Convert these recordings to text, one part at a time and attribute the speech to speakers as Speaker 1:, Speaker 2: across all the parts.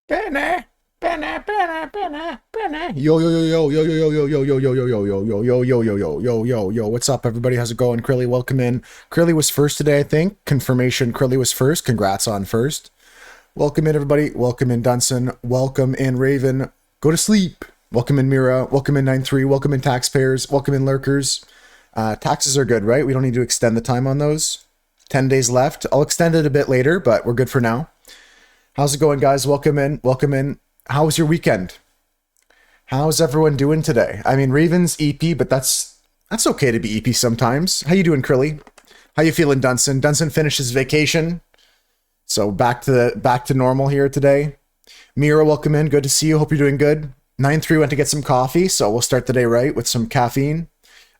Speaker 1: Banner, banner, banner, banner, banner. Yo yo yo yo yo yo yo yo yo yo yo yo yo yo yo yo yo yo yo yo. What's up, everybody? How's it going? Crilly, welcome in. Crilly was first today, I think. Confirmation. Crilly was first. Congrats on first. Welcome in, everybody. Welcome in, Dunson. Welcome in, Raven. Go to sleep. Welcome in, Mira. Welcome in, 9-3. Welcome in, taxpayers. Welcome in, lurkers. Taxes are good, right? We don't need to extend the time on those. 10 days left. I'll extend it a bit later, but we're good for now. How's it going, guys? Welcome in. Welcome in. How was your weekend? How's everyone doing today? I mean, Raven's EP, but that's okay to be EP sometimes. How you doing, Crilly? How you feeling, Dunson? Dunson finished his vacation, so back to normal here today. Mira, welcome in. Good to see you. Hope you're doing good. 9-3 went to get some coffee, so we'll start the day right with some caffeine.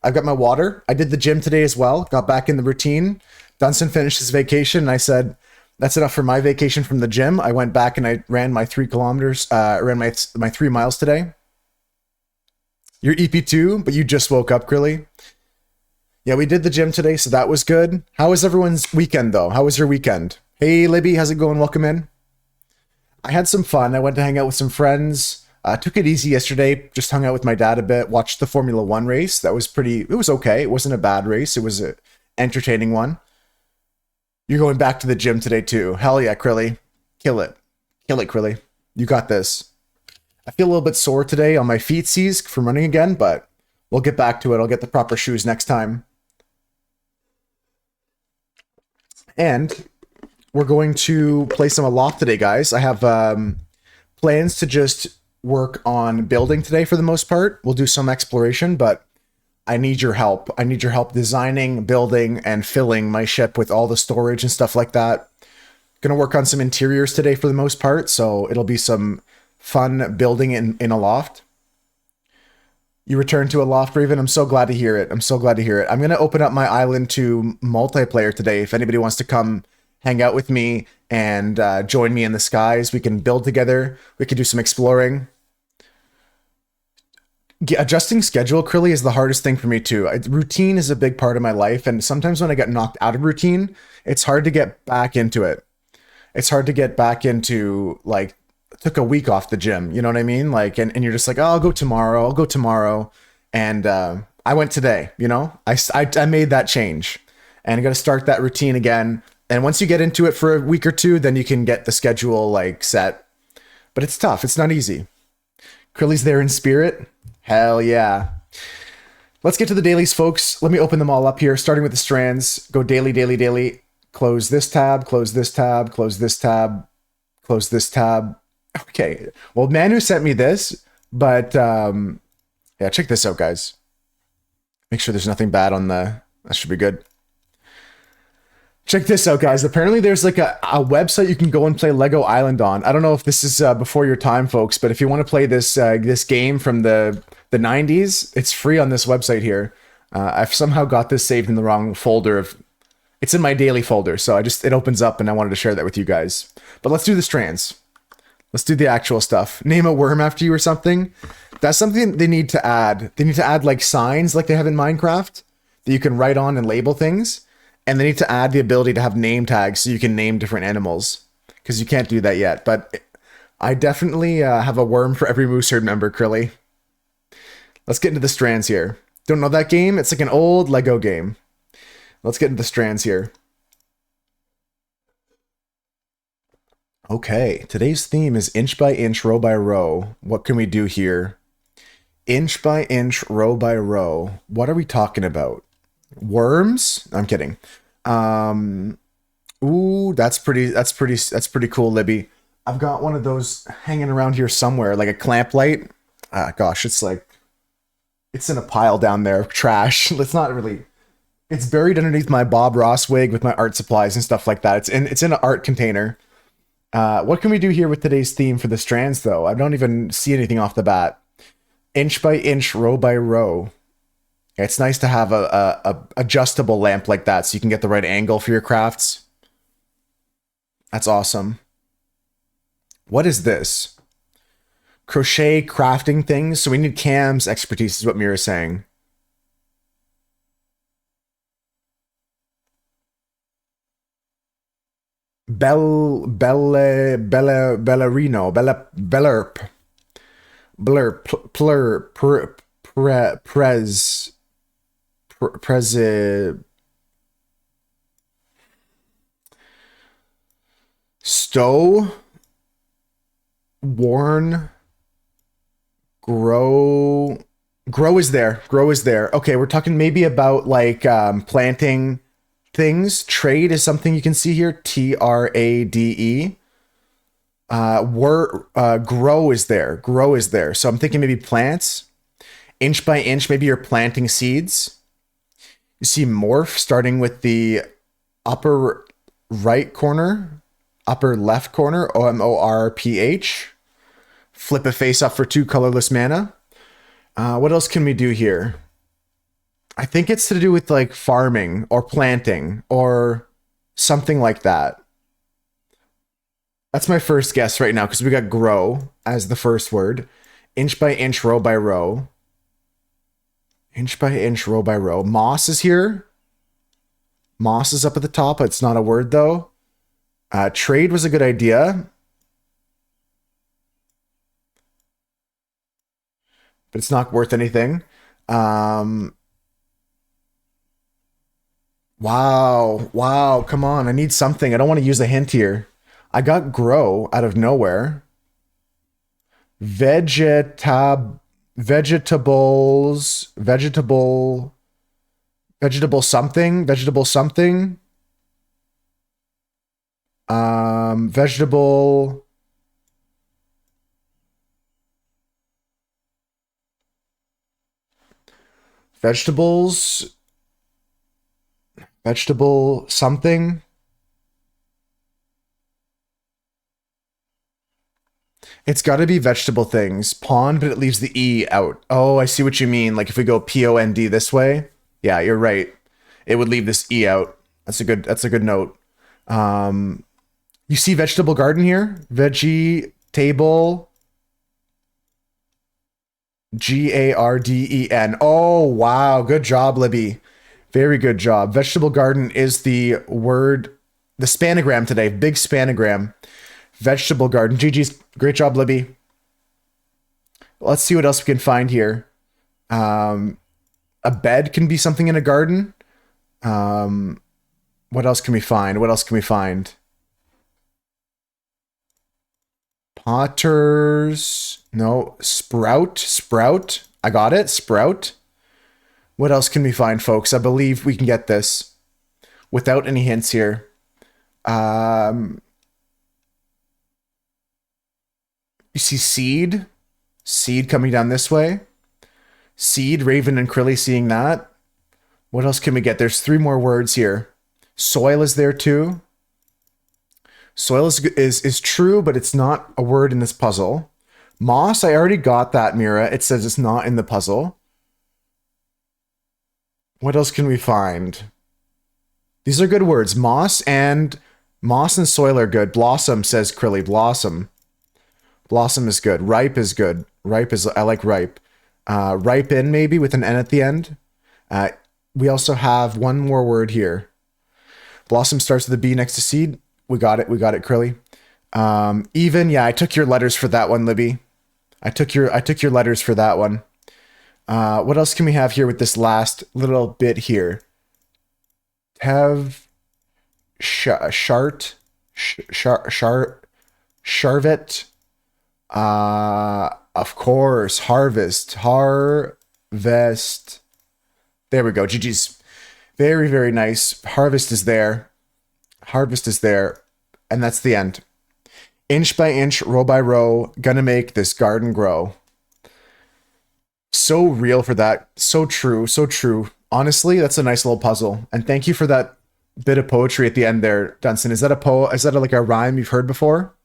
Speaker 1: I've got my water. I did the gym today as well. Got back in the routine. Dunson finished his vacation, and I said, that's enough for my vacation from the gym. I went back and I ran my 3 kilometers, ran my 3 miles today. You're EP2, but you just woke up, Grilly. Yeah, we did the gym today, so that was good. How was everyone's weekend, though? How was your weekend? Hey, Libby, how's it going? Welcome in. I had some fun. I went to hang out with some friends. Took it easy yesterday. Just hung out with my dad a bit. Watched the Formula One race. It was okay. It wasn't a bad race. It was an entertaining one. You're going back to the gym today too. Hell yeah, Crilly. Kill it. Kill it, Crilly. You got this. I feel a little bit sore today on my feetsies from running again, but we'll get back to it. I'll get the proper shoes next time. And we're going to play some ALOFT today, guys. I have plans to just work on building today for the most part. We'll do some exploration, but I need your help. I need your help designing, building, and filling my ship with all the storage and stuff like that. Gonna work on some interiors today for the most part, so it'll be some fun building in ALOFT. You return to ALOFT, Raven. I'm so glad to hear it. I'm so glad to hear it. I'm gonna open up my island to multiplayer today. If anybody wants to come hang out with me and join me in the skies, we can build together. We can do some exploring. Adjusting schedule, Crilly, is the hardest thing for me too. Routine is a big part of my life, and sometimes when I get knocked out of routine, it's hard to get back into it. It's hard to get back into, like, took a week off the gym, you know what I mean? Like, and you're just like, oh, I'll go tomorrow, and I went today, you know? I made that change, and I got to start that routine again. And once you get into it for a week or two, then you can get the schedule, like, set. But it's tough. It's not easy. Crilly's there in spirit. Hell yeah. Let's get to the dailies, folks. Let me open them all up here, starting with the strands. Go daily, daily, daily. Close this tab, close this tab, close this tab, close this tab. Okay. Well, Manu sent me this, but yeah, check this out, guys. Make sure there's nothing bad on the... That should be good. Check this out, guys. Apparently there's like a website you can go and play Lego Island on. I don't know if this is before your time, folks, but if you want to play this this game from the 90s, it's free on this website here. I've somehow got this saved in the wrong folder of... It's in my daily folder, so it opens up and I wanted to share that with you guys. But let's do the strands. Let's do the actual stuff. Name a worm after you or something. That's something they need to add. They need to add like signs like they have in Minecraft that you can write on and label things. And they need to add the ability to have name tags so you can name different animals. Because you can't do that yet. But I definitely have a worm for every Moose Herd member, Crilly. Let's get into the strands here. Don't know that game? It's like an old Lego game. Let's get into the strands here. Okay, today's theme is inch by inch, row by row. What can we do here? Inch by inch, row by row. What are we talking about? Worms? I'm kidding. Ooh, that's pretty cool, Libby. I've got one of those hanging around here somewhere, like a clamp light. Gosh, it's in a pile down there of trash. It's not really... It's buried underneath my Bob Ross wig with my art supplies and stuff like that. It's in an art container. What can we do here with today's theme for the strands, though? I don't even see anything off the bat. Inch by inch, row by row. It's nice to have a adjustable lamp like that so you can get the right angle for your crafts. That's awesome. What is this? Crochet crafting things. So we need Cam's expertise is what Mira's saying. Bellarino, Bellerp, Plur, Prez, Stow, Warn, Grow. Grow is there. Grow is there. Okay, we're talking maybe about like planting things. Trade is something you can see here. Trade. Grow is there. Grow is there. So I'm thinking maybe plants. Inch by inch, maybe you're planting seeds. You see morph starting with the upper right corner, upper left corner, OMORPH. Flip a face up for 2 colorless mana. What else can we do here? I think it's to do with like farming or planting or something like that. That's my first guess right now because we got grow as the first word. Inch by inch, row by row. Inch by inch, row by row. Moss is here. Moss is up at the top. It's not a word though. Trade was a good idea. But it's not worth anything. Wow. Wow. Come on. I need something. I don't want to use a hint here. I got grow out of nowhere. Vegetables. Vegetable something. Vegetable something. Vegetable. Vegetables. Vegetable something. It's got to be vegetable things. Pond, but it leaves the E out. Oh, I see what you mean. Like if we go POND this way. Yeah, you're right. It would leave this E out. That's a good note. You see vegetable garden here? Veggie table. Garden. Oh, wow. Good job, Libby. Very good job. Vegetable garden is the word, the spanogram today. Big spanogram. Vegetable garden. GG's. Great job, Libby. Let's see what else we can find here. A bed can be something in a garden. What else can we find? What else can we find? Potters. No. Sprout. I got it. Sprout. What else can we find, folks? I believe we can get this without any hints here. You see seed. Seed coming down this way. Seed, Raven and Krilly seeing that. What else can we get? There's 3 more words here. Soil is there too. Soil is true, but it's not a word in this puzzle. Moss, I already got that, Mira. It says it's not in the puzzle. What else can we find? These are good words. Moss and soil are good. Blossom, says Krilly. Blossom. Blossom is good. Ripe is good. I like ripe. Ripen, maybe, with an N at the end. We also have one more word here. Blossom starts with a B next to seed. We got it, Krilly. Even, yeah, I took your letters for that one, Libby. I took your letters for that one. What else can we have here with this last little bit here? Have Charvet. Of course, harvest. There we go. GG's. Very, very nice. Harvest is there. And that's the end. Inch by inch, row by row, gonna make this garden grow. So real for that. So true. Honestly, that's a nice little puzzle. And thank you for that bit of poetry at the end there, Dunson. Is that like a rhyme you've heard before?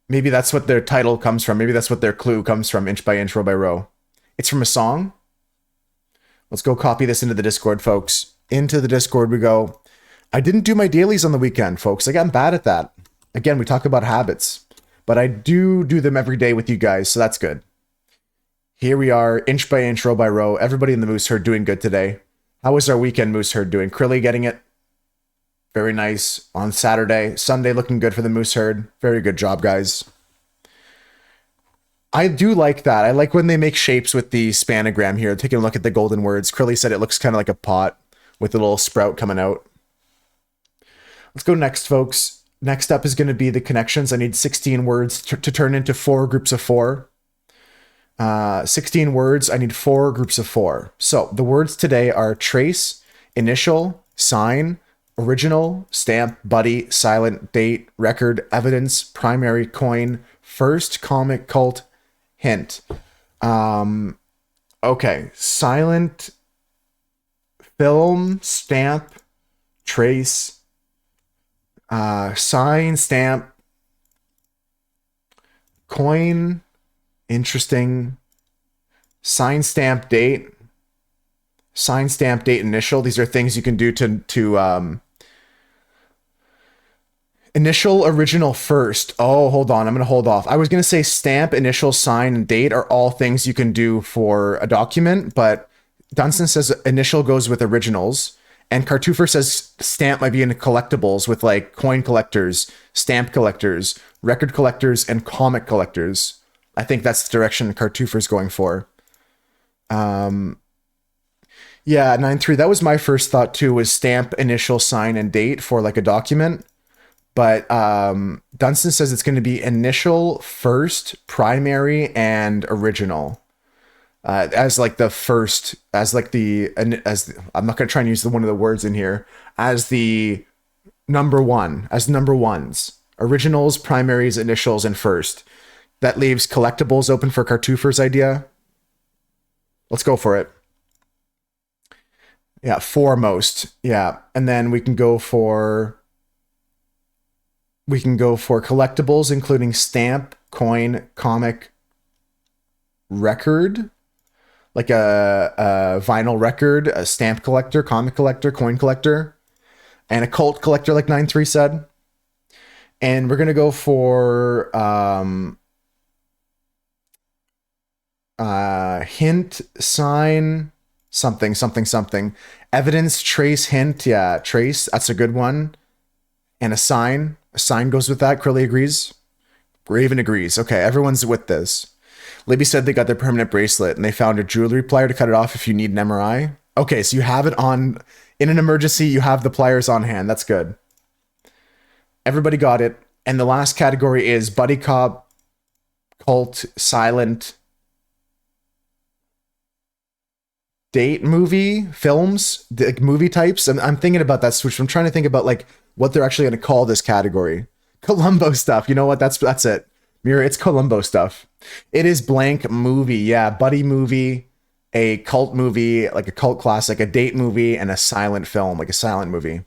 Speaker 1: Maybe that's what their title comes from. Maybe that's what their clue comes from, inch by inch, row by row. It's from a song. Let's go copy this into the Discord, folks. Into the Discord we go. I didn't do my dailies on the weekend, folks. I got bad at that. Again, we talk about habits. But I do them every day with you guys, so that's good. Here we are, inch by inch, row by row. Everybody in the Moose Herd doing good today. How was our weekend, Moose Herd, doing? Krilly getting it? Very nice on Saturday. Sunday looking good for the moose herd. Very good job, guys. I do like that. I like when they make shapes with the spanogram here. Taking a look at the golden words. Crilly said it looks kind of like a pot with a little sprout coming out. Let's go next, folks. Next up is going to be the connections. I need 16 words to turn into 4 groups of 4. 16 words. I need 4 groups of 4. So the words today are trace, initial, sign, original, stamp, buddy, silent, date, record, evidence, primary, coin, first, comic, cult, hint. Okay. Silent, film, stamp, trace, sign, stamp, coin, interesting, sign, stamp, date, initial. These are things you can do to initial, original, first. Oh, hold on. I'm going to hold off. I was going to say stamp, initial, sign, and date are all things you can do for a document, but Dunstan says initial goes with originals, and Cartoufer says stamp might be in collectibles with like coin collectors, stamp collectors, record collectors, and comic collectors. I think that's the direction Cartoufer's going for. Yeah, 9-3. That was my first thought too, was stamp, initial, sign, and date for like a document. But Dunstan says it's going to be initial, first, primary, and original. As like the first, as like as I'm not going to try and use one of the words in here, as the number one, as number ones. Originals, primaries, initials, and first. That leaves collectibles open for Cartoufer's idea. Let's go for it. Yeah, foremost. Yeah, and then we can go for collectibles, including stamp, coin, comic, record, like a vinyl record, a stamp collector, comic collector, coin collector, and a cult collector, like 9-3 said. And we're gonna go for hint, sign, something. Evidence, trace, hint. Yeah, trace. That's a good one. And a sign. A sign goes with that. Crilly agrees. Raven agrees. Okay, everyone's with this. Libby said they got their permanent bracelet and they found a jewelry plier to cut it off if you need an MRI. Okay, so you have it on, in an emergency, you have the pliers on hand. That's good. Everybody got it. And the last category is buddy cop, cult, silent, date, movie, films, the movie types. And I'm thinking about that switch. I'm trying to think about like what they're actually going to call this category. Columbo stuff. You know what? That's it. Mira, it's Columbo stuff. It is blank movie. Yeah, buddy movie, a cult movie, like a cult classic, a date movie, and a silent film, like a silent movie.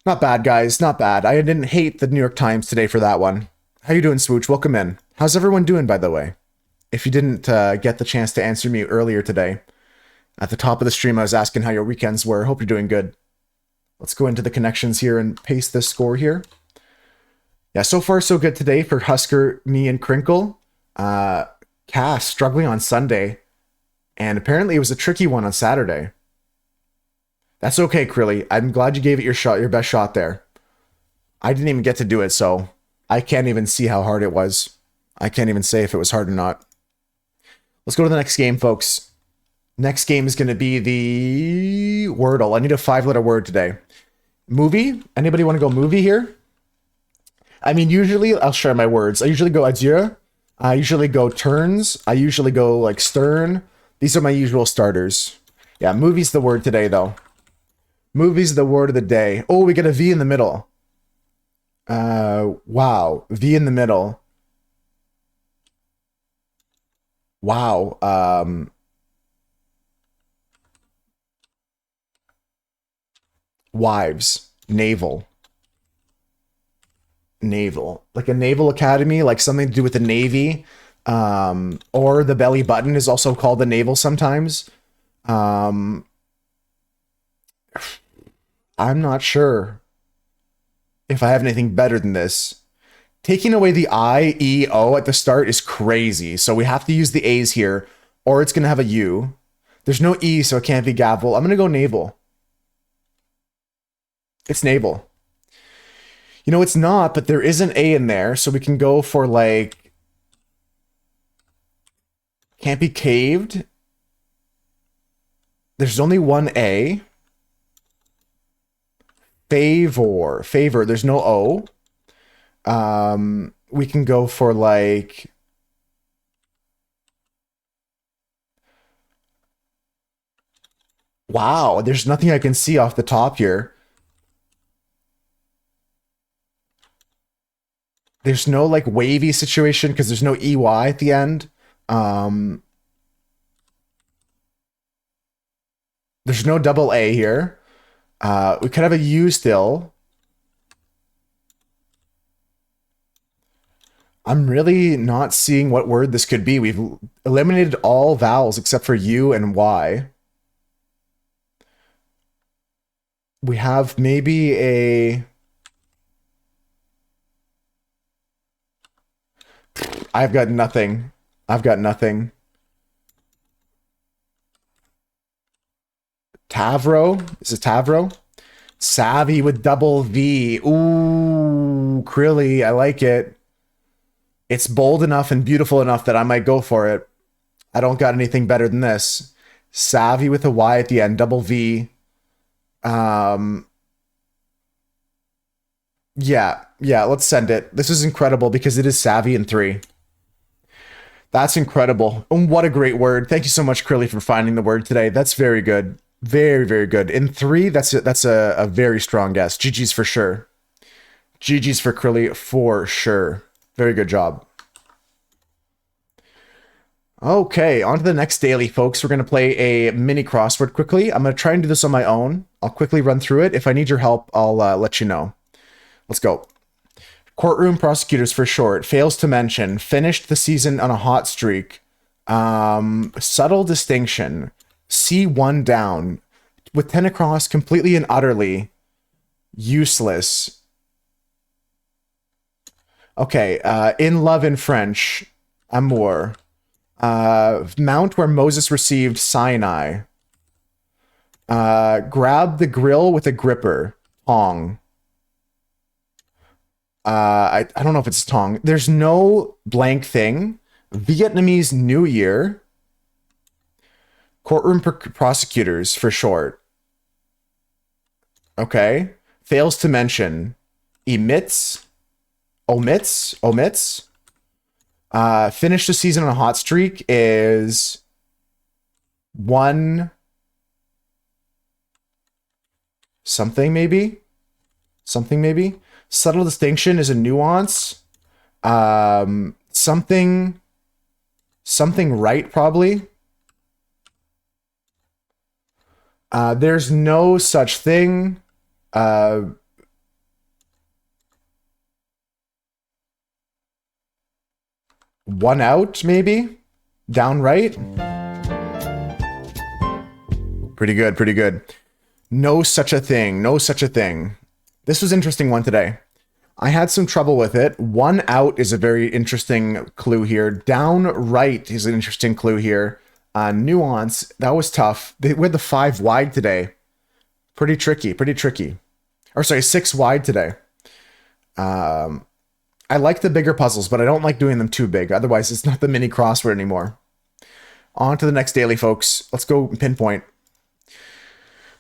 Speaker 1: Not bad, guys. Not bad. I didn't hate the New York Times today for that one. How you doing, Swooch? Welcome in. How's everyone doing, by the way? If you didn't get the chance to answer me earlier today, at the top of the stream, I was asking how your weekends were. Hope you're doing good. Let's go into the connections here and paste this score here. Yeah, so far so good today for Husker, me, and Crinkle. Cass struggling on Sunday, and apparently it was a tricky one on Saturday. That's okay, Crilly. I'm glad you gave it your best shot there. I didn't even get to do it, so I can't even see how hard it was. I can't even say if it was hard or not. Let's go to the next game, folks. Next game is going to be the Wordle. I need a 5-letter word today. Movie? Anybody want to go movie here? I mean, usually I'll share my words. I usually go adieu. I usually go turns. I usually go like stern. These are my usual starters. Yeah, movie's the word today, though. Movie's the word of the day. Oh, we get a V in the middle. Wow. V in the middle. Wow. Wives. Naval. Like a naval academy, like something to do with the Navy. Or the belly button is also called the navel sometimes. I'm not sure if I have anything better than this. Taking away the I, E, O at the start is crazy. So we have to use the A's here, or it's going to have a U. There's no E, so it can't be gavel. I'm going to go naval. It's naval. You know, it's not, but there is an A in there, so we can go for, like, can't be caved. There's only one A. Favor. There's no O. We can go for, like, wow, there's nothing I can see off the top here. There's no, like, wavy situation because there's no EY at the end. There's no double A here. We could have a U still. I'm really not seeing what word this could be. We've eliminated all vowels except for U and Y. We have maybe a... I've got nothing. I've got nothing. Tavro? Is it Tavro? Savvy with double V. Ooh, Krilly, I like it. It's bold enough and beautiful enough that I might go for it. I don't got anything better than this. Savvy with a Y at the end, double V. Yeah, let's send it. This is incredible because it is savvy in 3. That's incredible. And what a great word. Thank you so much, Krilly, for finding the word today. That's very good. Very, very good. In 3, that's a very strong guess. GG's for sure. GG's for Krilly for sure. Very good job. Okay, on to the next daily, folks. We're going to play a mini crossword quickly. I'm going to try and do this on my own. I'll quickly run through it. If I need your help, I'll let you know. Let's go. Courtroom prosecutors for short. Fails to mention. Finished the season on a hot streak. Subtle distinction. C1 down. With 10 across, completely and utterly useless. Okay, in love in French. Amour. Mount where Moses received Sinai. Grab the grill with a gripper. Tong. I don't know if it's tong. There's no blank thing. Vietnamese New Year. Courtroom prosecutors for short. Okay. Fails to mention. Omits. Finish the season on a hot streak is 1 something maybe. Subtle distinction is a nuance. Something right probably. There's no such thing. One out, maybe? Downright? Pretty good. No such a thing. This was an interesting one today. I had some trouble with it. One out is a very interesting clue here. Downright is an interesting clue here. Nuance, that was tough. We had the 5 wide today. Pretty tricky. Or sorry, 6 wide today. I like the bigger puzzles, but I don't like doing them too big. Otherwise, it's not the mini crossword anymore. On to the next daily, folks. Let's go pinpoint.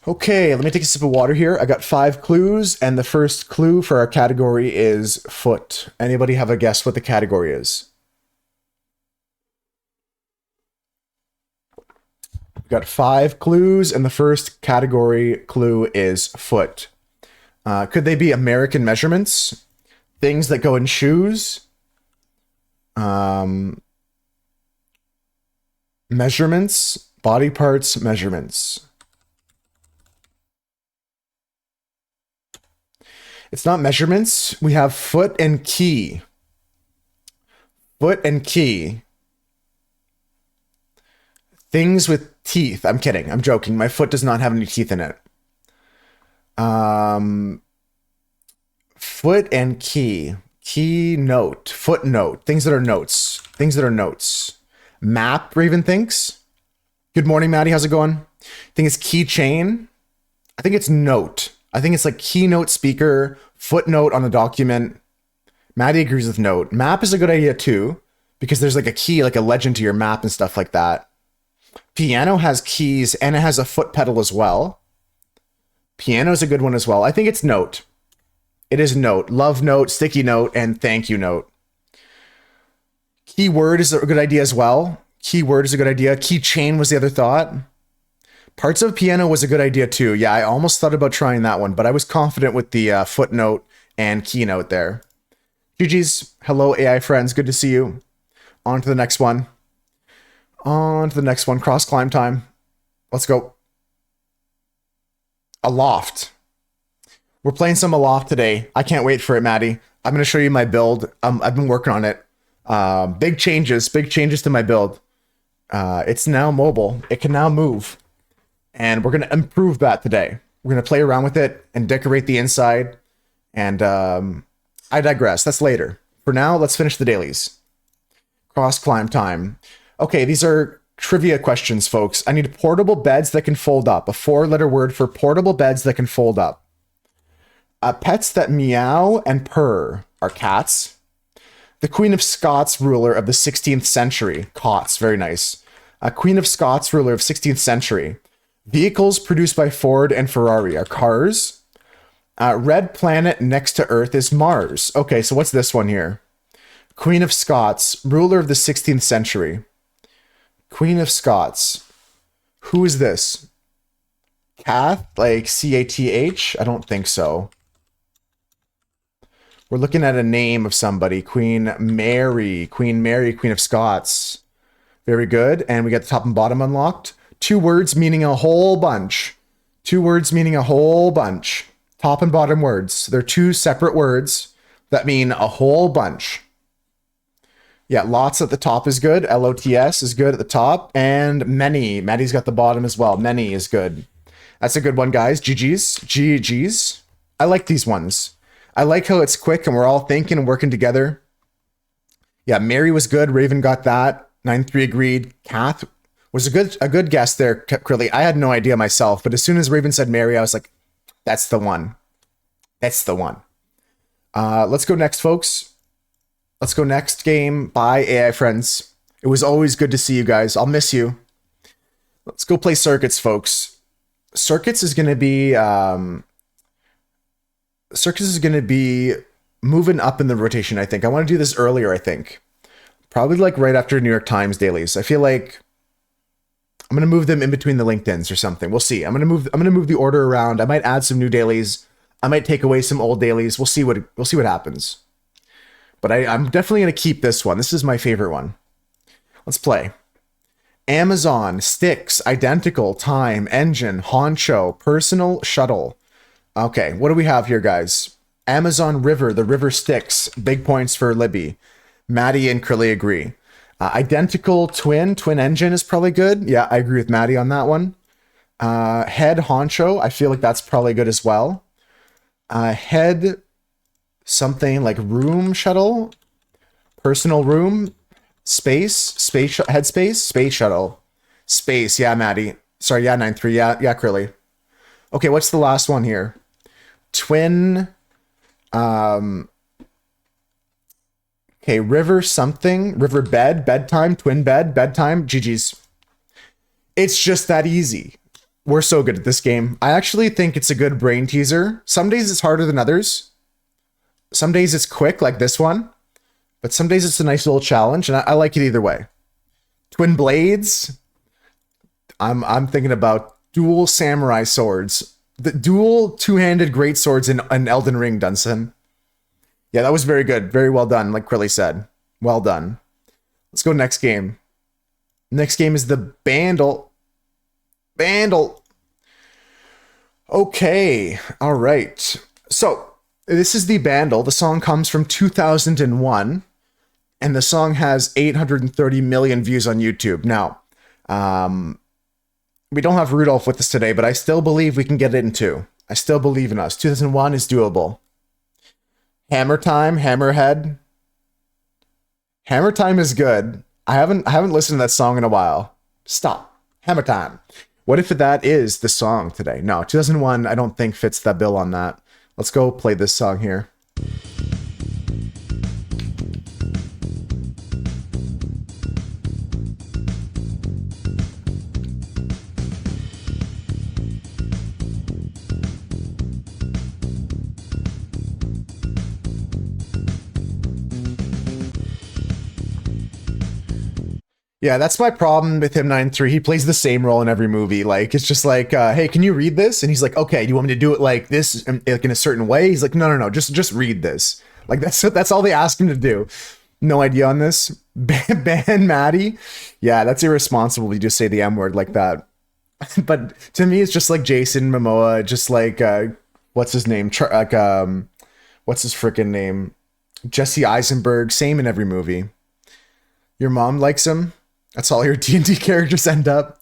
Speaker 1: Okay, let me take a sip of water here. I got 5 clues, and the first clue for our category is foot. Anybody have a guess what the category is? We've got 5 clues, and the first category clue is foot. Could they be American measurements? Things that go in shoes? Measurements? Body parts measurements. It's not measurements. We have foot and key. Things with teeth. I'm kidding. I'm joking. My foot does not have any teeth in it. Foot and key. Keynote. Footnote. Things that are notes. Map, Raven thinks. Good morning, Maddie. How's it going? I think it's keychain. I think it's note. I think it's like keynote speaker, footnote on a document. Maddie agrees with note. Map is a good idea too, because there's like a key, like a legend to your map and stuff like that. Piano has keys and it has a foot pedal as well. Piano is a good one as well. I think it's note. It is note. Love note, sticky note, and thank you note. Keyword is a good idea as well. Keyword is a good idea. Keychain was the other thought. Parts of piano was a good idea too. Yeah, I almost thought about trying that one, but I was confident with the footnote and keynote there. GG's. Hello, AI friends. Good to see you. On to the next one. On to the next one. Cross climb time. Let's go. ALOFT. We're playing some ALOFT today. I can't wait for it, Maddie. I'm going to show you my build. I've been working on it. Big changes to my build. It's now mobile. It can now move. And we're going to improve that today. We're going to play around with it and decorate the inside. And I digress. That's later. For now, let's finish the dailies. Cross climb time. Okay, these are trivia questions, folks. I need portable beds that can fold up. A 4-letter word for portable beds that can fold up. Pets that meow and purr are cats. The Queen of Scots ruler of the 16th century. Cots, very nice. Queen of Scots ruler of 16th century. Vehicles produced by Ford and Ferrari are cars. Red planet next to Earth is Mars. Okay, so what's this one here? Queen of Scots, ruler of the 16th century. Queen of Scots. Who is this? Cath? Like C-A-T-H? I don't think so. We're looking at a name of somebody. Queen Mary. Queen Mary, Queen of Scots. Very good. And we got the top and bottom unlocked. 2 words meaning a whole bunch. 2 words meaning a whole bunch. Top and bottom words. They're 2 separate words that mean a whole bunch. Yeah, lots at the top is good. LOTS is good at the top. And many. Maddie's got the bottom as well. Many is good. That's a good one, guys. GG's. GG's. I like these ones. I like how it's quick and we're all thinking and working together. Yeah, Mary was good. Raven got that. 9-3 agreed. Kath was a good guess there, Krilly. I had no idea myself, but as soon as Raven said Mary, I was like, that's the one. That's the one. Let's go next, folks. Let's go next game. Bye, AI friends. It was always good to see you guys. I'll miss you. Let's go play circuits, folks. Circuits is going to be moving up in the rotation, I think. I want to do this earlier, I think. Probably like right after New York Times dailies. I feel like I'm going to move them in between the LinkedIns or something. We'll see. I'm going to move the order around. I might add some new dailies. I might take away some old dailies. We'll see what happens. But I'm definitely going to keep this one. This is my favorite one. Let's play. Amazon, Styx, Identical, Time, Engine, Honcho, Personal, Shuttle. Okay, what do we have here, guys? Amazon River, the river Styx. Big points for Libby. Maddie and Krilly agree. Identical, Twin Engine is probably good. Yeah, I agree with Maddie on that one. Head, Honcho, I feel like that's probably good as well. Head, something like Room Shuttle. Personal Room. Headspace, Space Shuttle. Space, yeah, Maddie. Sorry, yeah, 9-3, yeah, Krilly. Okay, what's the last one here? Twin, okay, river something, river bed, bedtime, twin bed, bedtime, GG's. It's just that easy. We're so good at this game. I actually think it's a good brain teaser. Some days it's harder than others. Some days it's quick, like this one. But some days it's a nice little challenge, and I like it either way. Twin blades. I'm thinking about dual samurai swords. The dual two-handed great swords in Elden Ring, Dunson. Yeah, that was very good. Very well done, like Krilly said. Well done. Let's go next game. Next game is the Bandle. Bandle. Okay. All right. So, this is the Bandle. The song comes from 2001. And the song has 830 million views on YouTube. Now, we don't have Rudolph with us today, but I still believe we can get it in 2. I still believe in us. 2001 is doable. Hammer Time, Hammerhead. Hammer Time is good. I haven't listened to that song in a while. Stop. Hammer Time. What if that is the song today? No, 2001, I don't think fits that bill on that. Let's go play this song here. Yeah, that's my problem with him, 9-3. He plays the same role in every movie. Like, it's just like, hey, can you read this? And he's like, okay, do you want me to do it like this, like in a certain way? He's like, no, just read this. Like, that's all they ask him to do. No idea on this. Ben Maddie? Yeah, that's irresponsible. You just say the M word like that. But to me, it's just like Jason Momoa, just like, what's his name? What's his freaking name? Jesse Eisenberg, same in every movie. Your mom likes him? That's all your D&D characters end up.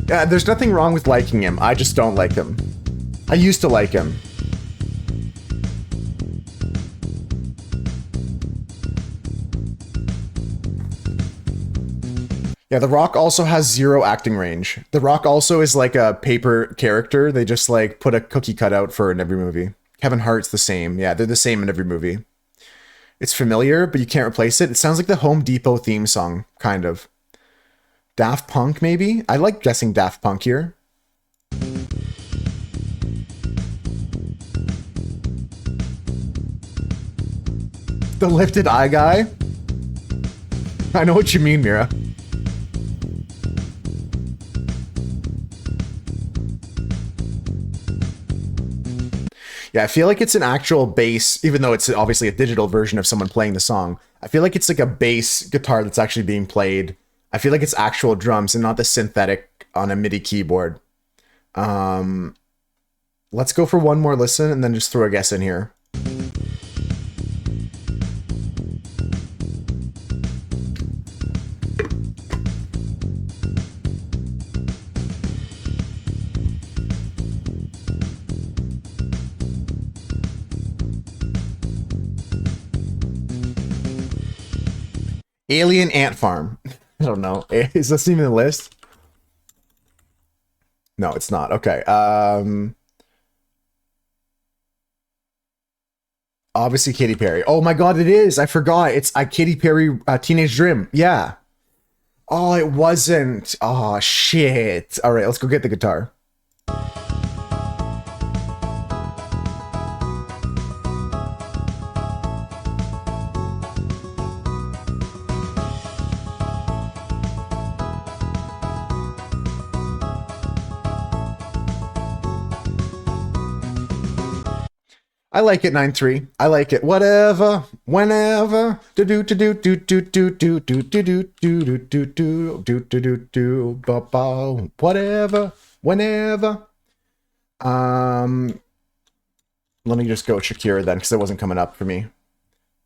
Speaker 1: Yeah, there's nothing wrong with liking him. I just don't like him. I used to like him. Yeah, The Rock also has zero acting range. The Rock also is like a paper character. They just like put a cookie cutout for in every movie. Kevin Hart's the same. Yeah, they're the same in every movie. It's familiar, but you can't replace it. It sounds like the Home Depot theme song, kind of. Daft Punk, maybe? I like guessing Daft Punk here. The lifted eye guy? I know what you mean, Mira. Yeah, I feel like it's an actual bass, even though it's obviously a digital version of someone playing the song. I feel like it's like a bass guitar that's actually being played. I feel like it's actual drums and not the synthetic on a MIDI keyboard. Let's go for one more listen and then just throw a guess in here. Alien Ant Farm. I don't know. Is this even the list? No, it's not. Okay. Obviously Katy Perry. Oh my god, it is. I forgot. It's Katy Perry Teenage Dream. Yeah. Oh, it wasn't. Oh, shit. All right, let's go get the guitar. I like it, 9-3. I like it. Whatever, whenever, do do do do do do do do do do do do do do do do do do whatever, whenever. Let me just go Shakira then, because it wasn't coming up for me.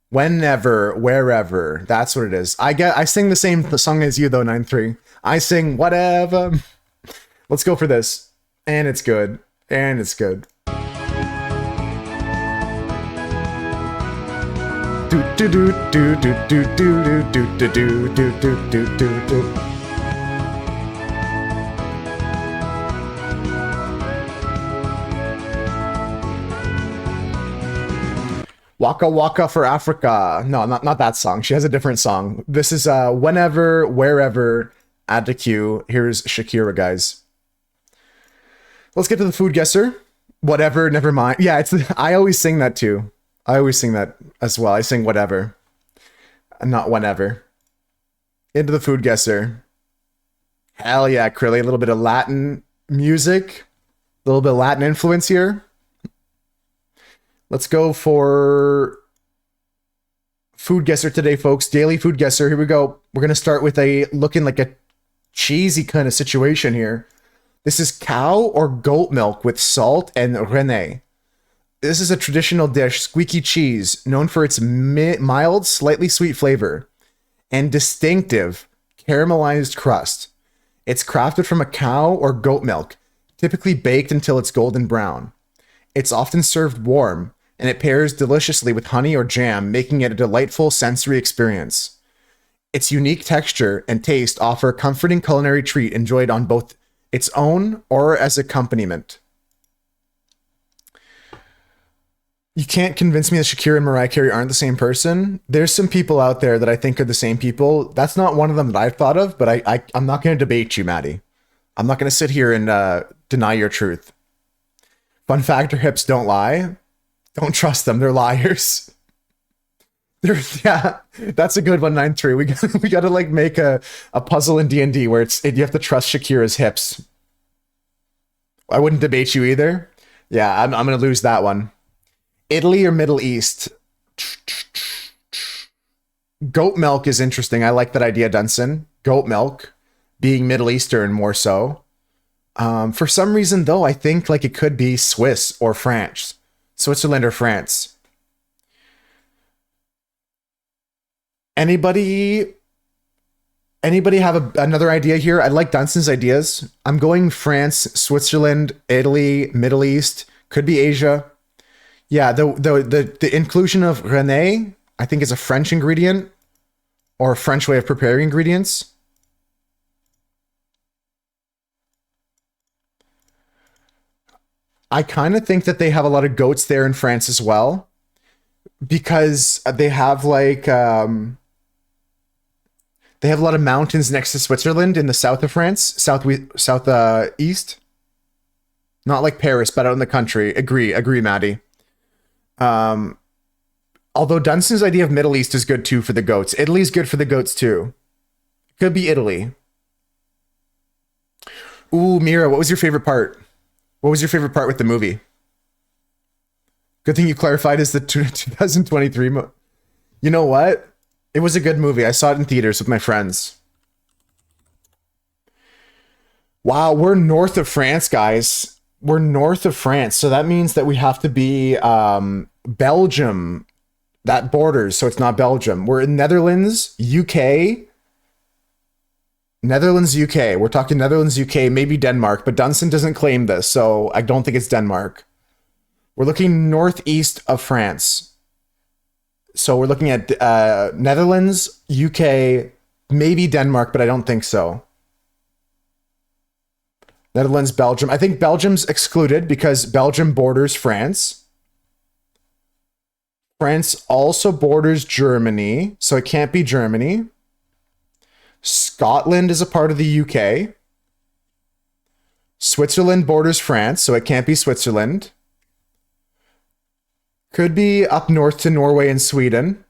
Speaker 1: Whenever, wherever. That's what it is. I sing the same song as you though, 9-3. I sing whatever. Let's go for this. And it's good. And it's good. Do do do do do do do do do do do do do do do. Waka Waka for Africa. No, not that song. She has a different song. This is Whenever, Wherever, add to queue. Here's Shakira, guys. Let's get to the food guesser. Whatever, never mind. Yeah, it's I always sing that too. I always sing that as well. I sing whatever, not whenever. Into the food guesser. Hell yeah, Krilly. A little bit of Latin music. A little bit of Latin influence here. Let's go for food guesser today, folks. Daily food guesser. Here we go. We're going to start with a looking like a cheesy kind of situation here. This is cow or goat milk with salt and Rene. This is a traditional dish, squeaky cheese, known for its mild, slightly sweet flavor and distinctive caramelized crust. It's crafted from a cow or goat milk, typically baked until it's golden brown. It's often served warm, and it pairs deliciously with honey or jam, making it a delightful sensory experience. Its unique texture and taste offer a comforting culinary treat enjoyed on both its own or as accompaniment. You can't convince me that Shakira and Mariah Carey aren't the same person. There's some people out there that I think are the same people. That's not one of them that I've thought of, but I'm not going to debate you, Maddie. I'm not going to sit here and deny your truth. Fun fact, her hips don't lie. Don't trust them. They're liars. Yeah, that's a good 193. We got to like make a puzzle in D&D where you have to trust Shakira's hips. I wouldn't debate you either. Yeah, I'm going to lose that one. Italy or Middle East? Goat milk is interesting. I like that idea, Dunson. Goat milk being Middle Eastern more so. For some reason, though, I think like it could be Swiss or France. Switzerland or France. Anybody have another idea here? I like Dunson's ideas. I'm going France, Switzerland, Italy, Middle East. Could be Asia. Yeah, the inclusion of Rene, I think, is a French ingredient or a French way of preparing ingredients. I kind of think that they have a lot of goats there in France as well, because they have like they have a lot of mountains next to Switzerland in the south of France, southeast. Not like Paris, but out in the country. Agree, Maddie. Although Dunson's idea of Middle East is good too for the goats. Italy's good for the goats too. Could be Italy. Ooh, Mira, what was your favorite part? What was your favorite part with the movie? Good thing you clarified is the 2023 You know what? It was a good movie. I saw it in theaters with my friends. Wow, we're north of France, guys. We're north of France. So that means that we have to be Belgium. That borders, so it's not Belgium. We're in Netherlands, UK. Netherlands, UK. We're talking Netherlands, UK, maybe Denmark, but Dunson doesn't claim this, so I don't think it's Denmark. We're looking northeast of France. So we're looking at Netherlands, UK, maybe Denmark, but I don't think so. Netherlands, Belgium. I think Belgium's excluded because Belgium borders France. France also borders Germany, so it can't be Germany. Scotland is a part of the UK. Switzerland borders France, so it can't be Switzerland. Could be up north to Norway and Sweden.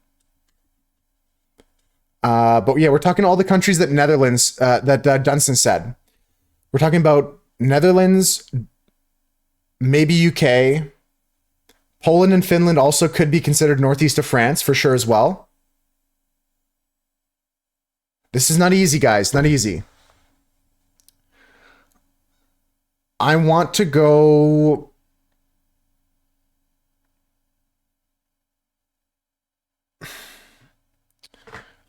Speaker 1: But yeah, we're talking all the countries that Netherlands, that Dunson said. We're talking about Netherlands, maybe UK. Poland and Finland also could be considered northeast of France for sure as well. This is not easy, guys. Not easy. I want to go...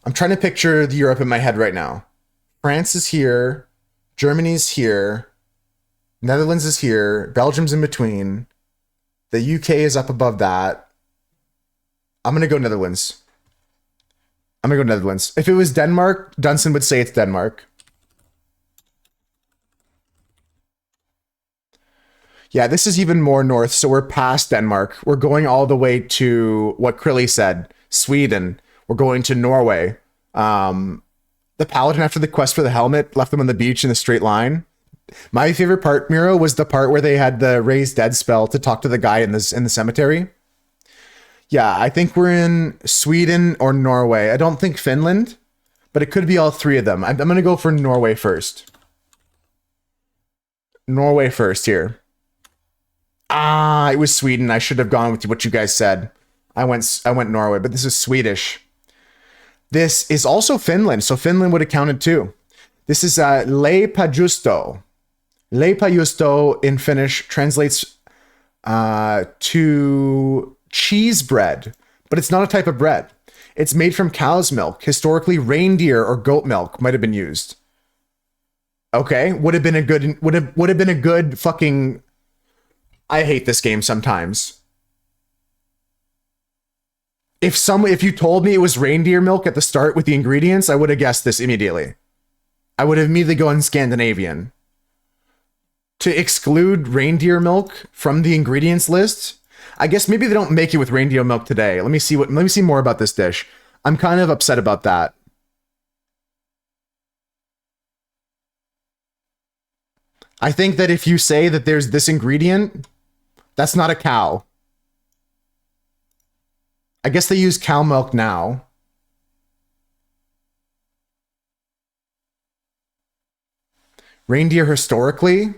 Speaker 1: I'm trying to picture the Europe in my head right now. France is here. Germany's here. Netherlands is here. Belgium's in between. The UK is up above that. I'm going to go Netherlands. I'm going to go Netherlands. If it was Denmark, Dunson would say it's Denmark. Yeah, this is even more north, so we're past Denmark. We're going all the way to what Krilly said, Sweden. We're going to Norway. The paladin, after the quest for the helmet, left them on the beach in a straight line. My favorite part, Miro, was the part where they had the raise dead spell to talk to the guy in the cemetery. Yeah, I think we're in Sweden or Norway. I don't think Finland, but it could be all three of them. I'm going to go for Norway first. Norway first here. Ah, it was Sweden. I should have gone with what you guys said. I went Norway, but this is Swedish. This is also Finland, so Finland would have counted too. This is leipä juusto. Leipä juusto in Finnish translates to cheese bread, but it's not a type of bread. It's made from cow's milk. Historically, reindeer or goat milk might have been used. Okay, would have been a good fucking... I hate this game sometimes. If you told me it was reindeer milk at the start with the ingredients, I would have guessed this immediately. I would have immediately gone Scandinavian. To exclude reindeer milk from the ingredients list, I guess maybe they don't make it with reindeer milk today. Let me see more about this dish. I'm kind of upset about that. I think that if you say that there's this ingredient, that's not a cow. I guess they use cow milk now. Reindeer historically?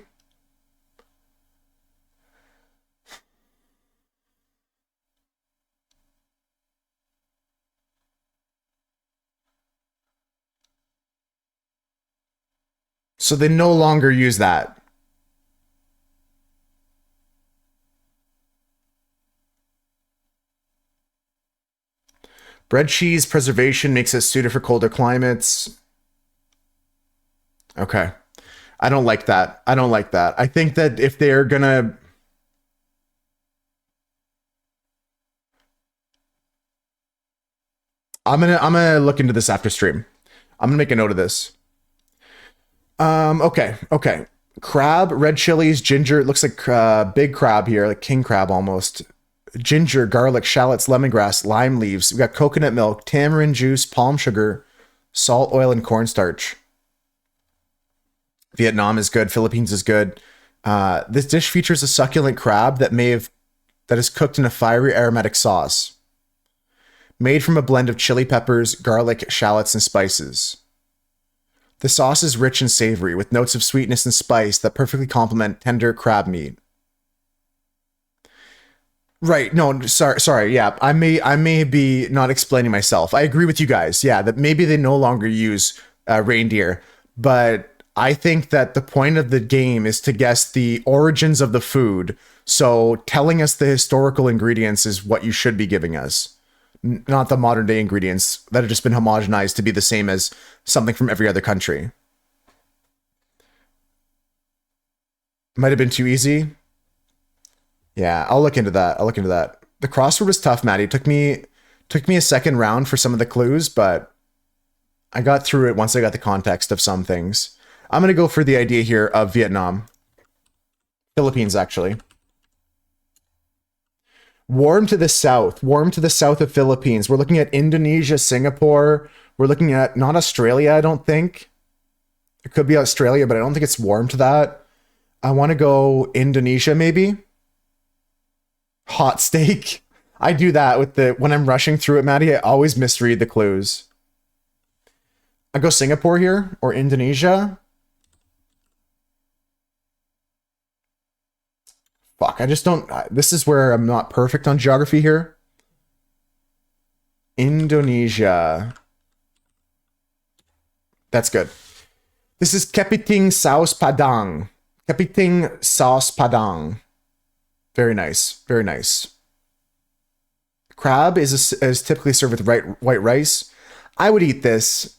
Speaker 1: So they no longer use that. Bread cheese preservation makes it suited for colder climates. Okay. I don't like that. I don't like that. I think that if they're gonna... I'm gonna look into this after stream. I'm gonna make a note of this. Okay. Crab, red chilies, ginger. It looks like big crab here, like king crab almost. Ginger, garlic, shallots, lemongrass, lime leaves. We got coconut milk, tamarind juice, palm sugar, salt, oil, and cornstarch. Vietnam is good. Philippines is good. This dish features a succulent crab that is cooked in a fiery aromatic sauce, made from a blend of chili peppers, garlic, shallots, and spices. The sauce is rich and savory, with notes of sweetness and spice that perfectly complement tender crab meat. Right. No, sorry. Yeah, I may be not explaining myself. I agree with you guys. Yeah, that maybe they no longer use reindeer, but I think that the point of the game is to guess the origins of the food. So telling us the historical ingredients is what you should be giving us, not the modern day ingredients that have just been homogenized to be the same as something from every other country. Might have been too easy. Yeah, I'll look into that. The crossword was tough, Maddie. It took me a second round for some of the clues, but I got through it once I got the context of some things. I'm going to go for the idea here of Vietnam. Philippines, actually. Warm to the south of Philippines. We're looking at Indonesia, Singapore. We're looking at not Australia, I don't think. It could be Australia, but I don't think it's warm to that. I want to go Indonesia, maybe. Hot steak. I do that when I'm rushing through it, Maddie. I always misread the clues. I go Singapore here or Indonesia. Fuck, I just don't... This is where I'm not perfect on geography here. Indonesia. That's good. This is Kepiting Saus Padang. Kepiting Saus Padang. Very nice. Very nice. Crab is typically served with white rice. I would eat this.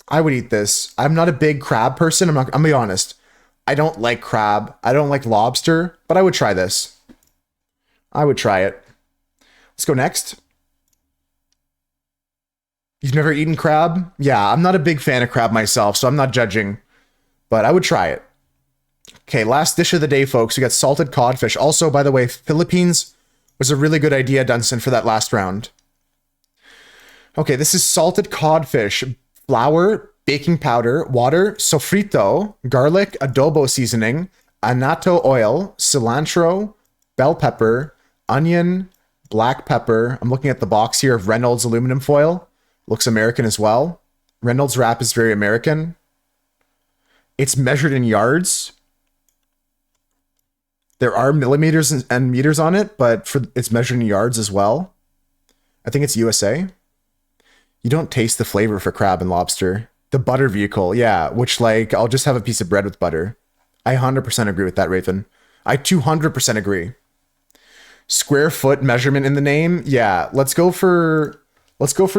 Speaker 1: I'm not a big crab person. I'm gonna be honest. I don't like crab. I don't like lobster, but I would try this. I would try it. Let's go next. You've never eaten crab? Yeah, I'm not a big fan of crab myself, so I'm not judging, but I would try it. Okay, last dish of the day, folks. We got salted codfish. Also, by the way, Philippines was a really good idea, Dunson, for that last round. Okay, this is salted codfish. Flour, baking powder, water, sofrito, garlic, adobo seasoning, annatto oil, cilantro, bell pepper, onion, black pepper. I'm looking at the box here of Reynolds aluminum foil. Looks American as well. Reynolds wrap is very American. It's measured in yards. There are millimeters and meters on it, but it's measured in yards as well. I think it's USA. You don't taste the flavor for crab and lobster. The butter vehicle, yeah, which like, I'll just have a piece of bread with butter. I 100% agree with that, Raven. I 200% agree. Square foot measurement in the name, yeah, let's go for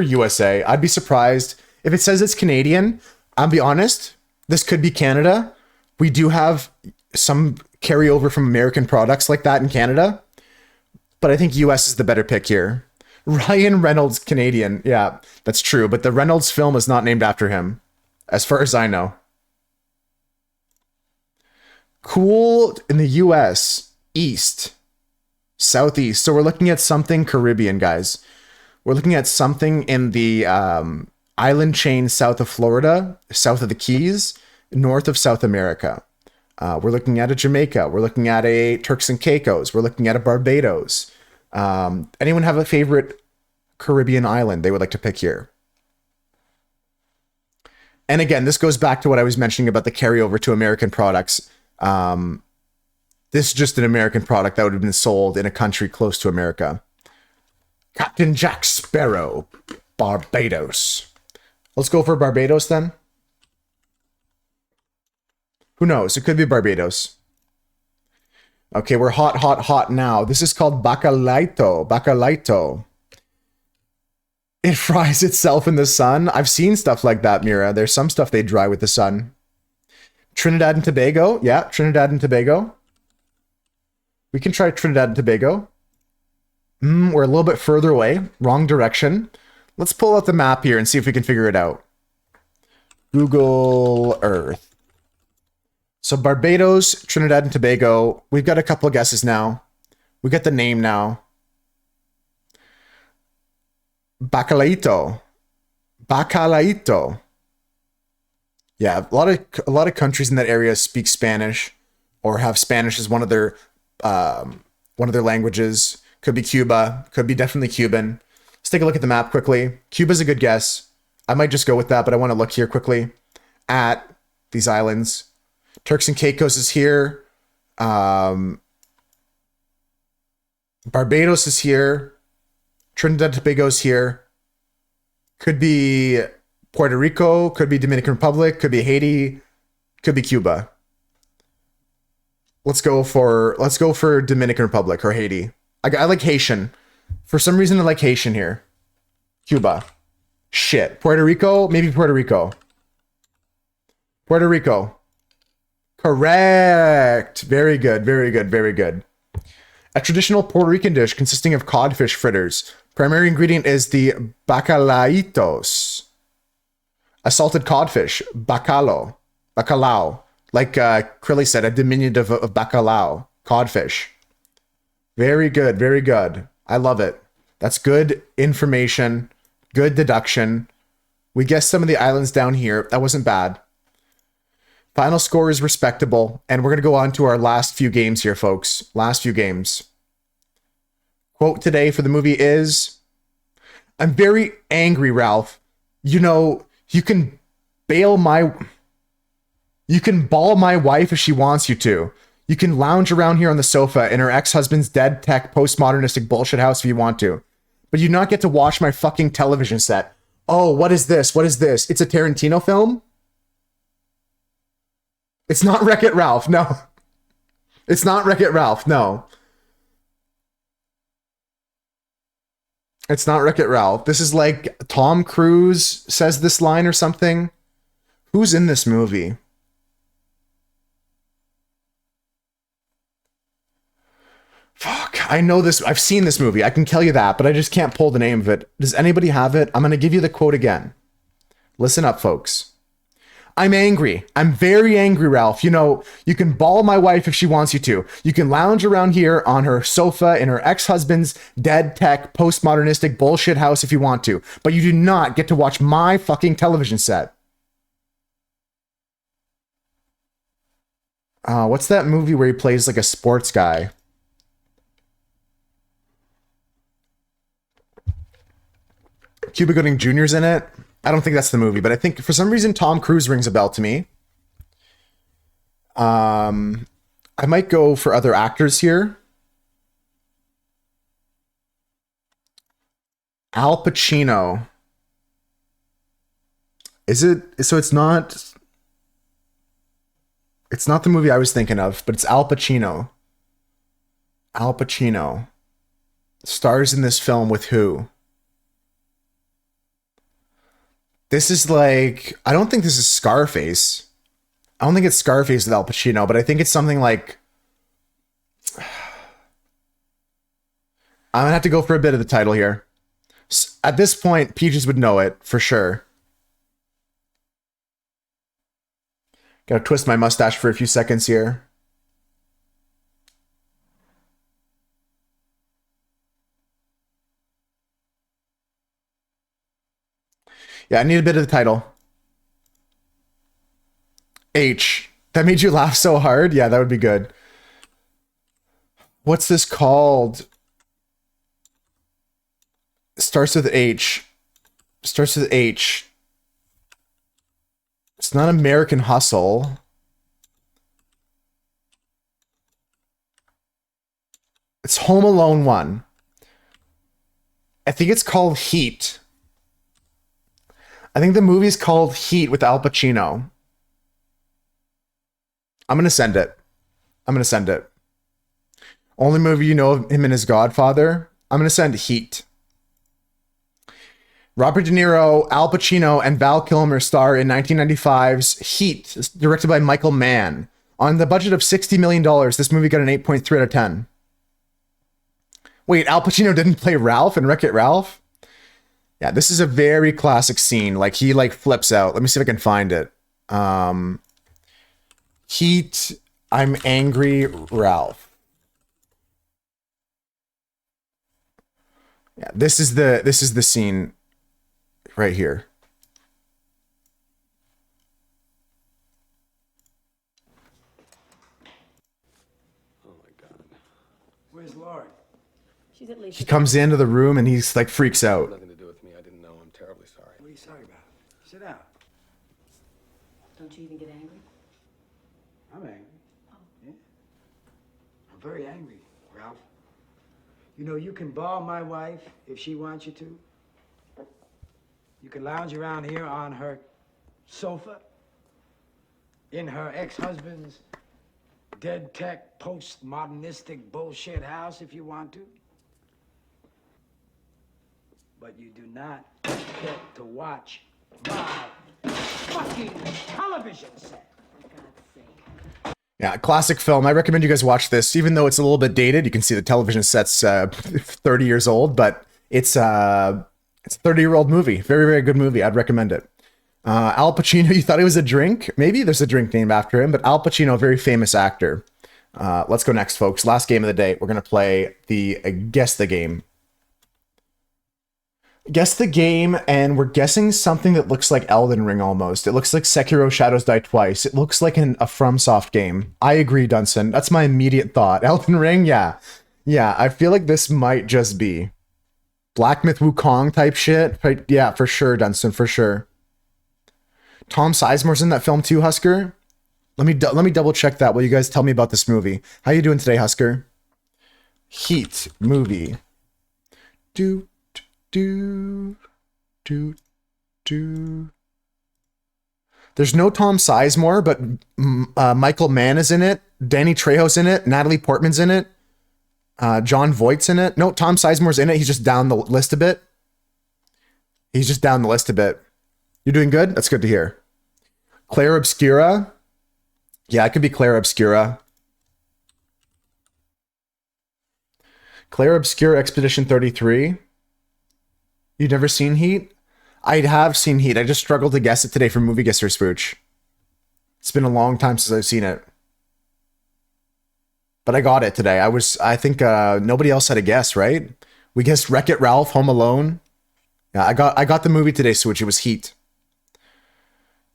Speaker 1: USA. I'd be surprised if it says it's Canadian. I'll be honest, this could be Canada. We do have some carryover from American products like that in Canada, but I think US is the better pick here. Ryan Reynolds, Canadian. Yeah, that's true. But the Reynolds film is not named after him, as far as I know. Cool in the US, East, Southeast. So we're looking at something Caribbean, guys. We're looking at something in the island chain south of Florida, south of the Keys, north of South America. We're looking at a Jamaica. We're looking at a Turks and Caicos. We're looking at a Barbados. Anyone have a favorite Caribbean island they would like to pick here? And again, this goes back to what I was mentioning about the carryover to American products. This is just an American product that would have been sold in a country close to America. Captain Jack Sparrow, Barbados. Let's go for Barbados then. Who knows? It could be Barbados. Okay, we're hot, hot, hot now. This is called bacalhau. Bacalhau. It fries itself in the sun. I've seen stuff like that, Mira. There's some stuff they dry with the sun. Trinidad and Tobago. Yeah, Trinidad and Tobago. We can try Trinidad and Tobago. We're a little bit further away. Wrong direction. Let's pull out the map here and see if we can figure it out. Google Earth. So Barbados, Trinidad and Tobago. We've got a couple of guesses now. We got the name now. Bacalhau. Bacalhau. Yeah, a lot of countries in that area speak Spanish or have Spanish as one of their languages. Could be Cuba, could be definitely Cuban. Let's take a look at the map quickly. Cuba's a good guess. I might just go with that, but I want to look here quickly at these islands. Turks and Caicos is here. Barbados is here. Trinidad and Tobago is here. Could be Puerto Rico, could be Dominican Republic, could be Haiti, could be Cuba. Let's go for Dominican Republic or Haiti. I like Haitian. For some reason, I like Haitian here. Cuba. Shit. Puerto Rico? Maybe Puerto Rico. Puerto Rico. Correct. Very good. Very good. Very good. A traditional Puerto Rican dish consisting of codfish fritters. Primary ingredient is the bacalaitos. A salted codfish. Bacalao. Bacalao. Like Crilly said, a diminutive of bacalao. Codfish. Very good. Very good. I love it. That's good information. Good deduction. We guessed some of the islands down here. That wasn't bad. Final score is respectable. And we're going to go on to our last few games here, folks. Last few games. Quote today for the movie is, "I'm very angry, Ralph. You know, you can ball my wife if she wants you to. You can lounge around here on the sofa in her ex-husband's dead tech postmodernistic bullshit house if you want to. But you not get to watch my fucking television set. Oh, what is this? What is this? It's a Tarantino film? It's not Wreck-It Ralph, no. It's not Wreck-It Ralph, no. It's not Wreck-It Ralph. This is like Tom Cruise says this line or something. Who's in this movie? Fuck, I know this. I've seen this movie. I can tell you that, but I just can't pull the name of it. Does anybody have it? I'm going to give you the quote again. Listen up, folks. "I'm angry. I'm very angry, Ralph. You know, you can ball my wife if she wants you to. You can lounge around here on her sofa in her ex-husband's dead tech postmodernistic bullshit house if you want to. But you do not get to watch my fucking television set." What's that movie where he plays like a sports guy? Cuba Gooding Jr.'s in it. I don't think that's the movie, but I think for some reason Tom Cruise rings a bell to me. I might go for other actors here. Al Pacino. Is it? So it's not the movie I was thinking of, but it's Al Pacino. Al Pacino stars in this film with who? This is like, I don't think this is Scarface. I don't think it's Scarface with Al Pacino, but I think it's something like, I'm gonna have to go for a bit of the title here. At this point, Peaches would know it for sure. Gotta twist my mustache for a few seconds here. Yeah, I need a bit of the title. H. That made you laugh so hard? Yeah, that would be good. What's this called? Starts with H. Starts with H. It's not American Hustle. It's Home Alone 1. I think it's called Heat. I think the movie's called Heat with Al Pacino. I'm going to send it. I'm going to send it. Only movie you know of him and his Godfather. I'm going to send Heat. Robert De Niro, Al Pacino, and Val Kilmer star in 1995's Heat, directed by Michael Mann. On the budget of $60 million, this movie got an 8.3 out of 10. Wait, Al Pacino didn't play Ralph in Wreck-It Ralph? Yeah, this is a very classic scene. Like, he, like, flips out. Let me see if I can find it. Heat, I'm Angry, Ralph. Yeah, this is the scene right here.
Speaker 2: Oh my God. Where's Lauren?
Speaker 3: She's at least.
Speaker 1: He comes into the room and he's like freaks out.
Speaker 2: Nothing to do with me. I didn't know. I'm terribly sorry.
Speaker 4: What are you sorry about? Sit down.
Speaker 3: Don't you even get angry?
Speaker 4: I'm angry. Oh. Yeah. I'm very angry, Ralph. You know, you can ball my wife if she wants you to. You can lounge around here on her sofa in her ex-husband's dead tech, post-modernistic bullshit house if you want to. But you do not get to watch my fucking television set.
Speaker 3: For God's sake.
Speaker 1: Yeah, classic film. I recommend you guys watch this, even though it's a little bit dated. You can see the television set's 30 years old, but it's a 30-year-old movie. Very, very good movie. I'd recommend it. Al Pacino, you thought it was a drink? Maybe there's a drink named after him, but Al Pacino, very famous actor. Let's go next, folks. Last game of the day. We're going to play the Guess the Game. Guess the game, and we're guessing something that looks like Elden Ring almost. It looks like Sekiro Shadows Die Twice. It looks like a FromSoft game. I agree, Dunson. That's my immediate thought. Elden Ring, yeah. Yeah, I feel like this might just be Black Myth Wukong type shit. But yeah, for sure, Dunson, for sure. Tom Sizemore's in that film too, Husker. Let me double check that while you guys tell me about this movie. How you doing today, Husker? Heat movie. Do. There's no Tom Sizemore, but Michael Mann is in it. Danny Trejo's in it. Natalie Portman's in it. John Voight's in it. No, Tom Sizemore's in it. He's just down the list a bit. You're doing good? That's good to hear. Claire Obscura. Yeah, it could be Claire Obscura. Claire Obscura Expedition 33. You've never seen Heat? I have seen Heat. I just struggled to guess it today from Movie Guesser Spooch. It's been a long time since I've seen it. But I got it today. I think nobody else had a guess, right? We guessed Wreck-It Ralph, Home Alone. Yeah, I got the movie today, Switch. It was Heat.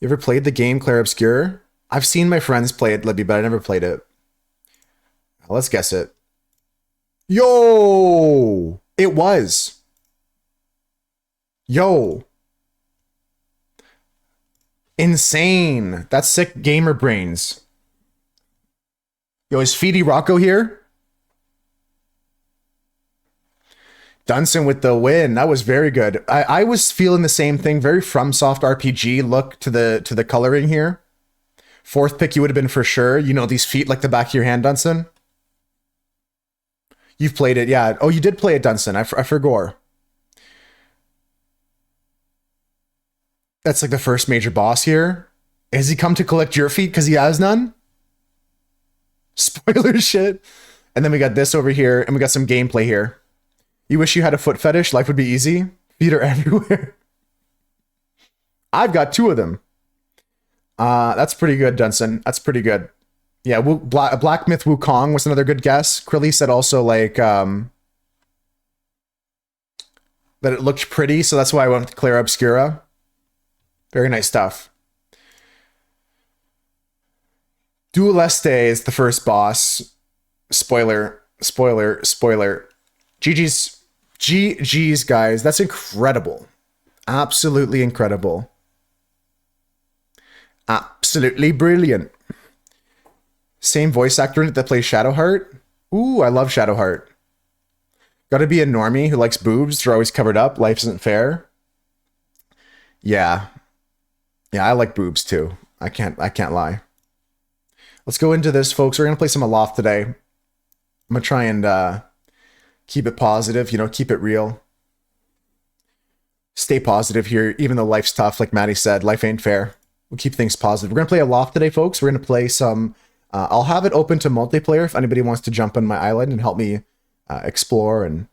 Speaker 1: You ever played the game Claire Obscure? I've seen my friends play it, Libby, but I never played it. Let's guess it. Yo! It was. Yo. Insane. That's sick gamer brains. Yo, is Feedy Rocco here? Dunson with the win. That was very good. I was feeling the same thing. Very FromSoft RPG look to the coloring here. Fourth pick you would have been for sure. You know these feet like the back of your hand, Dunson. You've played it, yeah. Oh, you did play it, Dunson. I forgot. That's like the first major boss here. Has he come to collect your feet because he has none? Spoiler shit. And then we got this over here, and we got some gameplay here. You wish you had a foot fetish? Life would be easy? Feet are everywhere. I've got 2 of them. That's pretty good, Dunson. That's pretty good. Yeah, Black Myth Wukong was another good guess. Krilly said also like that it looked pretty, so that's why I went with Clara Obscura. Very nice stuff. Dueleste is the first boss. Spoiler. GG's, guys. That's incredible. Absolutely incredible. Absolutely brilliant. Same voice actor in it that plays Shadowheart. Ooh, I love Shadowheart. Gotta be a normie who likes boobs. They're always covered up. Life isn't fair. Yeah. Yeah, I like boobs too. I can't lie. Let's go into this, folks. We're gonna play some ALOFT today. I'm gonna try and keep it positive, you know, keep it real. Stay positive here, even though life's tough, like Maddie said, life ain't fair. We'll keep things positive. We're gonna play ALOFT today, folks. We're gonna play some I'll have it open to multiplayer if anybody wants to jump on my island and help me explore, and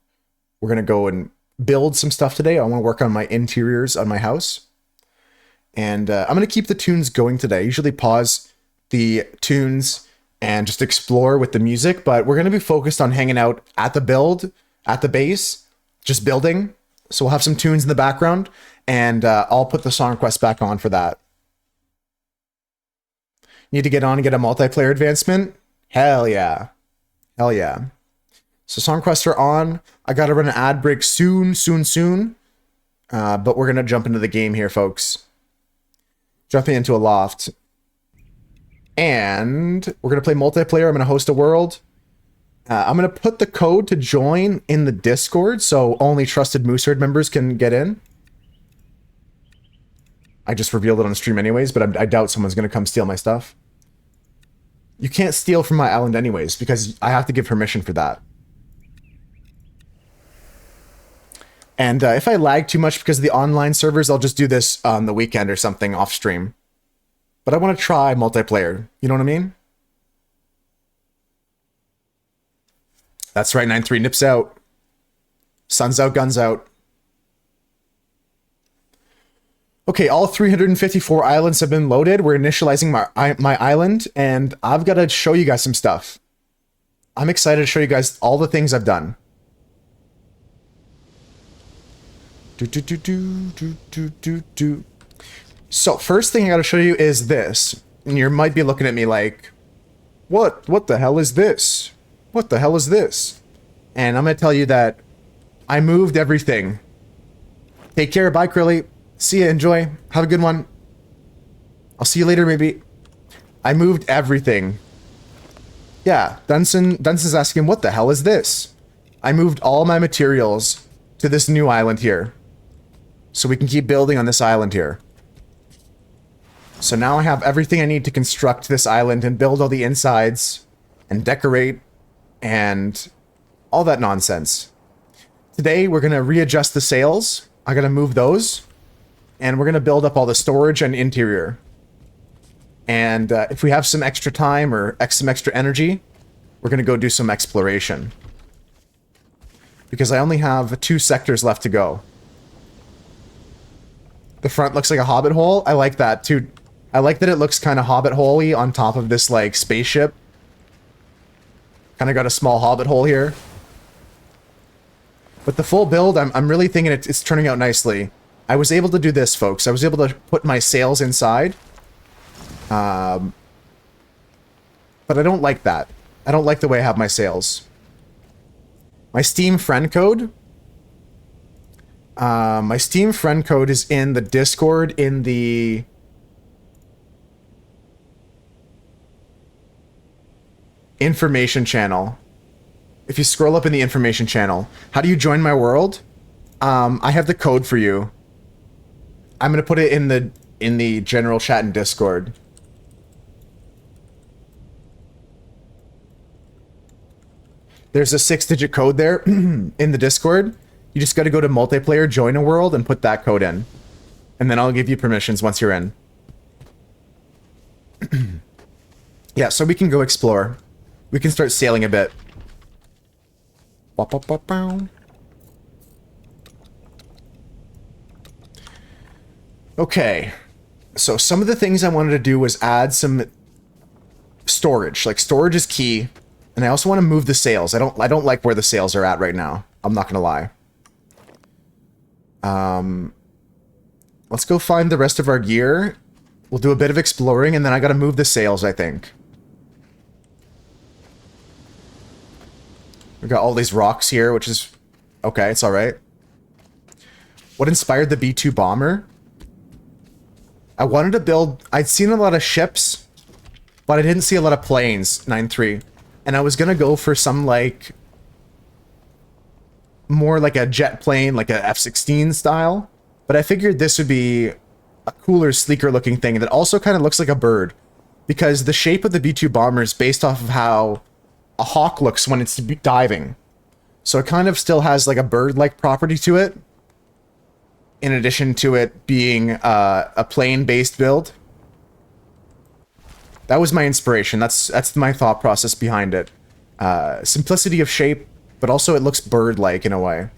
Speaker 1: we're gonna go and build some stuff today. I want to work on my interiors on my house. And I'm going to keep the tunes going today. I usually pause the tunes and just explore with the music, but we're going to be focused on hanging out at the build, at the base, just building. So we'll have some tunes in the background, and I'll put the song request back on for that. Need to get on and get a multiplayer advancement? Hell yeah. Hell yeah. So song requests are on. I got to run an ad break soon. But we're going to jump into the game here, folks. Jumping into ALOFT. And we're going to play multiplayer. I'm going to host a world. I'm going to put the code to join in the Discord, so only trusted Mooseherd members can get in. I just revealed it on stream anyways, but I doubt someone's going to come steal my stuff. You can't steal from my island anyways, because I have to give permission for that. And if I lag too much because of the online servers, I'll just do this on the weekend or something off stream. But I want to try multiplayer. You know what I mean? That's right, 9-3 nips out. Sun's out, guns out. Okay, all 354 islands have been loaded. We're initializing my island, and I've got to show you guys some stuff. I'm excited to show you guys all the things I've done. So first thing I gotta show you is this. And you might be looking at me like, what the hell is this? What the hell is this? And I'm gonna tell you that I moved everything. Take care, bye Krilly. See ya, enjoy. Have a good one. I'll see you later maybe. I moved everything. Yeah, Dunson's asking, what the hell is this? I moved all my materials to this new island here. So we can keep building on this island here. So now I have everything I need to construct this island and build all the insides and decorate and all that nonsense. Today we're going to readjust the sails. I got to move those. And we're going to build up all the storage and interior. And if we have some extra time or some extra energy, we're going to go do some exploration. Because I only have 2 sectors left to go. The front looks like a hobbit hole. I like that too. I like that it looks kind of hobbit hole-y on top of this like spaceship. Kind of got a small hobbit hole here. But the full build, I'm really thinking it's turning out nicely. I was able to do this, folks. I was able to put my sails inside. But I don't like that. I don't like the way I have my sails. My Steam friend code. My Steam friend code is in the Discord in the information channel. If you scroll up in the information channel, how do you join my world? I have the code for you. I'm gonna put it in the general chat in Discord. There's a 6-digit code there in the Discord. You just got to go to multiplayer, join a world, and put that code in. And then I'll give you permissions once you're in. Yeah, so we can go explore. We can start sailing a bit. Okay. So some of the things I wanted to do was add some storage. Like storage is key. And I also want to move the sails. I don't like where the sails are at right now. I'm not gonna lie. Let's go find the rest of our gear. We'll do a bit of exploring, and then I gotta move the sails, I think. We got all these rocks here, which is... okay, it's alright. What inspired the B-2 bomber? I wanted to build... I'd seen a lot of ships, but I didn't see a lot of planes, 9-3. And I was gonna go for some, like... more like a jet plane, like a F-16 style. But I figured this would be a cooler, sleeker looking thing that also kind of looks like a bird. Because the shape of the B-2 bomber is based off of how a hawk looks when it's diving. So it kind of still has like a bird-like property to it. In addition to it being a plane-based build. That was my inspiration. That's my thought process behind it. Simplicity of shape, but also it looks bird-like in a way.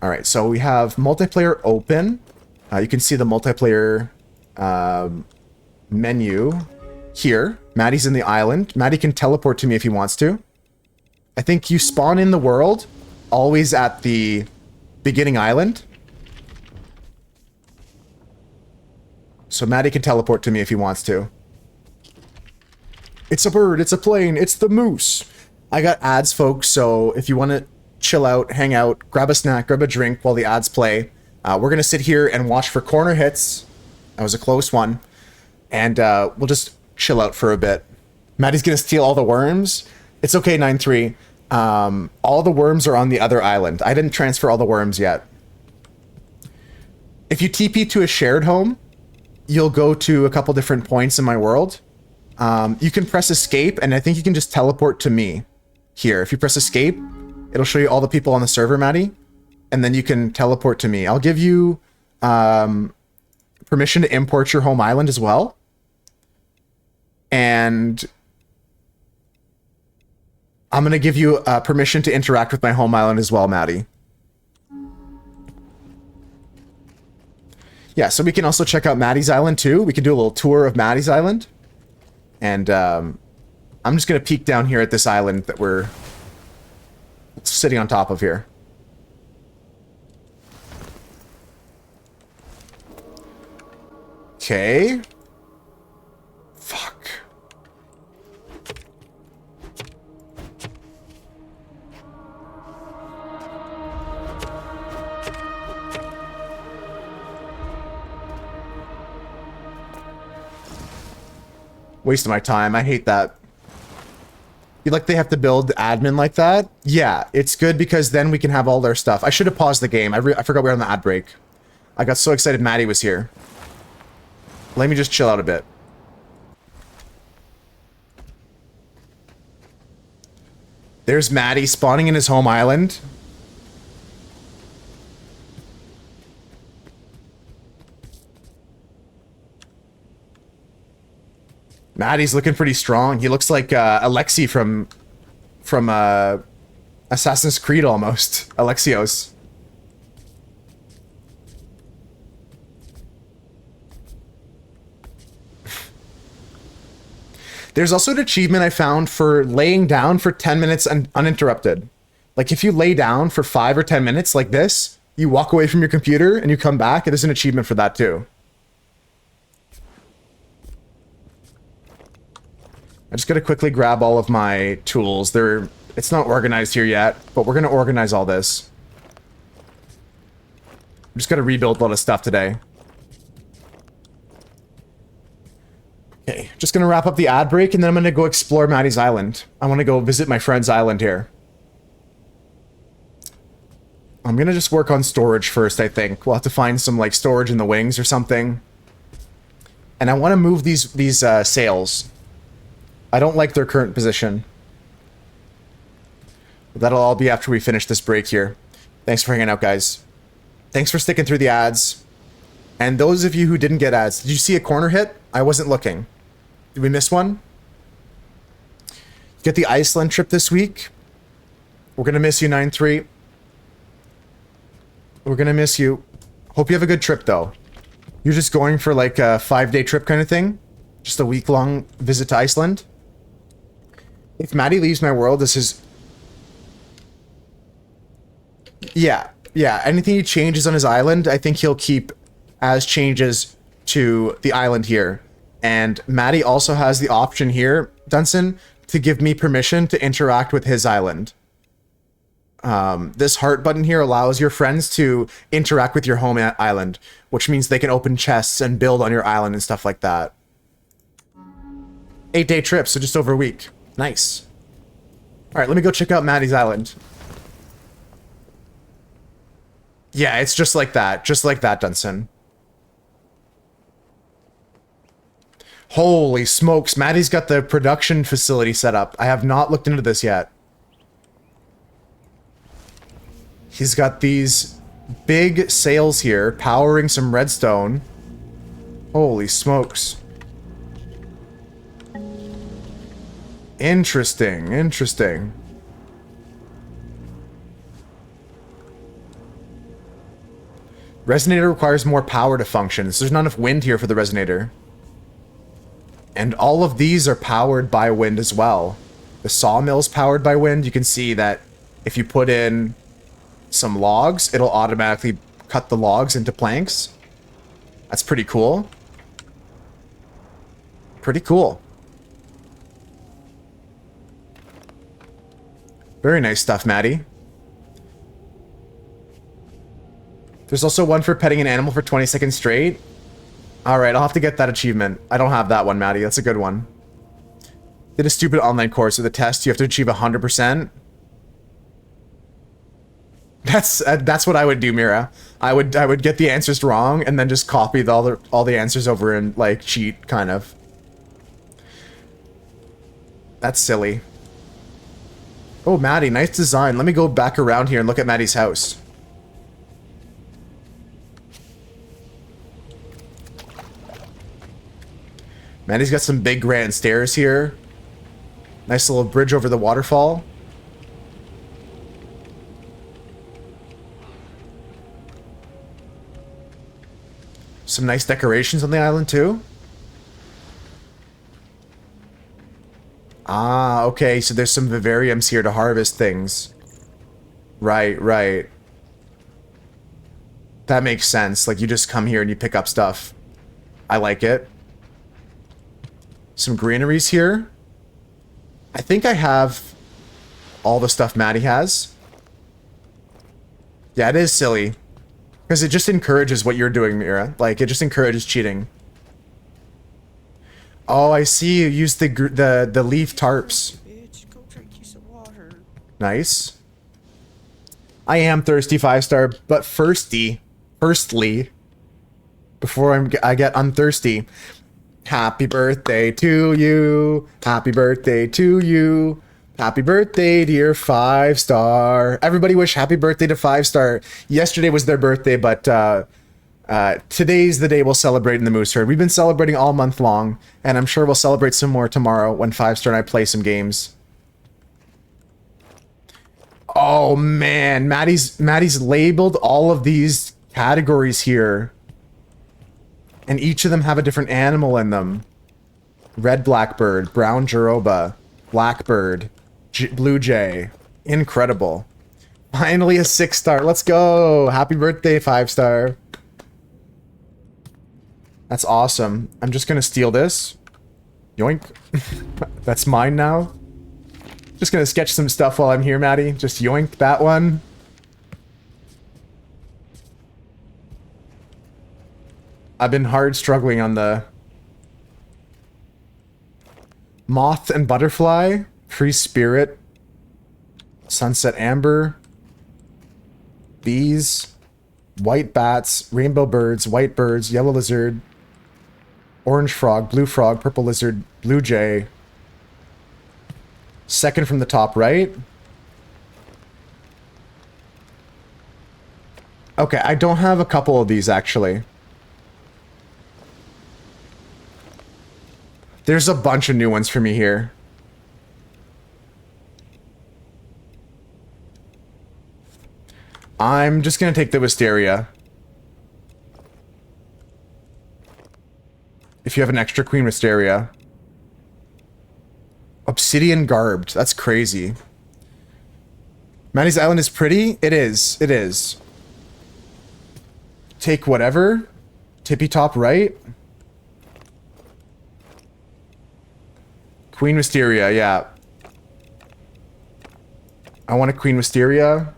Speaker 1: Alright, so we have multiplayer open. You can see the multiplayer menu here. Maddie's in the island. Maddie can teleport to me if he wants to. I think you spawn in the world, always at the beginning island. So Maddie can teleport to me if he wants to. It's a bird, it's a plane, it's the moose. I got ads, folks, so if you want to chill out, hang out, grab a snack, grab a drink while the ads play. We're going to sit here and watch for corner hits. That was a close one. And we'll just chill out for a bit. Maddie's going to steal all the worms. It's okay, 9-3. All the worms are on the other island. I didn't transfer all the worms yet. If you TP to a shared home, you'll go to a couple different points in my world. You can press escape, and I think you can just teleport to me here. If you press escape, it'll show you all the people on the server, Maddie, and then you can teleport to me. I'll give you permission to import your home island as well. And I'm going to give you permission to interact with my home island as well, Maddie. Yeah, so we can also check out Maddie's island too. We can do a little tour of Maddie's island. And I'm just going to peek down here at this island that we're sitting on top of here. Okay. Fuck. Waste of my time. I hate that. You like they have to build admin like that? Yeah, it's good because then we can have all their stuff. I should have paused the game. I forgot we were on the ad break. I got so excited Maddie was here. Let me just chill out a bit. There's Maddie spawning in his home island. Maddie's looking pretty strong. He looks like Alexi from Assassin's Creed almost. Alexios. There's also an achievement I found for laying down for 10 minutes uninterrupted. Like if you lay down for 5 or 10 minutes like this, you walk away from your computer and you come back, and there's an achievement for that too. I just gotta quickly grab all of my tools. It's not organized here yet, but we're gonna organize all this. I'm just gonna rebuild a lot of stuff today. Okay, just gonna wrap up the ad break, and then I'm gonna go explore Maddie's island. I wanna go visit my friend's island here. I'm gonna just work on storage first, I think. We'll have to find some, like, storage in the wings or something. And I wanna move these sails. I don't like their current position. But that'll all be after we finish this break here. Thanks for hanging out, guys. Thanks for sticking through the ads. And those of you who didn't get ads, did you see a corner hit? I wasn't looking. Did we miss one? Get the Iceland trip this week. We're gonna miss you, 9-3. We're gonna miss you. Hope you have a good trip, though. You're just going for like a 5-day trip kind of thing? Just a week-long visit to Iceland? If Maddie leaves my world, this is... Yeah, yeah. Anything he changes on his island, I think he'll keep as changes to the island here. And Maddie also has the option here, Dunson, to give me permission to interact with his island. This heart button here allows your friends to interact with your home island, which means they can open chests and build on your island and stuff like that. 8-day trip, so just over a week. Nice. Alright, let me go check out Maddie's island. Yeah, it's just like that. Just like that, Dunson. Holy smokes, Maddie's got the production facility set up. I have not looked into this yet. He's got these big sails here, powering some redstone. Holy smokes. Interesting, interesting. Resonator requires more power to function, so there's not enough wind here for the resonator. And all of these are powered by wind as well. The sawmill's powered by wind. You can see that if you put in some logs, it'll automatically cut the logs into planks. That's pretty cool. Pretty cool. Very nice stuff, Maddie. There's also one for petting an animal for 20 seconds straight. Alright, I'll have to get that achievement. I don't have that one, Maddie. That's a good one. Did a stupid online course with a test. You have to achieve 100%. That's what I would do, Mira. I would get the answers wrong and then just copy all the answers over and like cheat, kind of. That's silly. Oh, Maddie, nice design. Let me go back around here and look at Maddie's house. Maddie's got some big grand stairs here. Nice little bridge over the waterfall. Some nice decorations on the island too. Ah, okay, so there's some vivariums here to harvest things. Right, right. That makes sense. Like, you just come here and you pick up stuff. I like it. Some greeneries here. I think I have all the stuff Maddie has. Yeah, it is silly. Because it just encourages what you're doing, Mira. Like, it just encourages cheating. Oh, I see. You use the leaf tarps.
Speaker 5: Bitch, go drink you some water.
Speaker 1: Nice. I am thirsty 5-star, but firstly, before I get unthirsty, happy birthday to you. Happy birthday to you. Happy birthday, dear 5-star. Everybody wish happy birthday to 5-star. Yesterday was their birthday, but today's the day we'll celebrate in the Moose Herd. We've been celebrating all month long, and I'm sure we'll celebrate some more tomorrow when 5-star and I play some games. Oh man, Maddie's labeled all of these categories here. And each of them have a different animal in them. Red blackbird, brown jaroba, blackbird, blue jay. Incredible. Finally a 6-star. Let's go. Happy birthday, 5-star. That's awesome. I'm just gonna steal this. Yoink. That's mine now. Just gonna sketch some stuff while I'm here, Maddie. Just yoink that one. I've been hard struggling on the moth and butterfly, free spirit, sunset amber, bees, white bats, rainbow birds, white birds, yellow lizard, orange frog, blue frog, purple lizard, blue jay. Second from the top right. Okay, I don't have a couple of these actually. There's a bunch of new ones for me here. I'm just gonna take the wisteria. if you have an extra Queen Wisteria. Obsidian Garbed. That's crazy. Maddie's Island is pretty? It is. It is. Take whatever. Tippy top right. Queen Wisteria, yeah. I want a Queen Wisteria.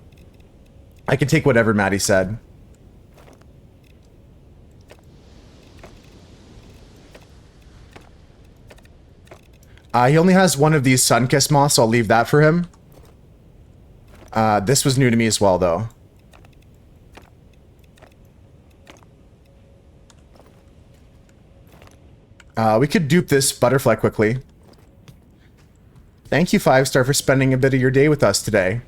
Speaker 1: I can take whatever Maddie said. He only has one of these Sunkissed moths, so I'll leave that for him. This was new to me as well, though. We could dupe this butterfly quickly. Thank you, 5-star, for spending a bit of your day with us today.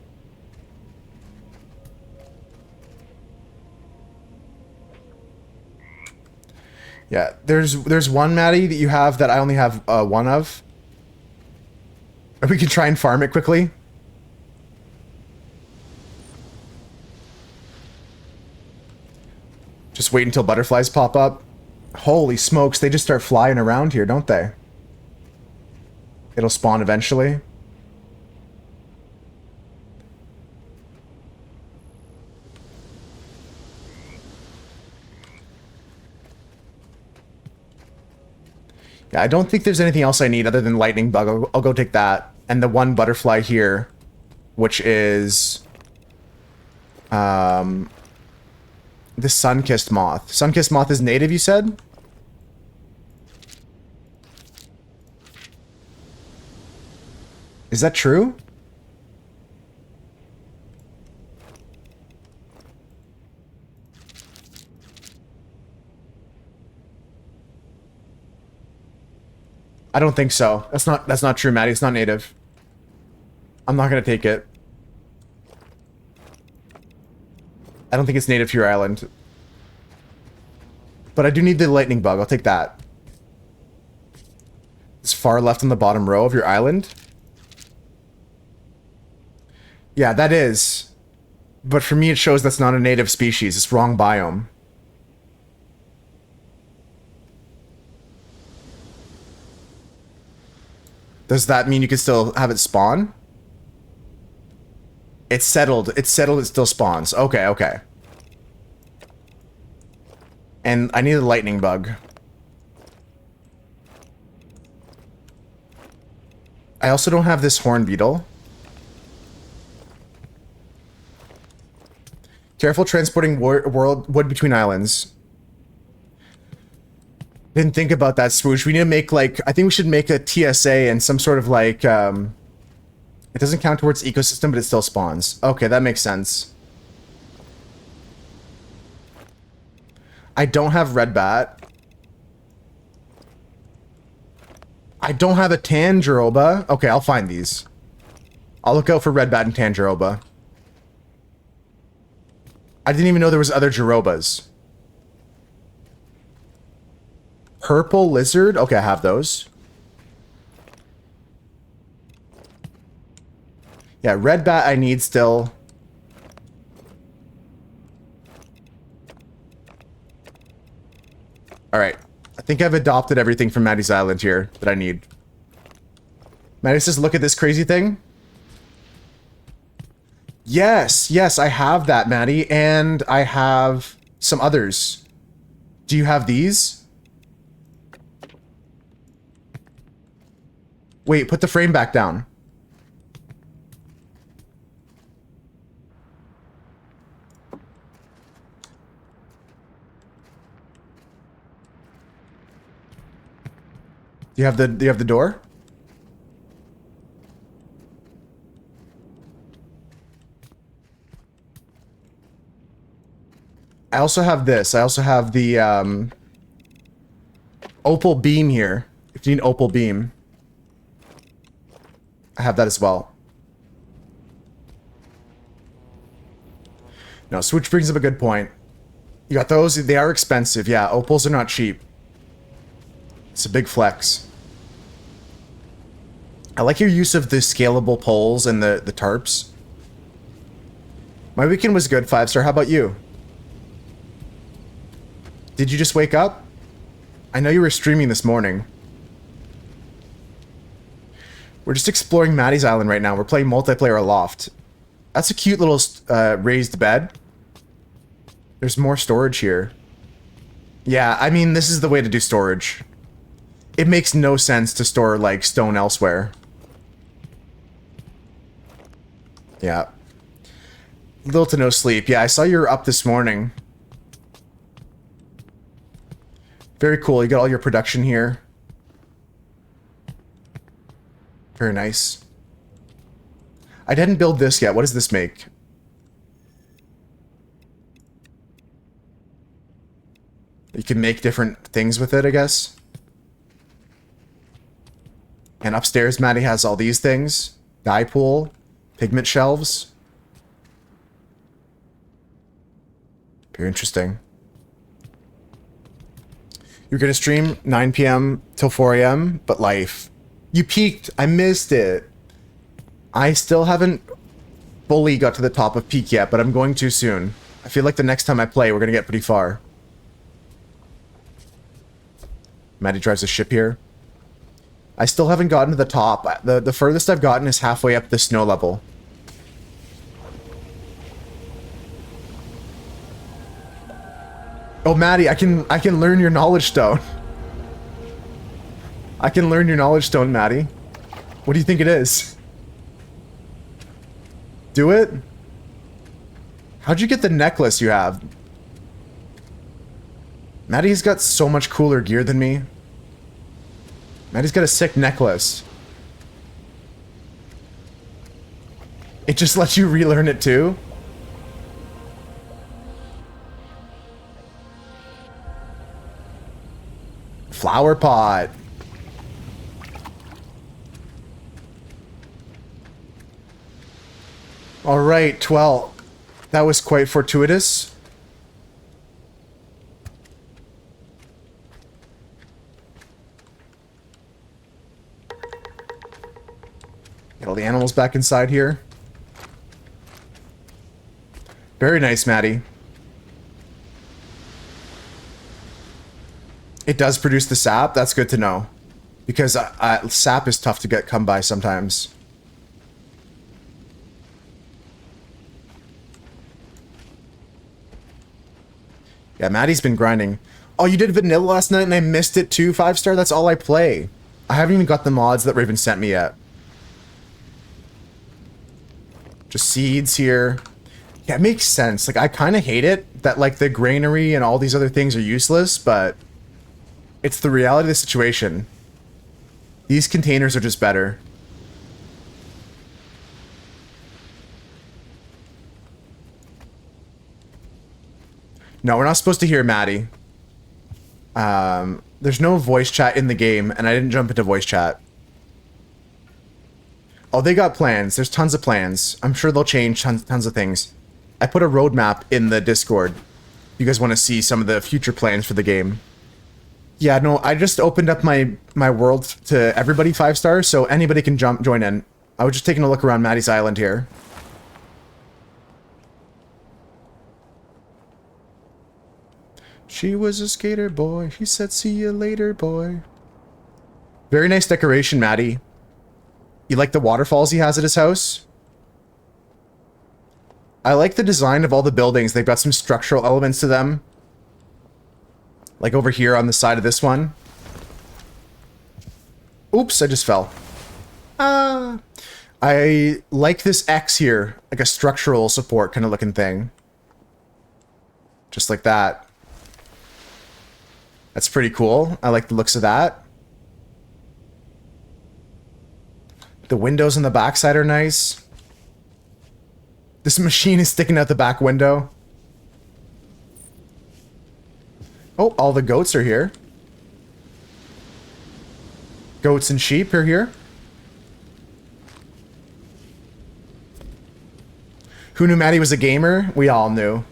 Speaker 1: Yeah, there's one, Maddie, that you have that I only have one of. We can try and farm it quickly. Just wait until butterflies pop up. Holy smokes, they just start flying around here, don't they? It'll spawn eventually. Yeah, I don't think there's anything else I need other than lightning bug. I'll go take that. And the one butterfly here, which is the Sunkissed moth. Sunkissed moth is native, you said? Is that true? I don't think so. That's not true, Maddie. It's not native. I'm not gonna take it. I don't think it's native to your island. But I do need the lightning bug. I'll take that. It's far left on the bottom row of your island. Yeah, that is. But for me, it shows that's not a native species. It's wrong biome. Does that mean you can still have it spawn? It's settled. It's settled. It still spawns. Okay, okay. And I need a lightning bug. I also don't have this horn beetle. Careful transporting wood between islands. Didn't think about that, Swoosh. We need to make, like, I think we should make a TSA and some sort of, like, it doesn't count towards ecosystem, but it still spawns. Okay, that makes sense. I don't have red bat. I don't have a Tangeroba. Okay, I'll find these. I'll look out for red bat and Tangeroba. I didn't even know there was other Jerobas. Purple lizard? Okay, I have those. Yeah, red bat I need still. Alright. I think I've adopted everything from Maddie's Island here that I need. Maddie says, look at this crazy thing. Yes, yes, I have that, Maddie, and I have some others. Do you have these? Wait, put the frame back down. Do you have the door? I also have this. I also have the opal beam here. If you need opal beam, I have that as well. No, Switch brings up a good point. You got those? They are expensive. Yeah, opals are not cheap. It's a big flex. I like your use of the scalable poles and the tarps. My weekend was good, 5-star. How about you? Did you just wake up? I know you were streaming this morning. We're just exploring Maddie's Island right now. We're playing multiplayer ALOFT. That's a cute little raised bed. There's more storage here. Yeah, I mean, this is the way to do storage. It makes no sense to store, like, stone elsewhere. Yeah. Little to no sleep. Yeah, I saw you were up this morning. Very cool. You got all your production here. Very nice. I didn't build this yet. What does this make? You can make different things with it, I guess. And upstairs, Maddie has all these things. Dye pool, pigment shelves. Very interesting. You're gonna stream 9 p.m. till 4 a.m., but life. You peaked. I missed it. I still haven't fully got to the top of peak yet, but I'm going to soon. I feel like the next time I play, we're gonna get pretty far. Maddie drives a ship here. I still haven't gotten to the top. The furthest I've gotten is halfway up the snow level. Oh, Maddie, I can learn your knowledge stone. I can learn your knowledge stone, Maddie. What do you think it is? Do it? How'd you get the necklace you have? Maddie's got so much cooler gear than me. Maddie's got a sick necklace. It just lets you relearn it too? Flower pot. All right, well, that was quite fortuitous. Get all the animals back inside here. Very nice, Maddie. It does produce the sap. That's good to know. Because sap is tough to come by sometimes. Yeah, Maddie's been grinding. Oh, you did vanilla last night and I missed it too, 5-star? That's all I play. I haven't even got the mods that Raven sent me yet. Just seeds here. Yeah, it makes sense. Like, I kind of hate it that, like, the granary and all these other things are useless, but it's the reality of the situation. These containers are just better. No, we're not supposed to hear Maddie. There's no voice chat in the game, and I didn't jump into voice chat. Oh, they got plans. There's tons of plans. I'm sure they'll change tons of things. I put a roadmap in the Discord. You guys want to see some of the future plans for the game. Yeah, no, I just opened up my world to everybody 5-star, so anybody can join in. I was just taking a look around Maddie's Island here. She was a skater boy. He said, see you later, boy. Very nice decoration, Maddie. You like the waterfalls he has at his house? I like the design of all the buildings. They've got some structural elements to them. Like over here on the side of this one. Oops, I just fell. I like this X here. Like a structural support kind of looking thing. Just like that. That's pretty cool. I like the looks of that. The windows on the backside are nice. This machine is sticking out the back window. Oh, all the goats are here. Goats and sheep are here. Who knew Maddie was a gamer? We all knew.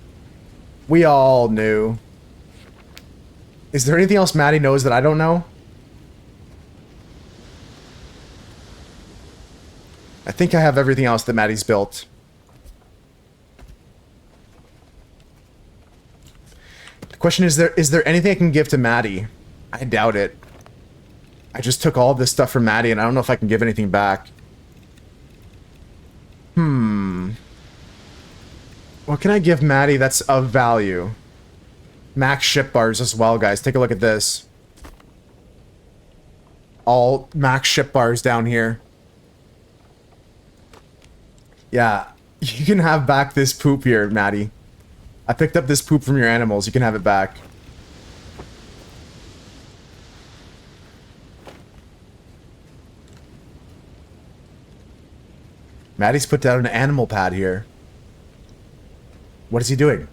Speaker 1: We all knew. Is there anything else Maddie knows that I don't know? I think I have everything else that Maddie's built. The question is there anything I can give to Maddie? I doubt it. I just took all this stuff from Maddie, and I don't know if I can give anything back. What can I give Maddie that's of value? Max ship bars as well, guys. Take a look at this. All max ship bars down here. Yeah, you can have back this poop here, Maddie. I picked up this poop from your animals. You can have it back. Maddie's put down an animal pad here. What is he doing?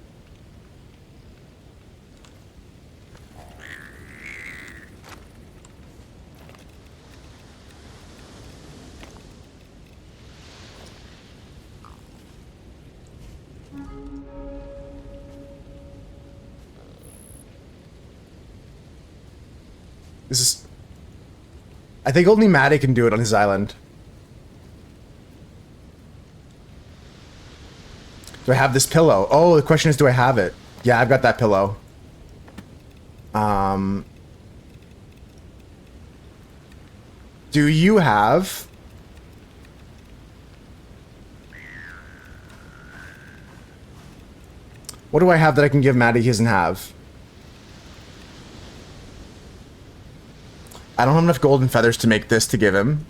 Speaker 1: This is... I think only Maddie can do it on his island. Do I have this pillow? Oh, the question is, do I have it? Yeah, I've got that pillow. Do you have... What do I have that I can give Maddie he doesn't have? I don't have enough golden feathers to make this to give him.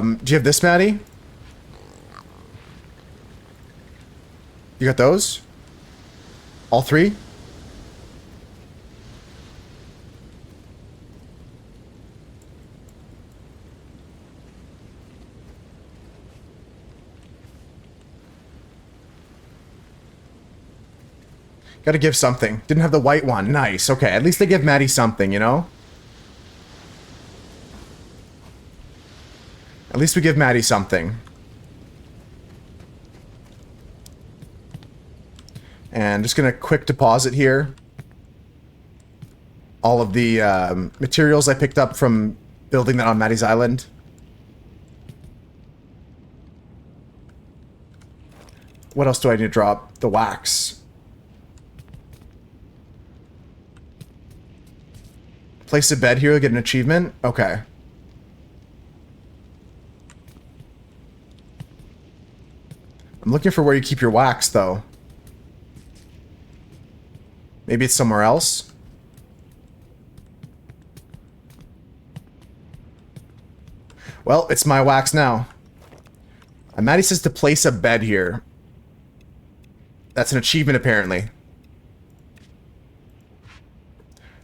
Speaker 1: Do you have this, Maddie? You got those? All three? Gotta give something. Didn't have the white one. Nice. Okay, at least they give Maddie something, you know? At least we give Maddie something. And just gonna quick deposit here all of the materials I picked up from building that on Maddie's island. What else do I need to drop? The wax. Place a bed here, get an achievement? Okay. I'm looking for where you keep your wax, though. Maybe it's somewhere else? Well, it's my wax now. And Maddie says to place a bed here. That's an achievement, apparently.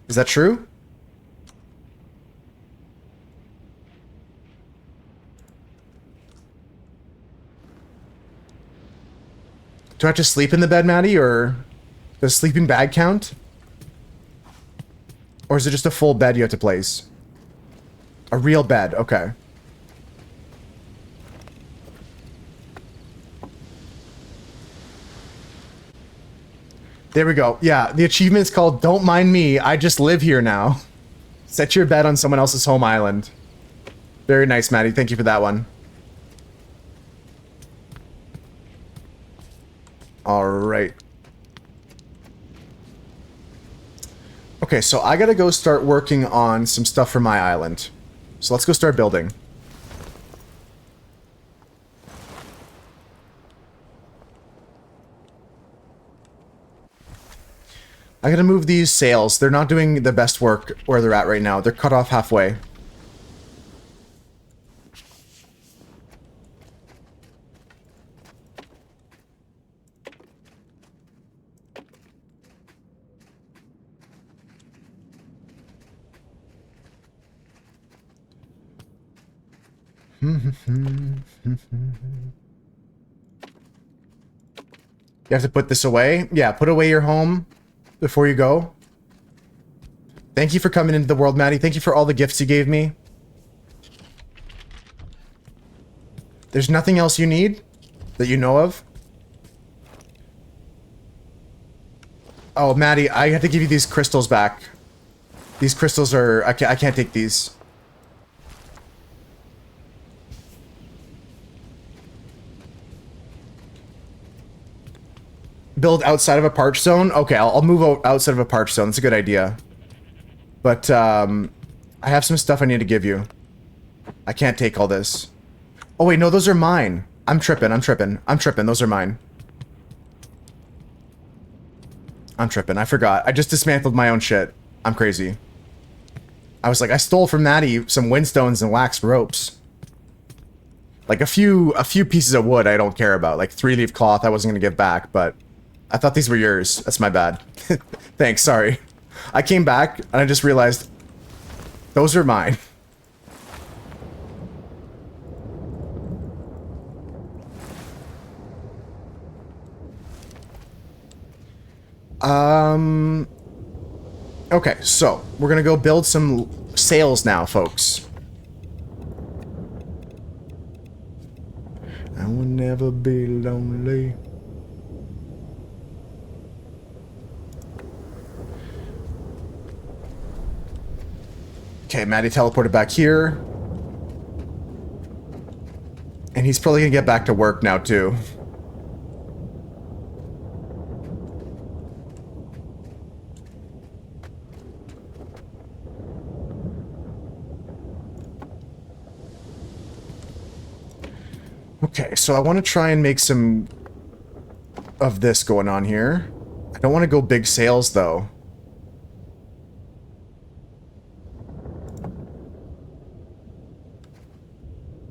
Speaker 1: Is that true? Do I have to sleep in the bed, Maddie, or does sleeping bag count? Or is it just a full bed you have to place? A real bed, okay. There we go. Yeah, the achievement is called Don't Mind Me, I Just Live Here Now. Set your bed on someone else's home island. Very nice, Maddie. Thank you for that one. Alright. Okay, so I gotta go start working on some stuff for my island. So let's go start building. I gotta move these sails. They're not doing the best work where they're at right now. They're cut off halfway. You have to put this away? Yeah, put away your home before you go. Thank you for coming into the world, Maddie. Thank you for all the gifts you gave me. There's nothing else you need that you know of? Oh, Maddie, I have to give you these crystals back. These crystals are... I can't take these. build outside of a parch zone? Okay, I'll move outside of a parch zone. That's a good idea. But, I have some stuff I need to give you. I can't take all this. Oh, wait, no, those are mine. I'm tripping. Those are mine. I'm tripping. I forgot. I just dismantled my own shit. I'm crazy. I was like, I stole from Maddie some windstones and waxed ropes. Like, a few pieces of wood I don't care about. Like, 3-leaf cloth I wasn't gonna give back, but I thought these were yours. That's my bad. Thanks, sorry. I came back, and I just realized those are mine. Okay, so, we're gonna go build some sails now, folks. I will never be lonely. Okay, Maddie teleported back here. And he's probably gonna get back to work now, too. Okay, so I want to try and make some of this going on here. I don't want to go big sails, though.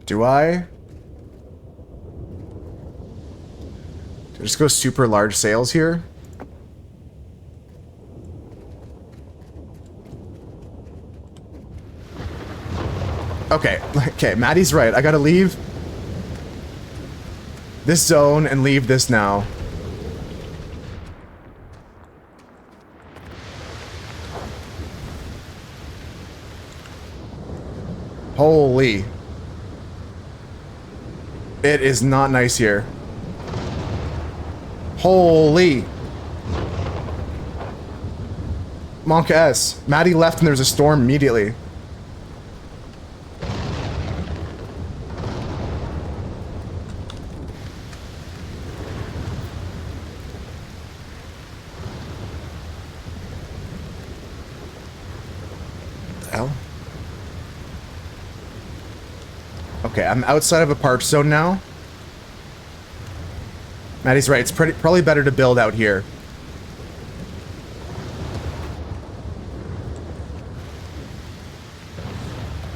Speaker 1: Do I? Do I just go super large sails here? Okay, okay, Maddie's right. I gotta leave this zone and leave this now. Holy. It is not nice here. Holy. Monka S. Maddie left and there's a storm immediately. Okay, I'm outside of a parch zone now. Maddie's right, it's probably better to build out here.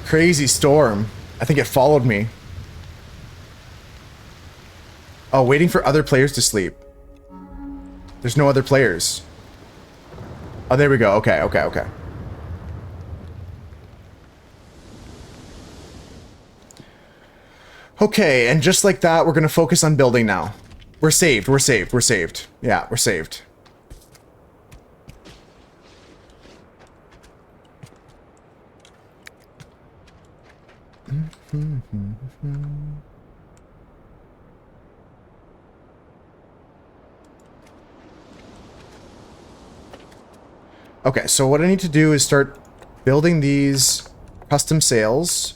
Speaker 1: Crazy storm. I think it followed me. Oh, waiting for other players to sleep. There's no other players. Oh, there we go. Okay, okay, okay. Okay, and just like that, we're gonna focus on building now. We're saved, we're saved, we're saved. Yeah, we're saved. Okay, so what I need to do is start building these custom sails.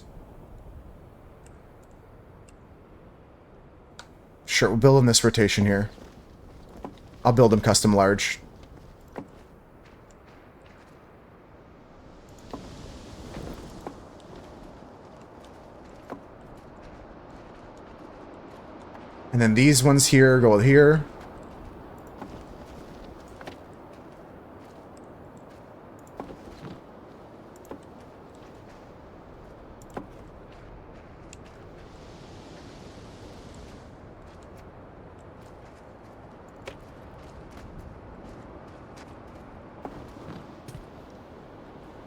Speaker 1: Sure, we'll build in this rotation here. I'll build them custom large. And then these ones here go here.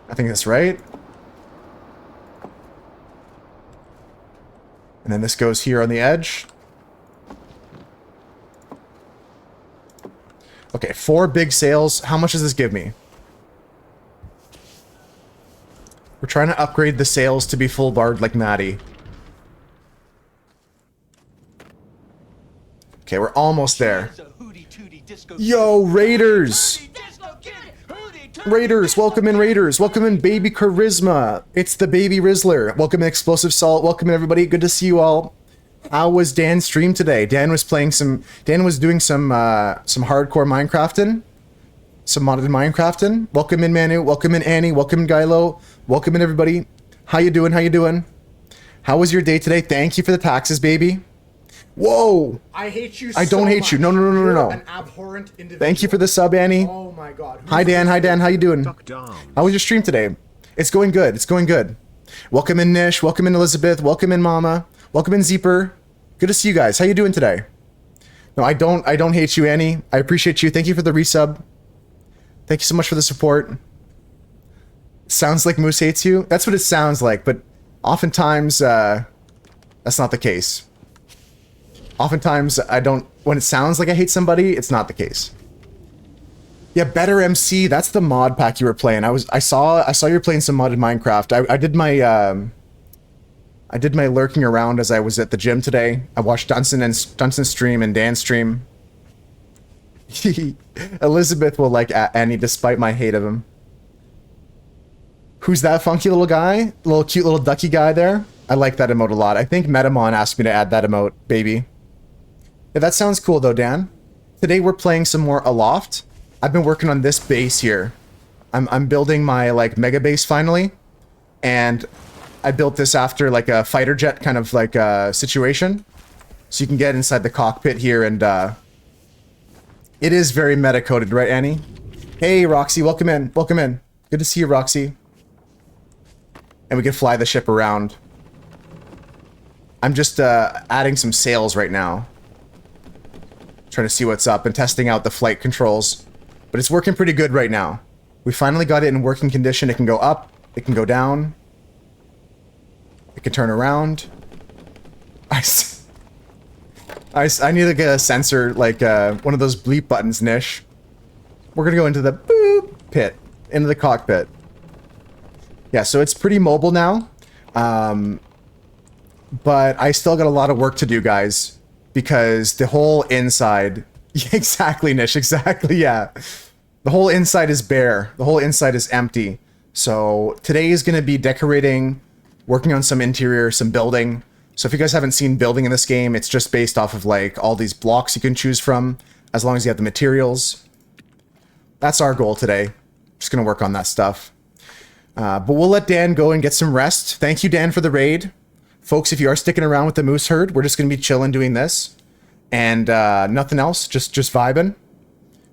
Speaker 1: I think that's right. And then this goes here on the edge. Okay, 4 big sails. How much does this give me? We're trying to upgrade the sails to be full barred like Maddie. Okay, we're almost there. Yo, Raiders! Raiders, welcome in Raiders. Welcome in Baby Charisma. It's the Baby Rizzler. Welcome in Explosive Salt. Welcome in everybody. Good to see you all. How was Dan's stream today? Dan was doing some hardcore Minecrafting. Some modded Minecrafting. Welcome in, Manu. Welcome in, Annie. Welcome in, Gylo. Welcome in, everybody. How you doing? How you doing? How was your day today? Thank you for the taxes, baby. Whoa!
Speaker 6: I hate you.
Speaker 1: I don't hate you. No, no, no, no, no, no.
Speaker 6: An abhorrent individual.
Speaker 1: Thank you for the sub, Annie.
Speaker 6: Oh my God.
Speaker 1: Hi, Dan. Hi, Dan. How you doing? How was your stream today? It's going good. It's going good. Welcome in, Nish. Welcome in, Elizabeth. Welcome in, Mama. Welcome in, Zeeper. Good to see you guys. How you doing today? No, I don't hate you, Annie. I appreciate you. Thank you for the resub. Thank you so much for the support. Sounds like Moose hates you. That's what it sounds like, but oftentimes that's not the case. Oftentimes when it sounds like I hate somebody, it's not the case. Yeah, Better MC, that's the mod pack you were playing. I saw you were playing some modded Minecraft. I did my lurking around as I was at the gym today. I watched Dunson's stream and Dan's stream. Elizabeth will like Annie despite my hate of him. Who's that funky little guy? Little cute little ducky guy there? I like that emote a lot. I think Metamon asked me to add that emote, baby. Yeah, that sounds cool though, Dan. Today we're playing some more ALOFT. I've been working on this base here. I'm building my like mega base finally. And I built this after like a fighter jet kind of like situation. So you can get inside the cockpit here and it is very meta-coded, right, Annie? Hey, Roxy, welcome in. Welcome in. Good to see you, Roxy. And we can fly the ship around. I'm just adding some sails right now. Trying to see what's up and testing out the flight controls. But it's working pretty good right now. We finally got it in working condition. It can go up. It can go down. It can turn around. I need like a sensor, like one of those bleep buttons, Nish. We're gonna go into the boop pit, into the cockpit. Yeah, so it's pretty mobile now. But I still got a lot of work to do, guys, because the whole inside... Exactly, Nish, exactly, yeah. The whole inside is bare. The whole inside is empty. So today is gonna be decorating, working on some interior, some building. So if you guys haven't seen building in this game, it's just based off of like all these blocks you can choose from, as long as you have the materials. That's our goal today. Just gonna work on that stuff. But we'll let Dan go and get some rest. Thank you, Dan, for the raid. Folks, if you are sticking around with the Moose Herd, we're just gonna be chilling doing this. And nothing else, just vibing.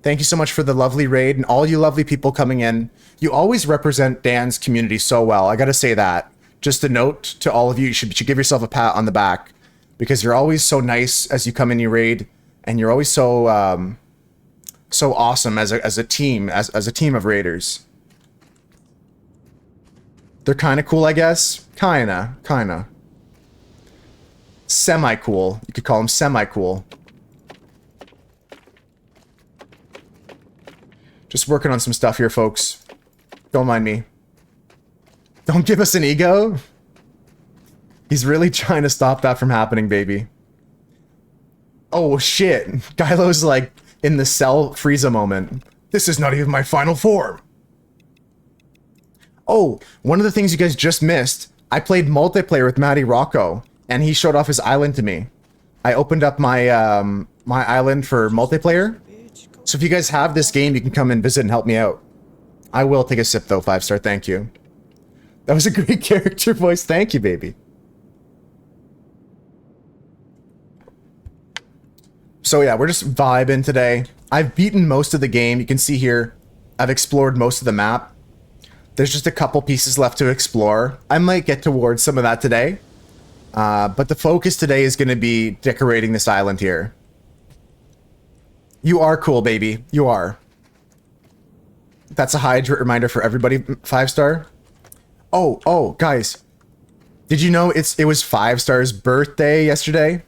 Speaker 1: Thank you so much for the lovely raid and all you lovely people coming in. You always represent Dan's community so well, I gotta say that. Just a note to all of you, you should give yourself a pat on the back because you're always so nice as you come in your raid, and you're always so so awesome as a team, as a team of raiders. They're kind of cool, I guess. Kinda. Semi-cool. You could call them semi-cool. Just working on some stuff here, folks. Don't mind me. Don't give us an ego. He's really trying to stop that from happening, baby. Oh, shit. Gylo's like in the Cell Frieza moment. This is not even my final form. Oh, one of the things you guys just missed. I played multiplayer with Matty Rocco, and he showed off his island to me. I opened up my my island for multiplayer. So if you guys have this game, you can come and visit and help me out. I will take a sip though, 5-star, thank you. That was a great character voice. Thank you, baby. So yeah, we're just vibing today. I've beaten most of the game. You can see here, I've explored most of the map. There's just a couple pieces left to explore. I might get towards some of that today. But the focus today is going to be decorating this island here. You are cool, baby. You are. That's a hydrate reminder for everybody, 5-star. Oh, guys. Did you know it was 5-star's birthday yesterday?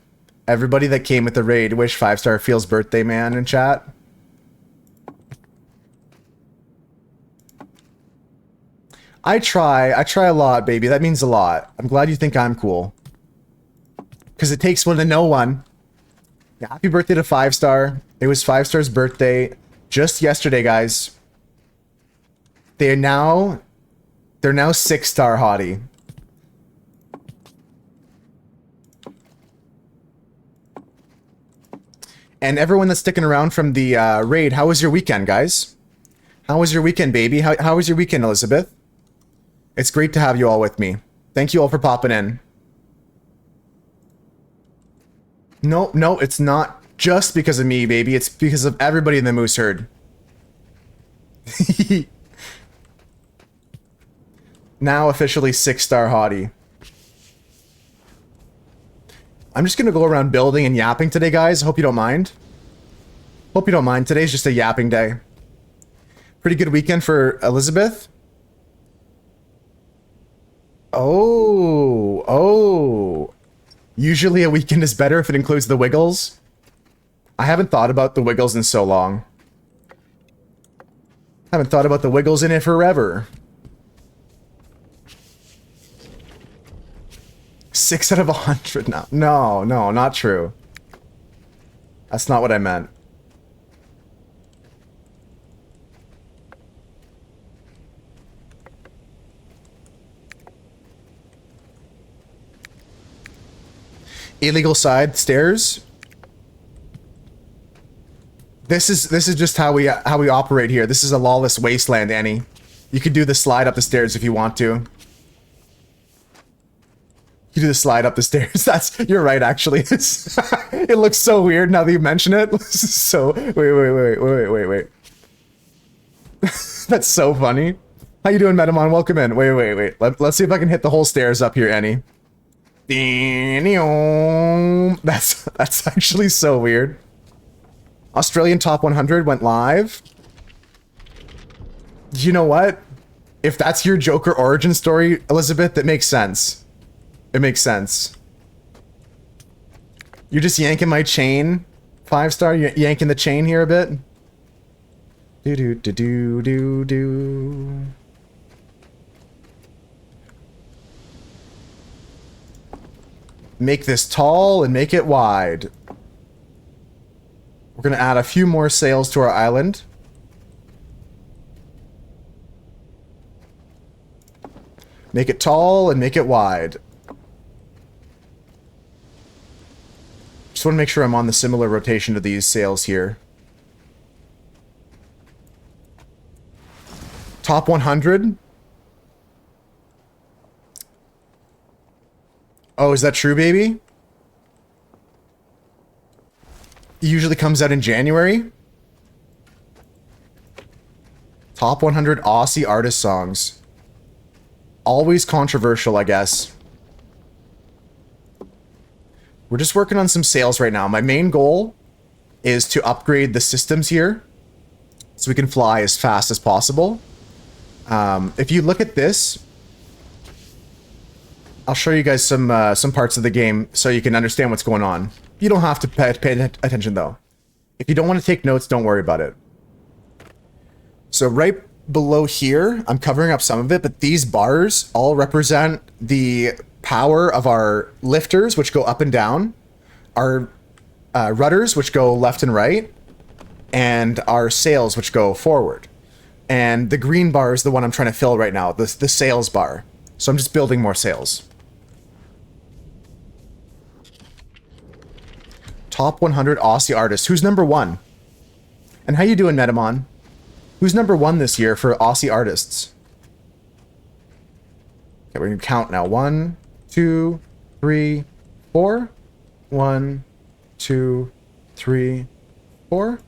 Speaker 1: Everybody that came with the raid wish 5-star feels birthday man in chat. I try a lot, baby. That means a lot. I'm glad you think I'm cool. Because it takes one to know one. Yeah, happy birthday to 5-star. It was 5-star's birthday just yesterday, guys. They're now 6-star hottie. And everyone that's sticking around from the raid, how was your weekend, guys? How was your weekend, baby? How was your weekend, Elizabeth? It's great to have you all with me. Thank you all for popping in. No, no, it's not just because of me, baby. It's because of everybody in the Moose Herd. Now officially 6-star hottie. I'm just gonna go around building and yapping today, guys. Hope you don't mind. Hope you don't mind. Today's just a yapping day. Pretty good weekend for Elizabeth. Oh. Usually a weekend is better if it includes the Wiggles. I haven't thought about the Wiggles in so long. Haven't thought about the Wiggles in it forever. 6 out of 100 now. No, not true. That's not what I meant. Illegal side stairs. This is just how we operate here. This is a lawless wasteland, Annie. You could do the slide up the stairs if you want to. You do the slide up the stairs. You're right, actually. It looks so weird now that you mention it. So wait. That's so funny. How you doing, Metamon? Welcome in. Wait. Let's see if I can hit the whole stairs up here, Annie. That's actually so weird. Australian Top 100 went live. You know what? If that's your Joker origin story, Elizabeth, that makes sense. It makes sense. You're just yanking my chain. 5-star, you're yanking the chain here a bit. Do. Make this tall and make it wide. We're gonna add a few more sails to our island. Make it tall and make it wide. Just want to make sure I'm on the similar rotation to these sails here. Top 100. Oh, is that true, baby? It usually comes out in January. Top 100 Aussie artist songs. Always controversial, I guess. We're just working on some sales right now. My main goal is to upgrade the systems here so we can fly as fast as possible. If you look at this, I'll show you guys some parts of the game so you can understand what's going on. You don't have to pay attention, though. If you don't want to take notes, don't worry about it. So right below here, I'm covering up some of it, but these bars all represent the power of our lifters, which go up and down, our rudders, which go left and right, and our sails, which go forward. And the green bar is the one I'm trying to fill right now, the sails bar. So I'm just building more sails. Top 100 Aussie artists. Who's number 1? And how you doing, Metamon? Who's number 1 this year for Aussie artists? Okay, we're gonna count now. 1, 2, 3, 4. 1, 2, 3, 4.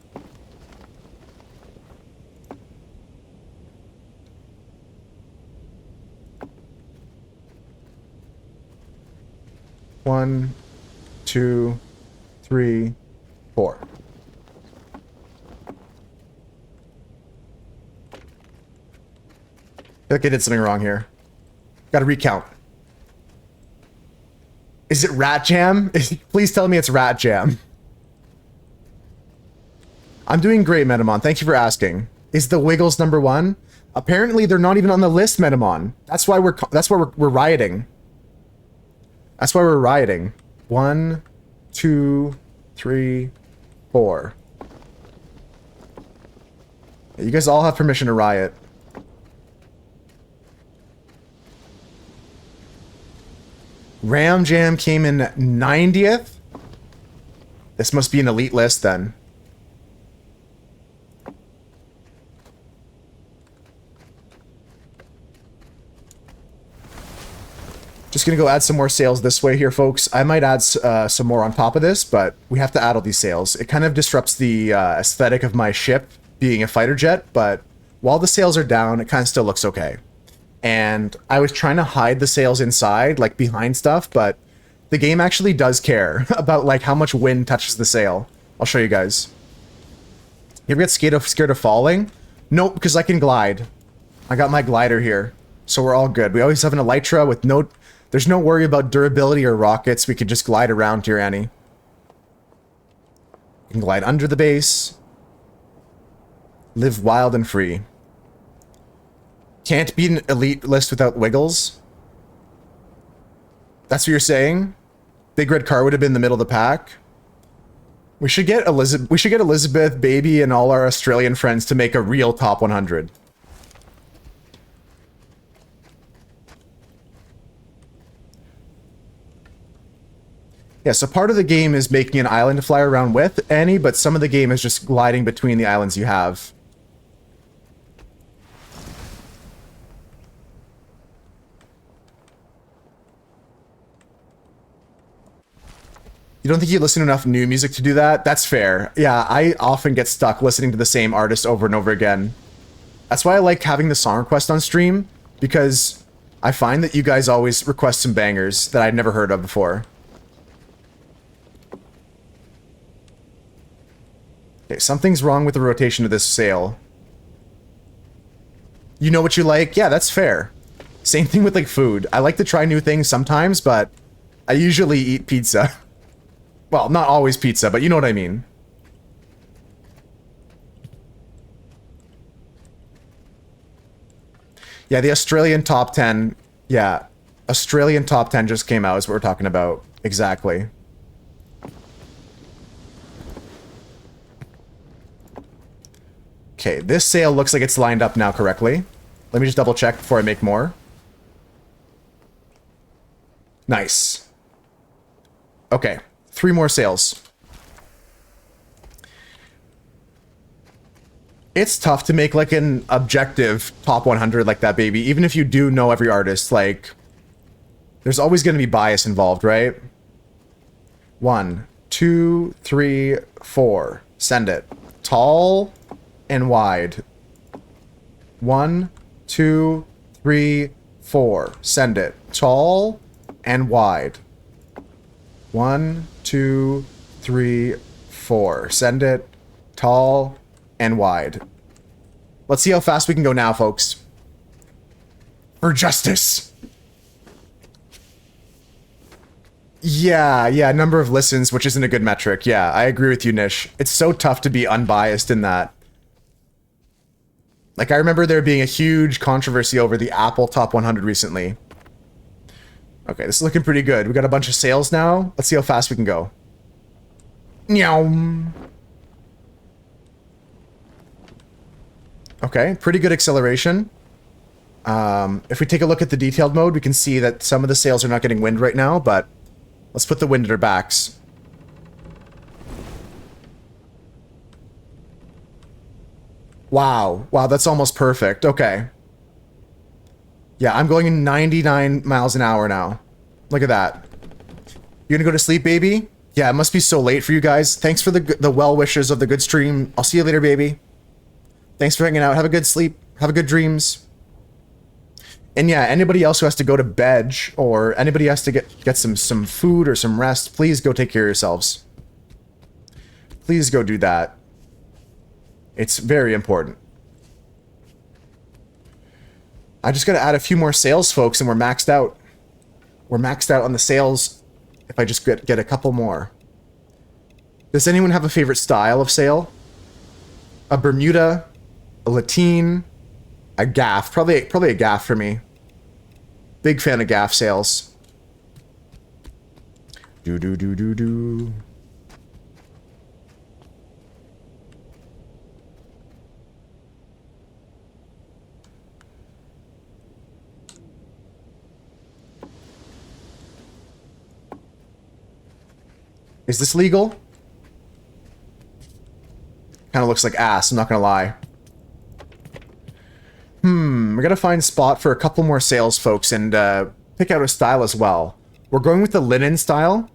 Speaker 1: One, 2, 3, 4. I feel like I did something wrong here. Gotta recount. Is it Rat Jam? Please tell me it's Rat Jam. I'm doing great, Metamon. Thank you for asking. Is the Wiggles number 1? Apparently, they're not even on the list, Metamon. That's why we're rioting. That's why we're rioting. 1, 2, 3, 4. You guys all have permission to riot. Ram Jam came in 90th. This must be an elite list then. Just gonna go add some more sales this way here, folks. I might add some more on top of this, but we have to add all these sales. It kind of disrupts the aesthetic of my ship being a fighter jet, but while the sails are down, it kind of still looks okay. And I was trying to hide the sails inside, like behind stuff, but the game actually does care about like how much wind touches the sail. I'll show you guys. You ever get scared of falling? Nope, because I can glide. I got my glider here, so we're all good. We always have an Elytra with no... There's no worry about durability or rockets. We could just glide around here, Annie. You can glide under the base. Live wild and free. Can't be an elite list without wiggles. That's what you're saying? Big Red Car would have been in the middle of the pack. We should get Elizabeth, Baby, and all our Australian friends to make a real top 100. Yeah, so part of the game is making an island to fly around with, Annie, but some of the game is just gliding between the islands you have. You don't think you listen to enough new music to do that? That's fair. Yeah, I often get stuck listening to the same artist over and over again. That's why I like having the song request on stream, because I find that you guys always request some bangers that I'd never heard of before. Okay, something's wrong with the rotation of this sail. You know what you like? Yeah, that's fair. Same thing with like food. I like to try new things sometimes, but I usually eat pizza. Well, not always pizza, but you know what I mean. Yeah, the Australian top 10. Yeah, Australian top 10 just came out is what we're talking about. Exactly. Okay, this sail looks like it's lined up now correctly. Let me just double check before I make more. Nice. Okay, 3 more sails. It's tough to make like an objective top 100 like that, baby. Even if you do know every artist, like there's always going to be bias involved, right? 1, 2, 3, 4. Send it. Tall and wide. 1, 2, 3, 4. Send it. Tall and wide. 1, 2, 3, 4. Send it. Tall and wide. Let's see how fast we can go now, folks. For justice. Yeah, number of listens, which isn't a good metric. Yeah, I agree with you, Nish. It's so tough to be unbiased in that. Like, I remember there being a huge controversy over the Apple Top 100 recently. Okay, this is looking pretty good. We got a bunch of sales now. Let's see how fast we can go. Meow. Okay, pretty good acceleration. If we take a look at the detailed mode, we can see that some of the sails are not getting wind right now, but let's put the wind at our backs. Wow, that's almost perfect. Okay. Yeah, I'm going in 99 miles an hour now. Look at that. You gonna go to sleep, baby? Yeah, it must be so late for you guys. Thanks for the well wishes of the good stream. I'll see you later, baby. Thanks for hanging out. Have a good sleep. Have a good dreams. And yeah, anybody else who has to go to bed or anybody has to get some food or some rest, please go take care of yourselves. Please go do that. It's very important. I just gotta add a few more sales, folks, and we're maxed out. We're maxed out on the sales if I just get a couple more. Does anyone have a favorite style of sail? A Bermuda, a Latine, a gaff. Probably a gaff for me. Big fan of gaff sails. Do. Is this legal? Kind of looks like ass, I'm not gonna lie. We gotta find a spot for a couple more sails, folks, and pick out a style as well. We're going with the linen style.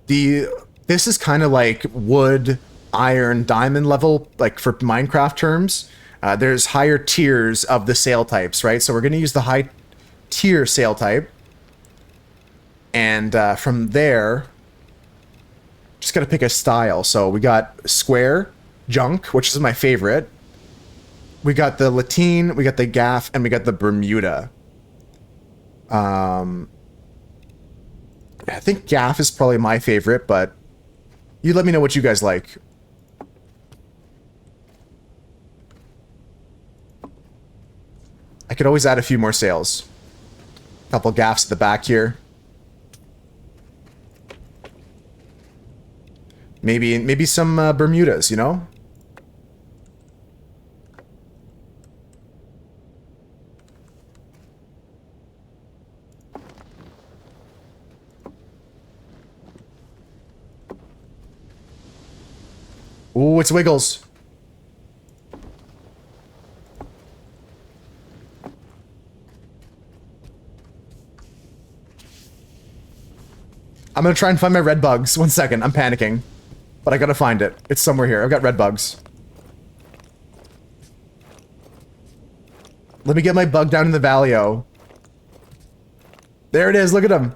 Speaker 1: This is kind of like wood, iron, diamond level, like for Minecraft terms. There's higher tiers of the sail types, right? So we're gonna use the high tier sail type. And from there, just gotta pick a style. So we got square, junk, which is my favorite. We got the Lateen, we got the gaff, and we got the Bermuda. I think gaff is probably my favorite, but you let me know what you guys like. I could always add a few more sails. A couple gaffs at the back here. Maybe some Bermudas, you know? Ooh, it's Wiggles. I'm gonna try and find my red bugs. 1 second, I'm panicking. But I gotta find it. It's somewhere here. I've got red bugs. Let me get my bug down in the valley-o. There it is, look at him.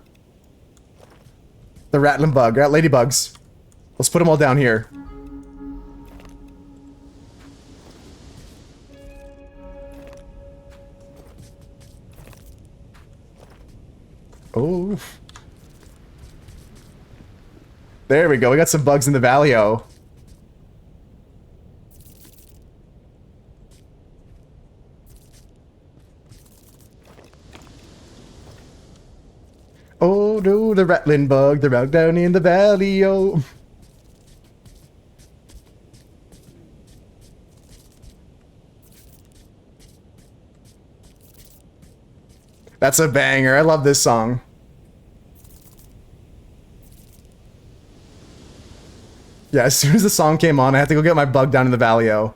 Speaker 1: The rattling bug. Rat ladybugs. Let's put them all down here. Oh. There we go. We got some bugs in the valley-o. Oh no, the rattling bug. They're out down in the valley-o. That's a banger. I love this song. Yeah, as soon as the song came on, I had to go get my bug down in the valley-o.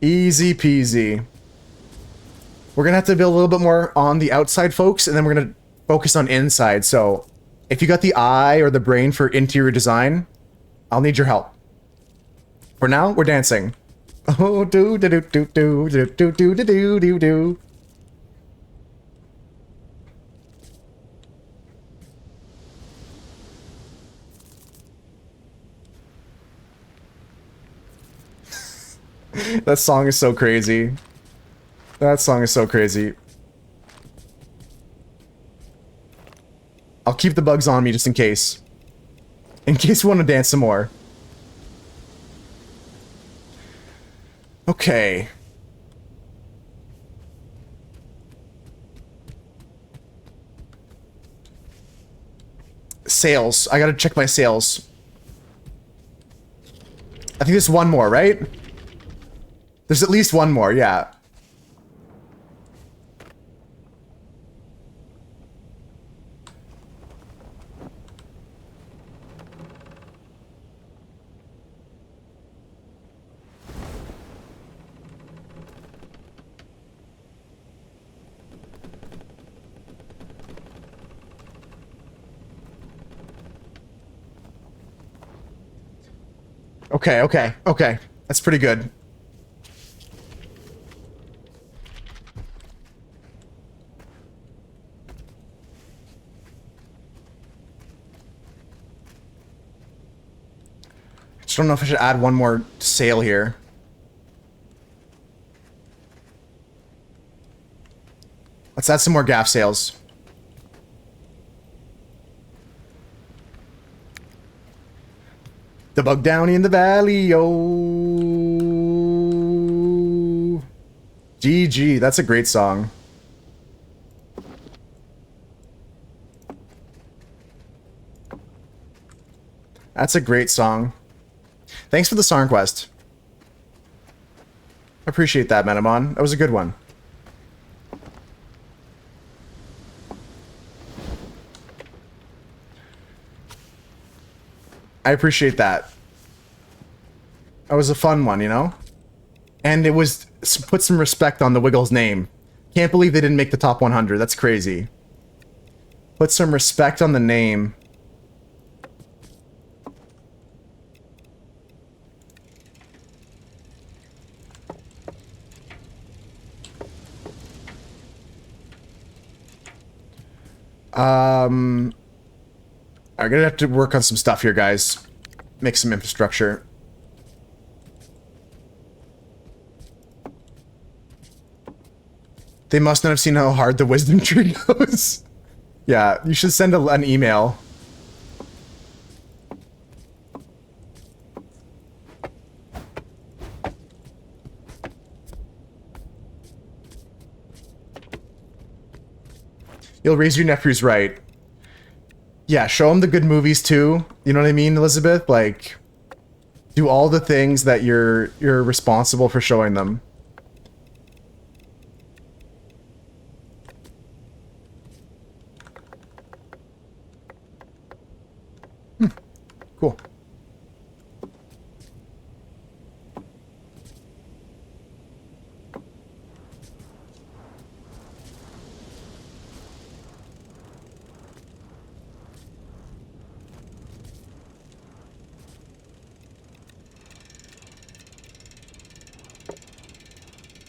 Speaker 1: Easy peasy. We're gonna have to build a little bit more on the outside, folks, and then we're gonna focus on inside. So, if you got the eye or the brain for interior design, I'll need your help. For now, we're dancing. Oh, do do do do do do do do do do do. That song is so crazy. That song is so crazy. I'll keep the bugs on me just in case. In case we want to dance some more. Okay. Sails. I gotta check my sails. I think there's one more, right? There's at least one more, yeah. Okay, okay, okay. That's pretty good. Just don't know if I should add one more sail here. Let's add some more gaff sails. The bug down in the valley, oh. GG, that's a great song. That's a great song. Thanks for the song quest. Appreciate that, Metamon. That was a good one. I appreciate that. That was a fun one, you know? And it was... Put some respect on the Wiggles name. Can't believe they didn't make the top 100. That's crazy. Put some respect on the name. I'm gonna have to work on some stuff here, guys. Make some infrastructure. They must not have seen how hard the wisdom tree goes. Yeah, you should send an email. You'll raise your nephews right. Yeah, show them the good movies too. You know what I mean, Elizabeth? Like, do all the things that you're responsible for showing them. Cool.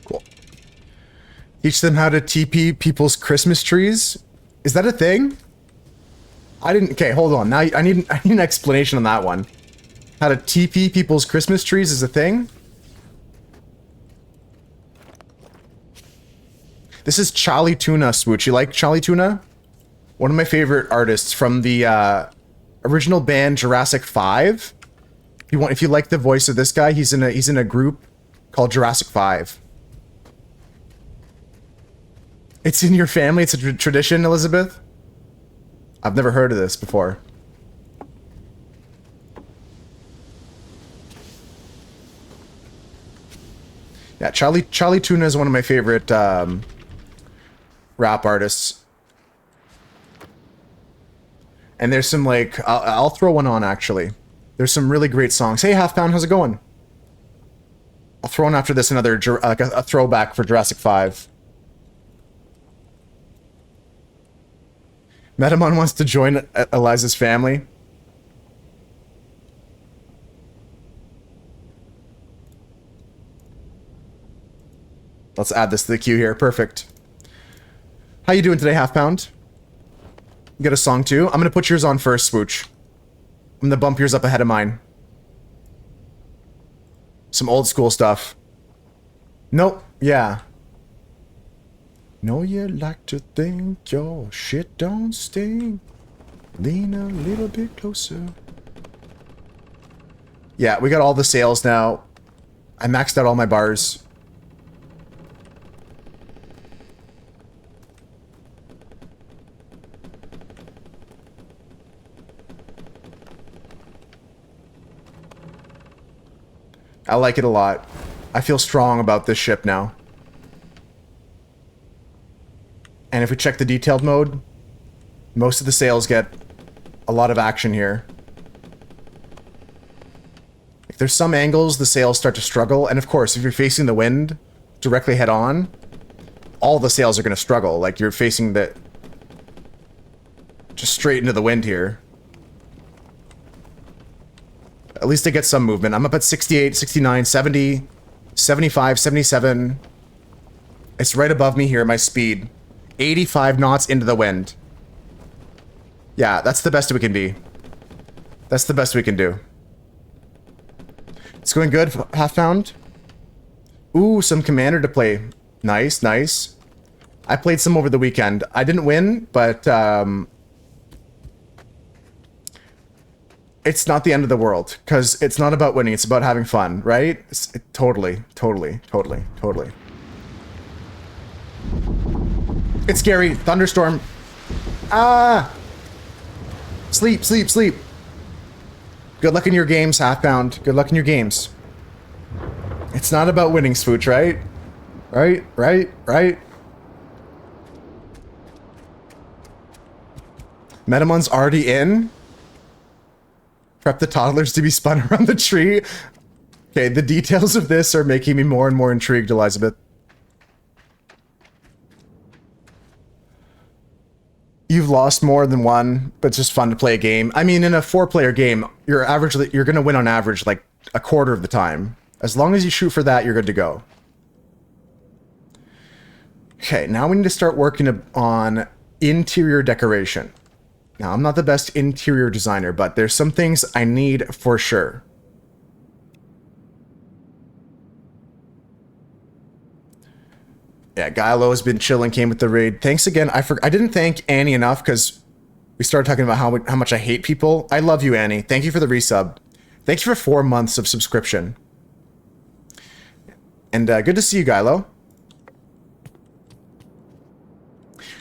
Speaker 1: Cool. Teach them how to TP people's Christmas trees? Is that a thing? I didn't... Okay, hold on. Now I need an explanation on that one. How to TP people's Christmas trees is a thing? This is Charlie Tuna, Swooch. You like Charlie Tuna? One of my favorite artists from the original band Jurassic 5. If you like the voice of this guy, he's in a group called Jurassic 5. It's in your family. It's a tradition, Elizabeth. I've never heard of this before. Yeah, Charlie Tuna is one of my favorite rap artists. And there's some, like, I'll throw one on, actually. There's some really great songs. Hey, Half Pound, how's it going? I'll throw on after this another, like, a throwback for Jurassic 5. Metamon wants to join Eliza's family. Let's add this to the queue here. Perfect. How you doing today, Half Pound? You got a song too? I'm gonna put yours on first, Swooch. I'm gonna bump yours up ahead of mine. Some old school stuff. Nope. Yeah. Know you like to think your shit don't stink. Lean a little bit closer. Yeah, we got all the sales now. I maxed out all my bars. I like it a lot. I feel strong about this ship now. And if we check the detailed mode, most of the sails get a lot of action here. If there's some angles, the sails start to struggle. And of course, if you're facing the wind directly head on, all the sails are going to struggle. Like you're facing the... just straight into the wind here. At least I get some movement. I'm up at 68, 69, 70, 75, 77. It's right above me here, my speed. 85 knots into the wind. Yeah, that's the best we can be. That's the best we can do. It's going good, Half Pound. Ooh, some Commander to play. Nice, nice. I played some over the weekend. I didn't win, but it's not the end of the world, because it's not about winning, it's about having fun, right? Totally. It's scary. Thunderstorm. Ah! Sleep. Good luck in your games, Half Pound. Good luck in your games. It's not about winning, Swooch, right? Right? Metamon's already in. Prep the toddlers to be spun around the tree. Okay, the details of this are making me more and more intrigued, Elizabeth. You've lost more than one, but it's just fun to play a game. I mean, in a 4-player game, you're going to win on average like a quarter of the time. As long as you shoot for that, you're good to go. Okay, now we need to start working on interior decoration. Now, I'm not the best interior designer, but there's some things I need for sure. Yeah, Gilo has been chilling, came with the raid. Thanks again. I didn't thank Annie enough because we started talking about how much I hate people. I love you, Annie. Thank you for the resub. Thank you for 4 months of subscription. And good to see you, Gilo.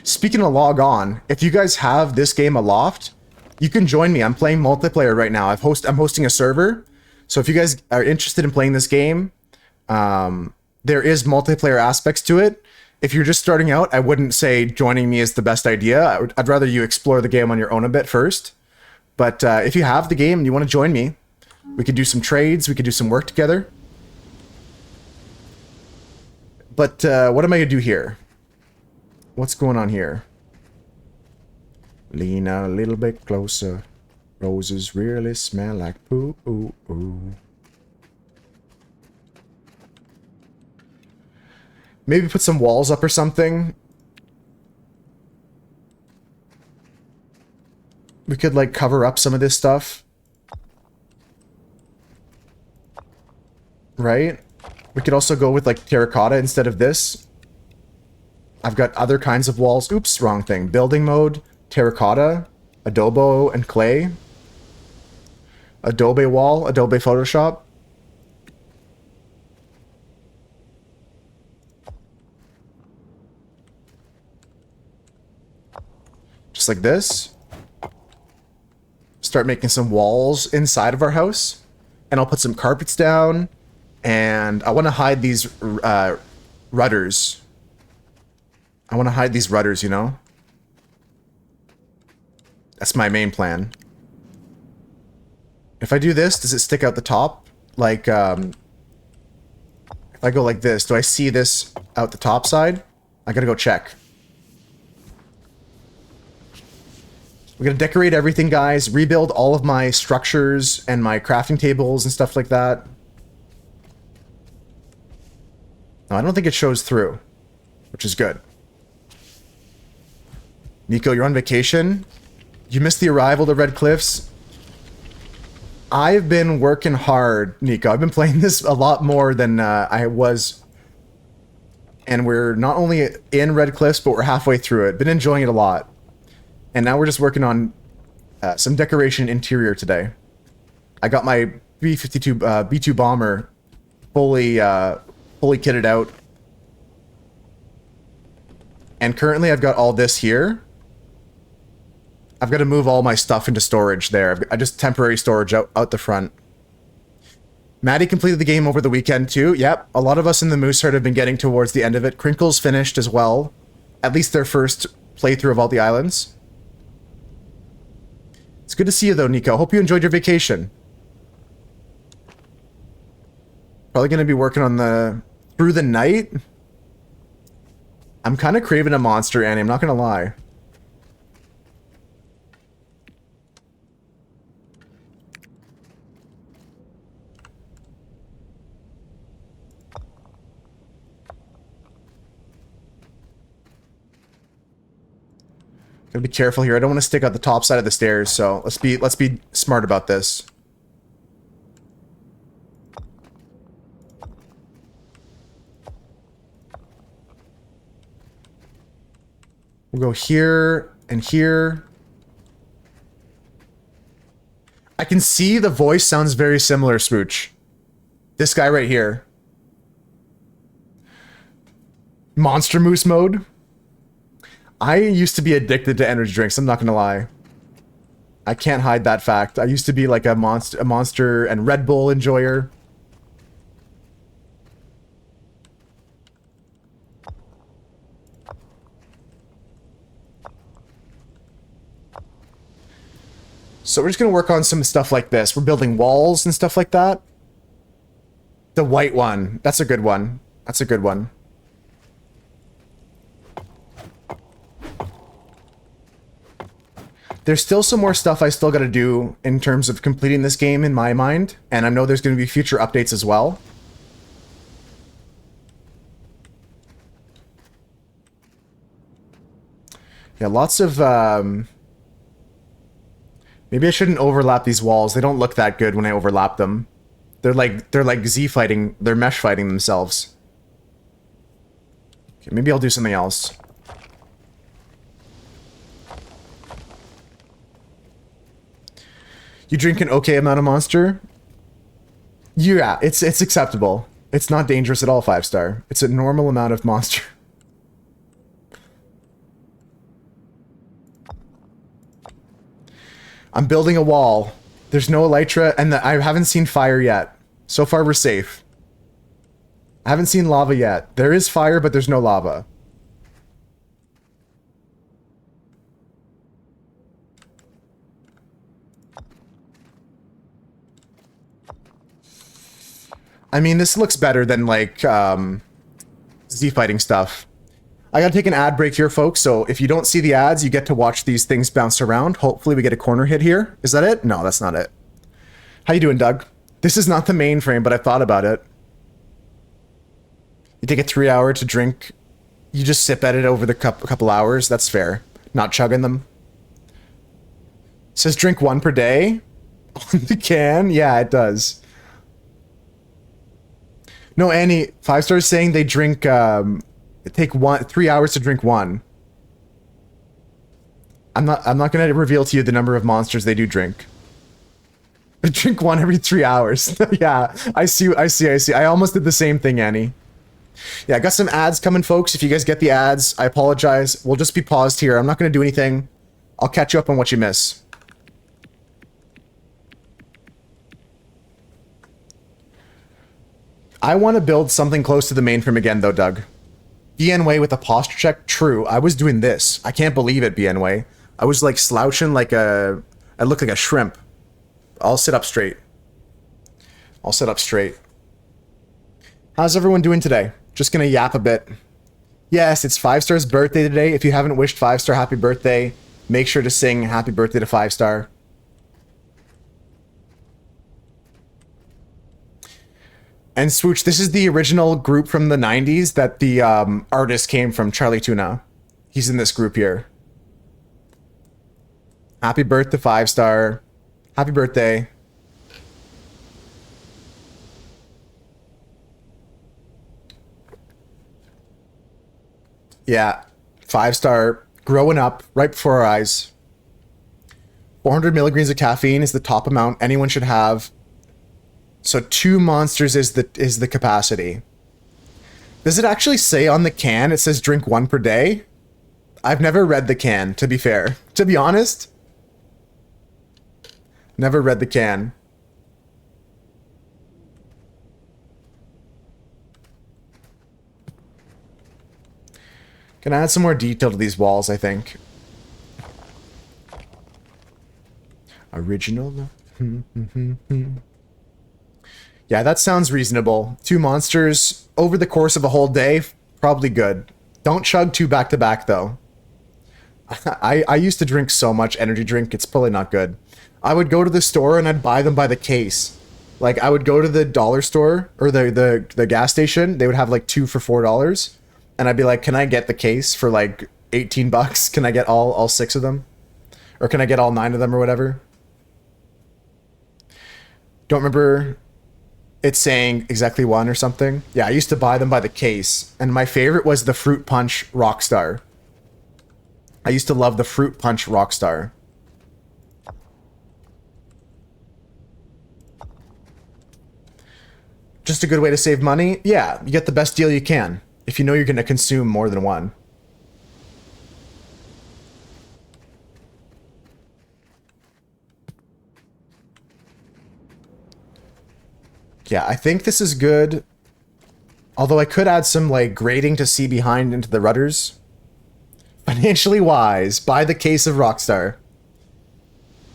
Speaker 1: Speaking of log on, if you guys have this game ALOFT, you can join me. I'm playing multiplayer right now. I'm hosting a server. So if you guys are interested in playing this game, there is multiplayer aspects to it. If you're just starting out, I wouldn't say joining me is the best idea. I'd rather you explore the game on your own a bit first. But if you have the game and you want to join me, we could do some trades. We could do some work together. But what am I going to do here? What's going on here? Lean a little bit closer. Roses really smell like poo. Ooh, ooh. Maybe put some walls up or something. We could like cover up some of this stuff. Right? We could also go with like terracotta instead of this. I've got other kinds of walls. Oops, wrong thing. Building mode, terracotta, adobo, and clay. Adobe wall, Adobe Photoshop. Just like this. Start making some walls inside of our house. And I'll put some carpets down. And I want to hide these rudders. I want to hide these rudders, you know? That's my main plan. If I do this, does it stick out the top? Like, if I go like this, do I see this out the top side? I gotta go check. We're gonna decorate everything, guys. Rebuild all of my structures and my crafting tables and stuff like that. No, I don't think it shows through, which is good. Nico, you're on vacation? You missed the arrival to Red Cliffs? I've been working hard, Nico. I've been playing this a lot more than I was. And we're not only in Red Cliffs, but we're halfway through it. Been enjoying it a lot. And now we're just working on some decoration interior today. I got my B-52, B-2 bomber fully kitted out. And currently I've got all this here. I've got to move all my stuff into storage there. I just temporary storage out the front. Maddie completed the game over the weekend too. Yep, a lot of us in the Moose Herd have been getting towards the end of it. Crinkles finished as well. At least their first playthrough of all the islands. It's good to see you though, Nico. Hope you enjoyed your vacation. Probably going to be working on the... through the night? I'm kind of craving a monster, Annie. I'm not going to lie. Gotta be careful here. I don't want to stick out the top side of the stairs, so let's be smart about this. We'll go here and here. I can see the voice sounds very similar, Smooch. This guy right here. Monster Moose mode. I used to be addicted to energy drinks, I'm not gonna lie. I can't hide that fact. I used to be like a monster and Red Bull enjoyer. So we're just going to work on some stuff like this. We're building walls and stuff like that. The white one. That's a good one. That's a good one. There's still some more stuff I still got to do in terms of completing this game in my mind. And I know there's going to be future updates as well. Yeah, lots of... maybe I shouldn't overlap these walls. They don't look that good when I overlap them. They're like Z fighting. They're mesh fighting themselves. Okay, maybe I'll do something else. You drink an okay amount of Monster? Yeah, it's acceptable. It's not dangerous at all, 5-star. It's a normal amount of Monster. I'm building a wall. There's no elytra, and I haven't seen fire yet. So far, we're safe. I haven't seen lava yet. There is fire, but there's no lava. I mean, this looks better than, like, Z fighting stuff. I gotta take an ad break here, folks, so if you don't see the ads, you get to watch these things bounce around. Hopefully we get a corner hit here. Is that it? No, that's not it. How you doing, Doug? This is not the mainframe, but I thought about it. You take a 3-hour to drink. You just sip at it over the couple hours. That's fair. Not chugging them. It says drink 1 per day on the can. Yeah, it does. No, Annie, 5-star is saying they drink, it take 3 hours to drink 1. I'm not gonna reveal to you the number of monsters they do drink. They drink 1 every 3 hours. Yeah, I see. I almost did the same thing, Annie. Yeah, I got some ads coming, folks. If you guys get the ads, I apologize. We'll just be paused here. I'm not gonna do anything. I'll catch you up on what you miss. I want to build something close to the mainframe again, though, Doug. BNWay with a posture check? True. I was doing this. I can't believe it, BNWay. I was, like, slouching like a... I look like a shrimp. I'll sit up straight. I'll sit up straight. How's everyone doing today? Just gonna yap a bit. Yes, it's 5-star's birthday today. If you haven't wished 5-star happy birthday, make sure to sing happy birthday to 5-star. And Swooch, this is the original group from the 90s that the artist came from, Charlie Tuna. He's in this group here. Happy birthday, 5-star. Happy birthday. Yeah, 5-star, growing up right before our eyes. 400 milligrams of caffeine is the top amount anyone should have. So 2 monsters is the capacity. Does it actually say on the can, it says drink 1 per day? I've never read the can, to be fair. To be honest. Never read the can. Can I add some more detail to these walls, I think. Original. Yeah, that sounds reasonable. 2 monsters over the course of a whole day, probably good. Don't chug 2 back-to-back, though. I used to drink so much energy drink, it's probably not good. I would go to the store and I'd buy them by the case. Like, I would go to the dollar store, or the gas station, they would have like 2 for $4. And I'd be like, can I get the case for like 18 bucks? Can I get all 6 of them? Or can I get all 9 of them or whatever? Don't remember... It's saying exactly 1 or something. Yeah, I used to buy them by the case. And my favorite was the Fruit Punch Rockstar. I used to love the Fruit Punch Rockstar. Just a good way to save money? Yeah, you get the best deal you can. If you know you're going to consume more than 1. Yeah, I think this is good. Although I could add some, like, grating to see behind into the rudders. Financially wise. Buy the case of Rockstar.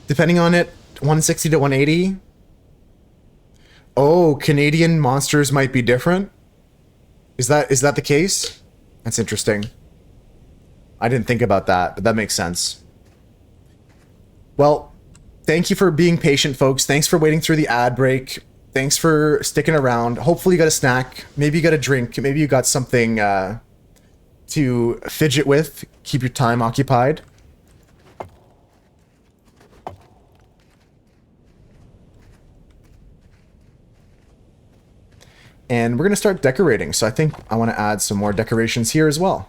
Speaker 1: Depending on it, 160 to 180. Oh, Canadian monsters might be different. Is that the case? That's interesting. I didn't think about that, but that makes sense. Well, thank you for being patient, folks. Thanks for waiting through the ad break. Thanks for sticking around. Hopefully you got a snack. Maybe you got a drink. Maybe you got something to fidget with. Keep your time occupied. And we're going to start decorating. So I think I want to add some more decorations here as well.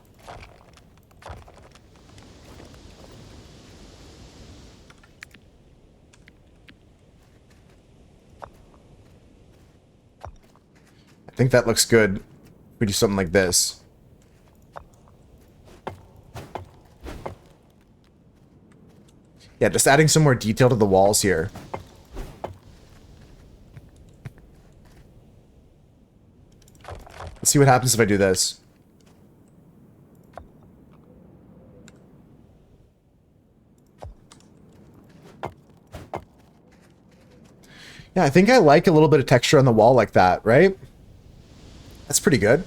Speaker 1: I think that looks good. We do something like this. Yeah, just adding some more detail to the walls here. Let's see what happens if I do this. Yeah, I think I like a little bit of texture on the wall like that, right? That's pretty good.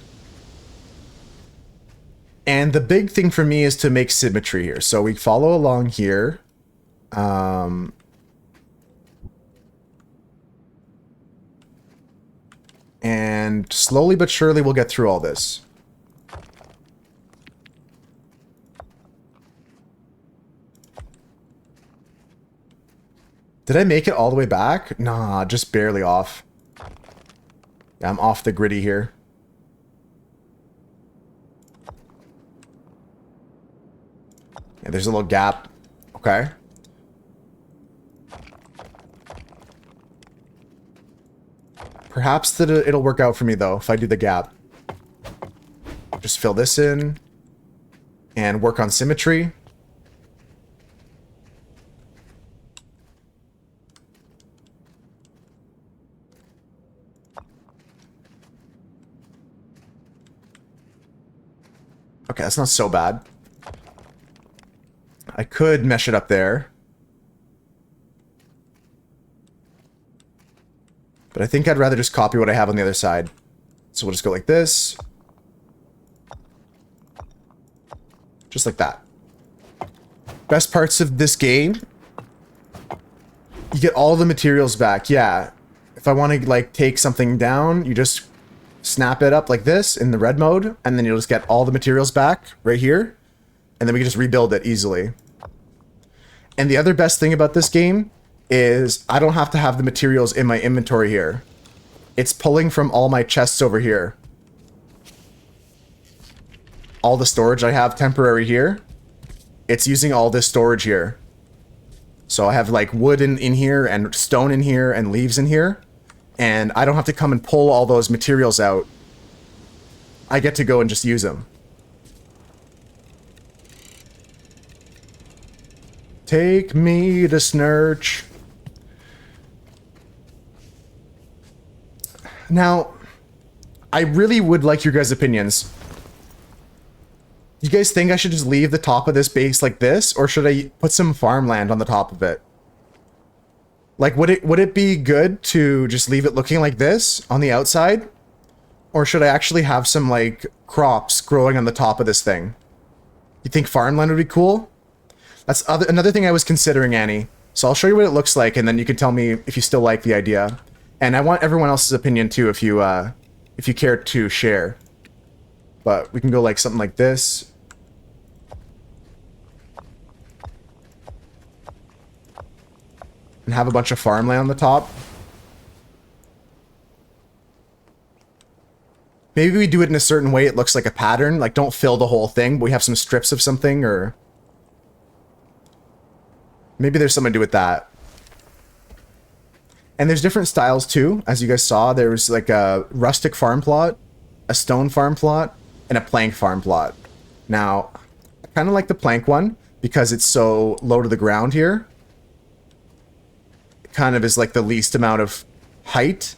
Speaker 1: And the big thing for me is to make symmetry here. So we follow along here. And slowly but surely we'll get through all this. Did I make it all the way back? Nah, just barely off. Yeah, I'm off the gritty here. Yeah, there's a little gap. Okay. Perhaps that it'll work out for me, though, if I do the gap. Just fill this in. And work on symmetry. Okay, that's not so bad. I could mesh it up there. But I think I'd rather just copy what I have on the other side. So we'll just go like this. Just like that. Best parts of this game. You get all the materials back. Yeah. If I want to like take something down, you just snap it up like this in the red mode. And then you'll just get all the materials back right here. And then we can just rebuild it easily. And the other best thing about this game is I don't have to have the materials in my inventory here. It's pulling from all my chests over here. All the storage I have temporary here, it's using all this storage here. So I have like wood in here and stone in here and leaves in here. And I don't have to come and pull all those materials out. I get to go and just use them. Take me to Snurch. Now, I really would like your guys' opinions. You guys think I should just leave the top of this base like this, or should I put some farmland on the top of it? Like, would it be good to just leave it looking like this on the outside? Or should I actually have some, like, crops growing on the top of this thing? You think farmland would be cool? That's another thing I was considering, Annie. So I'll show you what it looks like, and then you can tell me if you still like the idea. And I want everyone else's opinion too, if you care to share. But we can go like something like this. And have a bunch of farmland on the top. Maybe we do it in a certain way it looks like a pattern. Like, don't fill the whole thing, but we have some strips of something, or... Maybe there's something to do with that. And there's different styles too. As you guys saw, there was like a rustic farm plot, a stone farm plot, and a plank farm plot. Now, I kind of like the plank one because it's so low to the ground here. It kind of is like the least amount of height.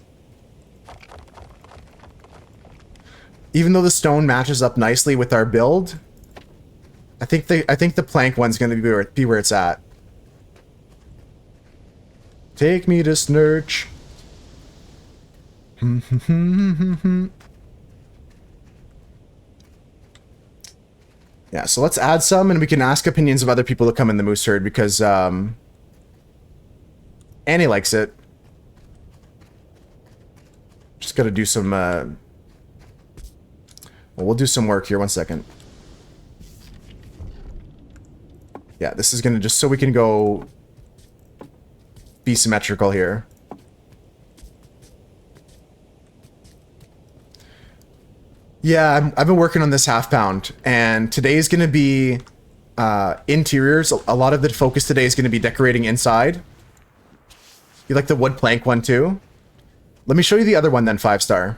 Speaker 1: Even though the stone matches up nicely with our build, I think the plank one's going to be where it's at. Take me to Snurch. Yeah, so let's add some, and we can ask opinions of other people that come in the moose herd, because Annie likes it. Just gotta do some, well, we'll do some work here, 1 second. Yeah, this is gonna just so we can go be symmetrical here. Yeah, I've been working on this half pound, and today is going to be interiors. A lot of the focus today is going to be decorating inside. You like the wood plank one too? Let me show you the other one then, 5-star.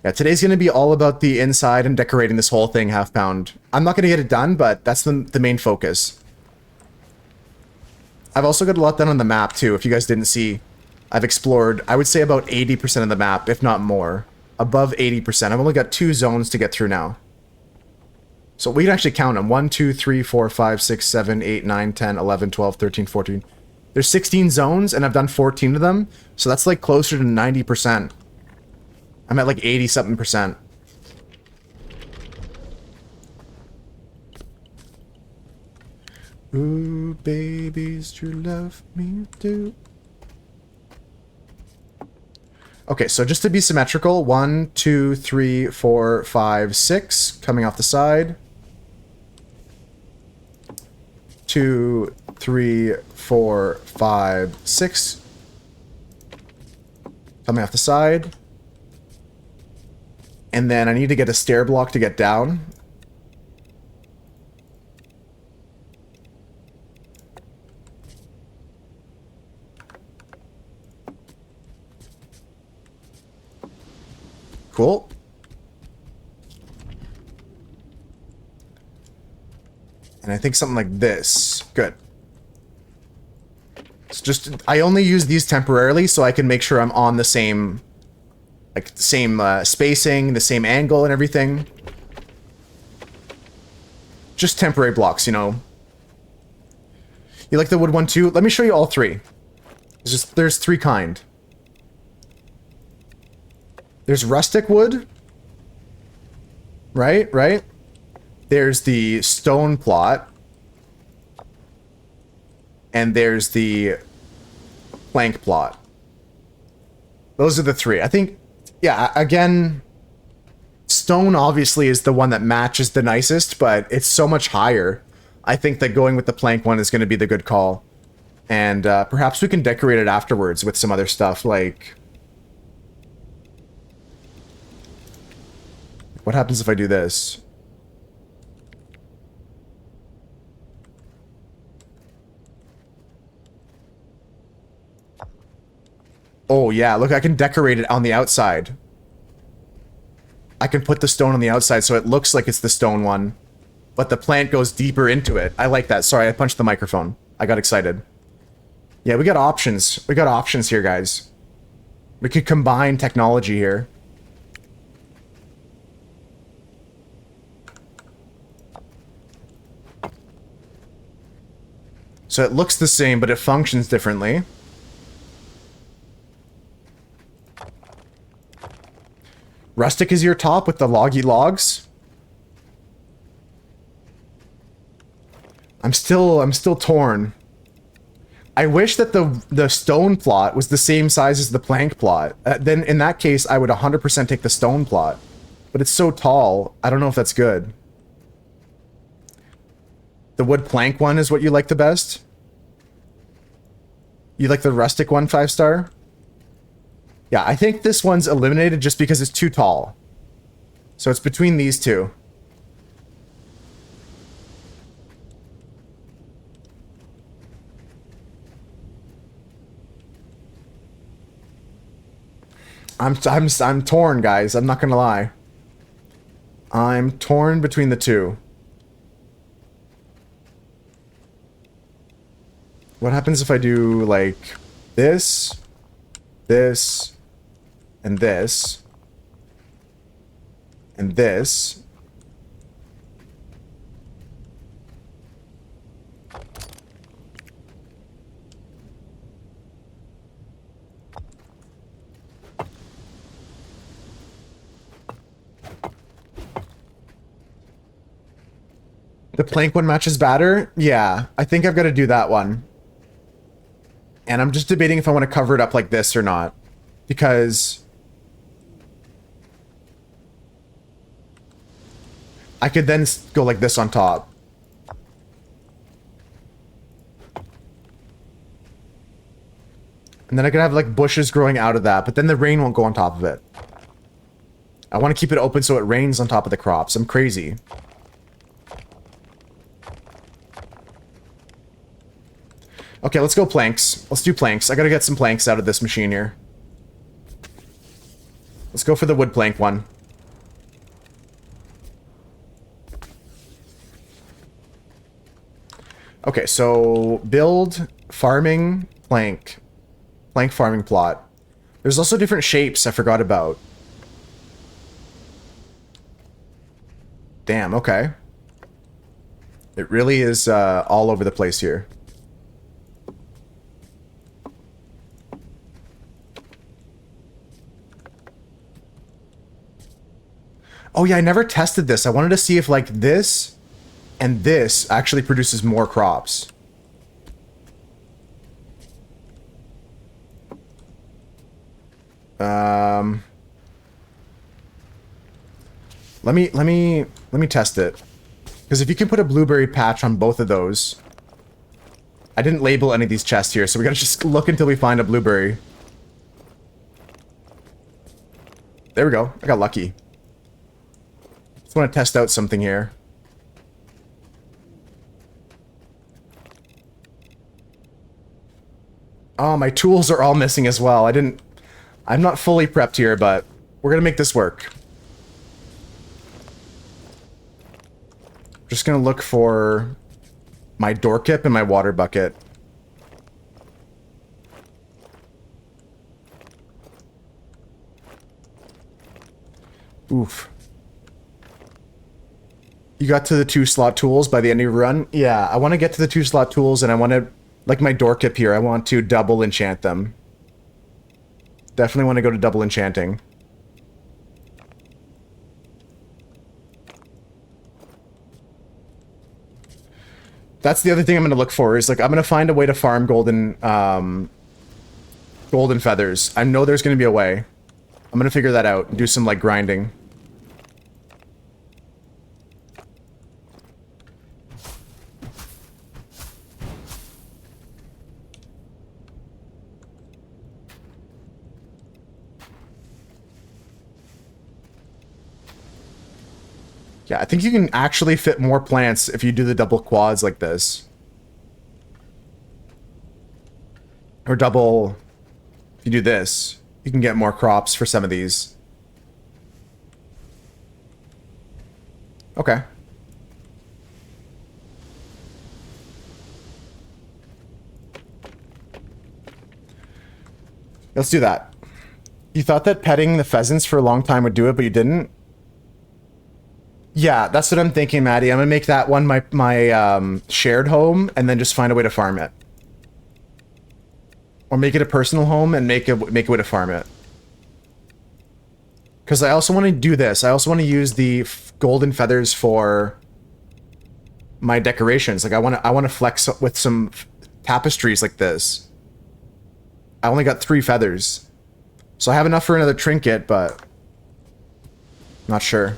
Speaker 1: Yeah, today's going to be all about the inside and decorating this whole thing, half pound. I'm not going to get it done, but that's the main focus. I've also got a lot done on the map too. If you guys didn't see, I've explored, I would say, about 80% of the map, if not more. Above 80%. I've only got 2 zones to get through now. So we can actually count them. 1, 2, 3, 4, 5, 6, 7, 8, 9, 10, 11, 12, 13, 14. There's 16 zones, and I've done 14 of them. So that's like closer to 90%. I'm at like 80-something%. Ooh, babies, you love me too. Okay, so just to be symmetrical, 1, 2, 3, 4, 5, 6 coming off the side. 2, 3, 4, 5, 6 coming off the side. And then I need to get a stair block to get down. Cool. And I think something like this. Good. It's just, I only use these temporarily so I can make sure I'm on the same, like, same spacing, the same angle and everything. Just temporary blocks, you know. You like the wood one too? Let me show you all 3. There's 3 kind. There's rustic wood, right? There's the stone plot, and there's the plank plot. Those are the 3. I think, yeah, again, stone obviously is the one that matches the nicest, but it's so much higher. I think that going with the plank one is going to be the good call. And perhaps we can decorate it afterwards with some other stuff, like... What happens if I do this? Oh yeah, look, I can decorate it on the outside. I can put the stone on the outside so it looks like it's the stone one. But the plant goes deeper into it. I like that. Sorry, I punched the microphone. I got excited. Yeah, we got options. We got options here, guys. We could combine technology here. So it looks the same, but it functions differently. Rustic is your top with the loggy logs. I'm still torn. I wish that the stone plot was the same size as the plank plot. Then in that case, I would 100% take the stone plot. But it's so tall, I don't know if that's good. The wood plank one is what you like the best? You like the rustic one, 5-star? Yeah, I think this one's eliminated just because it's too tall. So it's between these 2. I'm torn, guys. I'm not gonna lie. I'm torn between the 2. What happens if I do, like, this, and this, and this? The plank one matches batter? Yeah, I think I've got to do that one. And I'm just debating if I want to cover it up like this or not. Because I could then go like this on top. And then I could have like bushes growing out of that, but then the rain won't go on top of it. I want to keep it open so it rains on top of the crops. I'm crazy. Okay, let's go planks. Let's do planks. I gotta get some planks out of this machine here. Let's go for the wood plank one. Okay, so build, farming, plank. Plank farming plot. There's also different shapes I forgot about. Damn, okay. It really is all over the place here. Oh yeah, I never tested this. I wanted to see if like this and this actually produces more crops. Let me test it. Because if you can put a blueberry patch on both of those. I didn't label any of these chests here, so we gotta just look until we find a blueberry. There we go. I got lucky. Just want to test out something here. Oh, my tools are all missing as well. I'm not fully prepped here, but we're gonna make this work. Just gonna look for my door kip and my water bucket. Oof. You got to the 2-slot tools by the end of your run? Yeah, I want to get to the 2-slot tools, and I want to, like my door kip here, I want to double enchant them. Definitely want to go to double enchanting. That's the other thing I'm going to look for, is like, I'm going to find a way to farm golden feathers. I know there's going to be a way. I'm going to figure that out and do some, like, grinding. Yeah, I think you can actually fit more plants if you do the double quads like this. Or double... If you do this, you can get more crops for some of these. Okay. Let's do that. You thought that petting the pheasants for a long time would do it, but you didn't? Yeah, that's what I'm thinking, Maddie. I'm gonna make that one my shared home, and then just find a way to farm it. Or make it a personal home and make a way to farm it. Because I also want to do this. I also want to use the golden feathers for my decorations. Like I want to flex with some tapestries like this. I only got 3 feathers, so I have enough for another trinket, but not sure.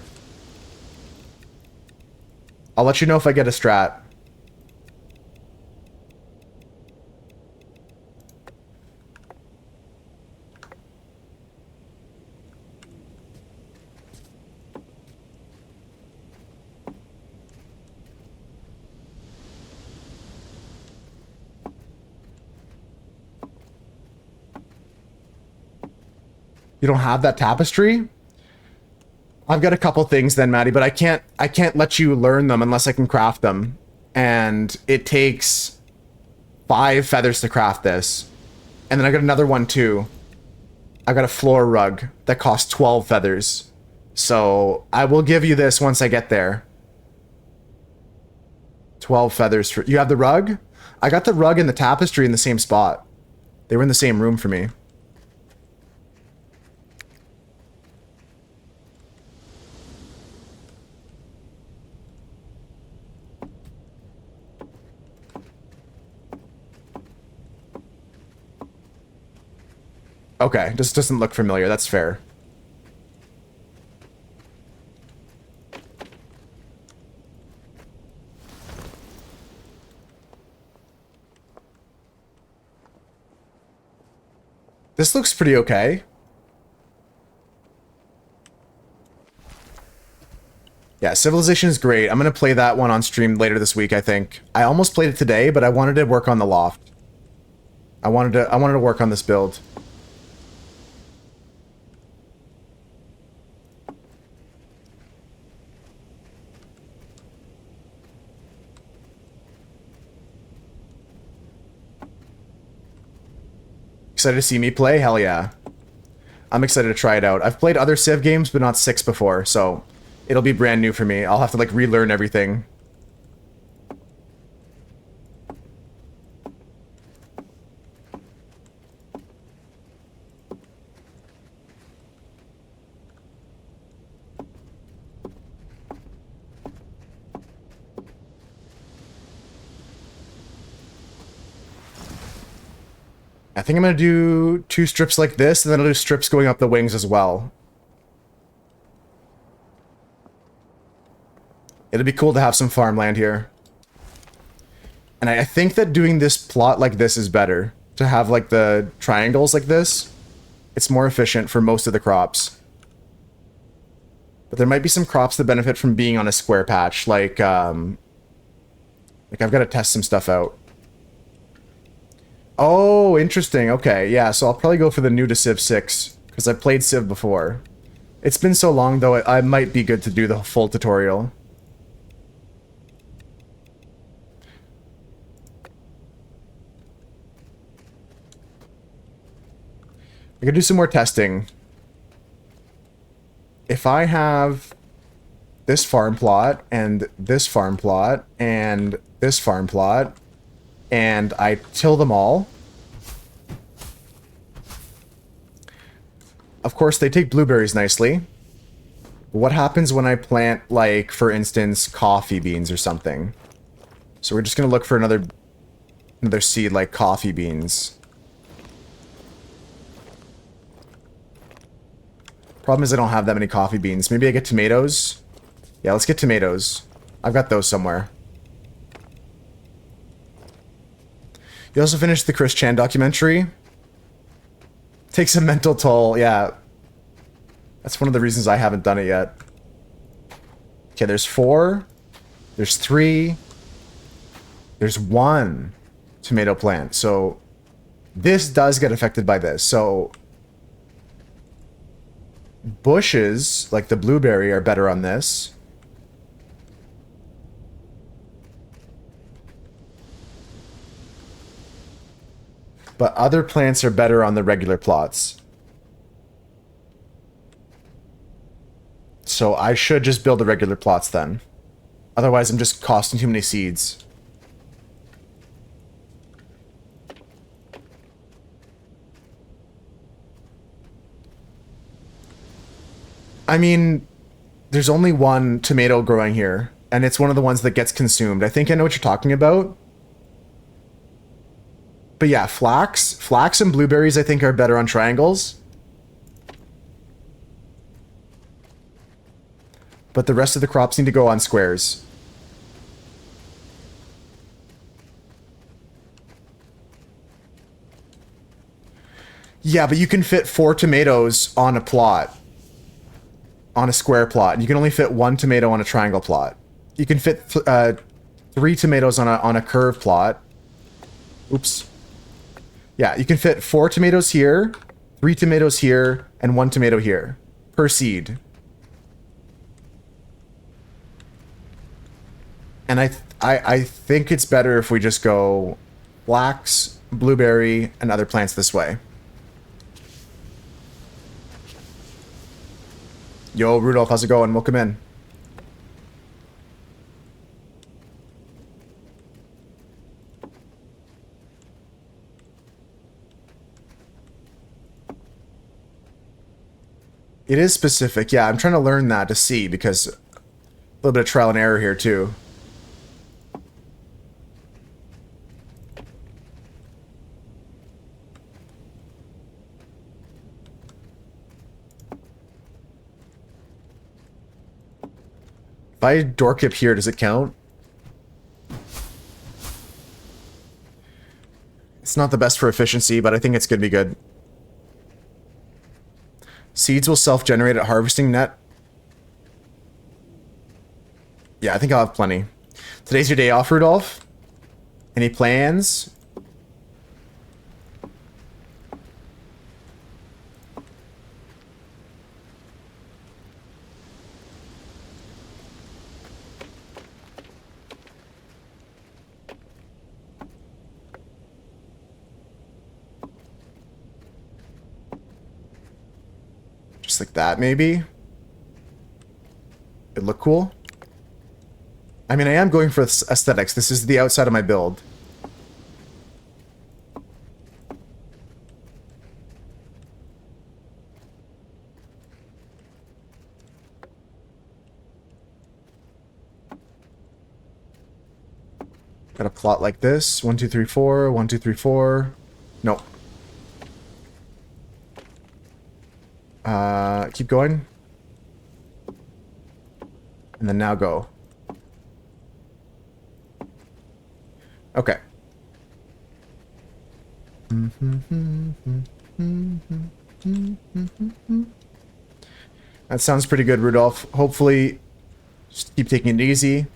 Speaker 1: I'll let you know if I get a strat. You don't have that tapestry? I've got a couple things then, Maddie, but I can't let you learn them unless I can craft them. And it takes 5 feathers to craft this. And then I got another one too. I got a floor rug that costs 12 feathers. So I will give you this once I get there. 12 feathers for... You have the rug? I got the rug and the tapestry in the same spot. They were in the same room for me. Okay, just doesn't look familiar. That's fair. This looks pretty okay. Yeah, Civilization is great. I'm gonna play that one on stream later this week, I think. I almost played it today, but I wanted to work on the loft. I wanted to work on this build. Excited to see me play? Hell yeah. I'm excited to try it out. I've played other Civ games, but not 6 before, so it'll be brand new for me. I'll have to, like, relearn everything. I think I'm gonna do 2 strips like this, and then I'll do strips going up the wings as well. It'd be cool to have some farmland here. And I think that doing this plot like this is better. To have, like, the triangles like this. It's more efficient for most of the crops. But there might be some crops that benefit from being on a square patch, like I've got to test some stuff out. Oh, interesting. Okay, yeah, so I'll probably go for the new to Civ 6, because I played Civ before. It's been so long, though, I might be good to do the full tutorial. I could do some more testing. If I have this farm plot, and this farm plot, and this farm plot, and I till them all. Of course, they take blueberries nicely. What happens when I plant, like, for instance, coffee beans or something? So we're just gonna look for another seed, like coffee beans. Problem is I don't have that many coffee beans. Maybe I get tomatoes? Yeah, let's get tomatoes. I've got those somewhere. You also finished the Chris Chan documentary. Takes a mental toll, yeah. That's one of the reasons I haven't done it yet. Okay, there's 4. There's 3. There's 1 tomato plant. So this does get affected by this. So bushes, like the blueberry, are better on this. But other plants are better on the regular plots. So I should just build the regular plots then. Otherwise, I'm just costing too many seeds. I mean, there's only 1 tomato growing here, and it's one of the ones that gets consumed. I think I know what you're talking about. But yeah, flax and blueberries I think are better on triangles. But the rest of the crops need to go on squares. Yeah, but you can fit 4 tomatoes on a plot. On a square plot. And you can only fit 1 tomato on a triangle plot. You can fit 3 tomatoes on a curved plot. Oops. Yeah, you can fit 4 tomatoes here, 3 tomatoes here, and 1 tomato here. Per seed. And I think it's better if we just go flax, blueberry, and other plants this way. Yo, Rudolph, how's it going? Welcome in. It is specific. Yeah, I'm trying to learn that to see, because a little bit of trial and error here, too. If I dork up here, does it count? It's not the best for efficiency, but I think it's gonna be good. Seeds will self-generate at harvesting net. Yeah, I think I'll have plenty. Today's your day off, Rudolph? Any plans? Just like that, maybe? It'd look cool. I mean, I am going for aesthetics. This is the outside of my build. Got a plot like this. 1, 2, 3, 4. 1, 2, 3, 4. Nope. Keep going. And then now go. Okay. That sounds pretty good, Rudolph. Hopefully, just keep taking it easy.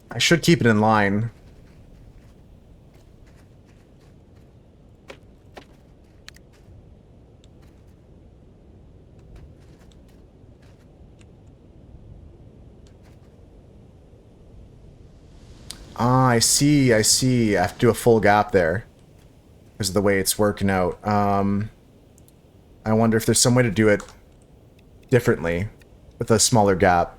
Speaker 1: I should keep it in line. Ah, I see, I see. I have to do a full gap there. Because of the way it's working out. I wonder if there's some way to do it differently with a smaller gap.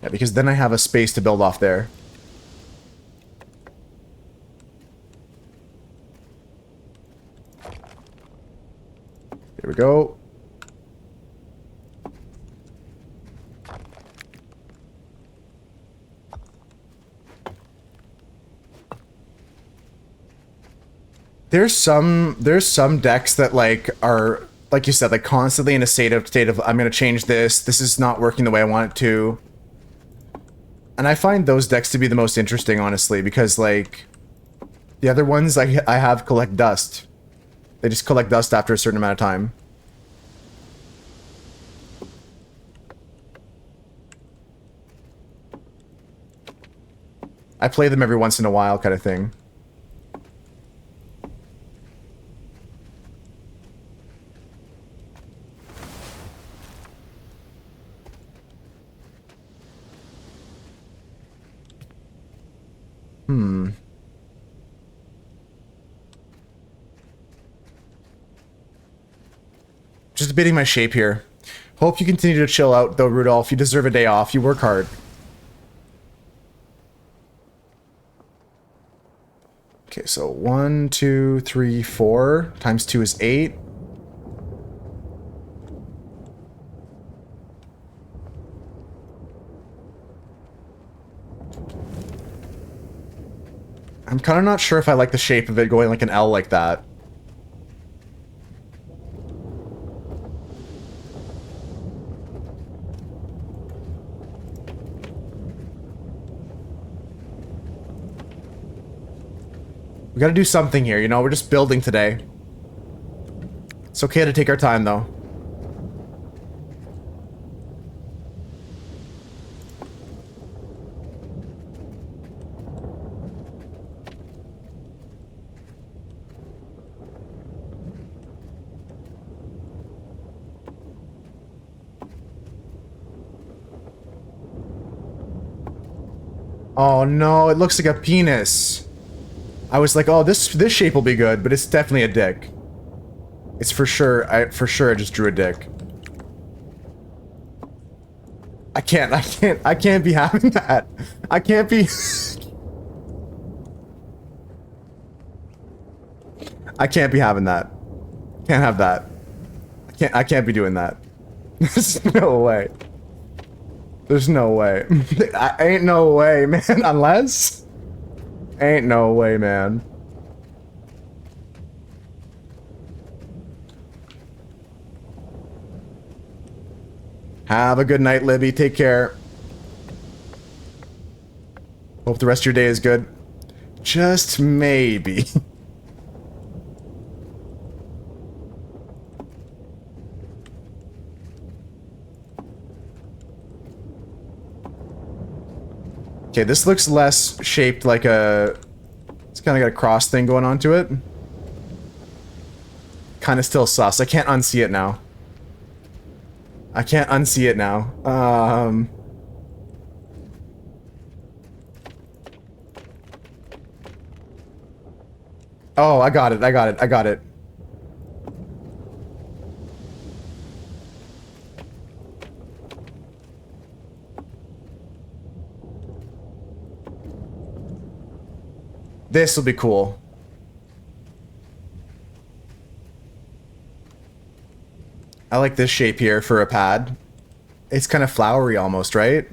Speaker 1: Yeah, because then I have a space to build off there. There we go. There's some decks that like are, like you said, like constantly in a state of I'm gonna change this. This is not working the way I want it to. And I find those decks to be the most interesting, honestly, because like the other ones I have collect dust. They just collect dust after a certain amount of time. I play them every once in a while, kind of thing. Just debating my shape here. Hope you continue to chill out, though, Rudolph. You deserve a day off. You work hard. Okay, so 1, 2, 3, 4 times 2 is 8. I'm kind of not sure if I like the shape of it going like an L like that. We gotta do something here, you know? We're just building today. It's okay to take our time, though. Oh no, it looks like a penis. I was like, oh, this shape will be good, but it's definitely a dick. It's for sure, I just drew a dick. I can't be having that. I can't be... I can't be having that. Can't have that. I can't be doing that. There's no way. There's no way. Ain't no way, man. Unless... Ain't no way, man. Have a good night, Libby. Take care. Hope the rest of your day is good. Just maybe. Okay, this looks less shaped like a... It's kind of got a cross thing going on to it. Kind of still sus. I can't unsee it now. I can't unsee it now. Oh, I got it. I got it. I got it. This will be cool. I like this shape here for a pad. It's kind of flowery almost, right?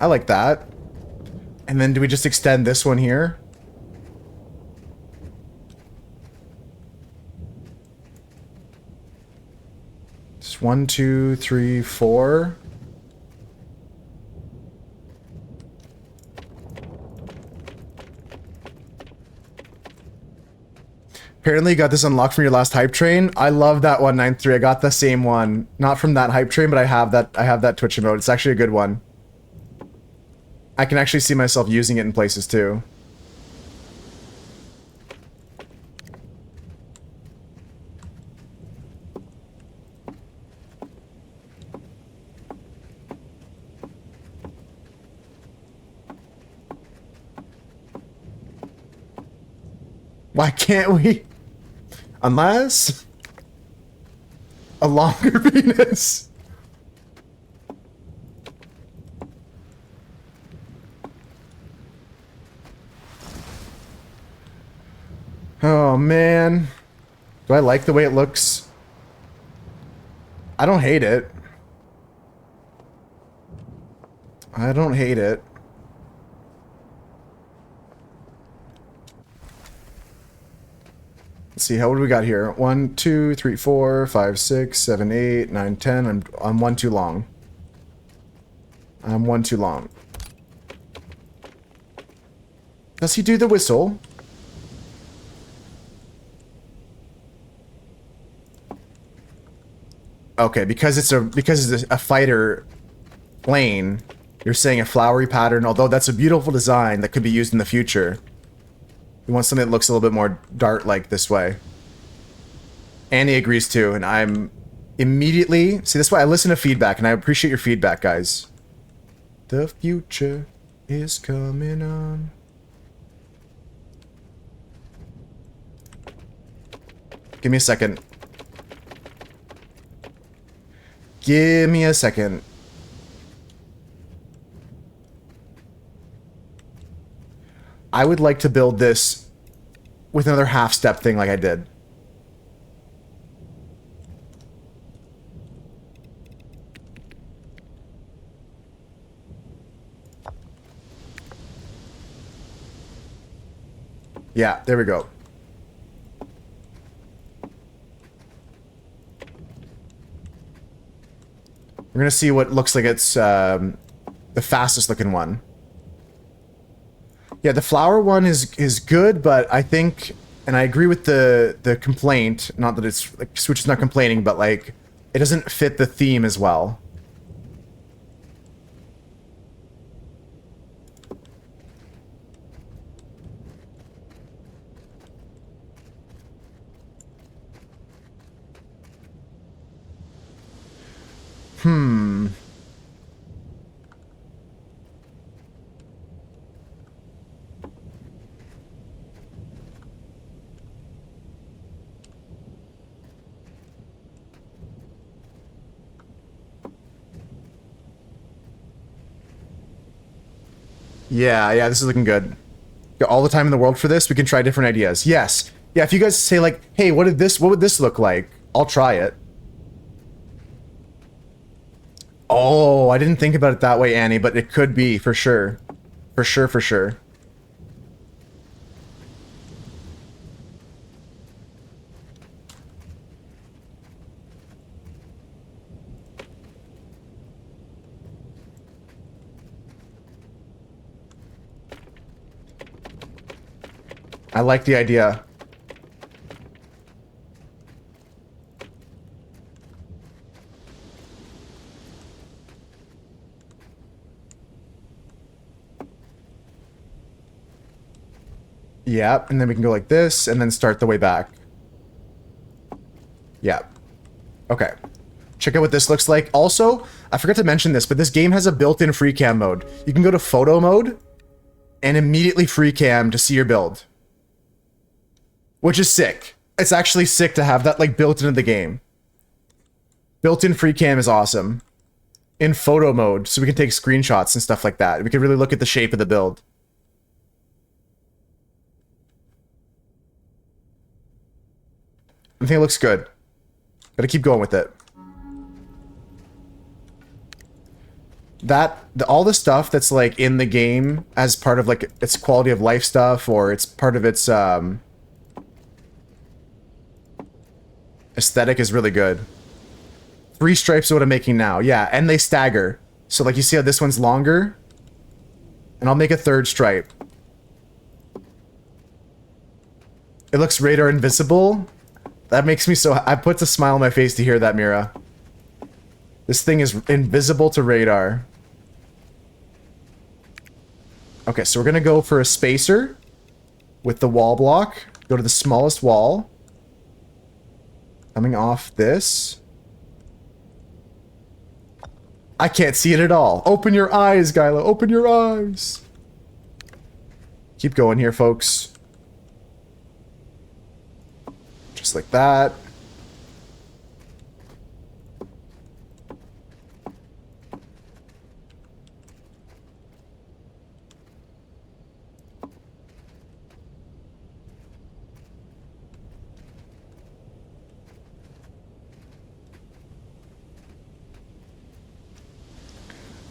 Speaker 1: I like that. And then do we just extend this one here? Just 1, 2, 3, 4. Apparently you got this unlocked from your last hype train. I love that 193. I got the same one. Not from that hype train, but I have that Twitch emote. It's actually a good one. I can actually see myself using it in places too. Why can't we? Unless... a longer penis. Oh, man. Do I like the way it looks? I don't hate it. I don't hate it. Let's see, how what do we got here? 1, 2, 3, 4, 5, 6, 7, 8, 9, 10. I'm one too long. I'm one too long. Does he do the whistle? Okay, because it's a fighter plane, you're saying a flowery pattern, although that's a beautiful design that could be used in the future. We want something that looks a little bit more dart-like this way. Annie agrees too, and I'm immediately... See, that's why I listen to feedback, and I appreciate your feedback, guys. The future is coming on. Give me a second. Give me a second. I would like to build this with another half-step thing like I did. Yeah, there we go. We're gonna see what looks like it's the fastest looking one. Yeah, the flower one is good, but I think, and I agree with the complaint. Not that it's like Switch is not complaining, but like it doesn't fit the theme as well. Hmm. Yeah, yeah, this is looking good. Got all the time in the world for this. We can try different ideas. Yes. Yeah, if you guys say like, hey, what would this look like? I'll try it. Oh, I didn't think about it that way, Annie, but it could be, for sure. For sure, for sure. I like the idea. Yep, and then we can go like this, and then start the way back. Yep. Okay. Check out what this looks like. Also, I forgot to mention this, but this game has a built-in free cam mode. You can go to photo mode, and immediately free cam to see your build. Which is sick. It's actually sick to have that like built into the game. Built-in free cam is awesome. In photo mode, so we can take screenshots and stuff like that. We can really look at the shape of the build. I think it looks good. Gotta keep going with it. All the stuff that's like in the game as part of like its quality of life stuff, or it's part of its aesthetic, is really good. 3 stripes is what I'm making now. Yeah, and they stagger. So like you see how this one's longer? And I'll make a 3rd stripe. It looks radar invisible. That makes me so... I put a smile on my face to hear that, Mira. This thing is invisible to radar. Okay, so we're gonna go for a spacer with the wall block. Go to the smallest wall. Coming off this. I can't see it at all. Open your eyes, Gylo. Open your eyes. Keep going here, folks. Just like that.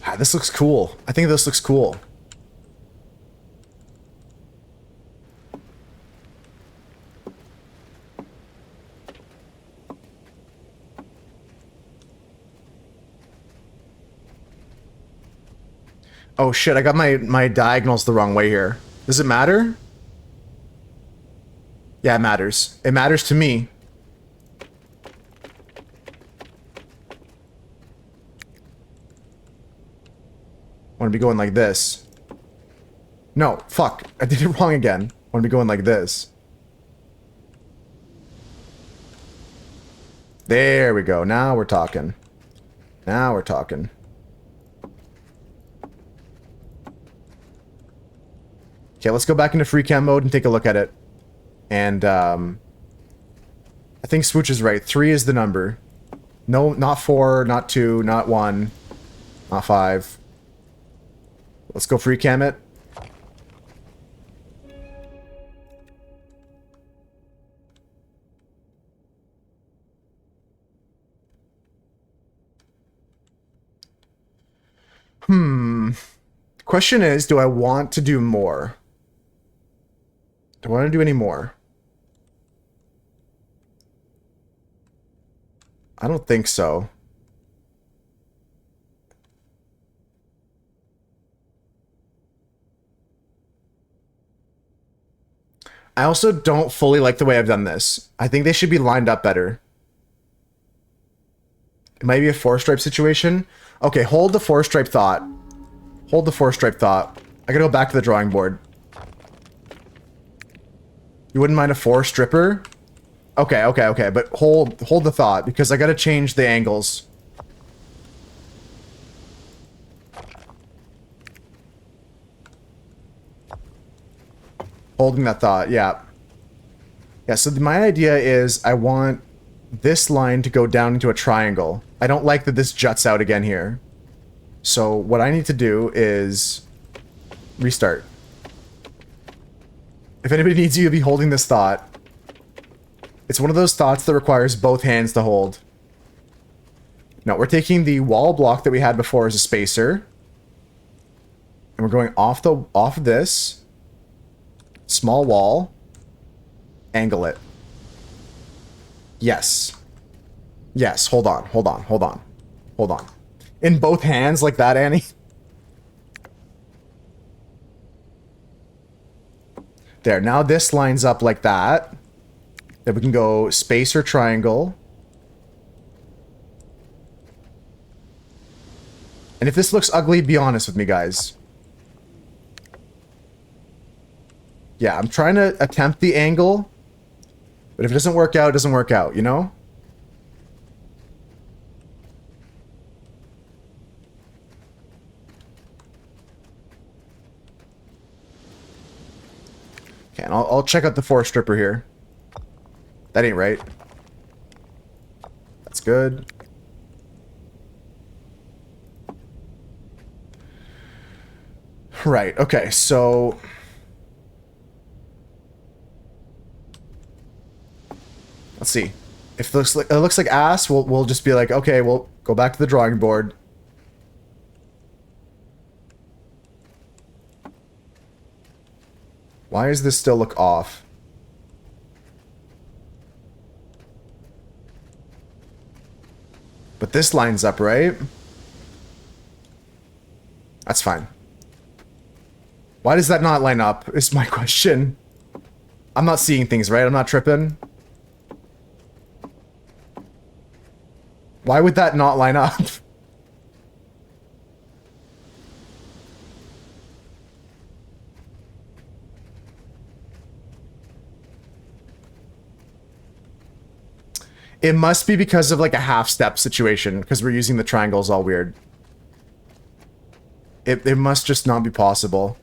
Speaker 1: Ah, this looks cool. I think this looks cool. Oh shit, I got my diagonals the wrong way here. Does it matter? Yeah, it matters. It matters to me. I want to be going like this. No, fuck. I did it wrong again. I want to be going like this. There we go. Now we're talking. Now we're talking. Okay, let's go back into free cam mode and take a look at it. And, I think Swooch is right. 3 is the number. No, not 4, not 2, not 1, not 5. Let's go free cam it. Question is, do I want to do more? Do I want to do any more? I don't think so. I also don't fully like the way I've done this. I think they should be lined up better. It might be a 4-stripe situation. Okay, hold the 4-stripe thought. Hold the 4-stripe thought. I gotta go back to the drawing board. You wouldn't mind a 4-stripper? Okay, okay, okay, but hold the thought, because I gotta change the angles. Holding that thought, yeah. Yeah, so my idea is I want this line to go down into a triangle. I don't like that this juts out again here. So what I need to do is Restart. If anybody needs you to be holding this thought, it's one of those thoughts that requires both hands to hold. Now, we're taking the wall block that we had before as a spacer. And we're going off of this. Small wall. Angle it. Yes. Yes, hold on, hold on, hold on. Hold on. In both hands like that, Annie? There, now this lines up like that. Then we can go spacer triangle. And if this looks ugly, be honest with me, guys. Yeah, I'm trying to attempt the angle. But if it doesn't work out, it doesn't work out, you know? Okay, and I'll check out the force stripper here. That ain't right. That's good. Right, okay, so... Let's see. If it looks like ass, we'll just be like, okay, we'll go back to the drawing board. Why does this still look off? But this lines up, right? That's fine. Why does that not line up, is my question. I'm not seeing things, right? I'm not tripping. Why would that not line up? It must be because of like a half step situation, because we're using the triangles all weird. It must just not be possible.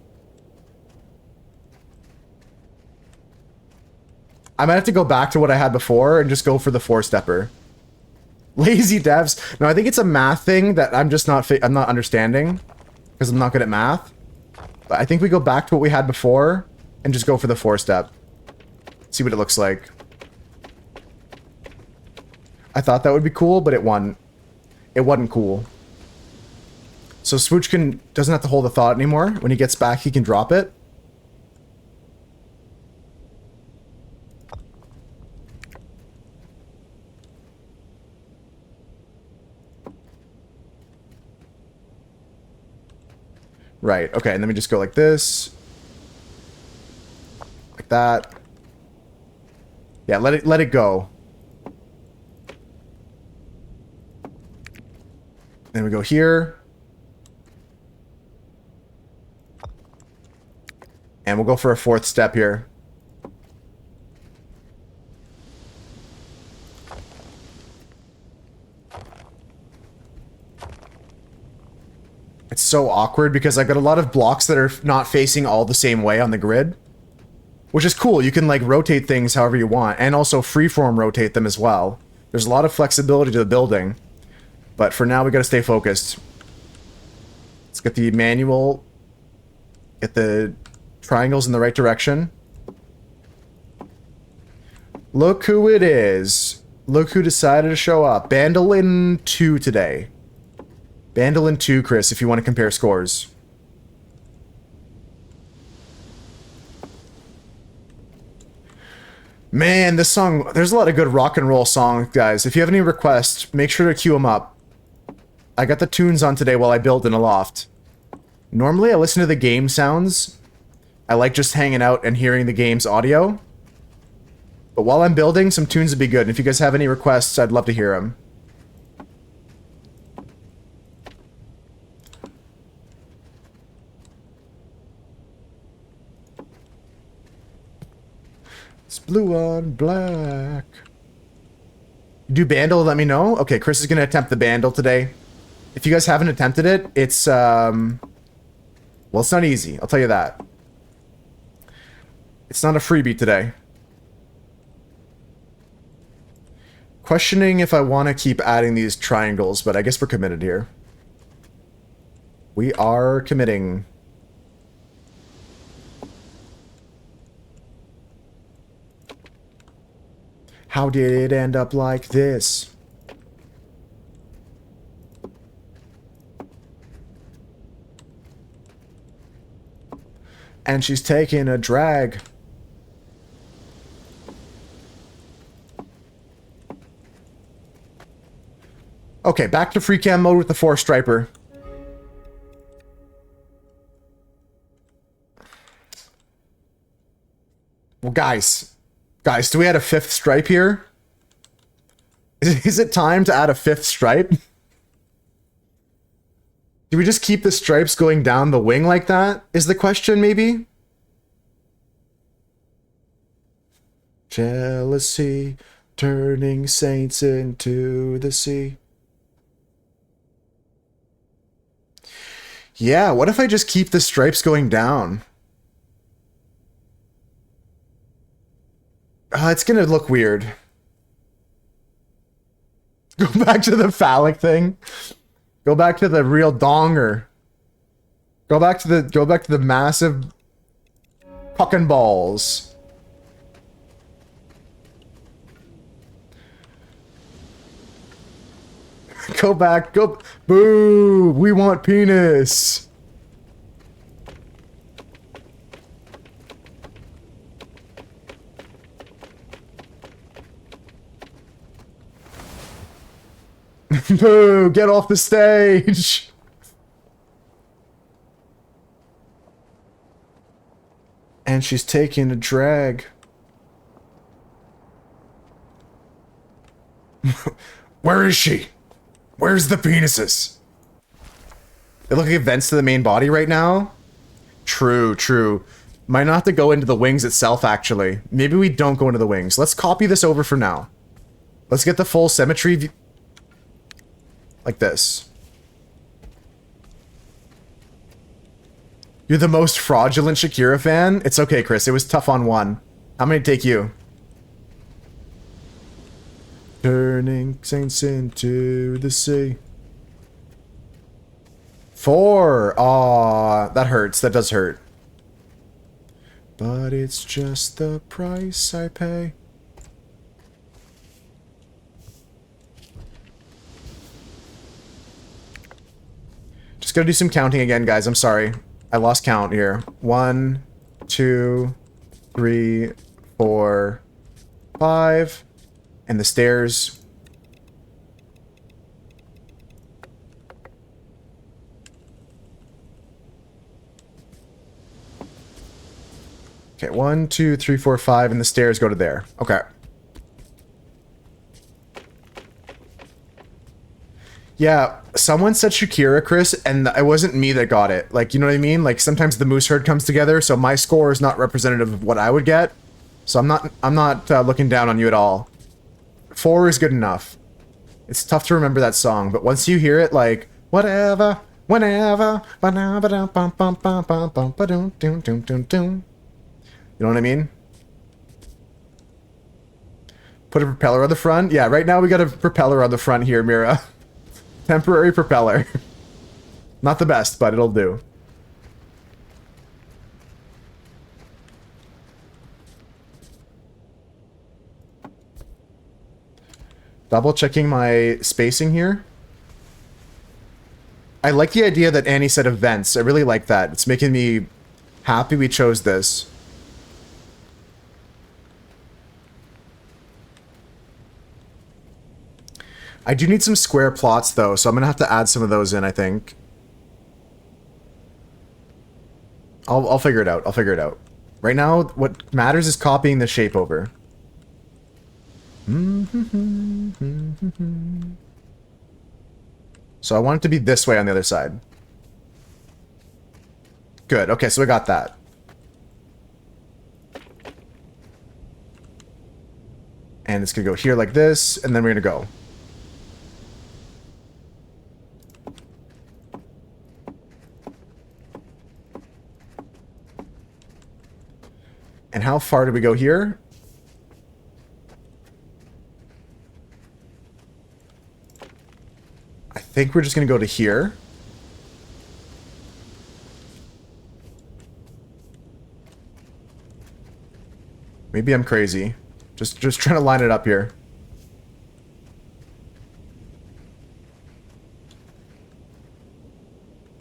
Speaker 1: I might have to go back to what I had before and just go for the four-stepper. Lazy devs. No, I think it's a math thing that I'm just not I'm not understanding because I'm not good at math. But I think we go back to what we had before and just go for the four-step. See what it looks like. I thought that would be cool, but it wasn't. It wasn't cool. So Swooch doesn't have to hold the thought anymore. When he gets back, he can drop it. Right, okay, and then we just go like this. Like that. Yeah, let it go. Then we go here. And we'll go for a fourth step here. It's so awkward because I've got a lot of blocks that are not facing all the same way on the grid. Which is cool. You can like rotate things however you want and also freeform rotate them as well. There's a lot of flexibility to the building. But for now we gotta stay focused. Let's get the manual. Get the triangles in the right direction. Look who it is. Look who decided to show up. Bandolin 2 today. Bandolin 2, Chris, if you want to compare scores. Man, this song... There's a lot of good rock and roll songs, guys. If you have any requests, make sure to queue them up. I got the tunes on today while I build in ALOFT. Normally, I listen to the game sounds. I like just hanging out and hearing the game's audio. But while I'm building, some tunes would be good. And if you guys have any requests, I'd love to hear them. It's blue on black. Do Bandle, let me know. Okay, Chris is going to attempt the Bandle today. If you guys haven't attempted it, it's, well, it's not easy. I'll tell you that. It's not a freebie today. Questioning if I want to keep adding these triangles, but I guess we're committed here. We are committing. How did it end up like this? And she's taking a drag. Okay, back to free cam mode with the 4-striper. Well, guys, do we add a 5th stripe here? Is it time to add a 5th stripe? Do we just keep the stripes going down the wing like that? Is the question, maybe? Jealousy, turning saints into the sea. Yeah, what if I just keep the stripes going down? It's gonna look weird. Go back to the phallic thing. Go back to the real donger. Go back to the massive fucking balls. Go back, go. Boo! We want penis. Boo! Get off the stage! And she's taking a drag. Where is she? Where's the penises? They look like vents to the main body right now. True, true. Might not have to go into the wings itself, actually. Maybe we don't go into the wings. Let's copy this over for now. Let's get the full symmetry like this. You're the most fraudulent Shakira fan? It's okay, Chris. It was tough on one. How many take you? Turning saints into the sea. 4. Aw, that hurts. That does hurt. But it's just the price I pay. Just gotta do some counting again, guys. I'm sorry. I lost count here. 1, 2, 3, 4, 5. And the stairs. Okay, 1, 2, 3, 4, 5, and the stairs go to there. Okay. Yeah, someone said Shakira, Chris, and it wasn't me that got it. Like, you know what I mean? Like, sometimes the moose herd comes together, so my score is not representative of what I would get. So I'm not looking down on you at all. 4 is good enough. It's tough to remember that song, but once you hear it, like, whatever, whenever, you know what I mean? Put a propeller on the front? Yeah, right now we got a propeller on the front here, Mira. Temporary propeller. Not the best, but it'll do. Double checking my spacing here. I like the idea that Annie said events. I really like that. It's making me happy we chose this. I do need some square plots though, so I'm gonna have to add some of those in, I think. I'll figure it out. I'll figure it out. Right now, what matters is copying the shape over. So I want it to be this way on the other side. Good. Okay, so we got that. And it's gonna go here like this, and then we're gonna go. And how far do we go here? I think we're just going to go to here. Maybe I'm crazy. Just trying to line it up here.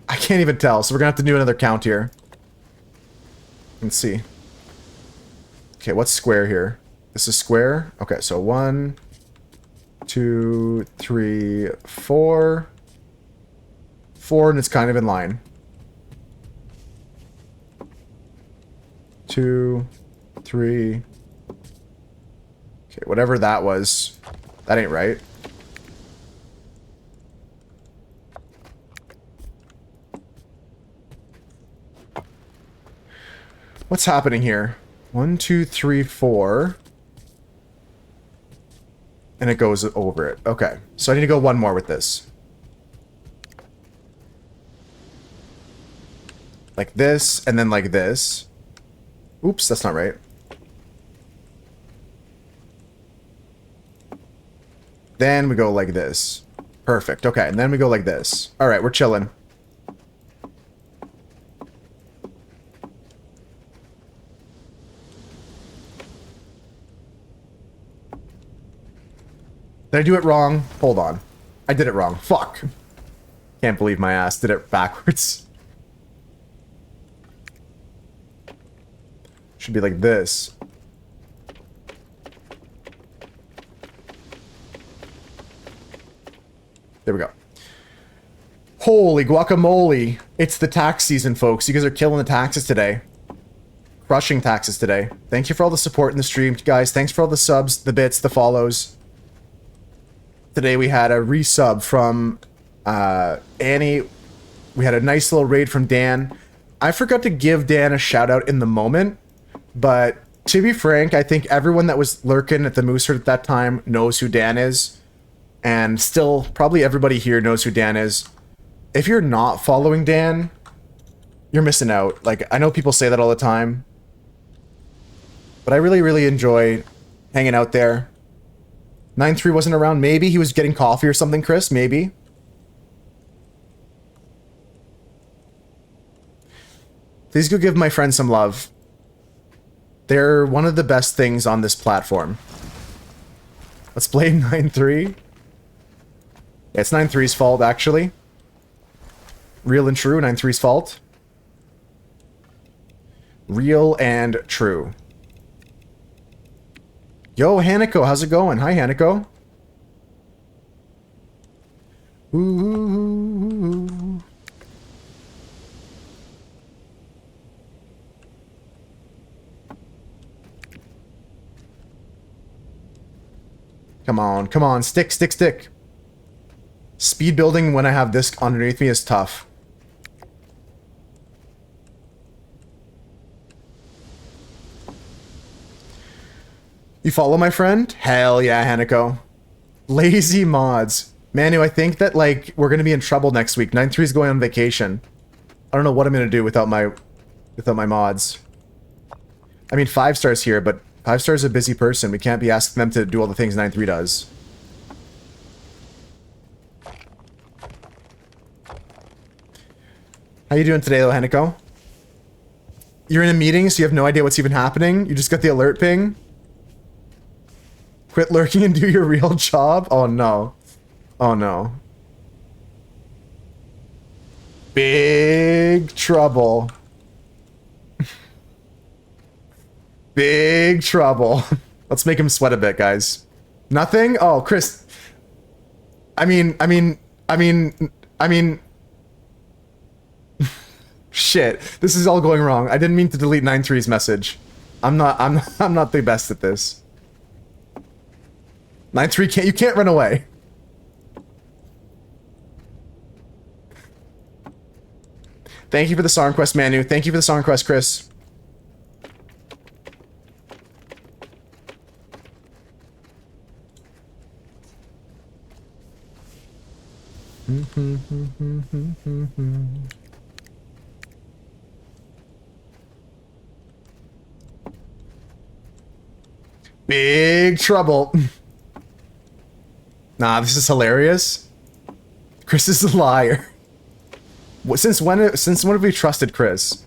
Speaker 1: I can't even tell, so we're gonna have to do another count here. Let's see. Okay, what's square here? This is square. Okay, so 1, 2, 3, 4. 4, and it's kind of in line. 2, 3. Okay, whatever that was. That ain't right. What's happening here? 1, 2, 3, 4. And it goes over it. Okay. So I need to go one more with this. Like this, and then like this. Oops, that's not right. Then we go like this. Perfect. Okay, and then we go like this. Alright, we're chilling. Did I do it wrong? Hold on. I did it wrong. Fuck. Can't believe my ass did it backwards. Should be like this. There we go. Holy guacamole. It's the tax season, folks. You guys are killing the taxes today. Crushing taxes today. Thank you for all the support in the stream, guys. Thanks for all the subs, the bits, the follows. Today we had a resub from Annie. We had a nice little raid from Dan. I forgot to give Dan a shout out in the moment, but to be frank, I think everyone that was lurking at the Moose Herd at that time knows who Dan is. And still, probably everybody here knows who Dan is. If you're not following Dan, you're missing out. Like, I know people say that all the time, but I really, really enjoy hanging out there. 9-3 wasn't around. Maybe he was getting coffee or something, Chris. Maybe. Please go give my friends some love. They're one of the best things on this platform. Let's blame 9-3. Yeah, it's 9-3's fault, actually. Real and true, 9-3's fault. Real and true. Yo, Hanako, how's it going? Hi, Hanako. Ooh. Come on, come on, stick, stick, stick. Speed building when I have this underneath me is tough. You follow my friend? Hell yeah, Hanako. Lazy mods. Manu, I think that, like, we're gonna be in trouble next week. 9-3 is going on vacation. I don't know what I'm gonna do without my mods. I mean, 5-star's here, but 5-star's a busy person. We can't be asking them to do all the things 9-3 does. How you doing today, though, Hanako? You're in a meeting, so you have no idea what's even happening? You just got the alert ping? Quit lurking and do your real job? Oh no. Oh no. Big trouble. Big trouble. Let's make him sweat a bit, guys. Nothing? Oh, Chris. I mean... Shit. This is all going wrong. I didn't mean to delete 9-3's message. I'm not the best at this. 9-3 you can't run away. Thank you for the song request, Manu. Thank you for the song request, Chris. Big trouble. Nah, this is hilarious. Chris is a liar. Since when have we trusted Chris?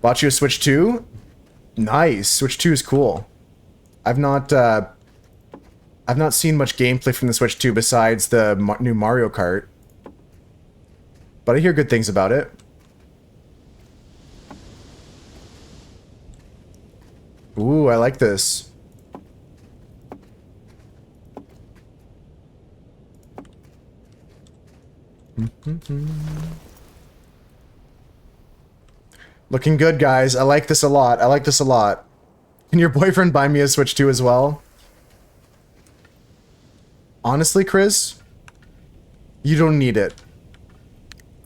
Speaker 1: Bought you a Switch 2? Nice. Switch 2 is cool. I've not seen much gameplay from the Switch 2 besides the new Mario Kart. But I hear good things about it. Ooh, I like this. Looking good, guys. I like this a lot. I like this a lot. Can your boyfriend buy me a Switch 2 as well? Honestly, Chris, you don't need it.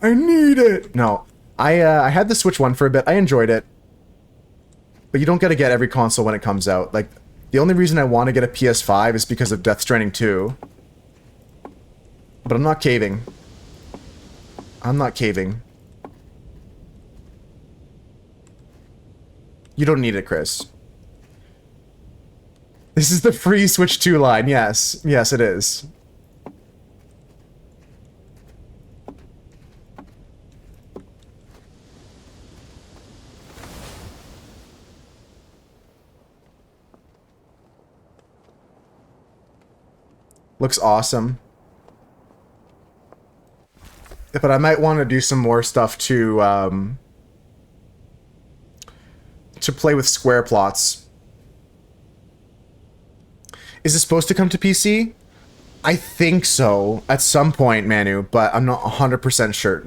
Speaker 1: I need it. No, I had the Switch 1 for a bit. I enjoyed it. But you don't gotta get every console when it comes out. Like, the only reason I want to get a PS5 is because of Death Stranding 2. But I'm not caving. I'm not caving. You don't need it, Chris. This is the free Switch 2 line, yes. Yes, it is. Looks awesome. But I might want to do some more stuff to play with square plots. Is it supposed to come to PC? I think so, at some point, Manu, but I'm not 100% sure.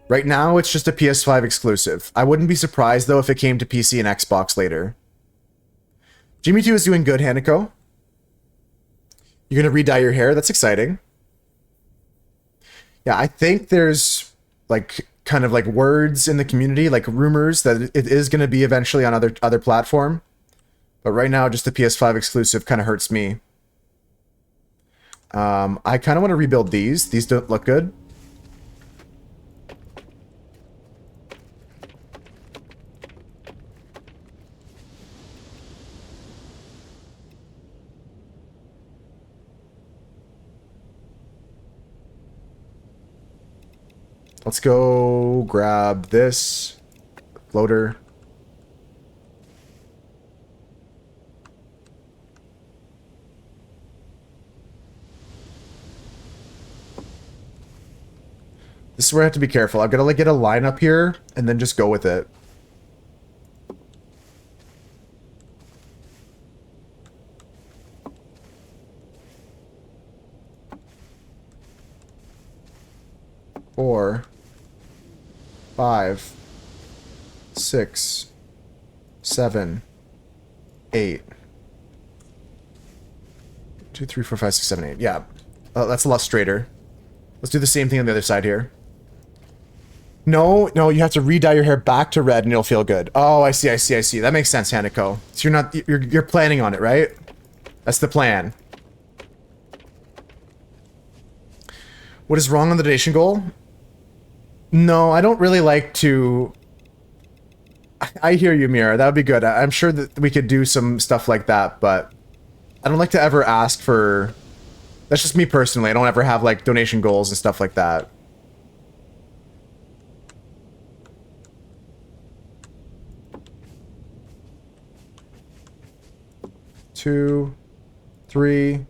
Speaker 1: Right now, it's just a PS5 exclusive. I wouldn't be surprised, though, if it came to PC and Xbox later. Jimmy 2 is doing good, Hanako. You're gonna re-dye your hair? That's exciting. Yeah, I think there's, like, kind of like words in the community, like rumors that it is gonna be eventually on other platform. But right now, just the PS5 exclusive kind of hurts me. I kind of want to rebuild these. These don't look good. Let's go grab this floater. This is where I have to be careful. I've got to like get a line up here and then just go with it. Four, 5, 6, 7, 8. 2, 3, 4, 5, 6, 7, 8. Yeah. That's a lot straighter. Let's do the same thing on the other side here. No, you have to re-dye your hair back to red and it'll feel good. Oh, I see. That makes sense, Hanako. So you're planning on it, right? That's the plan. What is wrong on the donation goal? No, I don't really like to... I hear you, Mira. That would be good. I'm sure that we could do some stuff like that, but I don't like to ever ask for... That's just me personally. I don't ever have, like, donation goals and stuff like that. Two, 3,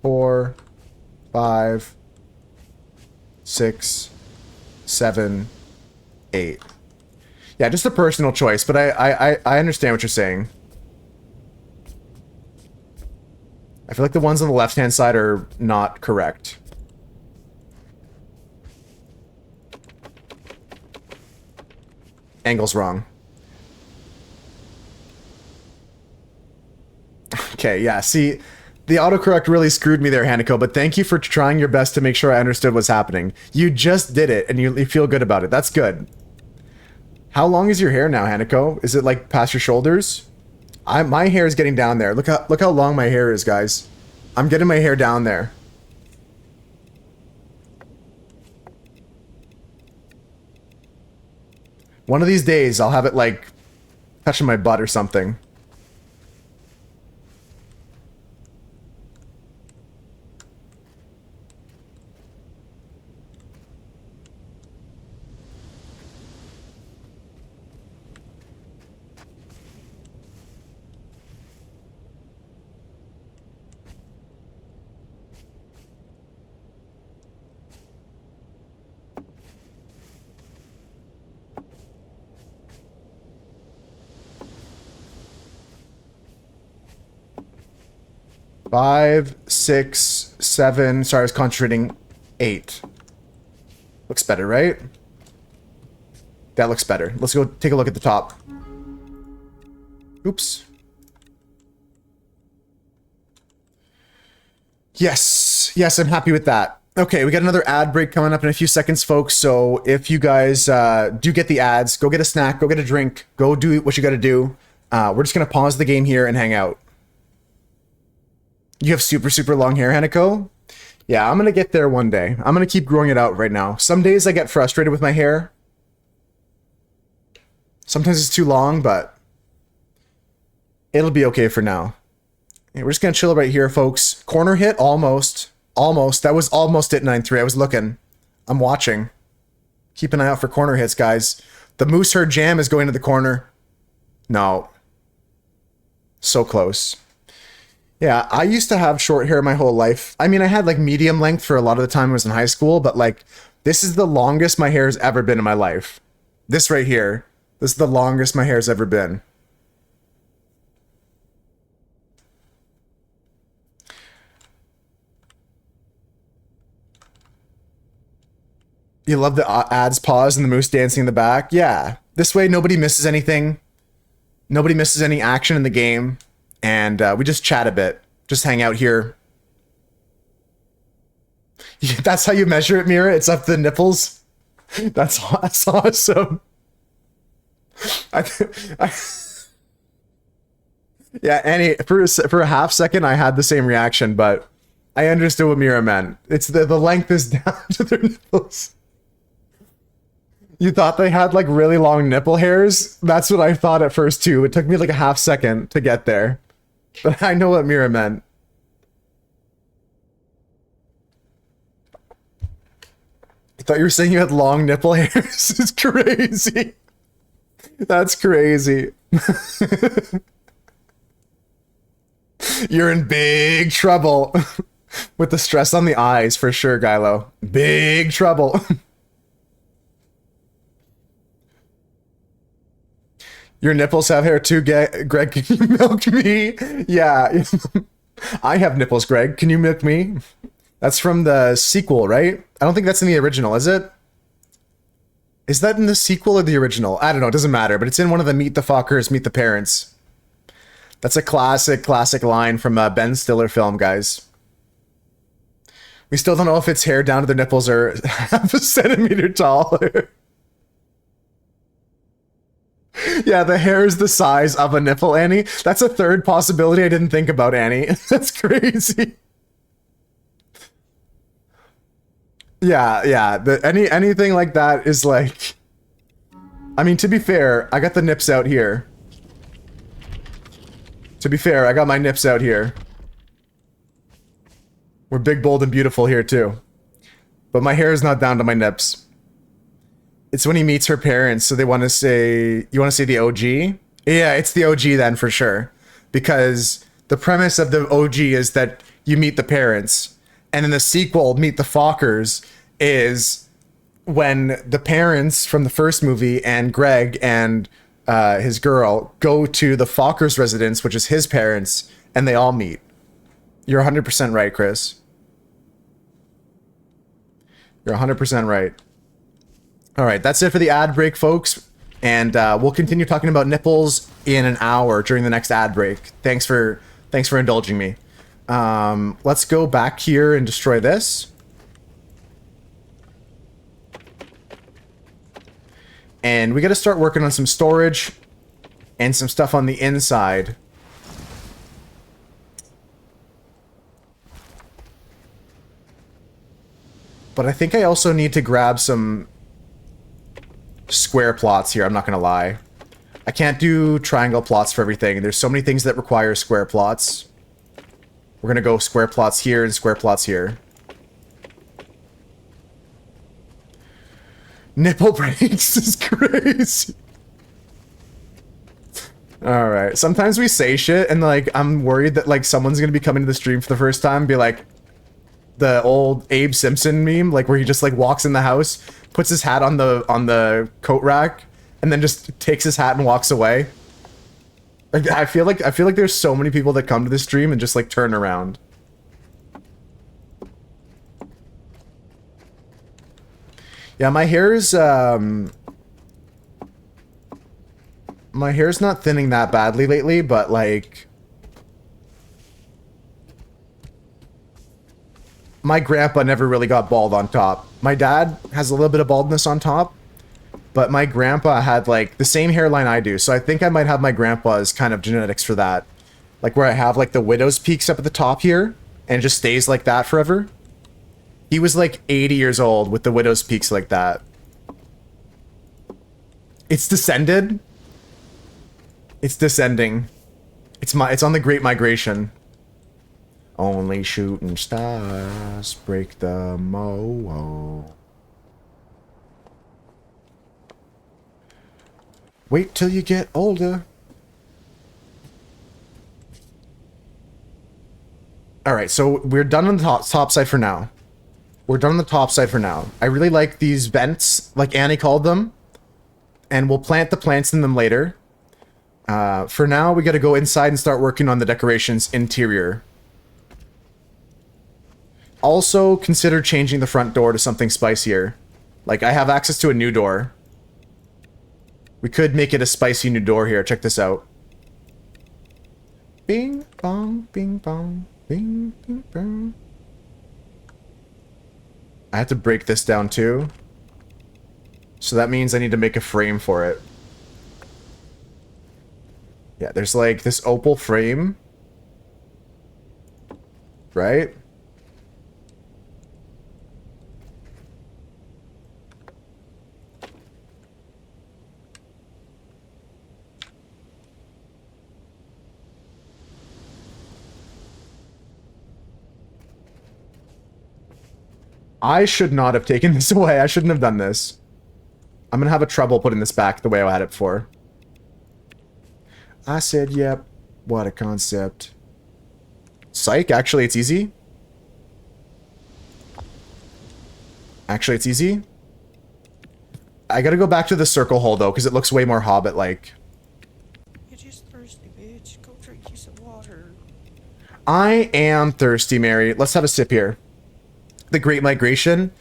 Speaker 1: 4, 5, 6, 7, 8. Yeah, just a personal choice, but I understand what you're saying. I feel like the ones on the left-hand side are not correct. Angle's wrong. Okay, yeah, see, the autocorrect really screwed me there, Hanako, but thank you for trying your best to make sure I understood what's happening. You just did it, and you feel good about it. That's good. How long is your hair now, Hanako? Is it, like, past your shoulders? My hair is getting down there. Look how long my hair is, guys. I'm getting my hair down there. One of these days, I'll have it, like, touching my butt or something. 5, 6, 7. Sorry, I was concentrating. 8. Looks better, right? That looks better. Let's go take a look at the top. Oops. Yes. Yes, I'm happy with that. Okay, we got another ad break coming up in a few seconds, folks. So if you guys do get the ads, go get a snack, go get a drink, go do what you got to do. We're just going to pause the game here and hang out. You have super, super long hair, Hanako? Yeah, I'm going to get there one day. I'm going to keep growing it out right now. Some days I get frustrated with my hair. Sometimes it's too long, but it'll be okay for now. Okay, we're just going to chill right here, folks. Corner hit, almost. Almost. That was almost at 9-3. I was looking. I'm watching. Keep an eye out for corner hits, guys. The Moose Herd Jam is going to the corner. No. So close. Yeah, I used to have short hair my whole life. I mean, I had like medium length for a lot of the time I was in high school, but like, this is the longest my hair's ever been in my life. This right here. This is the longest my hair's ever been. You love the ads pause and the moose dancing in the back? Yeah. This way, nobody misses anything. Nobody misses any action in the game. And we just chat a bit. Just hang out here. That's how you measure it, Mira? It's up the nipples? That's awesome. Yeah, Annie, for a half second, I had the same reaction, but I understood what Mira meant. It's the length is down to their nipples. You thought they had like really long nipple hairs? That's what I thought at first too. It took me like a half second to get there. But I know what Mira meant. I thought you were saying you had long nipple hairs. It's crazy. That's crazy. You're in big trouble. With the stress on the eyes, for sure, Gylo. Big trouble. Your nipples have hair too, Greg. Can you milk me? Yeah. I have nipples, Greg. Can you milk me? That's from the sequel, right? I don't think that's in the original, is it? Is that in the sequel or the original? I don't know. It doesn't matter, but it's in one of the Meet the Fockers, Meet the Parents. That's a classic line from a Ben Stiller film, guys. We still don't know if its hair down to their nipples are half a centimeter taller. Yeah, the hair is the size of a nipple, Annie. That's a third possibility I didn't think about, Annie. That's crazy. Yeah. Anything like that is like... I mean, to be fair, I got the nips out here. To be fair, I got my nips out here. We're big, bold, and beautiful here, too. But my hair is not down to my nips. It's when he meets her parents, so they want to say... You want to say the OG? Yeah, it's the OG then, for sure. Because the premise of the OG is that you meet the parents. And in the sequel, Meet the Fockers, is when the parents from the first movie and Greg and his girl go to the Fockers residence, which is his parents, and they all meet. You're 100% right, Chris. You're 100% right. All right, that's it for the ad break, folks. And we'll continue talking about nipples in an hour during the next ad break. Thanks for indulging me. Let's go back here and destroy this. And we got to start working on some storage and some stuff on the inside. But I think I also need to grab some square plots here, I'm not gonna lie. I can't do triangle plots for everything. There's so many things that require square plots. We're gonna go square plots here and square plots here. Nipple breaks is crazy. Alright, sometimes we say shit and like I'm worried that like someone's gonna be coming to the stream for the first time and be like the old Abe Simpson meme, like where he just like walks in the house, puts his hat on the coat rack, and then just takes his hat and walks away. Like, I feel like there's so many people that come to this stream and just like turn around. Yeah, my hair's not thinning that badly lately, but like my grandpa never really got bald on top. My dad has a little bit of baldness on top, but my grandpa had like the same hairline I do. So I think I might have my grandpa's kind of genetics for that. Like where I have like the widow's peaks up at the top here and it just stays like that forever. He was like 80 years old with the widow's peaks like that. It's descended. It's descending. It's on the Great Migration. Only shooting stars break the mold. Wait till you get older. Alright, so we're done on the top side for now. We're done on the top side for now. I really like these vents, like Annie called them. And we'll plant the plants in them later. For now, we gotta go inside and start working on the decorations interior. Also, consider changing the front door to something spicier. Like, I have access to a new door. We could make it a spicy new door here. Check this out. Bing, bong, bing, bong, bing, bing, bong. I have to break this down too. So that means I need to make a frame for it. Yeah, there's like this opal frame. Right? I should not have taken this away. I shouldn't have done this. I'm gonna have a trouble putting this back the way I had it before. I said, yep. What a concept. Psych, actually it's easy. Actually it's easy. I gotta go back to the circle hole though, because it looks way more Hobbit-like.
Speaker 5: You're just thirsty, bitch. Go drink you some water.
Speaker 1: I am thirsty, Mary. Let's have a sip here. The Great Migration.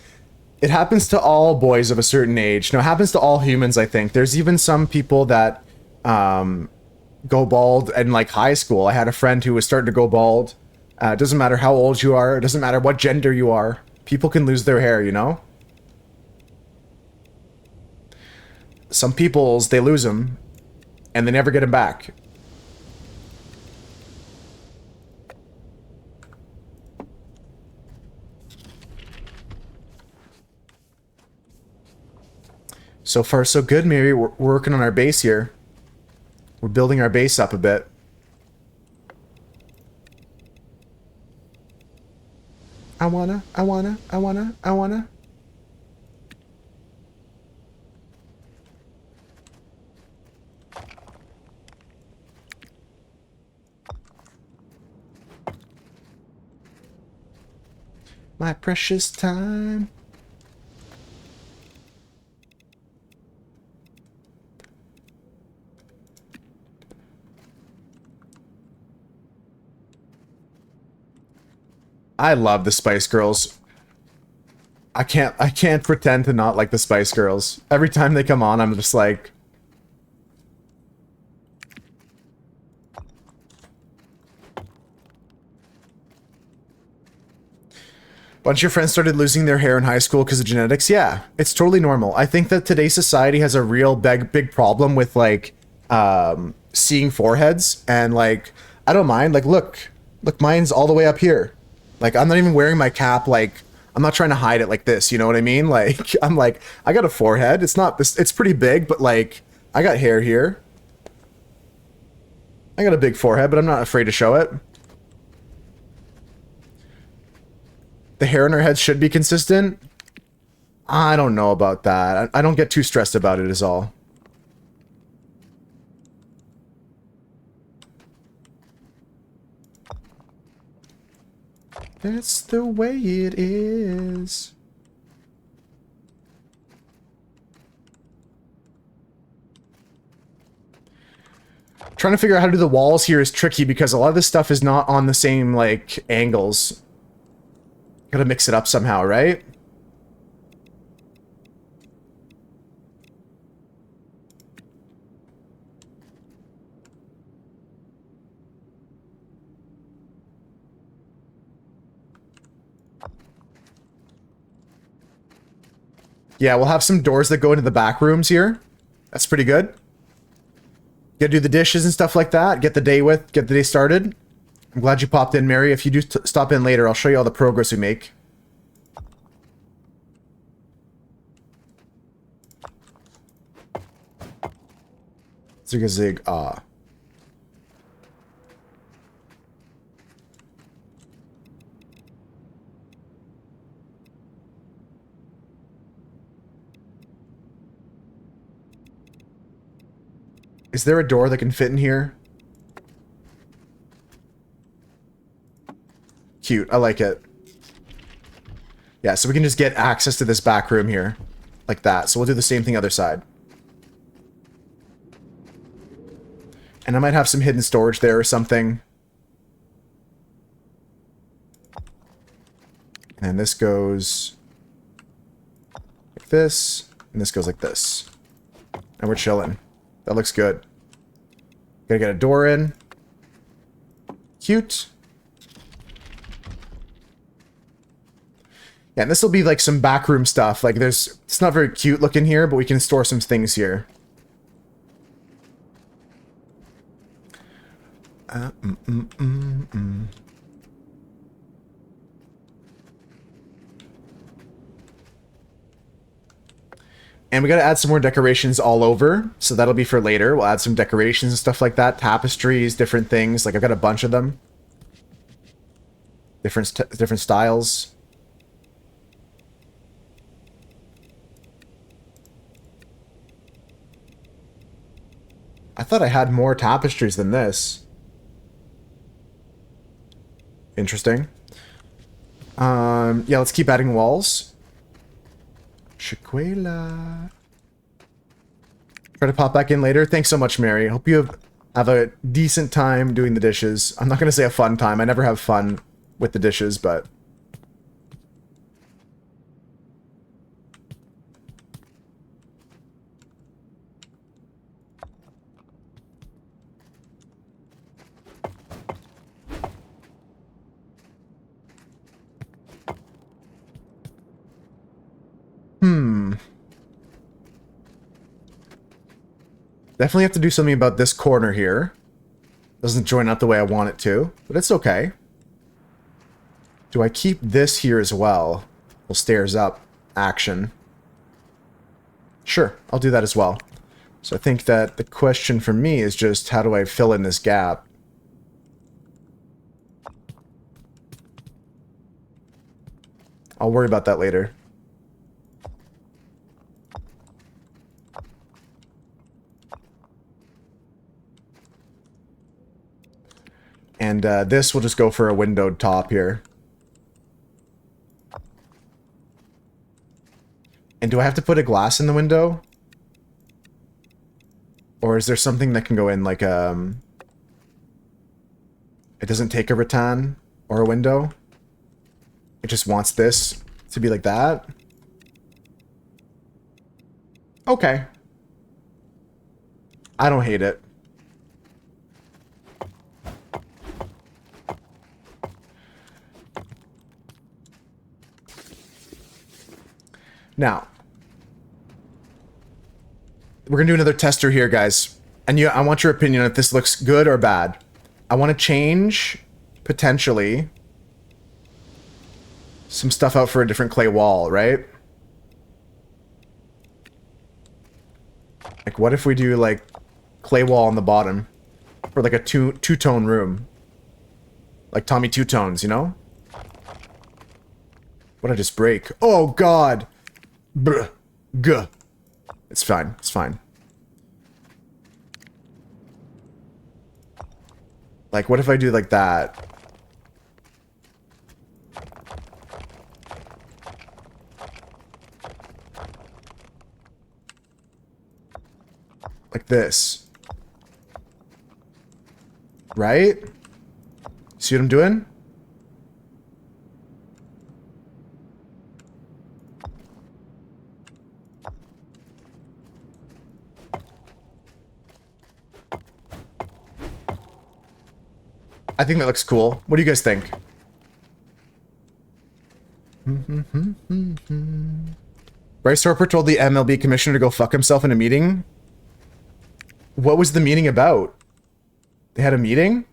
Speaker 1: It happens to all boys of a certain age. No, it happens to all humans, I think. There's even some people that go bald in like high school. I had a friend who was starting to go bald. It doesn't matter how old you are. It doesn't matter what gender you are. People can lose their hair, you know? Some peoples, they lose them. And they never get them back. So far, so good, Mary. We're working on our base here. We're building our base up a bit. I wanna. My precious time. I love the Spice Girls. I can't pretend to not like the Spice Girls. Every time they come on, I'm just like... Bunch of your friends started losing their hair in high school because of genetics? Yeah, it's totally normal. I think that today's society has a real big problem with, like, seeing foreheads. And, like, I don't mind. Like, look, mine's all the way up here. Like, I'm not even wearing my cap, like, I'm not trying to hide it like this, you know what I mean? Like, I'm like, I got a forehead. It's not this, it's pretty big, but like, I got hair here. I got a big forehead, but I'm not afraid to show it. The hair on our heads should be consistent. I don't know about that. I don't get too stressed about it is all. That's the way it is. Trying to figure out how to do the walls here is tricky because a lot of this stuff is not on the same, like, angles. Gotta mix it up somehow, right? Yeah, we'll have some doors that go into the back rooms here. That's pretty good. Gotta do the dishes and stuff like that. Get the day started. I'm glad you popped in, Mary. If you do stop in later, I'll show you all the progress we make. Zig-a-zig, ah. Is there a door that can fit in here? Cute. I like it. Yeah, so we can just get access to this back room here. Like that. So we'll do the same thing other side. And I might have some hidden storage there or something. And this goes like this. And this goes like this. And we're chilling. That looks good. Gotta get a door in. Cute. Yeah, and this will be like some backroom stuff. Like it's not very cute looking here, but we can store some things here. And we gotta add some more decorations all over, so that'll be for later. We'll add some decorations and stuff like that. Tapestries, different things. Like, I've got a bunch of them. Different styles. I thought I had more tapestries than this. Interesting. Yeah, let's keep adding walls. Chiquela. Try to pop back in later. Thanks so much, Mary. Hope you have a decent time doing the dishes. I'm not going to say a fun time. I never have fun with the dishes, but... Definitely have to do something about this corner here. Doesn't join up the way I want it to, but it's okay. Do I keep this here as well? Well, stairs up action. Sure, I'll do that as well. So I think that the question for me is just how do I fill in this gap? I'll worry about that later. And this will just go for a windowed top here. And do I have to put a glass in the window? Or is there something that can go in like it doesn't take a rattan or a window? It just wants this to be like that? Okay. I don't hate it. Now, we're gonna do another tester here, guys. And I want your opinion if this looks good or bad. I want to change, potentially, some stuff out for a different clay wall, right? Like, what if we do, like, clay wall on the bottom? For, like, a two-tone room. Like Tommy Two Tones, you know? What did I just break? Oh, God! Bruh. Guh. It's fine. It's fine. Like, what if I do like that? Like this. Right? See what I'm doing? I think that looks cool. What do you guys think? Bryce Harper told the MLB commissioner to go fuck himself in a meeting. What was the meeting about? They had a meeting?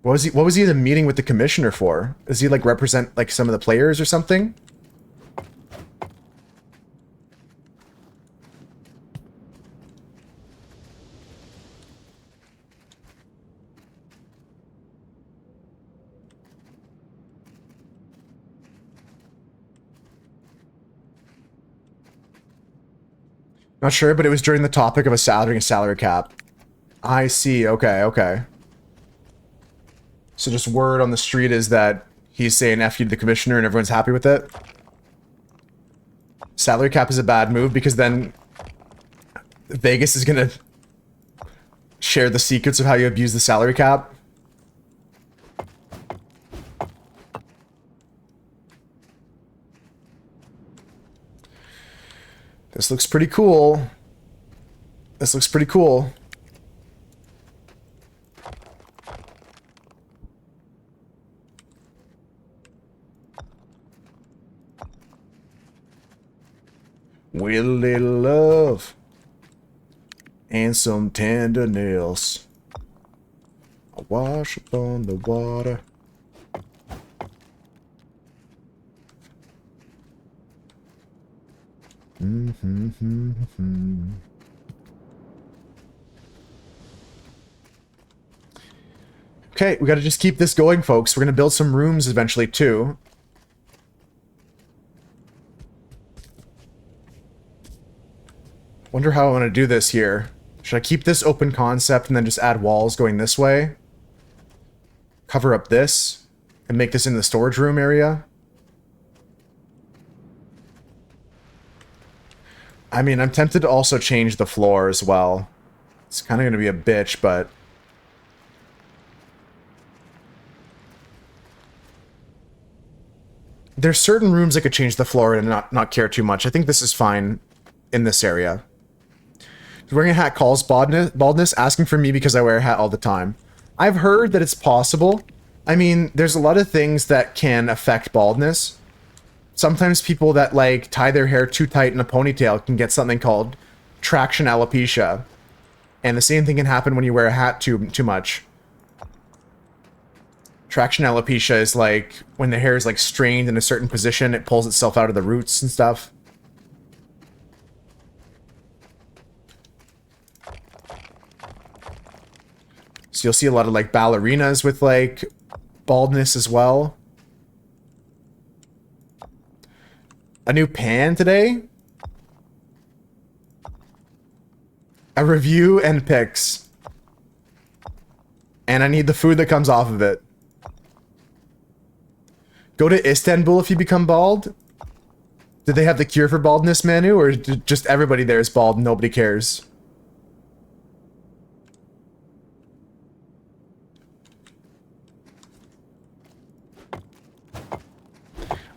Speaker 1: What was he in a meeting with the commissioner for? Does he like represent like some of the players or something? Not sure, but it was during the topic of a salary cap. I see. Okay, okay. So just word on the street is that he's saying F you to the commissioner and everyone's happy with it. Salary cap is a bad move because then Vegas is gonna share the secrets of how you abuse the salary cap. This looks pretty cool. This looks pretty cool. With a little love and some tender nails, I wash upon the water. Okay, we gotta just keep this going, folks. We're gonna build some rooms eventually, too. Wonder how I want to do this here. Should I keep this open concept and then just add walls going this way? Cover up this and make this in the storage room area? I mean, I'm tempted to also change the floor as well. It's kind of going to be a bitch, but... There's certain rooms I could change the floor and not care too much. I think this is fine in this area. Wearing a hat calls baldness, asking for me because I wear a hat all the time. I've heard that it's possible. I mean, there's a lot of things that can affect baldness. Sometimes people that, like, tie their hair too tight in a ponytail can get something called traction alopecia. And the same thing can happen when you wear a hat too much. Traction alopecia is like when the hair is like strained in a certain position, it pulls itself out of the roots and stuff. So you'll see a lot of like ballerinas with like baldness as well. A new pan today? A review and pics. And I need the food that comes off of it. Go to Istanbul if you become bald? Did they have the cure for baldness, Manu? Or just everybody there is bald and nobody cares?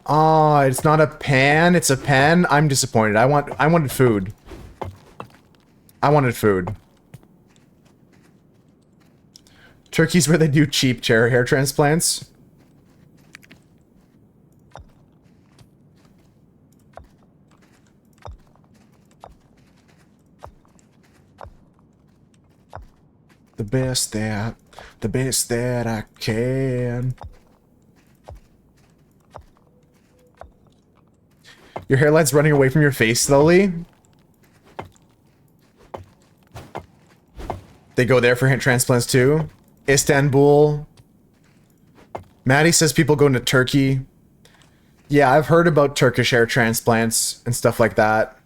Speaker 1: Ah, it's not a pan, it's a pen. I'm disappointed. I wanted food. I wanted food. Turkey's where they do cheap chair hair transplants. The best that I can. Your hairline's running away from your face slowly. They go there for hair transplants too. Istanbul. Maddie says people go into Turkey. Yeah, I've heard about Turkish hair transplants and stuff like that.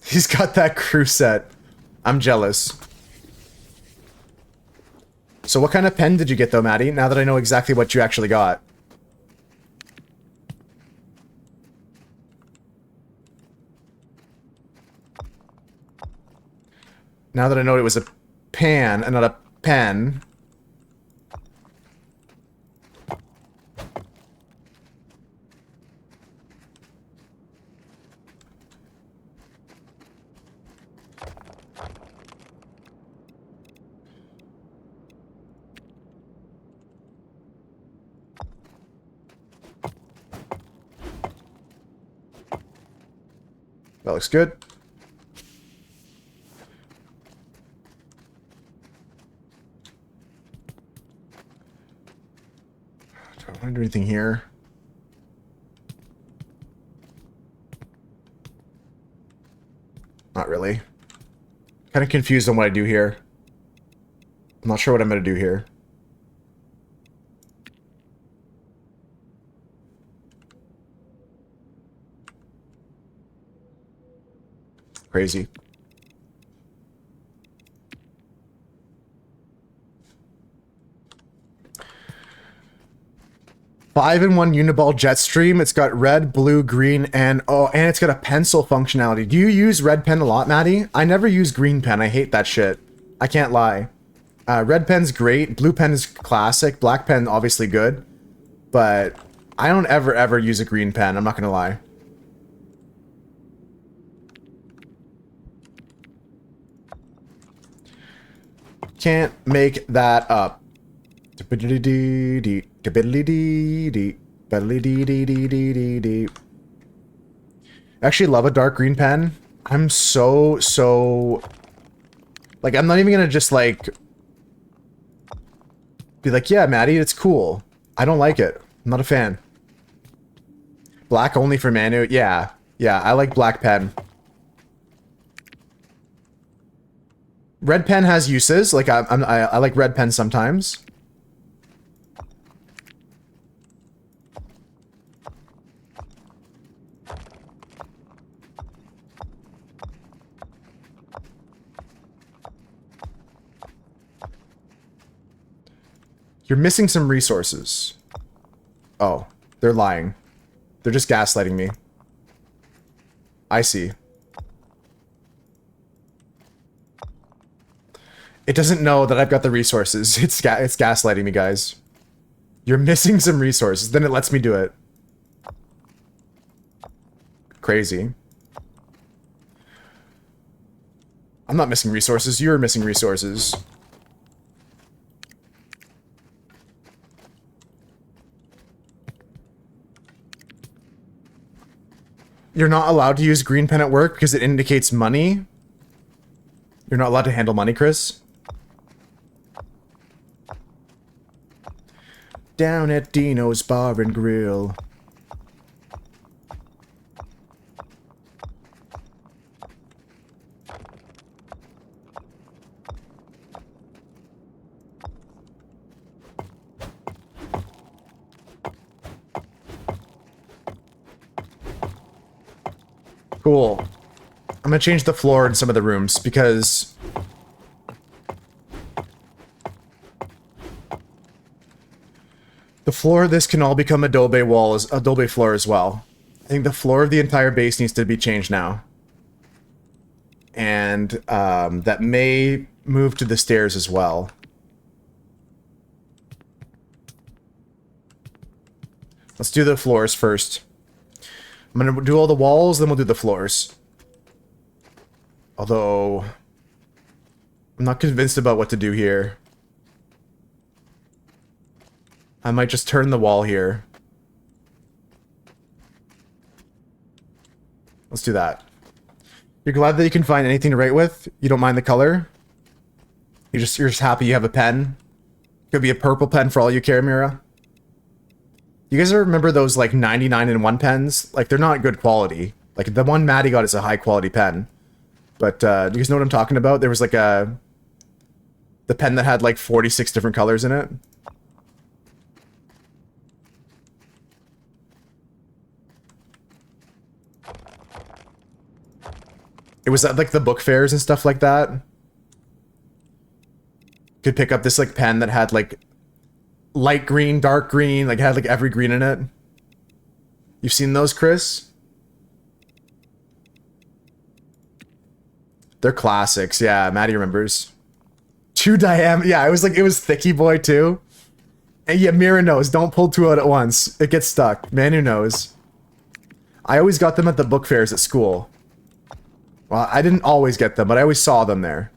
Speaker 1: He's got that crew set. I'm jealous. So what kind of pen did you get though, Maddie? Now that I know exactly what you actually got. Now that I know it was a pan and not a pen. That looks good. Do I want to do anything here? Not really. Kind of confused on what I do here. I'm not sure what I'm going to do here. Crazy. Five-in-one Uniball jet stream. It's got red, blue, green, and and it's got a pencil functionality. Do you use red pen a lot, Maddie? I never use green pen. I hate that shit. I can't lie. Red pen's great. Blue pen is classic. Black pen obviously good, but I don't ever use a green pen. I'm not gonna lie. Can't make that up. Actually love a dark green pen. I'm so like, I'm not even gonna just like be like, yeah, Maddie, it's cool. I don't like it. I'm not a fan. Black only for Manu. Yeah, I like black pen. Red pen has uses. Like I like red pen sometimes. You're missing some resources. Oh, they're lying. They're just gaslighting me. I see. It doesn't know that I've got the resources. It's gaslighting me, guys. You're missing some resources. Then it lets me do it. Crazy. I'm not missing resources. You're missing resources. You're not allowed to use green pen at work because it indicates money. You're not allowed to handle money, Chris. Down at Dino's Bar and Grill. Cool. I'm gonna change the floor in some of the rooms because the floor of this can all become adobe walls, adobe floor as well. I think the floor of the entire base needs to be changed now. And that may move to the stairs as well. Let's do the floors first. I'm gonna do all the walls, then we'll do the floors. Although, I'm not convinced about what to do here. I might just turn the wall here. Let's do that. You're glad that you can find anything to write with? You don't mind the color? You're just happy you have a pen? Could be a purple pen for all you care, Mira. You guys remember those like 99-in-1 pens? Like, they're not good quality. Like, the one Maddie got is a high quality pen. But do you guys know what I'm talking about? There was like the pen that had like 46 different colors in it. It was at like the book fairs and stuff like that. Could pick up this like pen that had like light green, dark green, like had like every green in it. You've seen those, Chris? They're classics. Yeah, Maddie remembers. 2 diameter. Yeah, it was Thicky Boy too. And yeah, Mira knows. Don't pull 2 out at once. It gets stuck. Manu knows. I always got them at the book fairs at school. Well, I didn't always get them, but I always saw them there.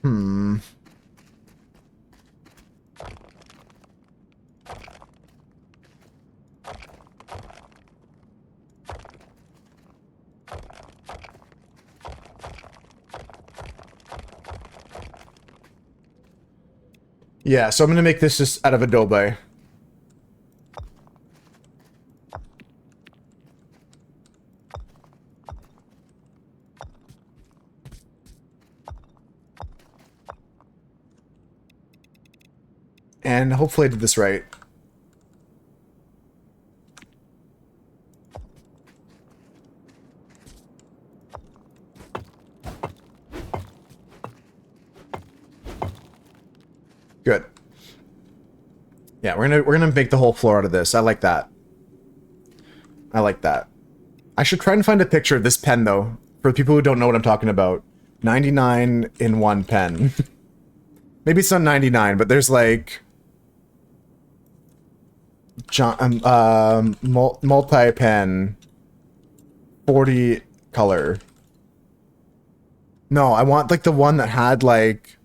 Speaker 1: Hmm. Yeah, so I'm gonna make this just out of Adobe. And hopefully I did this right. Good. Yeah, we're gonna make the whole floor out of this. I like that. I like that. I should try and find a picture of this pen though, for people who don't know what I'm talking about. 99 in 1 pen. Maybe it's not 99, but there's like multi-pen 40 color. No, I want like the one that had like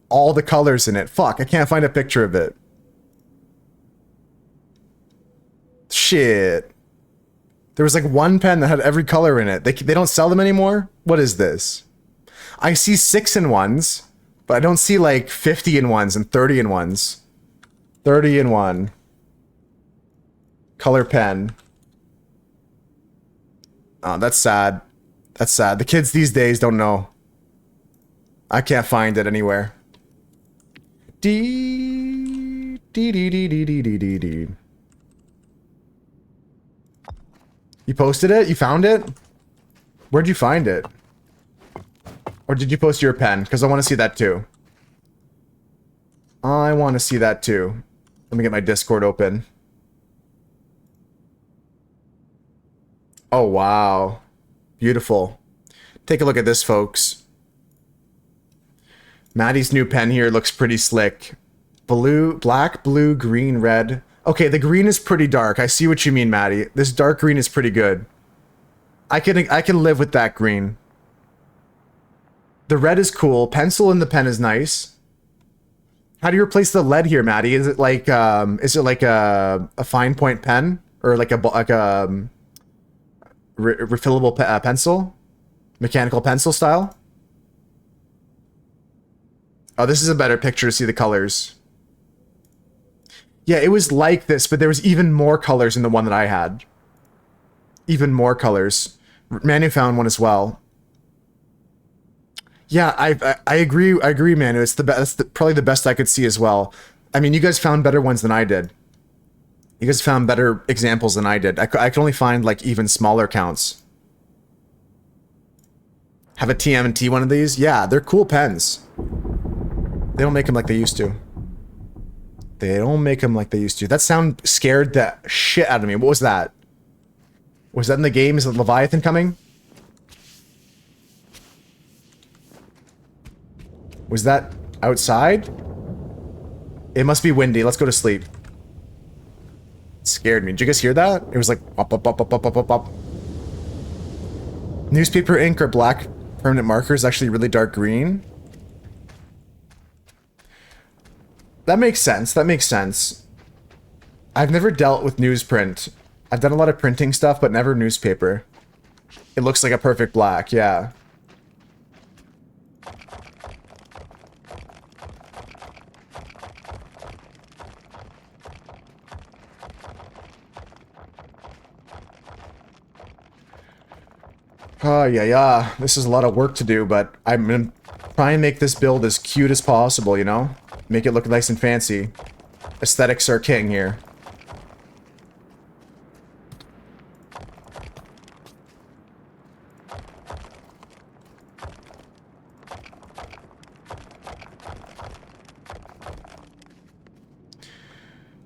Speaker 1: all the colors in it. Fuck, I can't find a picture of it. Shit. There was like one pen that had every color in it. They don't sell them anymore? What is this? I see 6 in 1s, but I don't see like 50 in 1s and 30 in 1s. 30 in 1. Color pen. Oh, that's sad. That's sad. The kids these days don't know. I can't find it anywhere. You posted it? You found it? Where'd you find it? Or did you post your pen? Because I want to see that too. I want to see that too. Let me get my Discord open. Oh, wow. Beautiful. Take a look at this, folks. Maddie's new pen here looks pretty slick. Blue, black, blue, green, red. Okay, the green is pretty dark. I see what you mean, Maddie. This dark green is pretty good. I can live with that green. The red is cool. Pencil in the pen is nice. How do you replace the lead here, Maddie? Is it like a fine point pen or like a refillable pencil? Mechanical pencil style? Oh, this is a better picture to see the colors. Yeah, it was like this, but there was even more colors in the one that I had. Even more colors. Manu found one as well. Yeah, I agree, Manu. It's the best. That's probably the best I could see as well. I mean, you guys found better ones than I did. You guys found better examples than I did. I could only find like even smaller counts. Have a TM&T one of these? Yeah, they're cool pens. They don't make them like they used to. They don't make them like they used to. That sound scared the shit out of me. What was that? Was that in the game? Is it Leviathan coming? Was that outside? It must be windy. Let's go to sleep. It scared me. Did you guys hear that? It was like up, up, up, up, up, up, up, up. Newspaper ink or black permanent marker is actually really dark green. That makes sense. That makes sense. I've never dealt with newsprint. I've done a lot of printing stuff, but never newspaper. It looks like a perfect black, yeah. Oh, yeah. This is a lot of work to do, but I'm gonna try and make this build as cute as possible, you know? Make it look nice and fancy. Aesthetics are king here.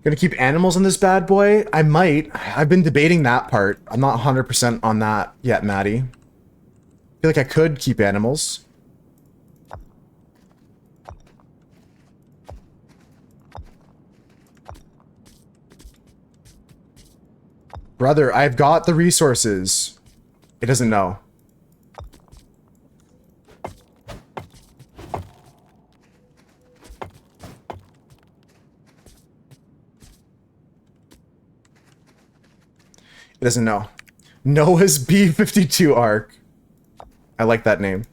Speaker 1: Gonna keep animals in this bad boy? I might. I've been debating that part. I'm not 100% on that yet, Maddie. I feel like I could keep animals. Brother, I've got the resources. It doesn't know. It doesn't know. Noah's B-52 Ark. I like that name.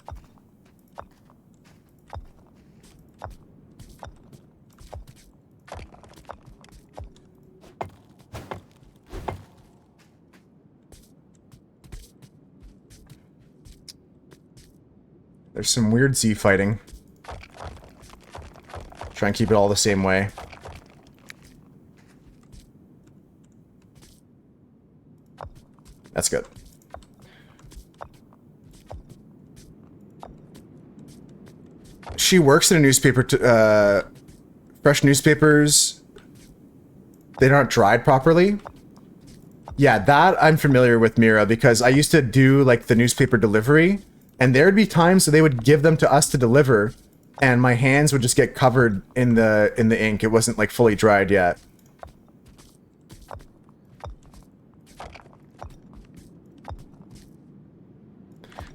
Speaker 1: There's some weird Z fighting. Try and keep it all the same way. That's good. She works in a newspaper. Fresh newspapers, they're not dried properly. Yeah, that I'm familiar with, Mira, because I used to do like the newspaper delivery, and there'd be times that they would give them to us to deliver, and my hands would just get covered in the ink. It wasn't like fully dried yet.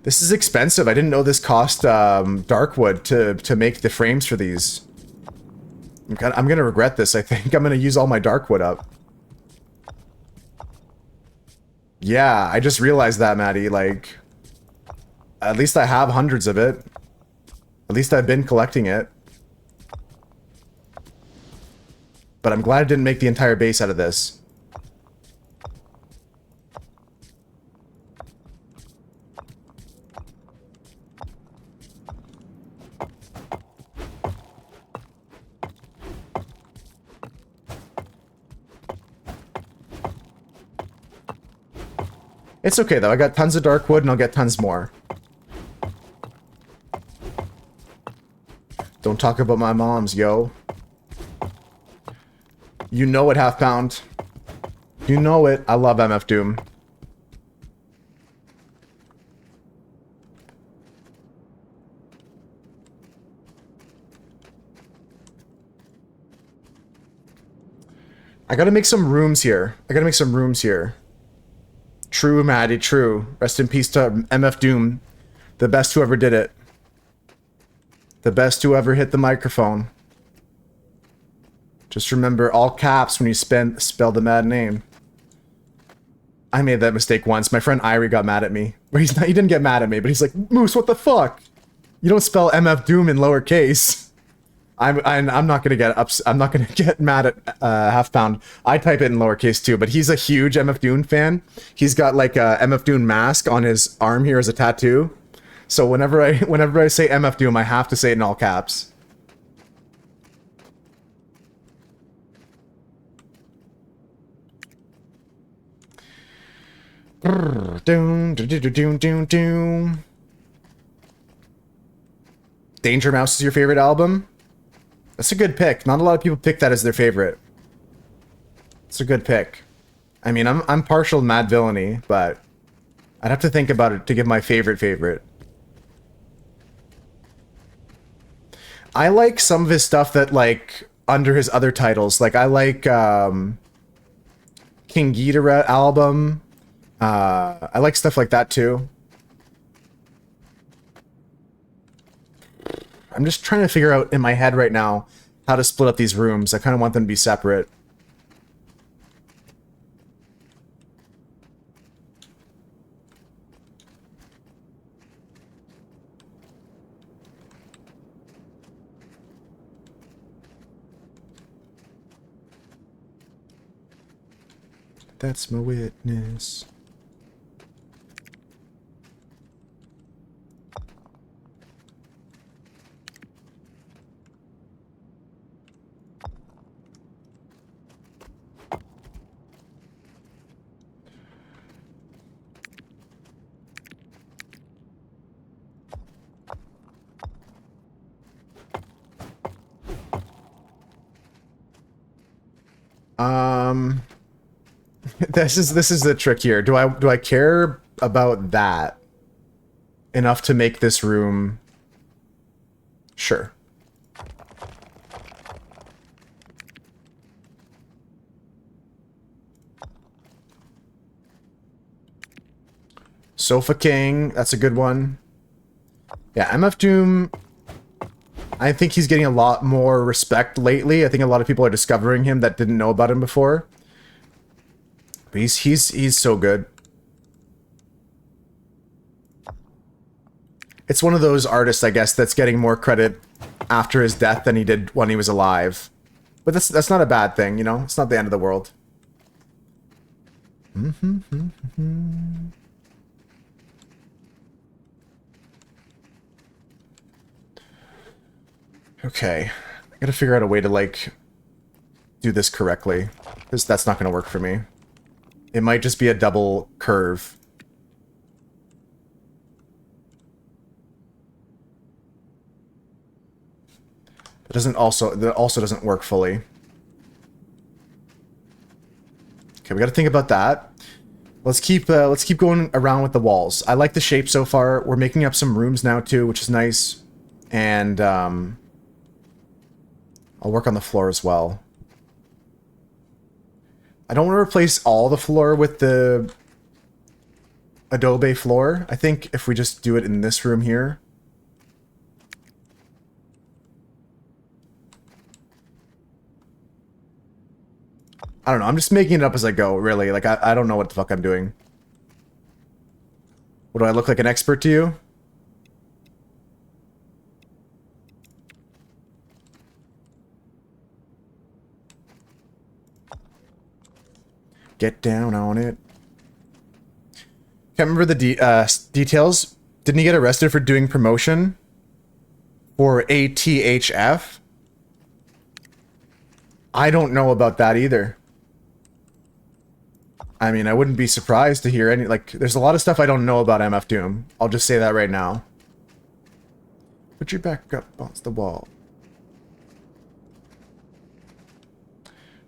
Speaker 1: This is expensive. I didn't know this cost darkwood to make the frames for these. I'm gonna regret this. I think I'm gonna use all my darkwood up. Yeah, I just realized that, Maddie. Like, at least I have hundreds of it. At least I've been collecting it. But I'm glad I didn't make the entire base out of this. It's okay, though. I got tons of dark wood, and I'll get tons more. Don't talk about my moms, yo. You know it, Half Pound. You know it. I love MF Doom. I gotta make some rooms here. True, Maddie, true. Rest in peace to MF Doom. The best who ever did it. The best who ever hit the microphone. Just remember all caps when you spell the mad name. I made that mistake once. My friend Irie got mad at me. But he didn't get mad at me, but he's like, Moose, what the fuck? You don't spell MF Doom in lowercase. I'm not gonna get I'm not gonna get mad at Half Pound. I type it in lowercase too, but he's a huge MF Doom fan. He's got like a MF Doom mask on his arm here as a tattoo. So whenever I say MF Doom, I have to say it in all caps. Danger Mouse is your favorite album? That's a good pick. Not a lot of people pick that as their favorite. It's a good pick. I mean, I'm partial to Mad Villainy, but I'd have to think about it to give my favorite. I like some of his stuff that, like, under his other titles. Like, I like King Ghidorah album. I like stuff like that, too. I'm just trying to figure out in my head right now how to split up these rooms. I kind of want them to be separate. That's my witness. This is the trick here. Do I care about that enough to make this room? Sure. Sofa King, that's a good one. Yeah, MF Doom, I think he's getting a lot more respect lately. I think a lot of people are discovering him that didn't know about him before. But he's so good. It's one of those artists, I guess, that's getting more credit after his death than he did when he was alive. But that's not a bad thing, you know? It's not the end of the world. Okay. I gotta figure out a way to, like, do this correctly. Because that's not gonna work for me. It might just be a double curve. That also doesn't work fully. Okay, we got to think about that. Let's keep going around with the walls. I like the shape so far. We're making up some rooms now too, which is nice. And I'll work on the floor as well. I don't want to replace all the floor with the Adobe floor. I think if we just do it in this room here. I don't know. I'm just making it up as I go, really. Like, I don't know what the fuck I'm doing. What, do I look like an expert to you? Get down on it. Can't remember the details. Didn't he get arrested for doing promotion for ATHF? I don't know about that either. I mean, I wouldn't be surprised to hear any, like, there's a lot of stuff I don't know about MF Doom. I'll just say that right now. Put your back up against the wall.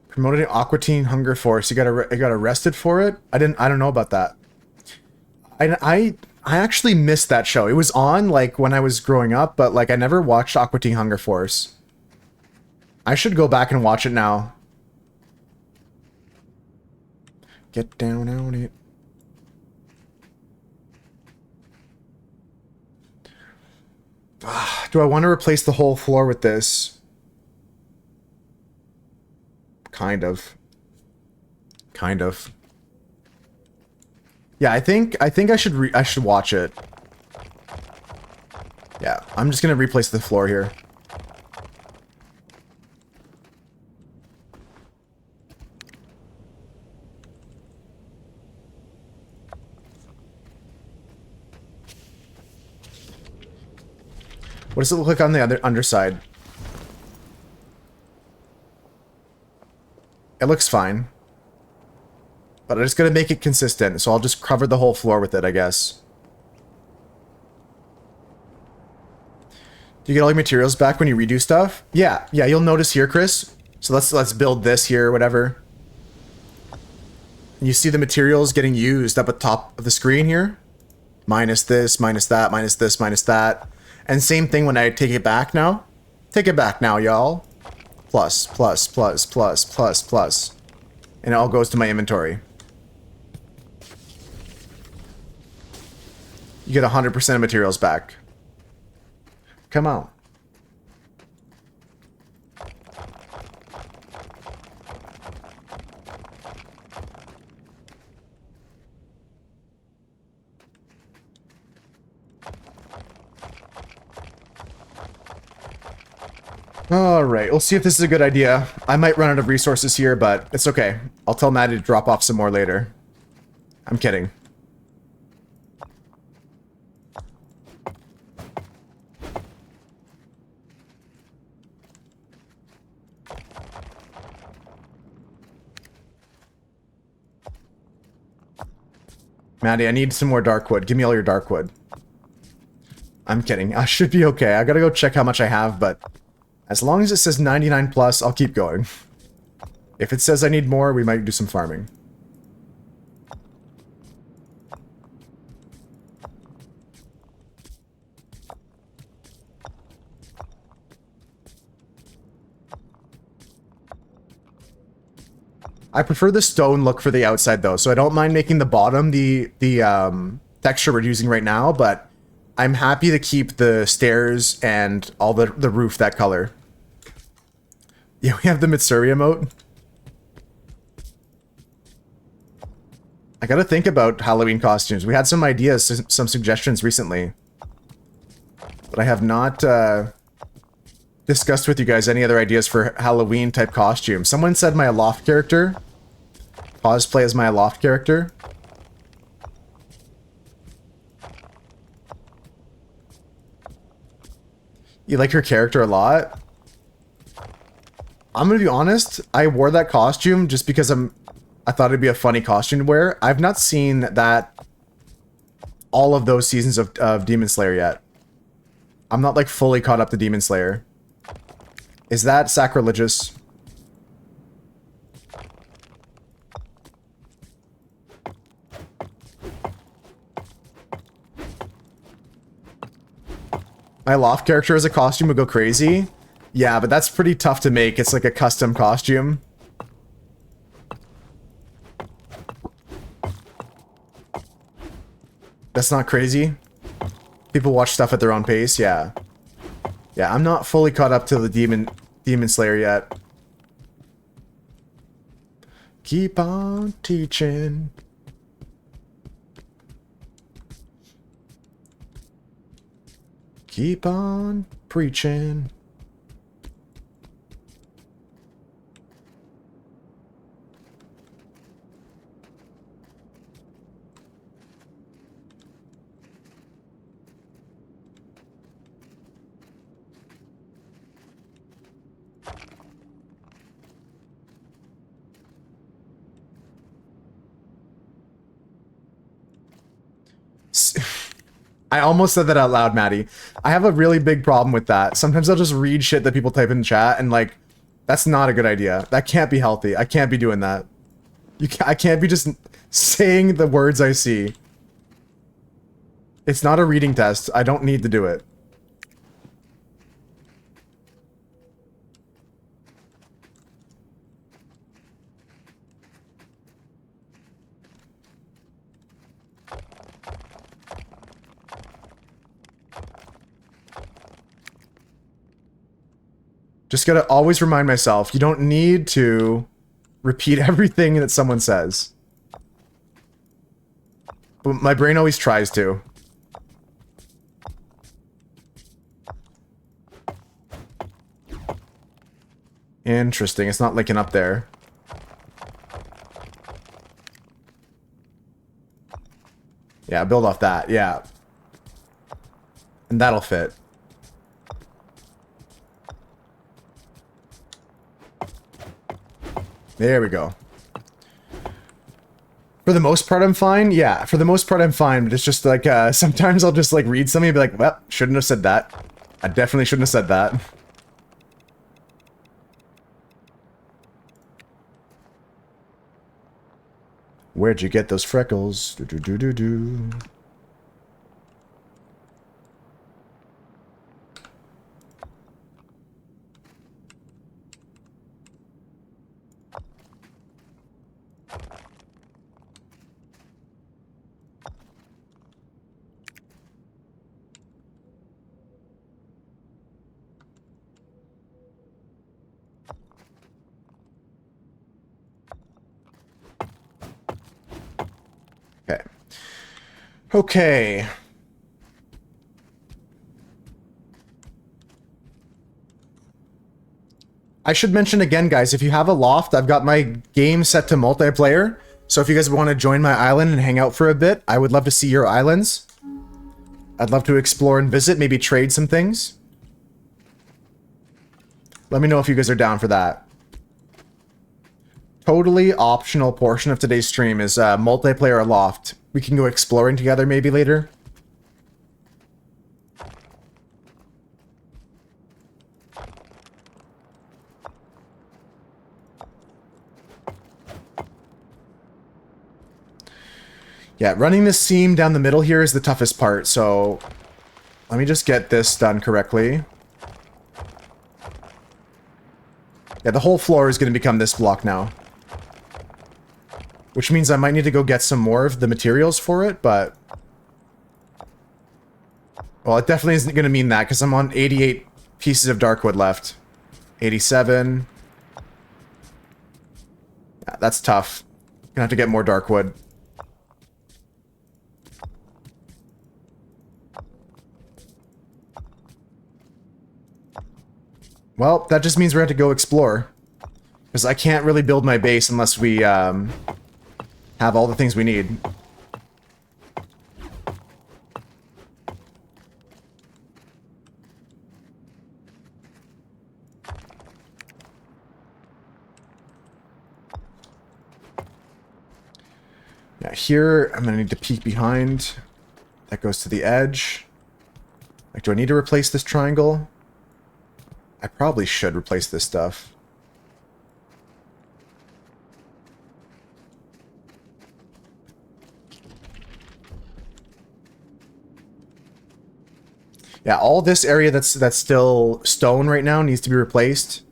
Speaker 1: Promoted Aqua Teen Hunger Force. You got arrested for it? I don't know about that. I actually missed that show. It was on, like, when I was growing up, but, like, I never watched Aqua Teen Hunger Force. I should go back and watch it now. Get down on it. Do I want to replace the whole floor with this? Kind of. Kind of. Yeah, I think I should watch it. Yeah, I'm just gonna replace the floor here. What does it look like on the other underside? It looks fine. But I'm just gonna make it consistent, so I'll just cover the whole floor with it, I guess. Do you get all your materials back when you redo stuff? Yeah, you'll notice here, Chris. So let's build this here, whatever. And you see the materials getting used up at top of the screen here? Minus this, minus that, minus this, minus that. And same thing when I take it back now. Take it back now, y'all. Plus, plus, plus, plus, plus, plus. And it all goes to my inventory. You get 100% of materials back. Come on. Alright, we'll see if this is a good idea. I might run out of resources here, but it's okay. I'll tell Maddie to drop off some more later. I'm kidding. Maddie, I need some more dark wood. Give me all your dark wood. I'm kidding. I should be okay. I gotta go check how much I have, but as long as it says 99 plus, I'll keep going. If it says I need more, we might do some farming. I prefer the stone look for the outside though, so I don't mind making the bottom the texture we're using right now, but I'm happy to keep the stairs and all the roof that color. Yeah, we have the Mitsuri emote. I gotta think about Halloween costumes. We had some ideas, some suggestions recently, but I have not discussed with you guys any other ideas for Halloween type costumes. Someone said my ALOFT character. Cosplay as my ALOFT character. You like her character a lot? I'm gonna be honest, I wore that costume just because I thought it'd be a funny costume to wear. I've not seen that all of those seasons of Demon Slayer yet. I'm not like fully caught up to Demon Slayer. Is that sacrilegious? My Loft character as a costume would go crazy. Yeah, but that's pretty tough to make. It's like a custom costume. That's not crazy. People watch stuff at their own pace, yeah. Yeah, I'm not fully caught up to the Demon Slayer yet. Keep on teaching. Keep on preaching. I almost said that out loud, Maddie. I have a really big problem with that. Sometimes I'll just read shit that people type in the chat and like, that's not a good idea. That can't be healthy. I can't be doing that. I can't be just saying the words I see. It's not a reading test. I don't need to do it. Just gotta always remind myself, you don't need to repeat everything that someone says. But my brain always tries to. Interesting, it's not linking up there. Yeah, build off that, yeah. And that'll fit. There we go. For the most part, I'm fine. Yeah, for the most part, I'm fine. But it's just like, sometimes I'll just like read something and be like, well, shouldn't have said that. I definitely shouldn't have said that. Where'd you get those freckles? Do-do-do-do-do. Okay. Okay. I should mention again, guys, if you have a loft, I've got my game set to multiplayer. So if you guys want to join my island and hang out for a bit, I would love to see your islands. I'd love to explore and visit, maybe trade some things. Let me know if you guys are down for that. Totally optional portion of today's stream is multiplayer loft. We can go exploring together maybe later. Yeah, running this seam down the middle here is the toughest part, so let me just get this done correctly. Yeah, the whole floor is going to become this block now. Which means I might need to go get some more of the materials for it, but... Well, it definitely isn't going to mean that, because I'm on 88 pieces of darkwood left. 87. Yeah, that's tough. Gonna have to get more darkwood. Well, that just means we're going to have to go explore. Because I can't really build my base unless we have all the things we need. Yeah, here I'm going to need to peek behind. That goes to the edge. Like, do I need to replace this triangle? I probably should replace this stuff. Yeah, all this area that's still stone right now needs to be replaced.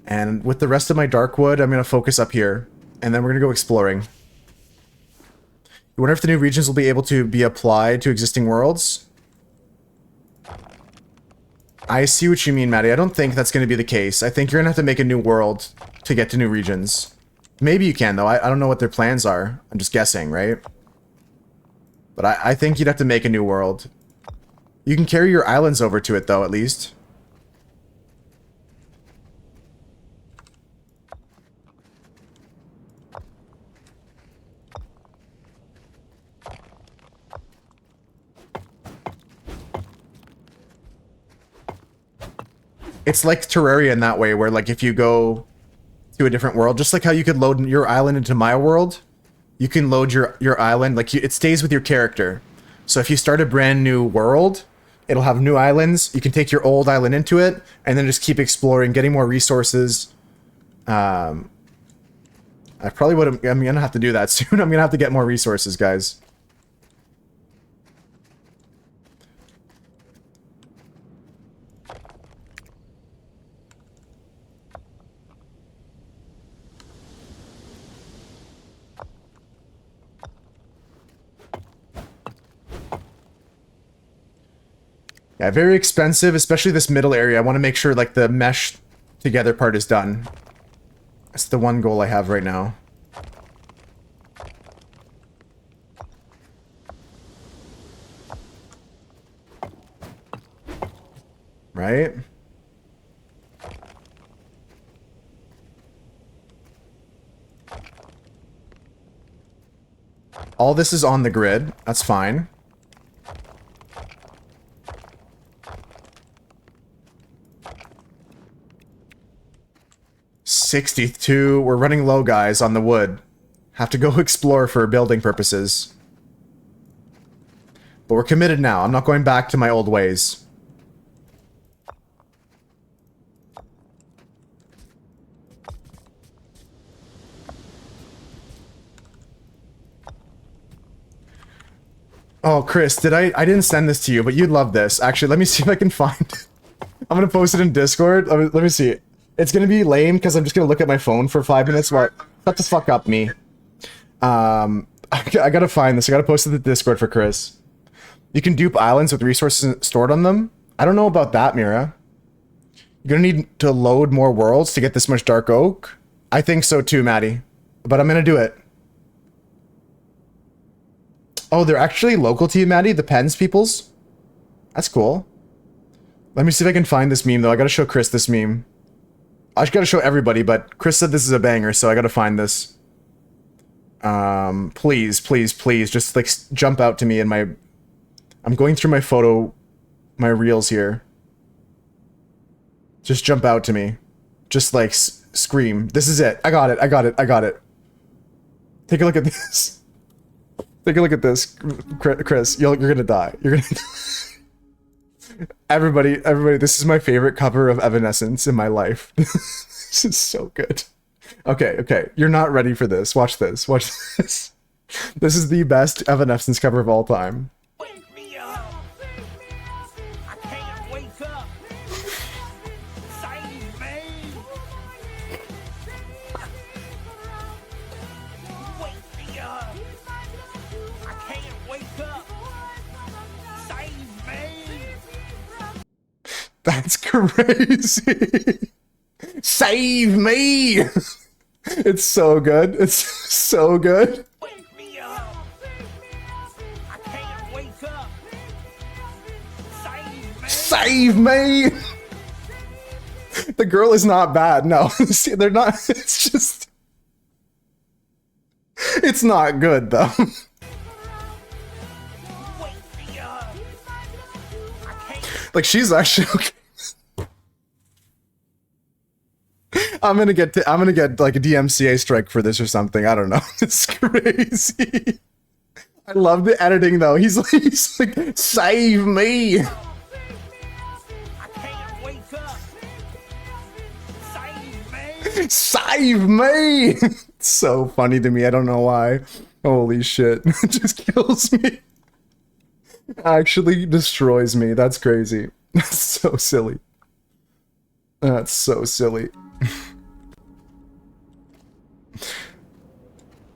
Speaker 1: And with the rest of my darkwood, I'm going to focus up here. And then we're going to go exploring. I wonder if the new regions will be able to be applied to existing worlds. I see what you mean, Maddie. I don't think that's going to be the case. I think you're going to have to make a new world to get to new regions. Maybe you can, though. I don't know what their plans are. I'm just guessing, right? But I think you'd have to make a new world. You can carry your islands over to it, though, at least. It's like Terraria in that way, where like if you go to a different world, just like how you could load your island into my world, you can load your island, like it stays with your character. So if you start a brand new world, it'll have new islands. You can take your old island into it, and then just keep exploring, getting more resources. I probably would. I'm gonna have to do that soon. I'm gonna have to get more resources, guys. Yeah, very expensive, especially this middle area. I want to make sure like the mesh together part is done. That's the one goal I have right now. Right? All this is on the grid. That's fine. $62. We're running low, guys, on the wood. Have to go explore for building purposes. But we're committed now. I'm not going back to my old ways. Oh, Chris, I didn't send this to you, but you'd love this. Actually, let me see if I can find it. I'm gonna post it in Discord. Let me see. It's gonna be lame because I'm just gonna look at my phone for 5 minutes while... Shut the fuck up, me. I gotta find this. I gotta post it in the Discord for Chris. You can dupe islands with resources stored on them. I don't know about that, Mira. You're gonna need to load more worlds to get this much dark oak. I think so too, Maddie. But I'm gonna do it. Oh, they're actually local to you, Maddie? The Pens peoples? That's cool. Let me see if I can find this meme, though. I gotta show Chris this meme. I just gotta show everybody, but Chris said this is a banger, so I gotta find this. Please, please, please, just, like, jump out to me in my... I'm going through my reels here. Just jump out to me. Just, like, scream. This is it. I got it, I got it, I got it. Take a look at this. Take a look at this, Chris. You're gonna die. You're gonna die. Everybody, this is my favorite cover of Evanescence in my life. This is so good. Okay. You're not ready for this. Watch this. Watch this. This is the best Evanescence cover of all time.
Speaker 5: Wake me up. I can't wake up. Save me. Wake me up. I can't wake up. Save me.
Speaker 1: That's crazy. Save me. It's so good. It's so good.
Speaker 5: Wake me up. I can't wake up. Save me.
Speaker 1: Save me. The girl is not bad. No, see, they're not. It's just. It's not good though.
Speaker 5: Wake me up. I can't.
Speaker 1: Like she's actually okay. I'm gonna get like a DMCA strike for this or something. I don't know. It's crazy. I love the editing though. He's like, save me.
Speaker 5: I can't wake up. Save me.
Speaker 1: Save me. It's so funny to me. I don't know why. Holy shit. It just kills me. Actually destroys me. That's crazy. That's so silly. That's so silly.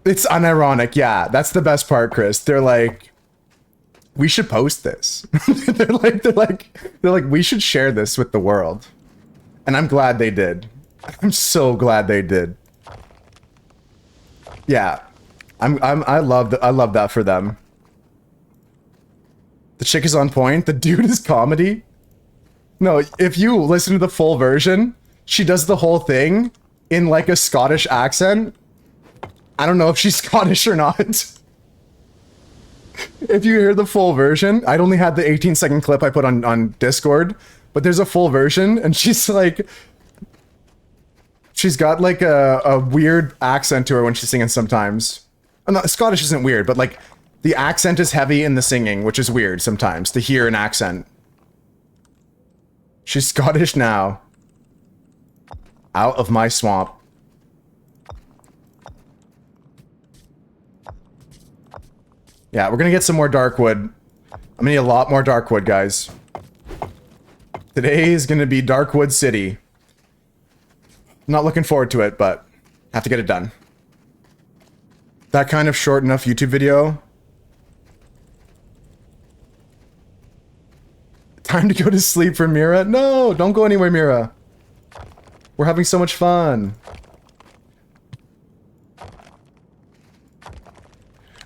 Speaker 1: It's unironic, yeah. That's the best part, Chris. They're like, we should post this. they're like, we should share this with the world. And I'm glad they did. I'm so glad they did. Yeah. I love that for them. The chick is on point. The dude is comedy. No, if you listen to the full version, she does the whole thing in like a Scottish accent. I don't know if she's Scottish or not. If you hear the full version, I only had the 18-second clip I put on Discord, but there's a full version, and she's like, she's got like a weird accent to her when she's singing sometimes. No, Scottish isn't weird, but like the accent is heavy in the singing, which is weird sometimes to hear an accent. She's Scottish now. Out of my swamp. Yeah, we're gonna get some more Darkwood. I'm gonna need a lot more Darkwood, guys. Today is gonna be Darkwood City. Not looking forward to it, but have to get it done. That kind of short enough YouTube video. Time to go to sleep for Mira? No, don't go anywhere, Mira. We're having so much fun.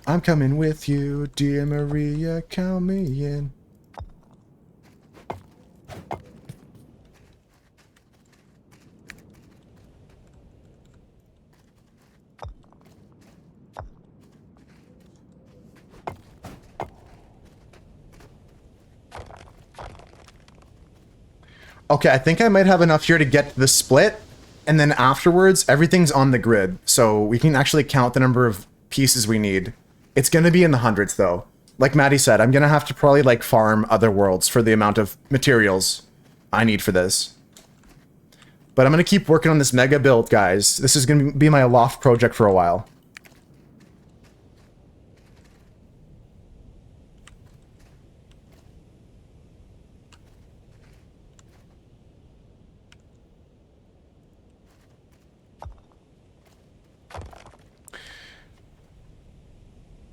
Speaker 1: I'm coming with you, dear Maria, count me in. Okay, I think I might have enough here to get the split, and then afterwards, everything's on the grid, so we can actually count the number of pieces we need. It's gonna be in the hundreds, though. Like Maddie said, I'm gonna have to probably, like, farm other worlds for the amount of materials I need for this. But I'm gonna keep working on this mega build, guys. This is gonna be my ALOFT project for a while.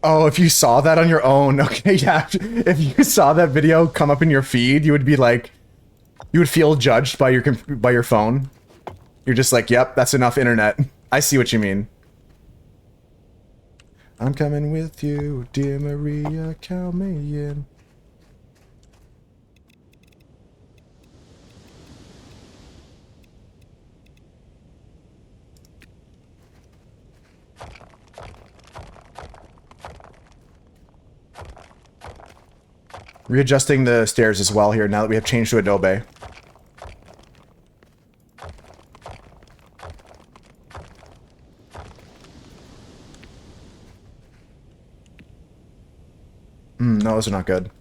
Speaker 1: Oh, if you saw that on your own, okay, yeah. If you saw that video come up in your feed, you would be like, you would feel judged by your phone. You're just like, yep, that's enough internet. I see what you mean. I'm coming with you, dear Maria, count me in. Readjusting the stairs as well here now that we have changed to Adobe. No, those are not good.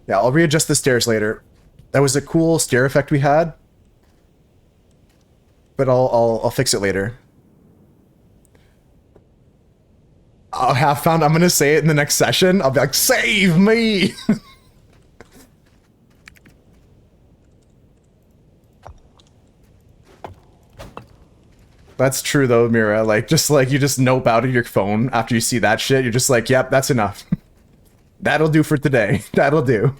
Speaker 1: Yeah, I'll readjust the stairs later. That was a cool stair effect we had. But I'll fix it later. have found I'm gonna say it in the next session. I'll be like, save me! That's true though, Mira. Like, just like, you just nope out of your phone after you see that shit. You're just like, yep, that's enough. That'll do for today. That'll do.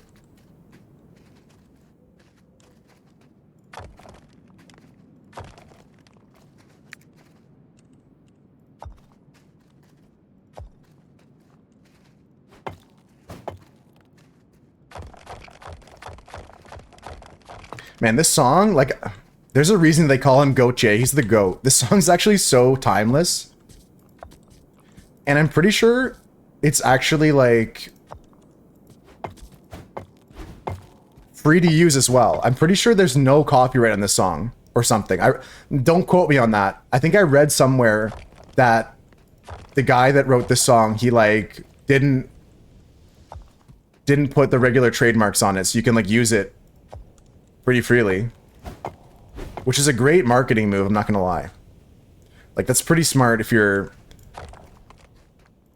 Speaker 1: Man, this song, like, there's a reason they call him Goat J. He's the GOAT. This song's actually so timeless. And I'm pretty sure it's actually, like, free to use as well. I'm pretty sure there's no copyright on this song or something. Don't quote me on that. I think I read somewhere that the guy that wrote this song, he, like, didn't put the regular trademarks on it, so you can, like, use it pretty freely, which is a great marketing move, I'm not gonna lie. Like, that's pretty smart if you're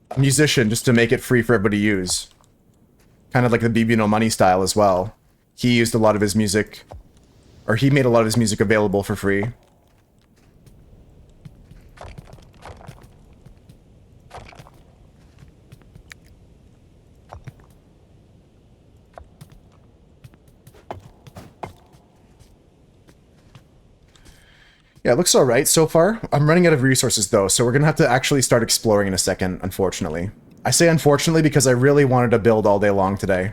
Speaker 1: a musician, just to make it free for everybody to use. Kind of like the BB No Money style as well. He used a lot of his music, or he made a lot of his music available for free. Yeah, it looks alright so far. I'm running out of resources though, so we're gonna have to actually start exploring in a second, unfortunately. I say unfortunately because I really wanted to build all day long today.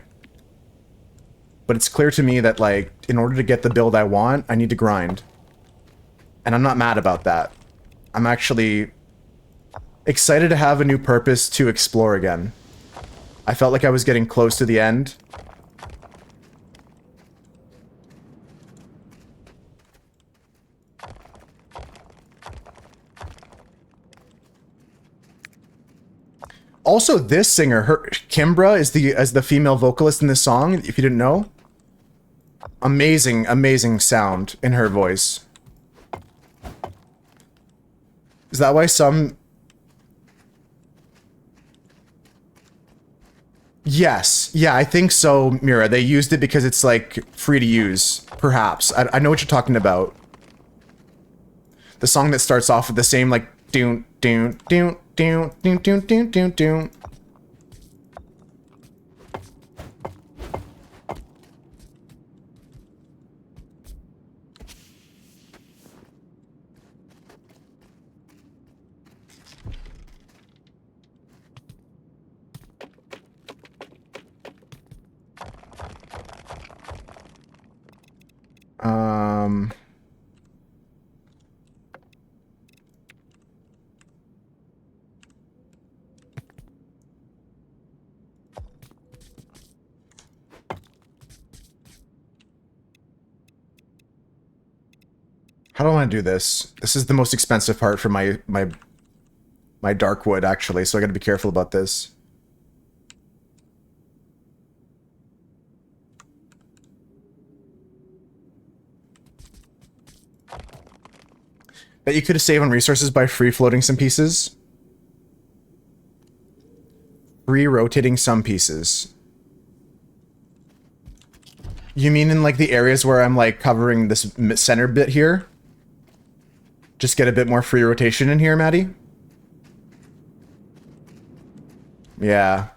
Speaker 1: But it's clear to me that, like, in order to get the build I want, I need to grind. And I'm not mad about that. I'm actually excited to have a new purpose to explore again. I felt like I was getting close to the end. Also, this singer, Kimbra, is the female vocalist in this song, if you didn't know. Amazing, amazing sound in her voice. Is that why some... Yes. Yeah, I think so, Mira. They used it because it's, like, free to use. Perhaps. I know what you're talking about. The song that starts off with the same, like, doon, doon, doon, doon, doon, doon, doon, doon, doon. How do I want to do this? This is the most expensive part for my dark wood, actually, so I gotta be careful about this. Bet you could have saved on resources by free-floating some pieces. Free-rotating some pieces. You mean in, like, the areas where I'm, like, covering this center bit here? Just get a bit more free rotation in here, Maddie? Yeah.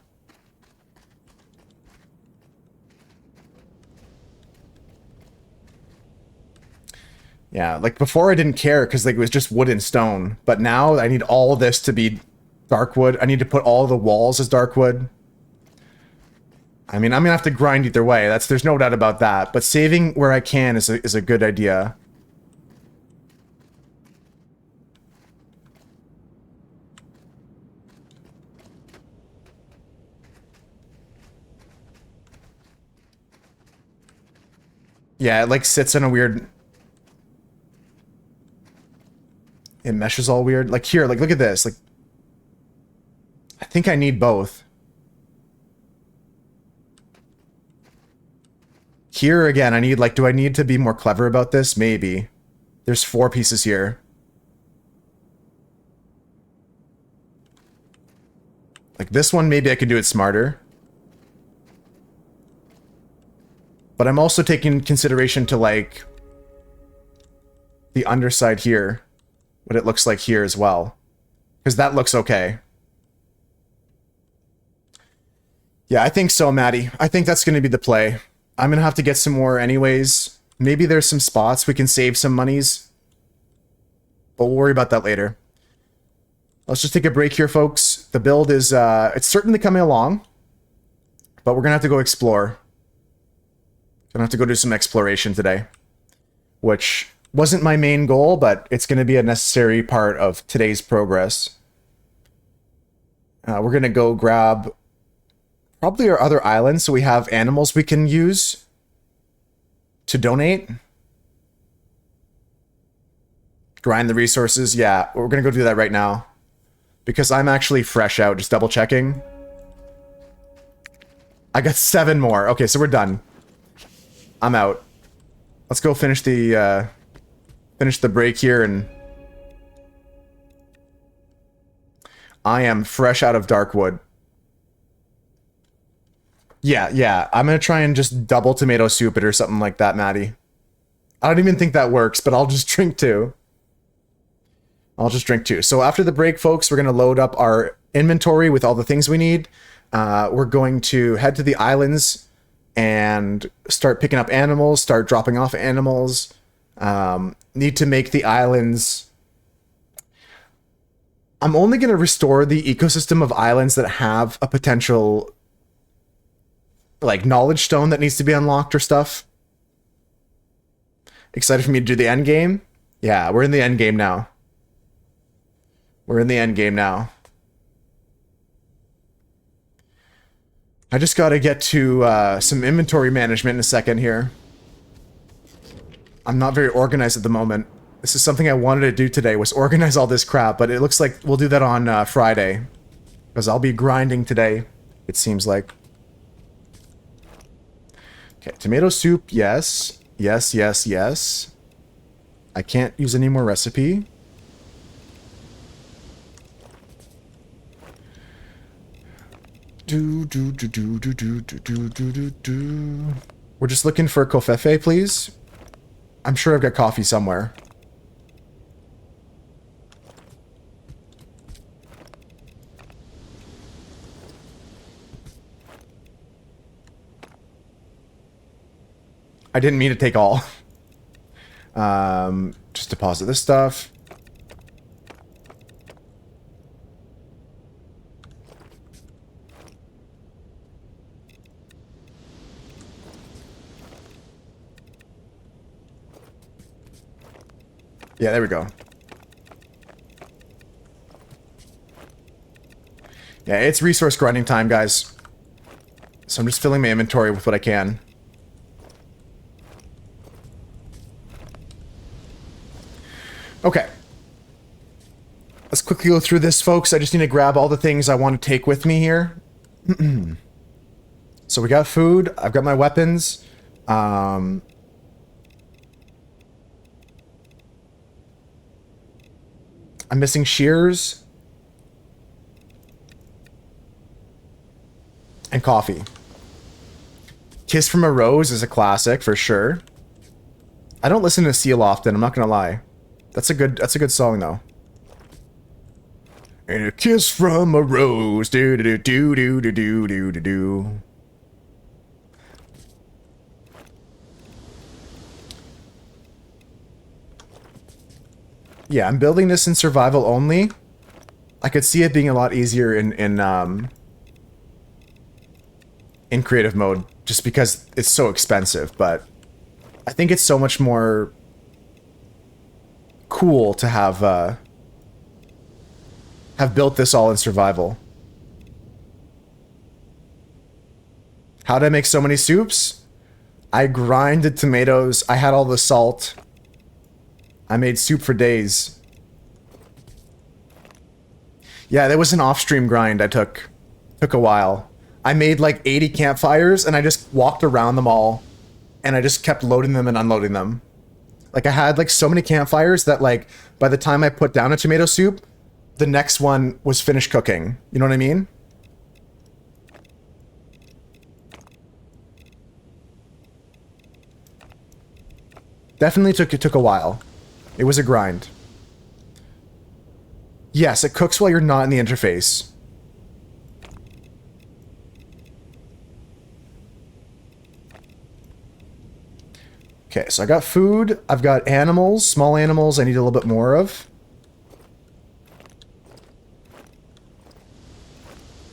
Speaker 1: Yeah, like before I didn't care because like it was just wood and stone, but now I need all this to be dark wood. I need to put all the walls as dark wood. I mean, I'm gonna have to grind either way. There's no doubt about that. But saving where I can is a good idea. Yeah, it like sits in a weird... It meshes all weird. Like here, like look at this. Like, I think I need both. Here again, I need like, do I need to be more clever about this? Maybe. There's 4 pieces here. Like this one, maybe I could do it smarter. But I'm also taking consideration to like the underside here, what it looks like here as well. Because that looks okay. Yeah, I think so, Maddie. I think that's going to be the play. I'm going to have to get some more anyways. Maybe there's some spots we can save some monies. But we'll worry about that later. Let's just take a break here, folks. The build is, it's certainly coming along. But we're going to have to go explore. Gonna have to go do some exploration today. Which wasn't my main goal, but it's going to be a necessary part of today's progress. We're going to go grab probably our other islands so we have animals we can use to donate. Grind the resources. Yeah, we're going to go do that right now. Because I'm actually fresh out, just double checking. I got 7 more. Okay, so we're done. I'm out. Let's go finish the break here, and I am fresh out of Darkwood. Yeah, I'm gonna try and just double tomato soup it or something like that, Maddie. I don't even think that works, but I'll just drink 2. So after the break, folks, we're gonna load up our inventory with all the things we need. We're going to head to the islands and start picking up animals, start dropping off animals. Need to make the islands... I'm only going to restore the ecosystem of islands that have a potential, like, knowledge stone that needs to be unlocked or stuff. Excited for me to do the end game? Yeah, we're in the end game now. I just got to get to some inventory management in a second here. I'm not very organized at the moment. This is something I wanted to do today, was organize all this crap, but it looks like we'll do that on Friday. Because I'll be grinding today, it seems like. Okay, tomato soup, yes. Yes. I can't use any more recipe. We're just looking for kofefe, please. I'm sure I've got coffee somewhere. I didn't mean to take all. Just deposit this stuff. Yeah, there we go. Yeah, it's resource grinding time, guys. So I'm just filling my inventory with what I can. Okay. Let's quickly go through this, folks. I just need to grab all the things I want to take with me here. So we got food. I've got my weapons. I'm missing shears. And coffee. Kiss from a Rose is a classic, for sure. I don't listen to Seal often, I'm not gonna lie. That's a good song, though. And a kiss from a rose, do do do do do do do do do. Yeah, I'm building this in survival only. I could see it being a lot easier in creative mode, just because it's so expensive, but I think it's so much more cool to have built this all in survival. How did I make so many soups? I grinded tomatoes, I had all the salt. I made soup for days. Yeah, there was an off-stream grind I took. Took a while. I made like 80 campfires and I just walked around them all and I just kept loading them and unloading them. Like I had like so many campfires that like by the time I put down a tomato soup, the next one was finished cooking. You know what I mean? Definitely took a while. It was a grind. Yes, it cooks while you're not in the interface. Okay, so I got food. I've got animals, small animals I need a little bit more of.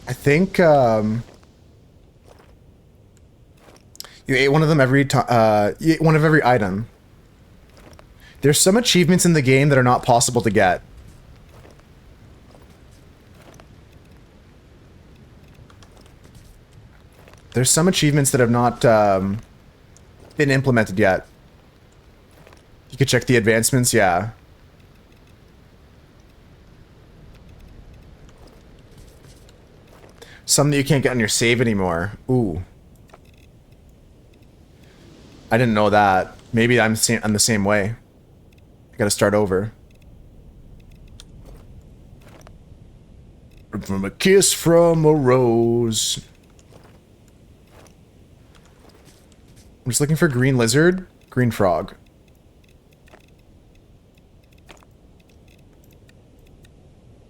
Speaker 1: I think, you ate one of them every time, you ate one of every item. There's some achievements in the game that are not possible to get. There's some achievements that have not been implemented yet. You could check the advancements, yeah. Some that you can't get on your save anymore. Ooh. I didn't know that. Maybe I'm the same way. I gotta start over. From a kiss from a rose. I'm just looking for green lizard, green frog.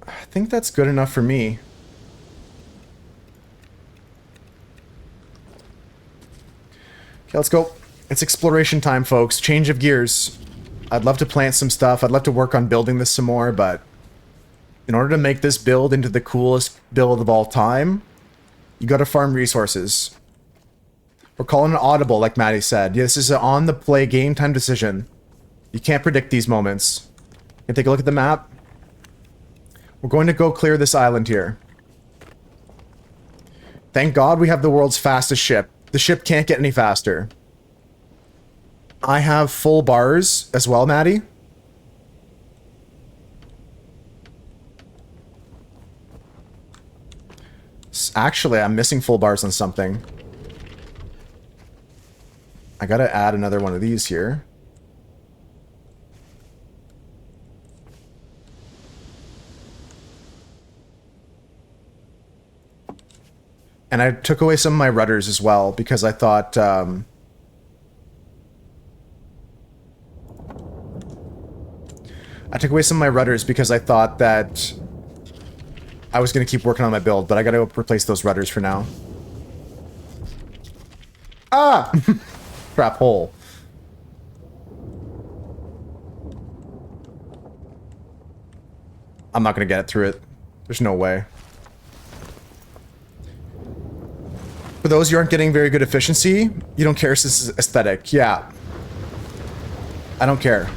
Speaker 1: I think that's good enough for me. Okay, let's go. It's exploration time, folks. Change of gears. I'd love to plant some stuff. I'd love to work on building this some more, but in order to make this build into the coolest build of all time, you gotta farm resources. We're calling it audible, like Maddie said. Yeah, this is an on-the-play game time decision. You can't predict these moments. You can take a look at the map. We're going to go clear this island here. Thank God we have the world's fastest ship. The ship can't get any faster. I have full bars as well, Maddie. Actually, I'm missing full bars on something. I gotta add another one of these here. And I took away some of my rudders as well because I thought, I took away some of my rudders because I thought that I was going to keep working on my build, but I got to replace those rudders for now. Ah! Crap hole. I'm not going to get it through it. There's no way. For those who aren't getting very good efficiency, you don't care if this is aesthetic. Yeah. I don't care.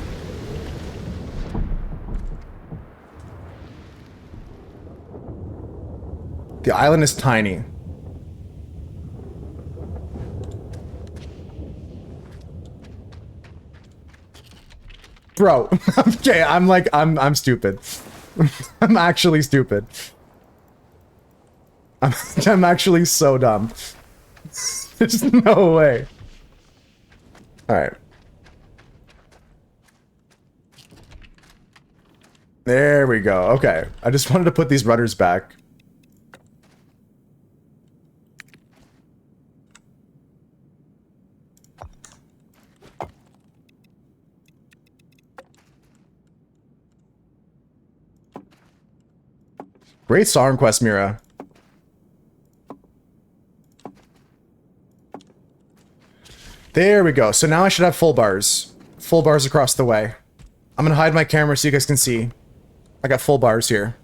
Speaker 1: The island is tiny. Bro, okay, I'm stupid. I'm actually stupid. I'm actually so dumb. There's no way. Alright. There we go. Okay. I just wanted to put these rudders back. Great song quest, Mira. There we go. So now I should have full bars. Full bars across the way. I'm gonna hide my camera so you guys can see. I got full bars here.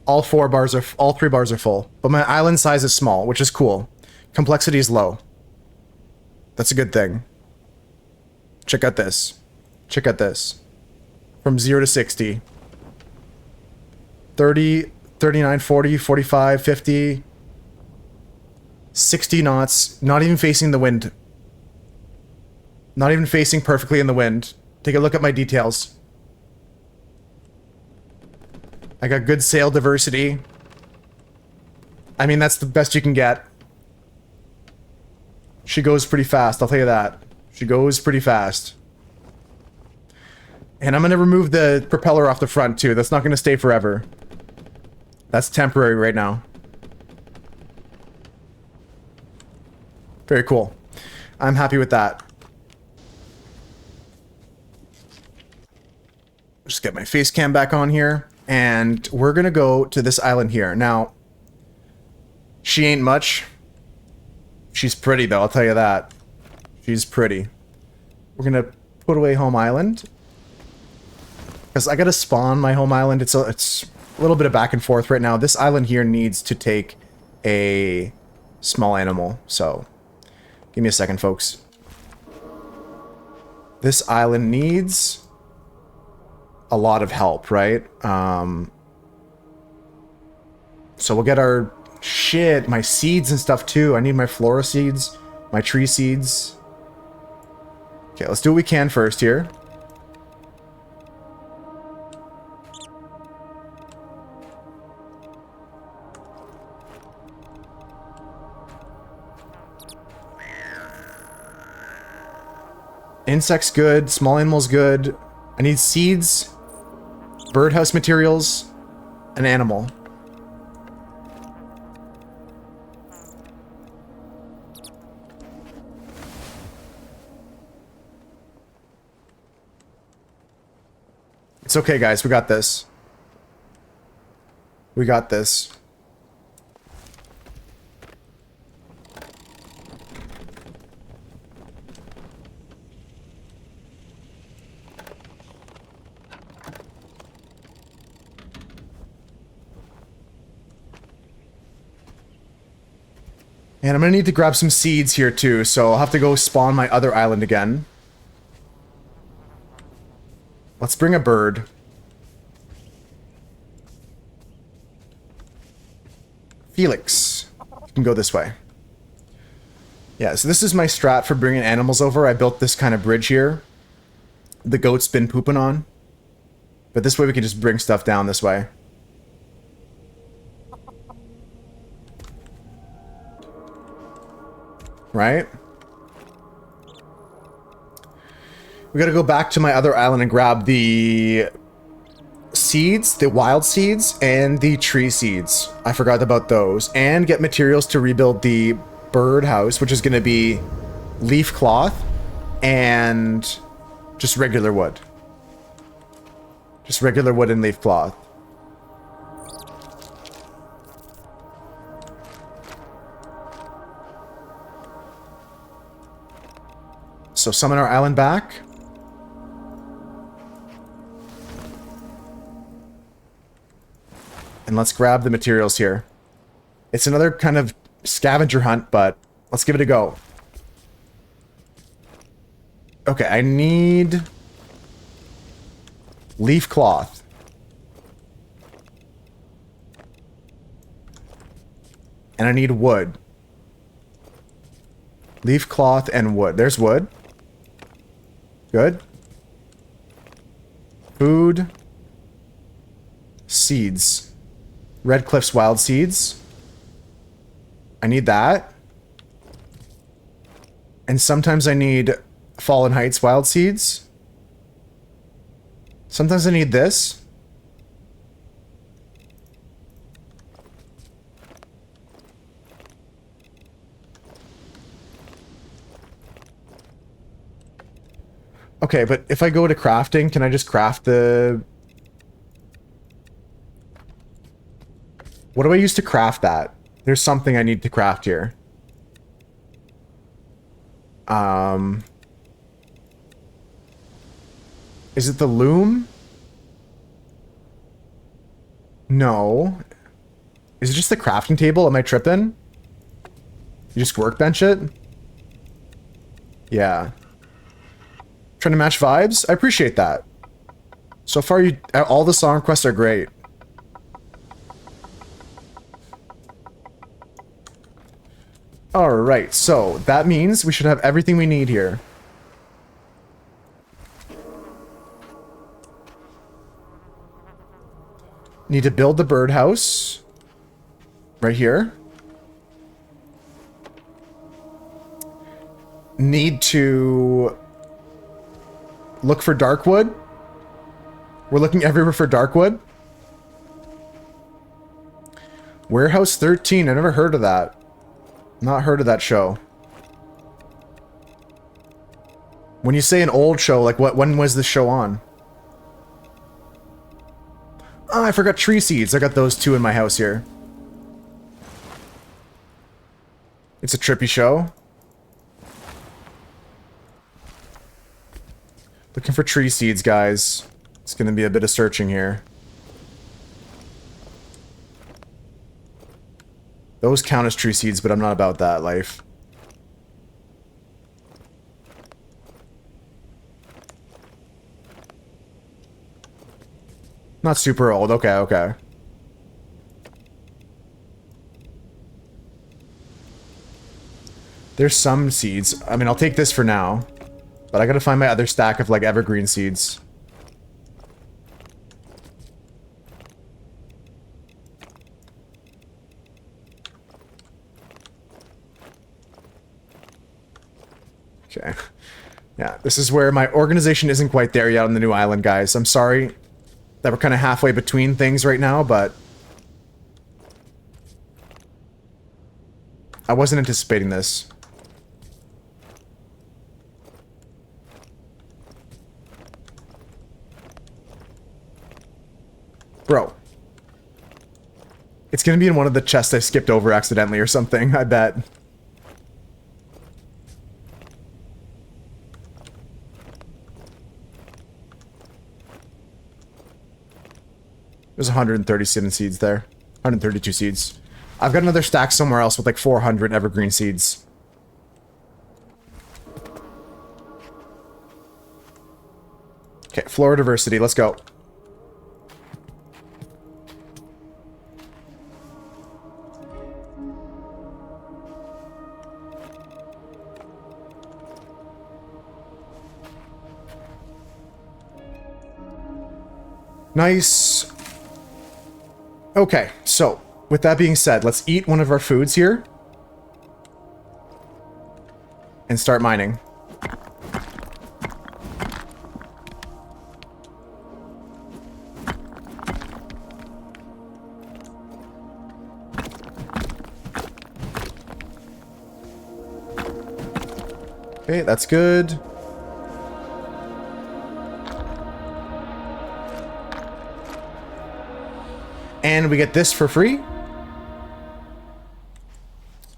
Speaker 1: All three bars are full. But my island size is small, which is cool. Complexity is low. That's a good thing. Check out this. Check out this. From 0 to 60. 30, 39, 40, 45, 50, 60 knots, not even facing the wind. Not even facing perfectly in the wind. Take a look at my details. I got good sail diversity. I mean, that's the best you can get. She goes pretty fast, I'll tell you that. She goes pretty fast. And I'm gonna remove the propeller off the front too. That's not gonna stay forever. That's temporary right now. Very cool. I'm happy with that. Just get my face cam back on here. And we're going to go to this island here. Now, she ain't much. She's pretty, though, I'll tell you that. She's pretty. We're going to put away home island. Because I got to spawn my home island. It's a little bit of back and forth right now. This island here needs to take a small animal. So, give me a second, folks. This island needs a lot of help, right? So we'll get our shit, my seeds and stuff too. I need my flora seeds, my tree seeds. Okay, let's do what we can first here. Insects good, small animals good. I need seeds, birdhouse materials, an animal. It's okay, guys. We got this. We got this. And I'm gonna need to grab some seeds here too, so I'll have to go spawn my other island again. Let's bring a bird. Felix. You can go this way. Yeah, so this is my strat for bringing animals over. I built this kind of bridge here. The goat's been pooping on. But this way we can just bring stuff down this way. Right? We gotta go back to my other island and grab the seeds, the wild seeds, and the tree seeds. I forgot about those. And get materials to rebuild the bird house, which is gonna be leaf cloth and just regular wood. Just regular wood and leaf cloth. So summon our island back. And let's grab the materials here. It's another kind of scavenger hunt, but let's give it a go. Okay, I need leaf cloth. And I need wood. Leaf cloth and wood. There's wood. Good. Food. Seeds. Red Cliff's wild seeds. I need that. And sometimes I need Fallen Heights wild seeds. Sometimes I need this. Okay, but if I go to crafting, can I just craft the... What do I use to craft that? There's something I need to craft here. Is it the loom? No. Is it just the crafting table? Am I tripping? You just workbench it? Yeah. Trying to match vibes? I appreciate that. So far, all the song requests are great. Alright, so that means we should have everything we need here. Need to build the birdhouse. Right here. Need to look for darkwood. We're looking everywhere for darkwood. Warehouse 13. I never heard of that. Not heard of that show. When you say an old show, like when was this show on? Oh, I forgot tree seeds. I got those 2 in my house here. It's a trippy show. Looking for tree seeds, guys. It's gonna be a bit of searching here. Those count as tree seeds, but I'm not about that life. Not super old. Okay, okay. There's some seeds. I mean, I'll take this for now. But I gotta find my other stack of, like, evergreen seeds. Okay. Yeah, this is where my organization isn't quite there yet on the new island, guys. I'm sorry that we're kind of halfway between things right now, but I wasn't anticipating this. Bro. It's gonna be in one of the chests I skipped over accidentally or something, I bet. There's 137 seeds there. 132 seeds. I've got another stack somewhere else with like 400 evergreen seeds. Okay, flora diversity, let's go. Nice. Okay, so, with that being said, let's eat one of our foods here. And start mining. Okay, that's good. And we get this for free.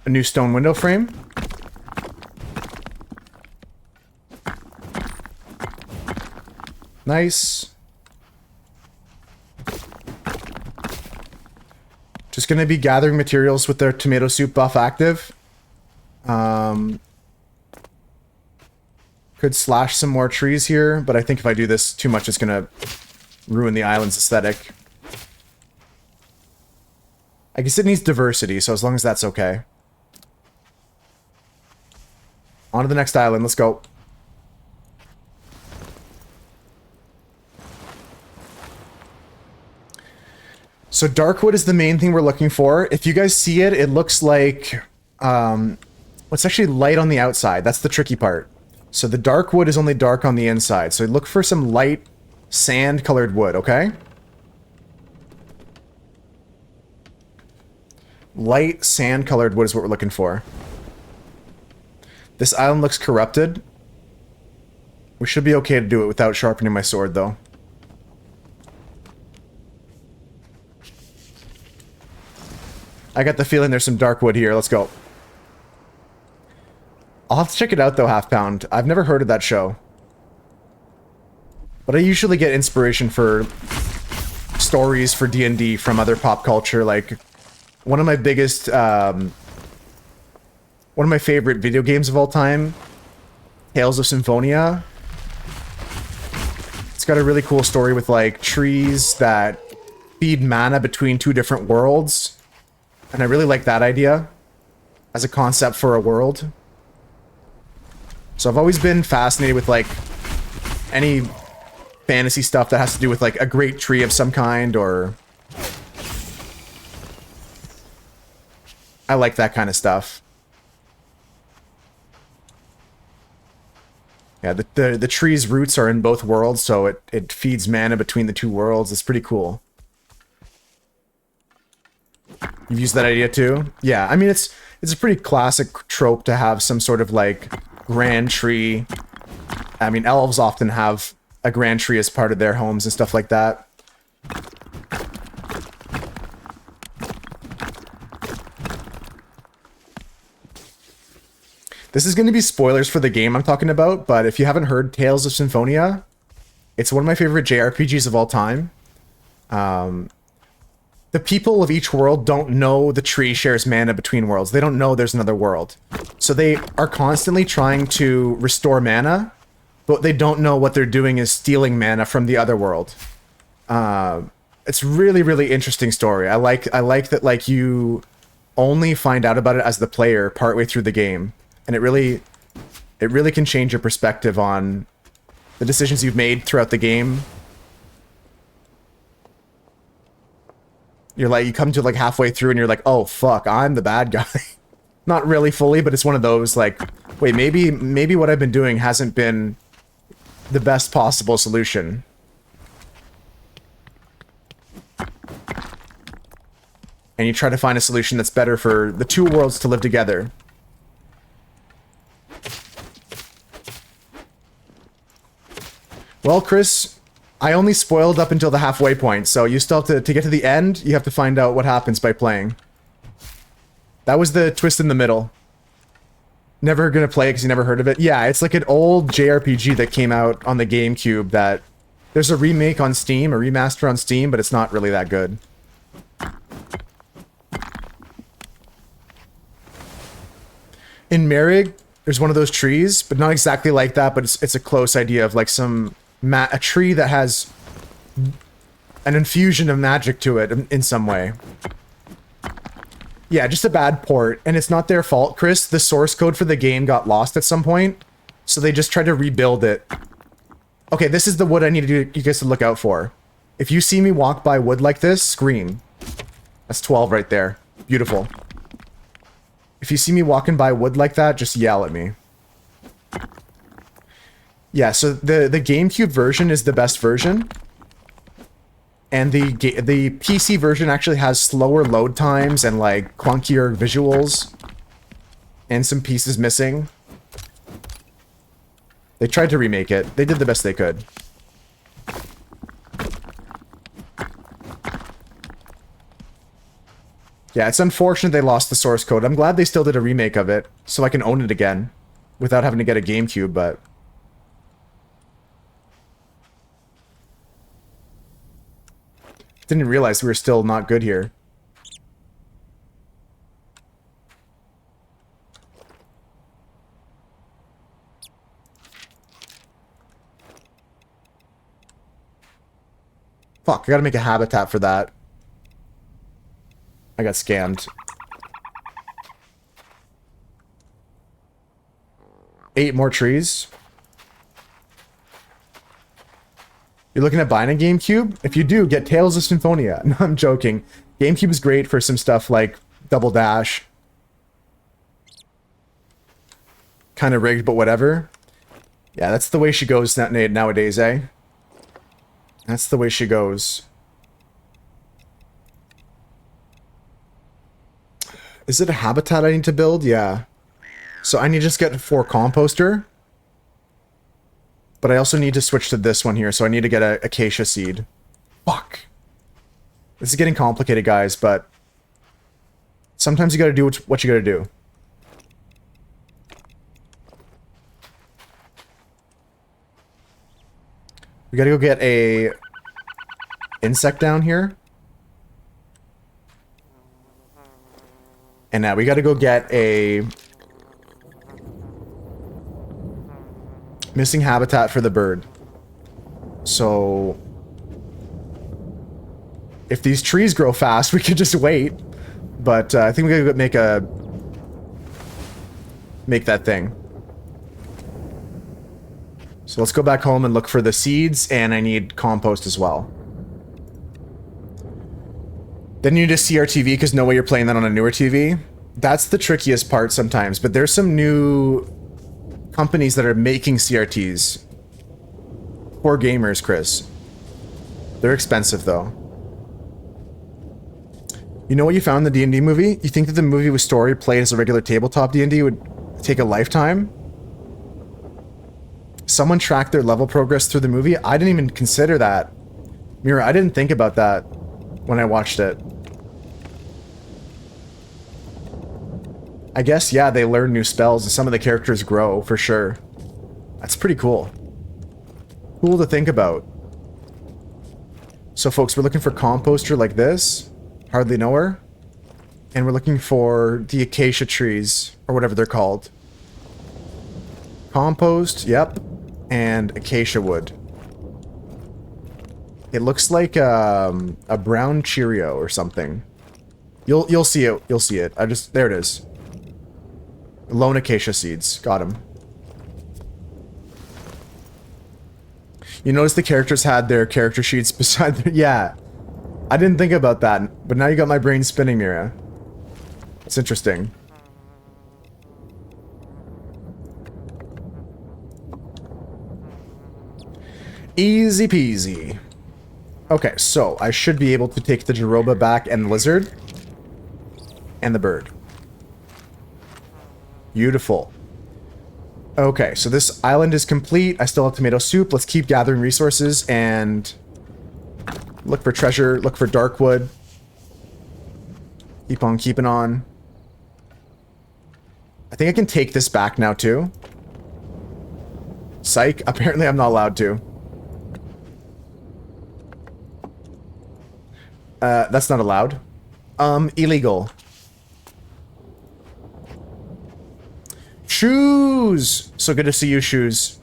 Speaker 1: A new stone window frame. Nice. Just gonna be gathering materials with their tomato soup buff active. Could slash some more trees here, but I think if I do this too much, it's gonna ruin the island's aesthetic. I guess it needs diversity, so as long as that's okay. On to the next island, let's go. So darkwood is the main thing we're looking for. If you guys see it, it looks like... it's actually light on the outside. That's the tricky part. So the darkwood is only dark on the inside. So look for some light sand-colored wood, okay? Light sand-colored wood is what we're looking for. This island looks corrupted. We should be okay to do it without sharpening my sword, though. I got the feeling there's some dark wood here. Let's go. I'll have to check it out, though, Half Pound. I've never heard of that show. But I usually get inspiration for stories for D&D from other pop culture, like... One of my biggest, one of my favorite video games of all time, Tales of Symphonia. It's got a really cool story with, like, trees that feed mana between two different worlds. And I really like that idea as a concept for a world. So I've always been fascinated with, like, any fantasy stuff that has to do with, like, a great tree of some kind, or... I like that kind of stuff. Yeah, the tree's roots are in both worlds, so it feeds mana between the two worlds. It's pretty cool. You've used that idea too? Yeah, I mean, it's a pretty classic trope to have some sort of, like, grand tree. I mean, elves often have a grand tree as part of their homes and stuff like that. This is going to be spoilers for the game I'm talking about, but if you haven't heard Tales of Symphonia, it's one of my favorite JRPGs of all time. The people of each world don't know the tree shares mana between worlds. They don't know there's another world. So they are constantly trying to restore mana, but they don't know what they're doing is stealing mana from the other world. It's really, really interesting story. I like that, like, you only find out about it as the player partway through the game. And it really can change your perspective on the decisions you've made throughout the game. You're like, you come to like halfway through and you're like, oh fuck, I'm the bad guy. Not really fully, but it's one of those like, wait, maybe what I've been doing hasn't been the best possible solution. And you try to find a solution that's better for the two worlds to live together. Well, Chris, I only spoiled up until the halfway point, so you still have to get to the end, you have to find out what happens by playing. That was the twist in the middle. Never gonna play it because you never heard of it? Yeah, it's like an old JRPG that came out on the GameCube that... There's a remake on Steam, a remaster on Steam, but it's not really that good. In Merig, there's one of those trees, but not exactly like that, but it's a close idea of like a tree that has an infusion of magic to it in some way. Yeah, just a bad port, and it's not their fault, Chris. The source code for the game got lost at some point, so they just tried to rebuild it. Okay, this is the wood I need you guys to look out for. If you see me walk by wood like this, scream. That's 12 right there. Beautiful. If you see me walking by wood like that, just yell at me. Yeah, so the GameCube version is the best version. And the PC version actually has slower load times and like clunkier visuals. And some pieces missing. They tried to remake it. They did the best they could. Yeah, it's unfortunate they lost the source code. I'm glad they still did a remake of it, so I can own it again, without having to get a GameCube, but... Didn't realize we were still not good here. Fuck, I gotta make a habitat for that. I got scammed. 8 more trees. You're looking at buying a GameCube? If you do, get Tales of Symphonia. No, I'm joking. GameCube is great for some stuff like Double Dash. Kind of rigged, but whatever. Yeah, that's the way she goes nowadays, eh? That's the way she goes. Is it a habitat I need to build? Yeah. So I need to just get 4 composter. But I also need to switch to this one here, so I need to get a acacia seed. Fuck. This is getting complicated, guys, but... Sometimes you gotta do what you gotta do. We gotta go get a... insect down here. And now we gotta go get a... missing habitat for the bird. So... if these trees grow fast, we could just wait. But I think we gotta make that thing. So let's go back home and look for the seeds, and I need compost as well. Then you need a CRTV, because no way you're playing that on a newer TV. That's the trickiest part sometimes, but there's some new companies that are making CRTs. For gamers, Chris. They're expensive, though. You know what you found in the D&D movie? You think that the movie with story played as a regular tabletop D&D would take a lifetime? Someone tracked their level progress through the movie? I didn't even consider that. Mira, I didn't think about that when I watched it. I guess, yeah, they learn new spells and some of the characters grow, for sure. That's pretty cool. Cool to think about. So, folks, we're looking for composter like this. Hardly know her. And we're looking for the acacia trees, or whatever they're called. Compost, yep. And acacia wood. It looks like a brown Cheerio or something. You'll see it. You'll see it. There it is. Lone acacia seeds. Got him. You notice the characters had their character sheets beside their... Yeah. I didn't think about that, but now you got my brain spinning, Mira. It's interesting. Easy peasy. Okay, so I should be able to take the Jaroba back and the lizard. And the bird. Beautiful. Okay, so this island is complete. I still have tomato soup. Let's keep gathering resources and look for treasure, look for dark wood. Keep on keeping on. I think I can take this back now too. Psych. Apparently I'm not allowed to. That's not allowed. Illegal. Shoes! So good to see you, Shoes.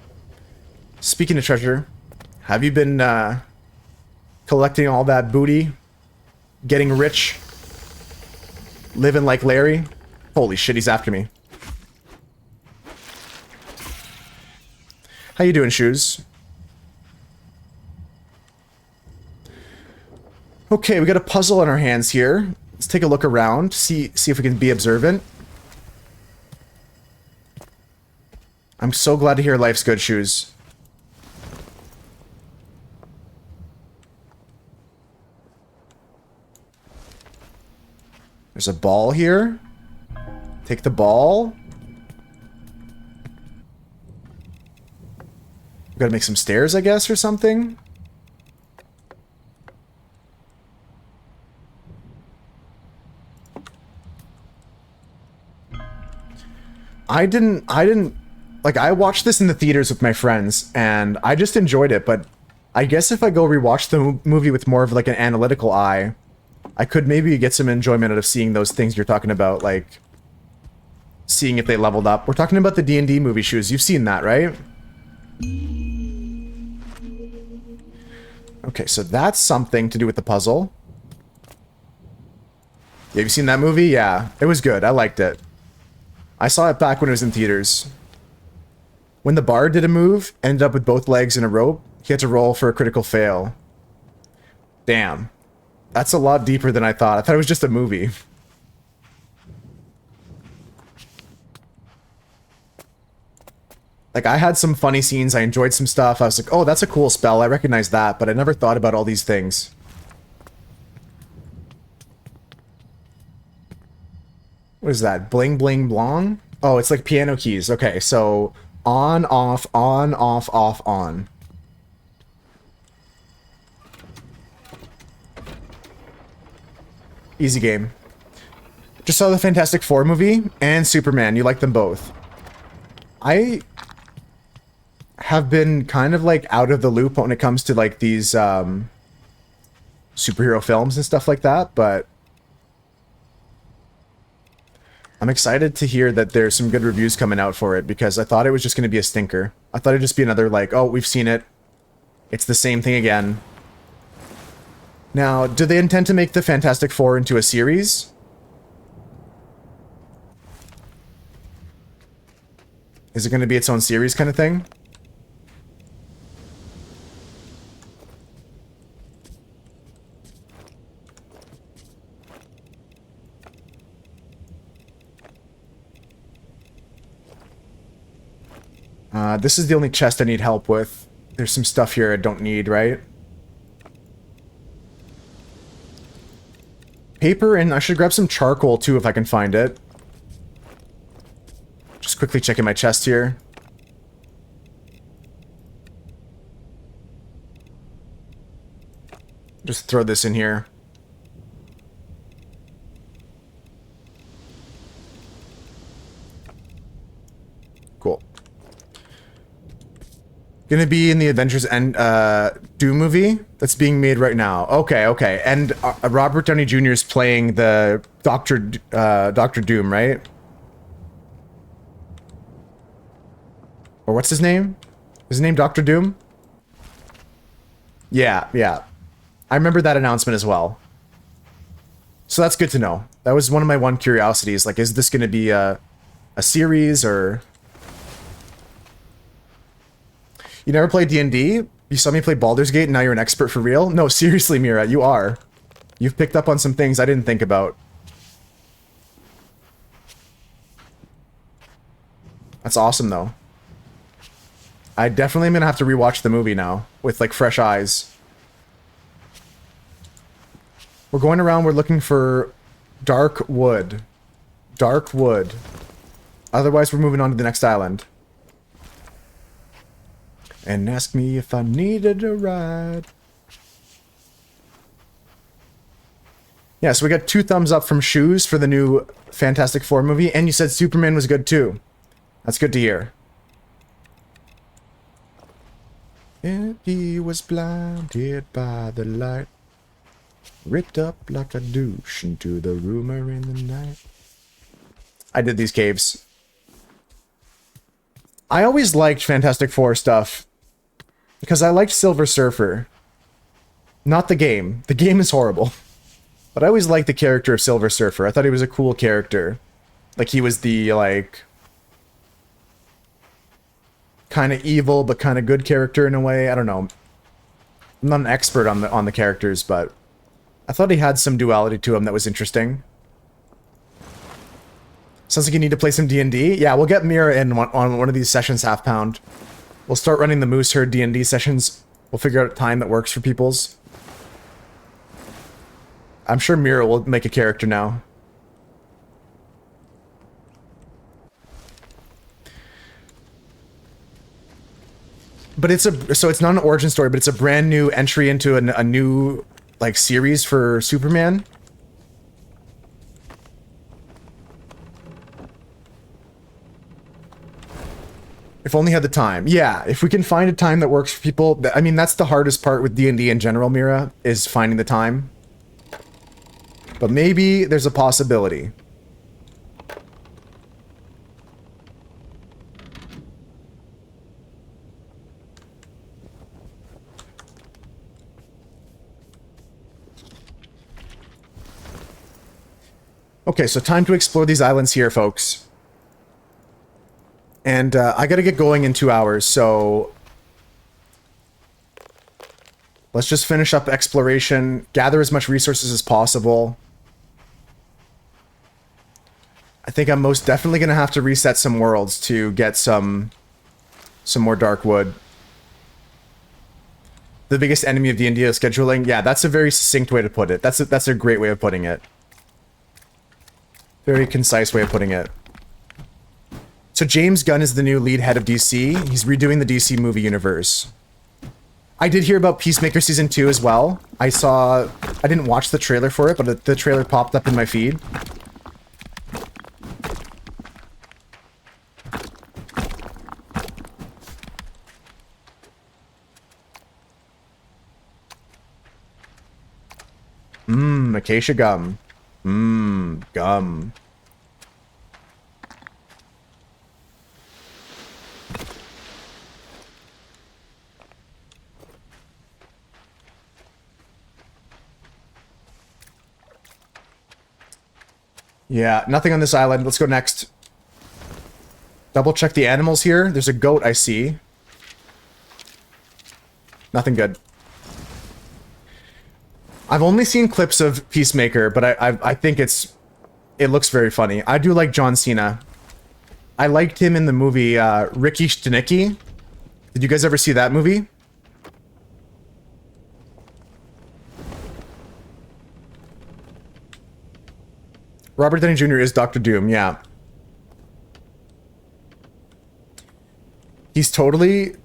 Speaker 1: Speaking of treasure, have you been, collecting all that booty? Getting rich? Living like Larry? Holy shit, he's after me. How you doing, Shoes? Okay, we got a puzzle on our hands here. Let's take a look around, see if we can be observant. I'm so glad to hear life's good, Shoes. There's a ball here. Take the ball. We gotta make some stairs, I guess, or something. I watched this in the theaters with my friends, and I just enjoyed it, but I guess if I go rewatch the movie with more of like an analytical eye, I could maybe get some enjoyment out of seeing those things you're talking about, like seeing if they leveled up. We're talking about the D&D movie, Shoes. You've seen that, right? Okay, so that's something to do with the puzzle. Yeah, have you seen that movie? Yeah, it was good. I liked it. I saw it back when it was in theaters. When the bard did a move, ended up with both legs in a rope, he had to roll for a critical fail. Damn. That's a lot deeper than I thought. I thought it was just a movie. Like, I had some funny scenes, I enjoyed some stuff, I was like, oh, that's a cool spell, I recognize that, but I never thought about all these things. What is that? Bling bling blong? Oh, it's like piano keys. Okay, so on, off, off, on. Easy game. Just saw the Fantastic Four movie and Superman. You like them both. I have been kind of like out of the loop when it comes to like these superhero films and stuff like that, but I'm excited to hear that there's some good reviews coming out for it because I thought it was just going to be a stinker. I thought it'd just be another like, oh, we've seen it. It's the same thing again. Now, do they intend to make the Fantastic Four into a series? Is it going to be its own series kind of thing? This is the only chest I need help with. There's some stuff here I don't need, right? Paper, and I should grab some charcoal too if I can find it. Just quickly checking my chest here. Just throw this in here. Gonna be in the Avengers and Doom movie that's being made right now. Okay, okay. And Robert Downey Jr. is playing the Doctor Doom, right? Or what's his name? Is his name Doctor Doom? Yeah, yeah. I remember that announcement as well. So that's good to know. That was one of my curiosities. Like, is this gonna be a series or? You never played D&D? You saw me play Baldur's Gate and now you're an expert for real? No, seriously, Mira, you are. You've picked up on some things I didn't think about. That's awesome, though. I definitely am gonna have to rewatch the movie now with, like, fresh eyes. We're going around, we're looking for dark wood. Dark wood. Otherwise, we're moving on to the next island. And ask me if I needed a ride. Yeah, so we got 2 thumbs up from Shoes for the new Fantastic Four movie, and you said Superman was good too. That's good to hear. And he was blinded by the light, ripped up like a douche into the rumor in the night. I did these caves. I always liked Fantastic Four stuff because I liked Silver Surfer. Not the game. The game is horrible. But I always liked the character of Silver Surfer. I thought he was a cool character. Like, he was the, like, kind of evil but kind of good character in a way. I don't know. I'm not an expert on the characters, but I thought he had some duality to him that was interesting. Sounds like you need to play some D&D. Yeah, we'll get Mira in on one of these sessions, Half Pound. We'll start running the Moose Herd D&D sessions. We'll figure out a time that works for people's. I'm sure Mira will make a character now. But it's it's not an origin story, but it's a brand new entry into a new, like, series for Superman. If only had the time. Yeah, if we can find a time that works for people. I mean, that's the hardest part with D&D in general, Mira, is finding the time. But maybe there's a possibility. Okay, so time to explore these islands here, folks. And I gotta get going in 2 hours, so let's just finish up exploration, gather as much resources as possible. I think I'm most definitely gonna have to reset some worlds to get some more dark wood. The biggest enemy of D&D is scheduling. Yeah, that's a very succinct way to put it. That's a great way of putting it. Very concise way of putting it. So James Gunn is the new lead head of DC. He's redoing the DC movie universe. I did hear about Peacemaker Season 2 as well. I didn't watch the trailer for it, but the trailer popped up in my feed. Acacia gum. Gum. Yeah, nothing on this island. Let's go next. Double check the animals here. There's a goat I see. Nothing good. I've only seen clips of Peacemaker, but I think it looks very funny. I do like John Cena. I liked him in the movie Ricky Stenicki. Did you guys ever see that movie? Robert Downey Jr. is Dr. Doom, yeah. He's totally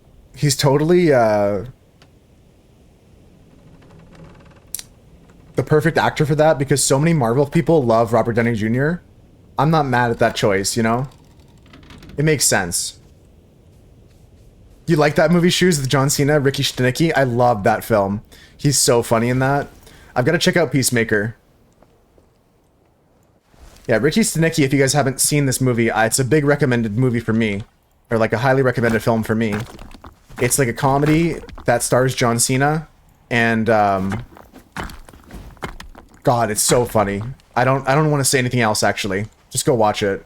Speaker 1: the perfect actor for that because so many Marvel people love Robert Downey Jr. I'm not mad at that choice, you know? It makes sense. You like that movie, Shoes, with John Cena, Ricky Stenicki? I love that film. He's so funny in that. I've got to check out Peacemaker. Yeah, Ricky Stenicki, if you guys haven't seen this movie, it's a big recommended movie for me. Or like a highly recommended film for me. It's like a comedy that stars John Cena. And, God, it's so funny. I don't want to say anything else, actually. Just go watch it.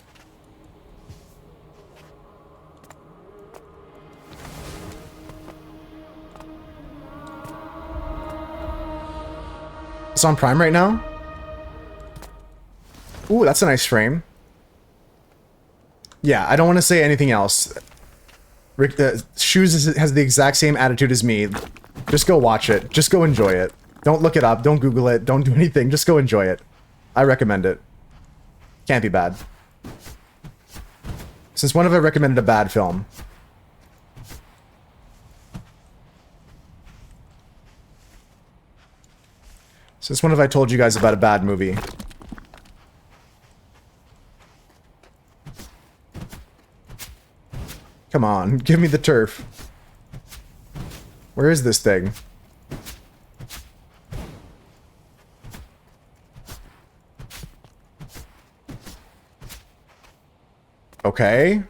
Speaker 1: It's on Prime right now? Ooh, that's a nice frame. Yeah, I don't want to say anything else. Rick, Shoes has the exact same attitude as me. Just go watch it. Just go enjoy it. Don't look it up. Don't Google it. Don't do anything. Just go enjoy it. I recommend it. Can't be bad. Since when have I recommended a bad film? Since when have I told you guys about a bad movie? Come on, give me the turf. Where is this thing? Okay.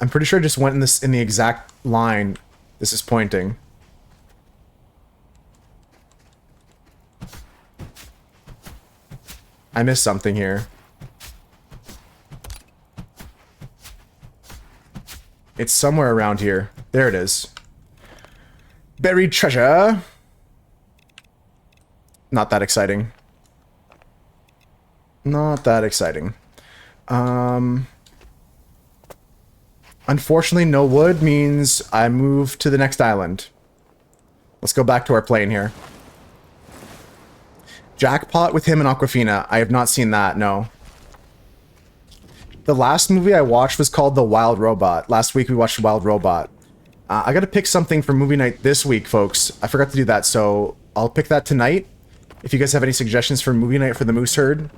Speaker 1: I'm pretty sure I just went in the exact line this is pointing. I missed something here. It's somewhere around here. There it is. Buried treasure. Not that exciting. Not that exciting. Unfortunately, no wood means I move to the next island. Let's go back to our plane here. Jackpot with him and Aquafina. I have not seen that, no. The last movie I watched was called The Wild Robot. Last week we watched Wild Robot. I gotta pick something for movie night this week, folks. I forgot to do that, so I'll pick that tonight. If you guys have any suggestions for movie night for the Moose Herd.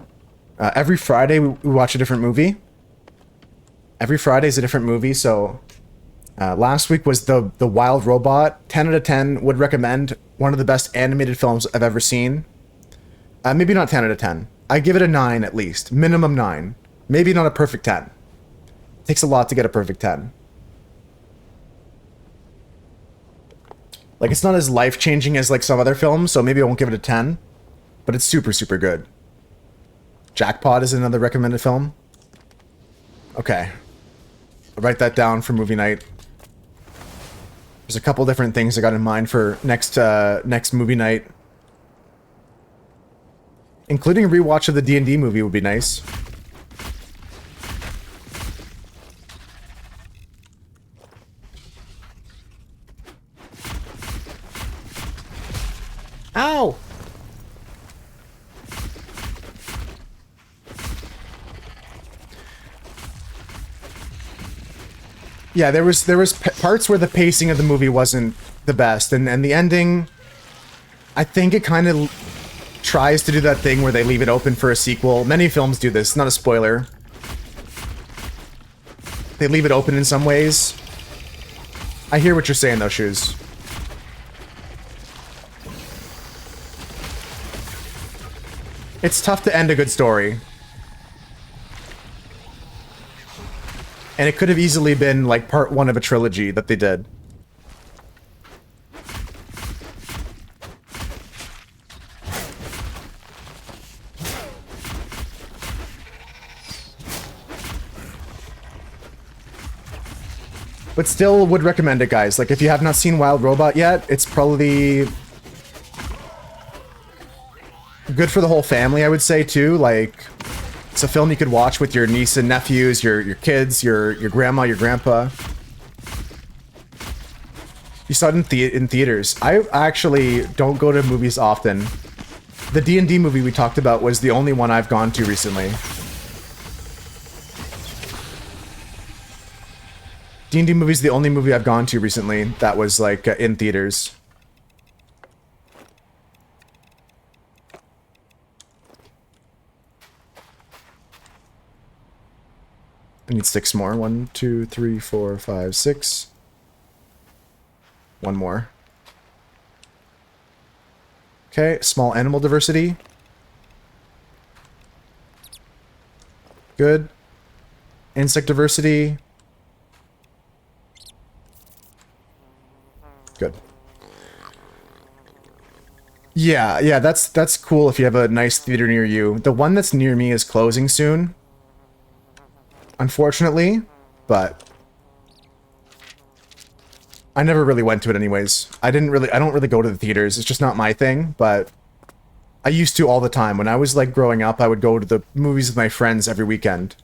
Speaker 1: Every Friday we watch a different movie. Every Friday is a different movie, so... last week was the Wild Robot. 10 out of 10 would recommend. One of the best animated films I've ever seen. Maybe not 10 out of 10. I give it a 9 at least. Minimum 9. Maybe not a perfect 10. It takes a lot to get a perfect 10. Like, it's not as life-changing as, like, some other films, so maybe I won't give it a 10. But it's super, super good. Jackpot is another recommended film. Okay. I'll write that down for movie night. There's a couple different things I got in mind for next movie night. Including a rewatch of the D&D movie would be nice. Ow! Yeah, there was parts where the pacing of the movie wasn't the best, and the ending, I think it kind of tries to do that thing where they leave it open for a sequel. Many films do this, not a spoiler. They leave it open in some ways. I hear what you're saying though, Shoes. It's tough to end a good story. And it could have easily been like part 1 of a trilogy that they did. But still would recommend it, guys. Like, if you have not seen Wild Robot yet, it's probably good for the whole family, I would say, too. Like, it's a film you could watch with your niece and nephews, your kids, your grandma, your grandpa. You saw it in theaters. I actually don't go to movies often. The D&D movie we talked about was the only one I've gone to recently. D&D movie is the only movie I've gone to recently that was, like, in theaters. I need 6 more. 1, 2, 3, 4, 5, 6. One more. Okay, small animal diversity. Good. Insect diversity. Good. Yeah, that's cool if you have a nice theater near you. The one that's near me is closing soon. Unfortunately, but I never really went to it anyways. I don't really go to the theaters. It's just not my thing, but I used to all the time. When I was like growing up, I would go to the movies with my friends every weekend.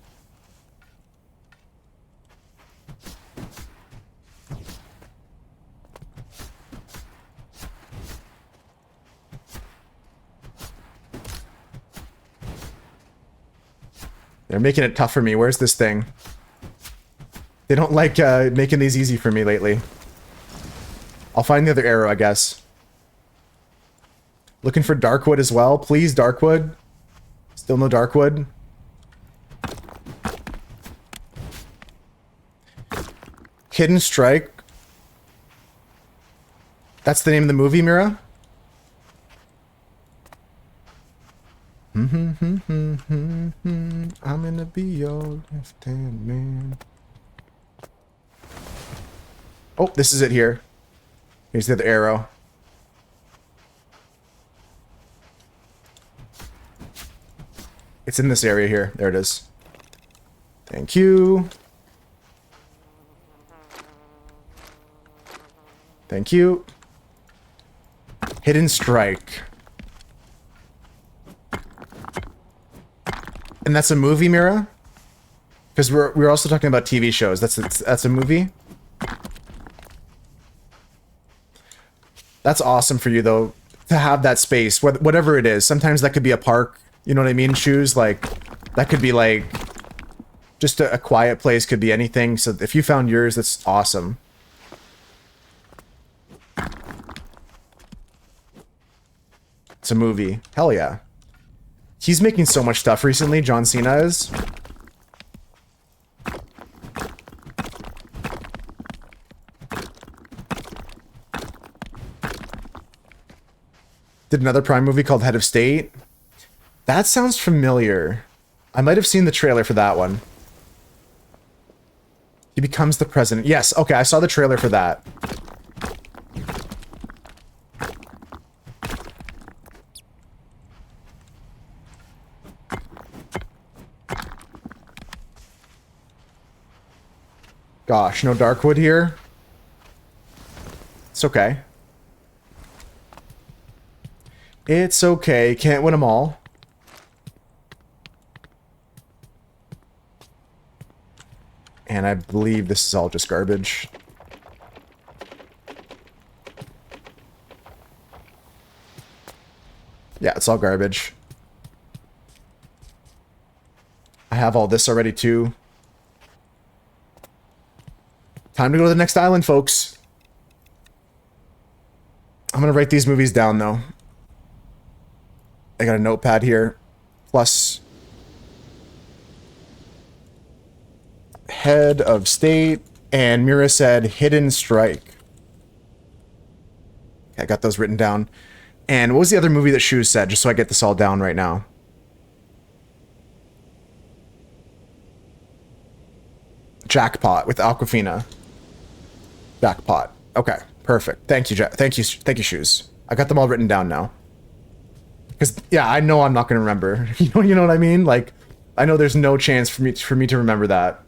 Speaker 1: They're making it tough for me. Where's this thing? They don't like making these easy for me lately. I'll find the other arrow, I guess. Looking for Darkwood as well. Please, Darkwood. Still no Darkwood. Hidden Strike. That's the name of the movie, Mira? I'm gonna be your left-hand man. Oh, this is it here. Here's the other arrow. It's in this area here. There it is. Thank you. Thank you. Hidden Strike. And that's a movie, Mira? Because we're also talking about TV shows. That's a movie? That's awesome for you, though, to have that space, whatever it is. Sometimes that could be a park, you know what I mean? Shoes, like, that could be, like, just a quiet place, could be anything. So if you found yours, that's awesome. It's a movie. Hell yeah. He's making so much stuff recently, John Cena is. Did another Prime movie called Head of State. That sounds familiar. I might have seen the trailer for that one. He becomes the president. Yes, okay, I saw the trailer for that. Gosh, no Darkwood here. It's okay. It's okay. Can't win them all. And I believe this is all just garbage. Yeah, it's all garbage. I have all this already too. Time to go to the next island, folks. I'm gonna write these movies down, though. I got a notepad here. Plus... Head of State. And Mira said Hidden Strike. I got those written down. And what was the other movie that Shoes said? Just so I get this all down right now. Jackpot with Aquafina. Jackpot. Okay, perfect. Thank you, thank you, Shoes. I got them all written down now. Because yeah, I know I'm not gonna remember. You know what I mean? Like, I know there's no chance for me to remember that.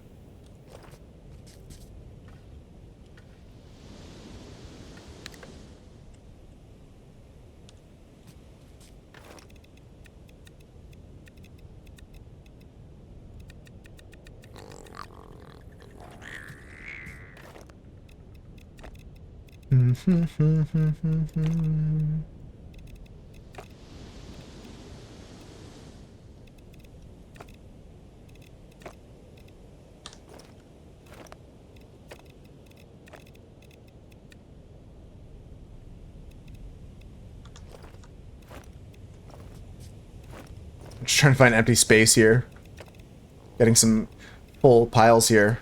Speaker 1: Just trying to find empty space here. Getting some full piles here.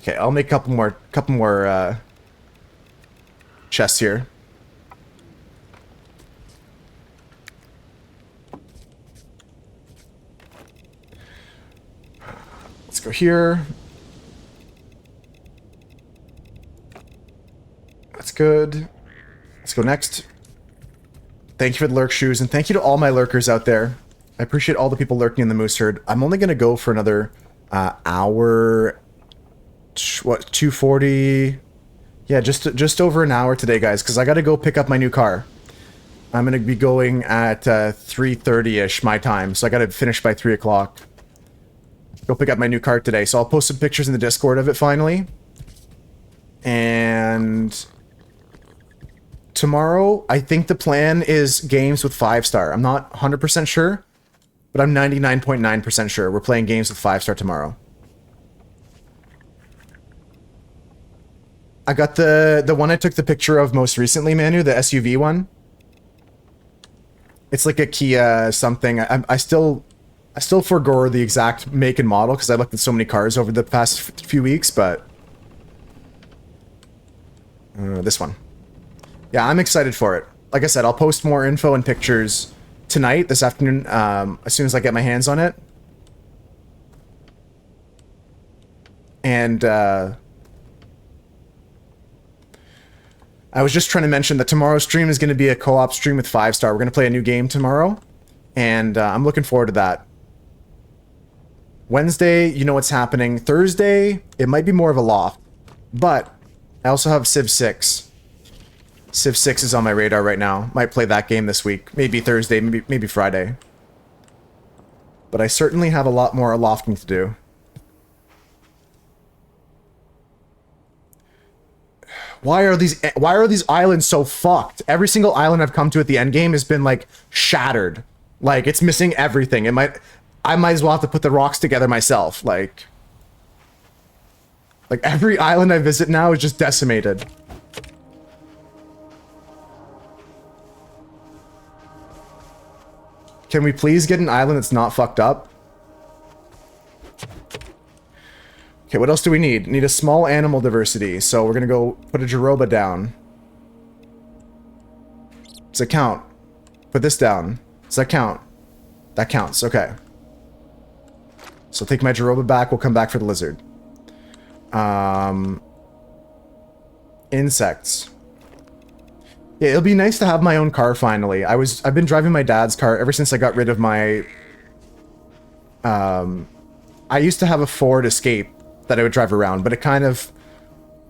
Speaker 1: Okay, I'll make a couple more chests here. Let's go here. That's good. Let's go next. Thank you for the lurk shoes, and thank you to all my lurkers out there. I appreciate all the people lurking in the moose herd. I'm only going to go for another hour. What, 240? Yeah, just over an hour today, guys, because I got to go pick up my new car. I'm going to be going at 3:30-ish my time, so I got to finish by 3 o'clock. Go pick up my new car today, so I'll post some pictures in the Discord of it finally. And tomorrow, I think the plan is games with 5-star. I'm not 100% sure, but I'm 99.9% sure we're playing games with 5-star tomorrow. I got the one I took the picture of most recently, Manu, the SUV one. It's like a Kia something. I still forgo the exact make and model because I looked at so many cars over the past few weeks, but this one. Yeah, I'm excited for it. Like I said, I'll post more info and pictures tonight, this afternoon, as soon as I get my hands on it. And I was just trying to mention that tomorrow's stream is going to be a co-op stream with 5-star. We're going to play a new game tomorrow, and I'm looking forward to that. Wednesday, you know what's happening. Thursday, it might be more of a loft, but I also have Civ 6. Civ 6 is on my radar right now. Might play that game this week. Maybe Thursday, maybe Friday. But I certainly have a lot more lofting to do. Why are these islands so fucked? Every single island I've come to at the end game has been like shattered. Like it's missing everything. I might as well have to put the rocks together myself. Like every island I visit now is just decimated. Can we please get an island that's not fucked up? Okay, what else do we need? Need a small animal diversity. So we're gonna go put a Jaroba down. Does that count? Put this down. Does that count? That counts, okay. So take my Jaroba back, we'll come back for the lizard. Insects. Yeah, it'll be nice to have my own car finally. I've been driving my dad's car ever since I got rid of my... I used to have a Ford Escape that I would drive around, but it kind of...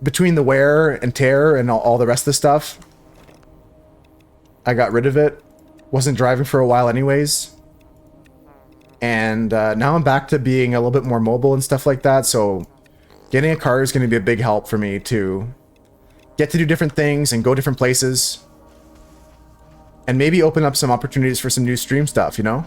Speaker 1: Between the wear and tear and all the rest of the stuff, I got rid of it. Wasn't driving for a while anyways. And now I'm back to being a little bit more mobile and stuff like that, so getting a car is going to be a big help for me to get to do different things and go different places. And maybe open up some opportunities for some new stream stuff, you know?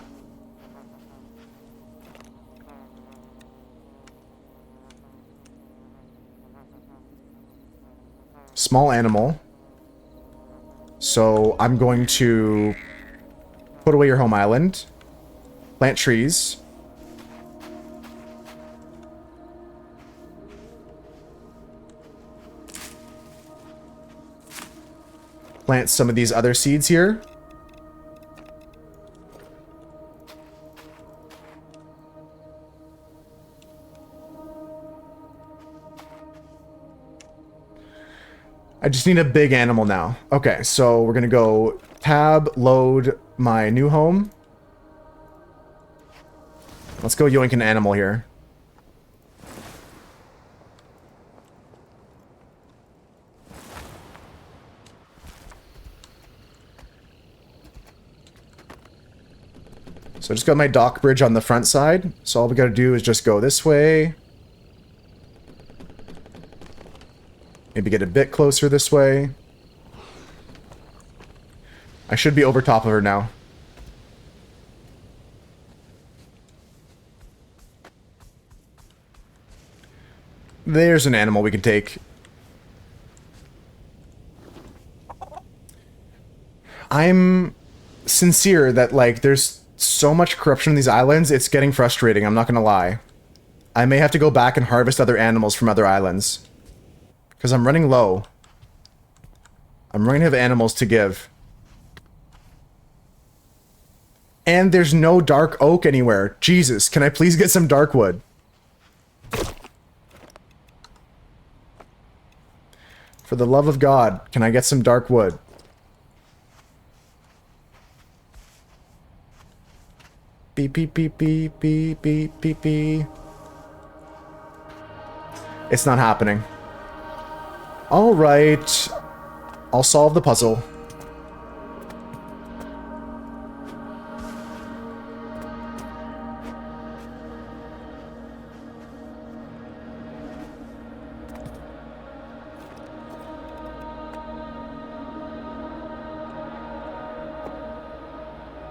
Speaker 1: Small animal. So I'm going to put away your home island. Plant trees. Plant some of these other seeds here. I just need a big animal now. Okay, so we're gonna go tab, load my new home. Let's go yoink an animal here. So I just got my dock bridge on the front side. So all we gotta do is just go this way. Maybe get a bit closer this way. I should be over top of her now. There's an animal we can take. I'm sincere that, like, there's so much corruption in these islands, it's getting frustrating, I'm not gonna lie. I may have to go back and harvest other animals from other islands. Because I'm running low. I'm running out of animals to give. And there's no dark oak anywhere. Jesus, can I please get some dark wood? For the love of God, can I get some dark wood? Beep, beep, beep, beep, beep, beep, beep, beep. It's not happening. Alright. I'll solve the puzzle.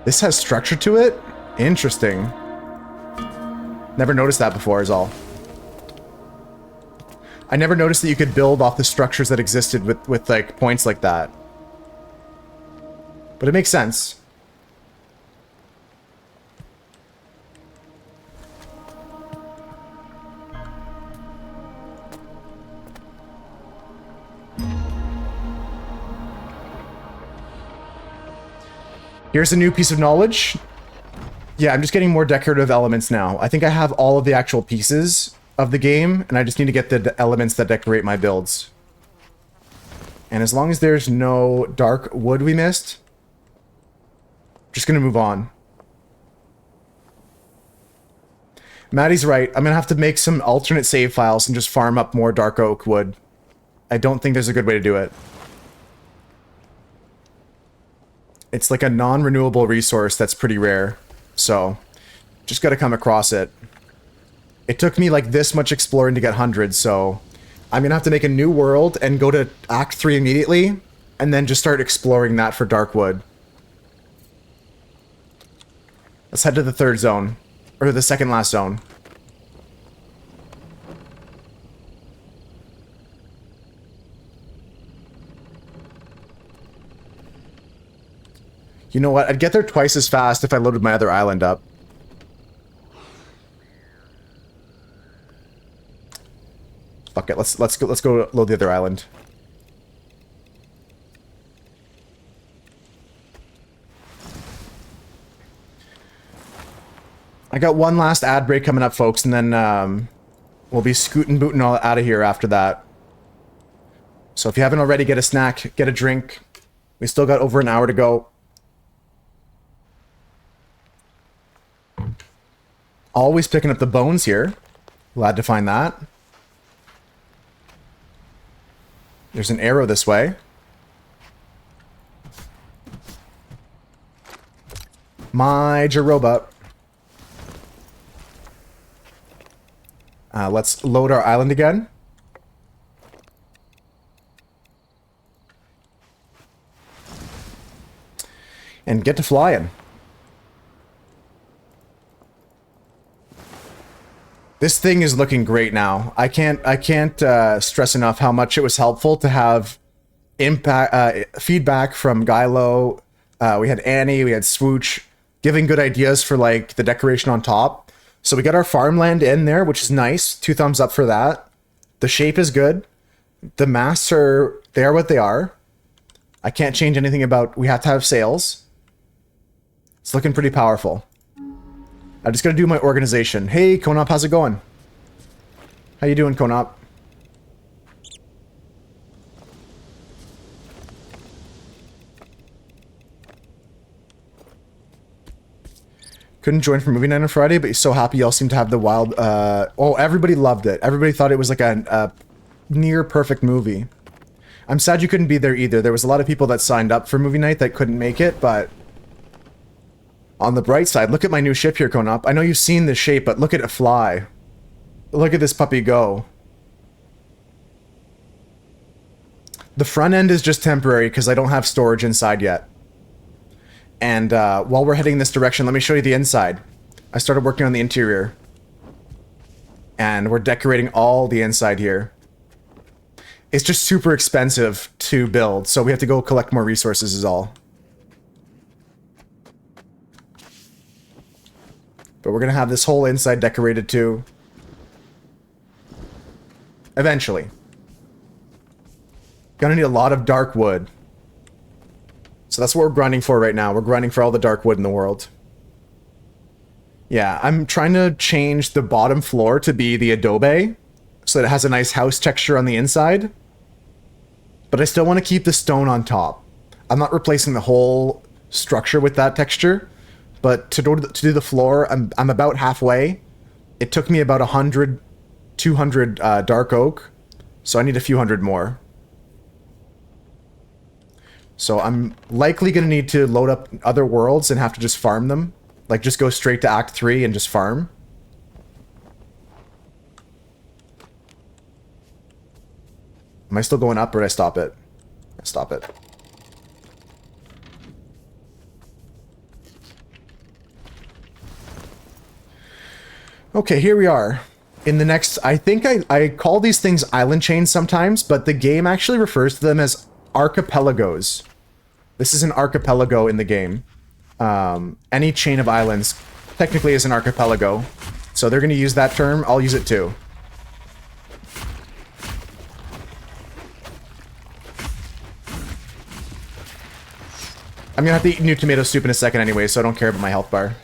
Speaker 1: This has structure to it? Interesting. Never noticed that before is all. I never noticed that you could build off the structures that existed with like points like that. But it makes sense. Here's a new piece of knowledge. Yeah, I'm just getting more decorative elements now. I think I have all of the actual pieces of the game, and I just need to get the elements that decorate my builds. And as long as there's no dark wood we missed, I'm just gonna move on. Maddie's right. I'm gonna have to make some alternate save files and just farm up more dark oak wood. I don't think there's a good way to do it. It's like a non-renewable resource that's pretty rare. So, just gotta come across it. It took me like this much exploring to get hundreds, so I'm gonna have to make a new world and go to Act 3 immediately, and then just start exploring that for dark wood. Let's head to the third zone. Or the second last zone. You know what? I'd get there twice as fast if I loaded my other island up. Fuck it. Let's go load the other island. I got one last ad break coming up, folks, and then we'll be scooting booting all out of here after that. So if you haven't already, get a snack, get a drink. We still got over an hour to go. Always picking up the bones here. Glad to find that. There's an arrow this way. My Jaroba. Let's load our island again. And get to flying. This thing is looking great now. I can't stress enough how much it was helpful to have feedback from Gylo. We had Annie, we had Swooch, giving good ideas for like the decoration on top. So we got our farmland in there, which is nice. 2 thumbs up for that. The shape is good. The masts they are what they are. I can't change anything about we have to have sails. It's looking pretty powerful. I just gotta do my organization. Hey, Konop, how's it going? How you doing, Konop? Couldn't join for movie night on Friday, but so happy y'all seem to have the wild... oh, everybody loved it. Everybody thought it was like a near perfect movie. I'm sad you couldn't be there either. There was a lot of people that signed up for movie night that couldn't make it, but... On the bright side, look at my new ship here, Konop. I know you've seen this shape, but look at it fly. Look at this puppy go. The front end is just temporary because I don't have storage inside yet. And while we're heading this direction, let me show you the inside. I started working on the interior. And we're decorating all the inside here. It's just super expensive to build, so we have to go collect more resources is all. But we're going to have this whole inside decorated too. Eventually. Gonna need a lot of dark wood. So that's what we're grinding for right now. We're grinding for all the dark wood in the world. Yeah, I'm trying to change the bottom floor to be the adobe so that it has a nice house texture on the inside. But I still want to keep the stone on top. I'm not replacing the whole structure with that texture, but to do the floor, I'm about halfway. It took me about 100, 200 dark oak, so I need a few hundred more. So I'm likely going to need to load up other worlds and have to just farm them. Like, just go straight to Act 3 and just farm. Am I still going up or did I stop it? I stop it. Okay, here we are. In the next, I think I call these things island chains sometimes, but the game actually refers to them as archipelagos. This is an archipelago in the game. Any chain of islands technically is an archipelago. So they're going to use that term. I'll use it too. I'm going to have to eat new tomato soup in a second anyway, so I don't care about my health bar.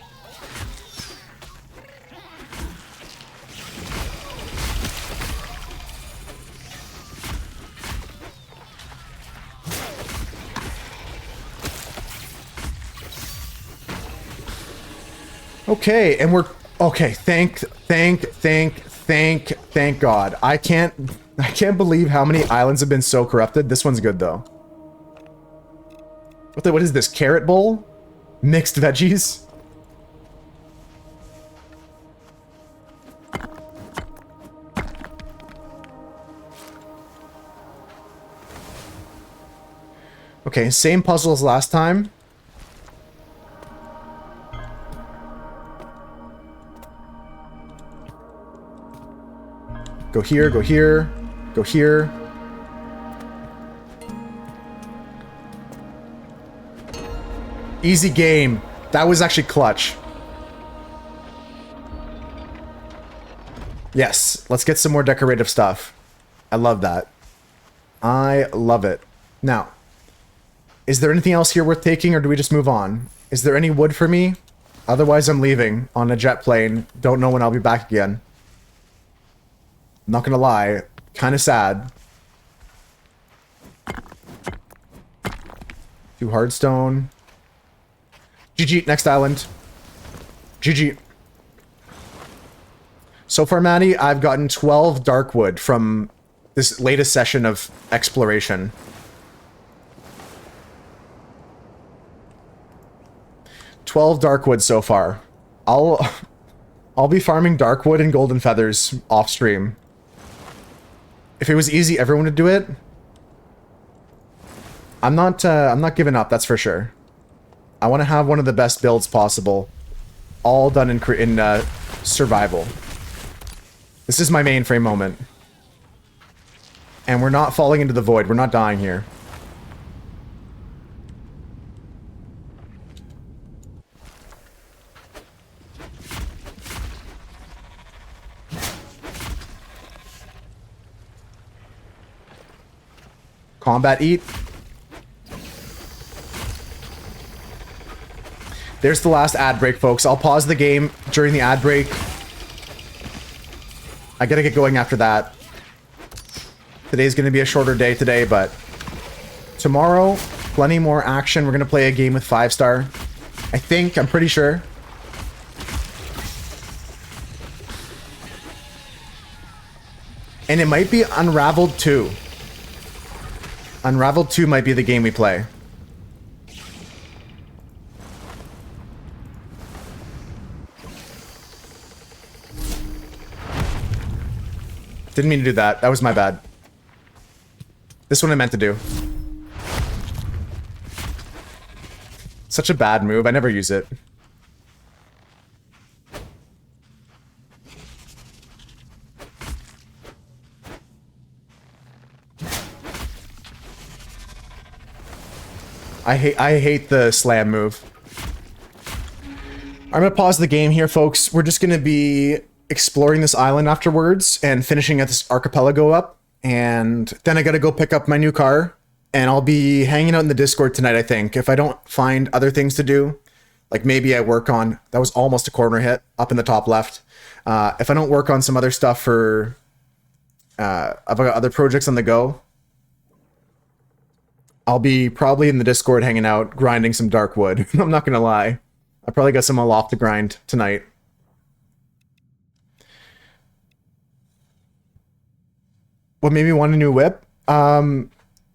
Speaker 1: Okay, and we're okay. Thank God. I can't believe how many islands have been so corrupted. This one's good though. What is this? Carrot bowl? Mixed veggies? Okay, same puzzle as last time. Go here, go here, go here. Easy game. That was actually clutch. Yes, let's get some more decorative stuff. I love that. I love it. Now, is there anything else here worth taking, or do we just move on? Is there any wood for me? Otherwise, I'm leaving on a jet plane. Don't know when I'll be back again. Not gonna lie, kind of sad. 2 hardstone. GG, next island. GG. So far, Maddie, I've gotten 12 darkwood from this latest session of exploration. Darkwood so far. I'll be farming darkwood and golden feathers off stream. If it was easy, everyone would do it. I'm not giving up, that's for sure. I want to have one of the best builds possible, all done in survival. This is my mainframe moment, and we're not falling into the void. We're not dying here. Combat eat. There's the last ad break, folks. I'll pause the game during the ad break. I gotta get going after that. Today's gonna be a shorter day today, but tomorrow, plenty more action. We're gonna play a game with 5-star. I think, I'm pretty sure. And it might be Unraveled 2. Unraveled 2 might be the game we play. Didn't mean to do that. That was my bad. This one I meant to do. Such a bad move. I never use it. I hate the slam move. I'm gonna pause the game here, folks. We're just gonna be exploring this island afterwards and finishing this archipelago up. And then I got to go pick up my new car. And I'll be hanging out in the Discord tonight, I think. If I don't find other things to do, like maybe I work on... That was almost a corner hit up in the top left. If I don't work on some other stuff for... I've got other projects on the go. I'll be probably in the Discord hanging out, grinding some dark wood. I'm not going to lie. I probably got some ALOFT to grind tonight. What made me want a new whip?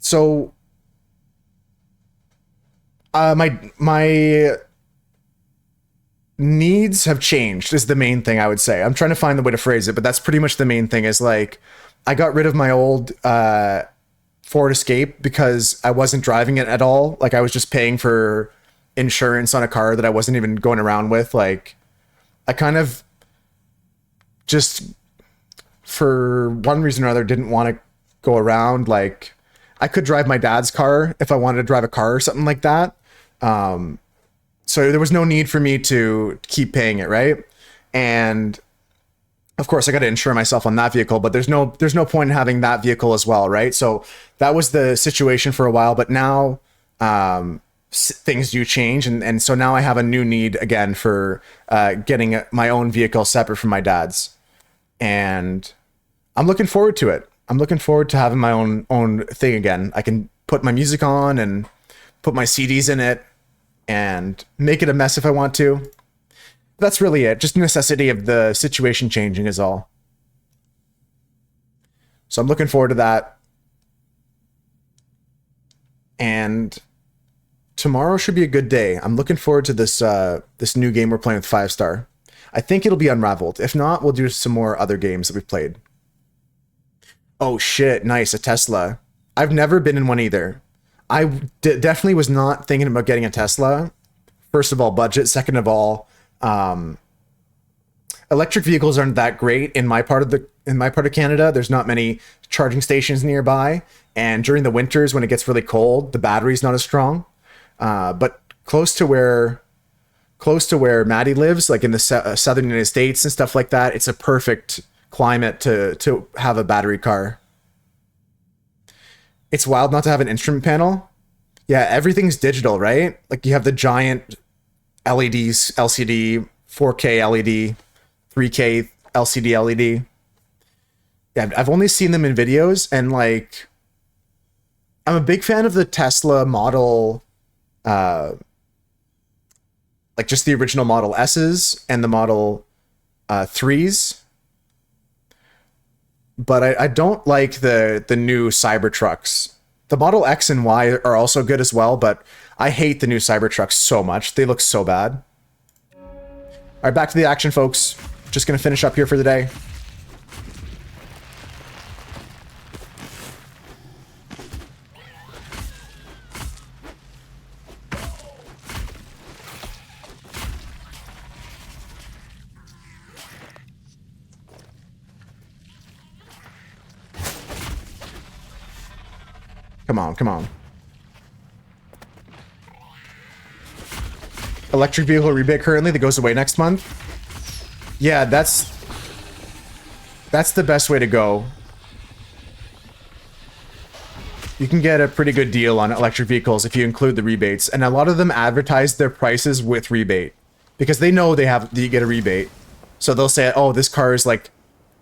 Speaker 1: So, my needs have changed is the main thing I would say. I'm trying to find the way to phrase it, but that's pretty much the main thing is like, I got rid of my old, Ford Escape because I wasn't driving it at all. Like I was just paying for insurance on a car that I wasn't even going around with. Like I kind of just, for one reason or other, didn't want to go around. Like I could drive my dad's car if I wanted to drive a car or something like that. So there was no need for me to keep paying it, right? And of course I got to insure myself on that vehicle, but there's no point in having that vehicle as well, right? So that was the situation for a while, but now things do change, and so now I have a new need again for getting my own vehicle separate from my dad's, and I'm looking forward to it. I'm looking forward to having my own thing again. I can put my music on and put my CDs in it and make it a mess if I want to. That's really it. Just necessity of the situation changing is all. So I'm looking forward to that. And tomorrow should be a good day. I'm looking forward to this this new game we're playing with 5-star. I think it'll be Unraveled. If not, we'll do some more other games that we've played. Oh shit, nice, a Tesla. I've never been in one either. I definitely was not thinking about getting a Tesla. First of all, budget. Second of all, electric vehicles aren't that great in my part of Canada. There's not many charging stations nearby, and during the winters when it gets really cold, the battery's not as strong. But close to where Maddie lives, like in the southern United States and stuff like that, it's a perfect climate to have a battery car. It's wild not to have an instrument panel. Yeah, everything's digital, right? Like you have the giant LEDs, LCD, 4K LED, 3K LCD LED. Yeah, I've only seen them in videos, and like I'm a big fan of the Tesla Model, like just the original Model S's and the Model 3s. But I don't like the new Cybertrucks. The Model X and Y are also good as well, but I hate the new Cybertrucks so much. They look so bad. All right, back to the action, folks. Just gonna finish up here for the day. Come on, come on. Electric vehicle rebate currently that goes away next month. Yeah, that's the best way to go. You can get a pretty good deal on electric vehicles if you include the rebates, and a lot of them advertise their prices with rebate because they know you get a rebate. So they'll say, "Oh, this car is like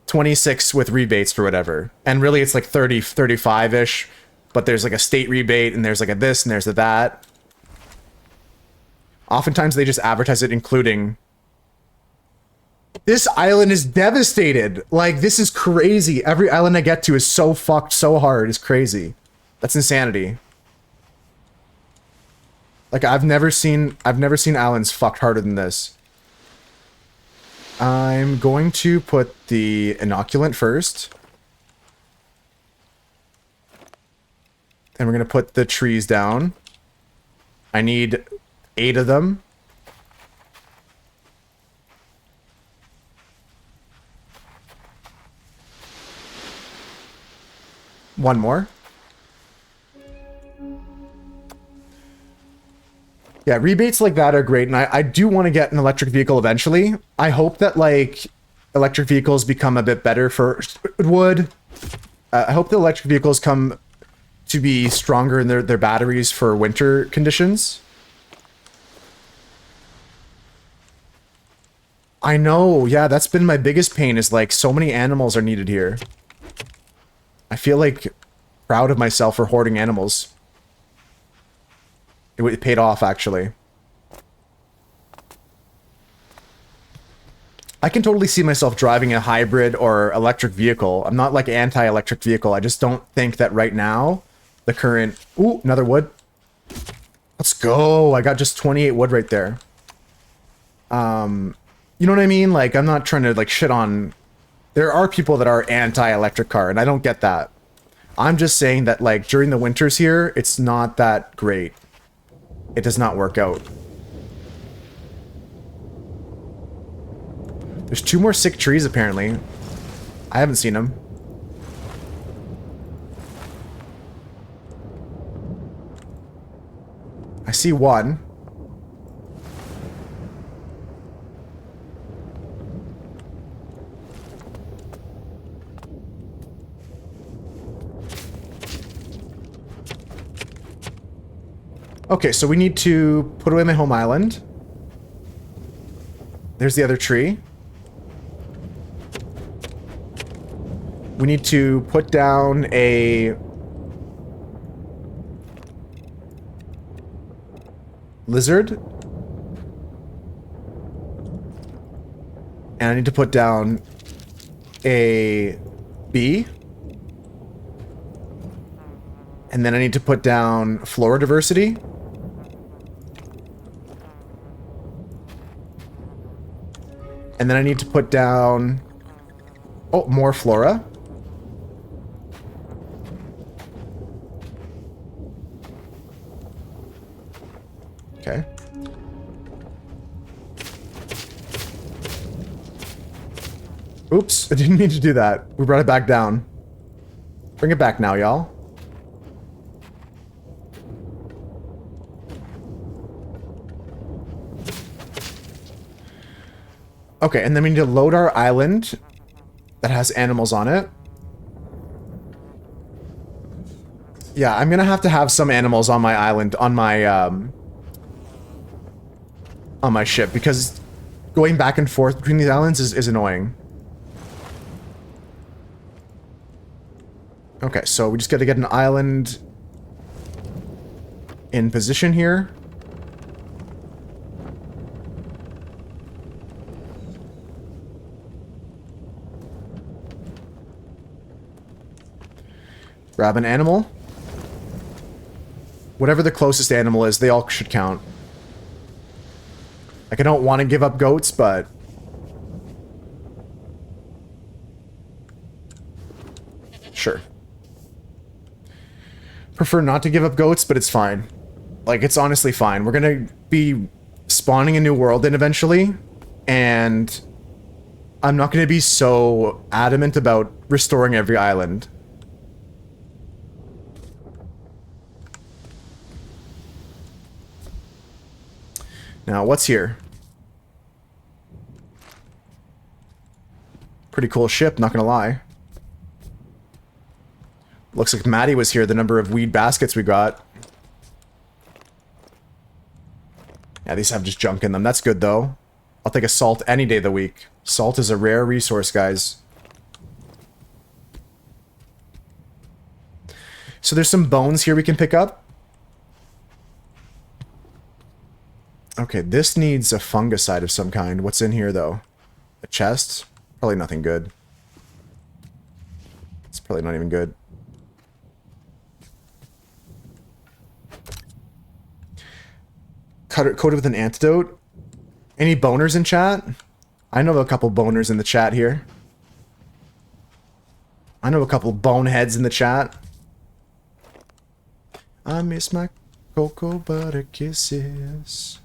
Speaker 1: 26 with rebates or whatever," and really it's like 30, 35-ish. But there's like a state rebate, and there's like a this, and there's a that. Oftentimes they just advertise it including. This island is devastated. Like, this is crazy. Every island I get to is so fucked so hard. It's crazy. That's insanity. Like, I've never seen islands fucked harder than this. I'm going to put the inoculant first. And we're going to put the trees down. I need 8 of them. One more. Yeah, rebates like that are great, and I do want to get an electric vehicle eventually. I hope that, like, electric vehicles become a bit better for wood. I hope the electric vehicles come to be stronger in their batteries for winter conditions. I know, yeah, that's been my biggest pain is like so many animals are needed here. I feel like proud of myself for hoarding animals. It paid off, actually. I can totally see myself driving a hybrid or electric vehicle. I'm not like anti-electric vehicle. I just don't think that right now, the current... Ooh, another wood. Let's go. I got just 28 wood right there. You know what I mean? Like, I'm not trying to like shit on... There are people that are anti-electric car, and I don't get that. I'm just saying that like during the winters here, it's not that great. It does not work out. There's 2 more sick trees, apparently. I haven't seen them. I see one. Okay, so we need to put away my home island. There's the other tree. We need to put down a lizard. And I need to put down a bee. And then I need to put down flora diversity. And then I need to put down... Oh, more flora. Okay. Oops, I didn't mean to do that. We brought it back down. Bring it back now, y'all. Okay, and then we need to load our island that has animals on it. Yeah, I'm gonna have to have some animals on my island, on my ship, because going back and forth between these islands is annoying. Okay, so we just gotta get an island in position here. Grab an animal. Whatever the closest animal is, they all should count. Like, I don't want to give up goats, but... Sure. Prefer not to give up goats, but it's fine. Like, it's honestly fine. We're gonna be spawning a new world in eventually, and I'm not gonna be so adamant about restoring every island. Now, what's here? Pretty cool ship, not gonna lie. Looks like Maddie was here, the number of weed baskets we got. Yeah, these have just junk in them. That's good, though. I'll take a salt any day of the week. Salt is a rare resource, guys. So there's some bones here we can pick up. Okay, this needs a fungicide of some kind. What's in here, though? A chest? Probably nothing good. It's probably not even good. Coated with an antidote? Any boners in chat? I know a couple boners in the chat here. I know a couple boneheads in the chat. I miss my cocoa butter kisses.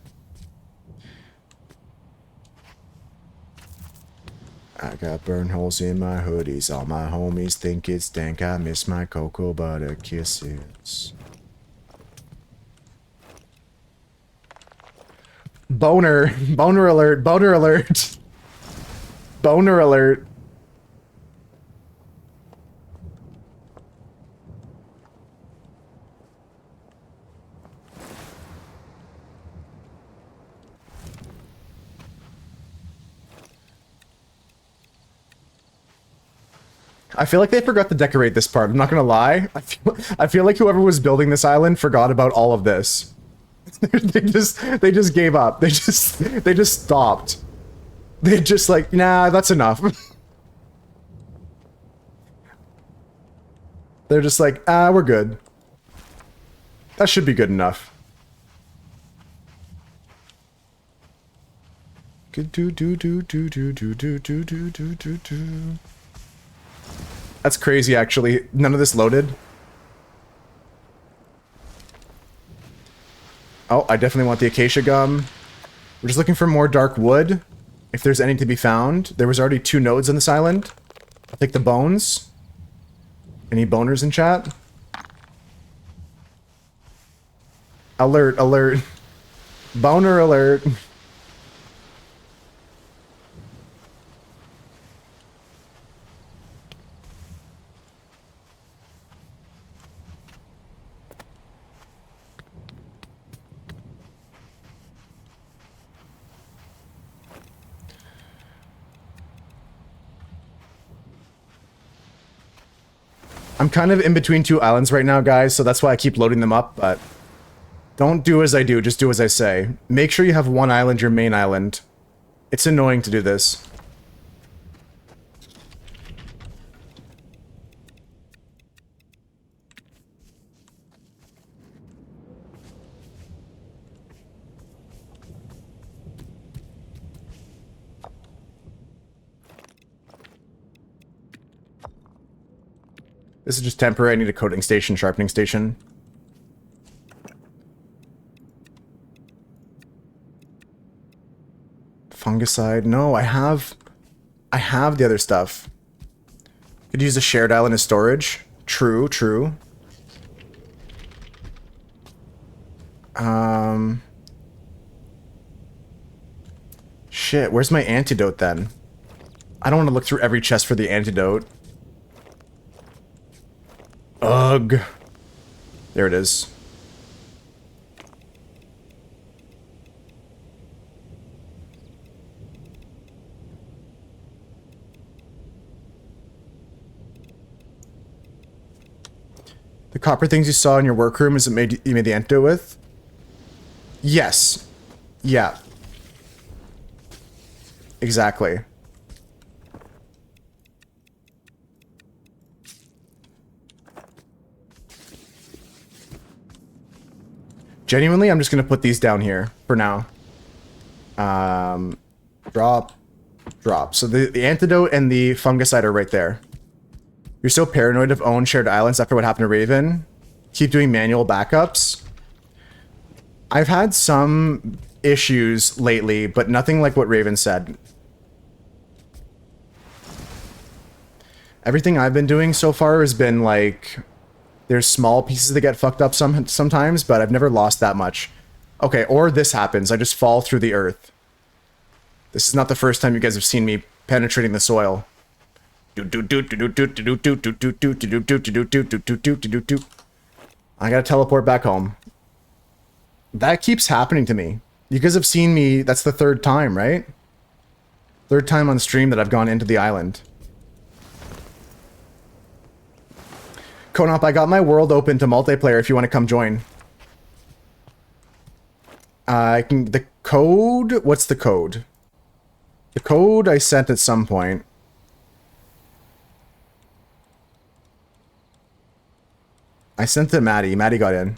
Speaker 1: I got burn holes in my hoodies. All my homies think it's dank. I miss my cocoa butter kisses. Boner. Boner alert. Boner alert. Boner alert. I feel like they forgot to decorate this part. I'm not gonna lie. I feel like whoever was building this island forgot about all of this. they just gave up. They just stopped. They just like, nah, that's enough. They're just like, ah, we're good. That should be good enough. That's crazy, actually. None of this loaded. Oh, I definitely want the acacia gum. We're just looking for more dark wood. If there's any to be found. There was already 2 nodes on this island. I'll take the bones. Any boners in chat? Alert, alert. Boner alert. I'm kind of in between 2 islands right now, guys, so that's why I keep loading them up, but don't do as I do, just do as I say. Make sure you have 1 island, your main island. It's annoying to do this. This is just temporary. I need a coating station, sharpening station. Fungicide. No, I have the other stuff. Could use a shared island as storage. True, true. Shit, where's my antidote then? I don't want to look through every chest for the antidote. Ugh. There it is. The copper things you saw in your workroom is it you made the antidote with? Yes. Yeah. Exactly. Genuinely, I'm just gonna put these down here for now. Drop. So the antidote and the fungicide are right there. You're so paranoid of own shared islands after what happened to Raven. Keep doing manual backups. I've had some issues lately, but nothing like what Raven said. Everything I've been doing so far has been like... There's small pieces that get fucked up sometimes, but I've never lost that much. Okay, or this happens. I just fall through the earth. This is not the first time you guys have seen me penetrating the soil. I gotta teleport back home. That keeps happening to me. You guys have seen me, that's the 3rd time, right? 3rd time on stream that I've gone into the island. Konop, I got my world open to multiplayer if you want to come join. The code? What's the code? The code I sent at some point. I sent it to Maddie. Maddie got in.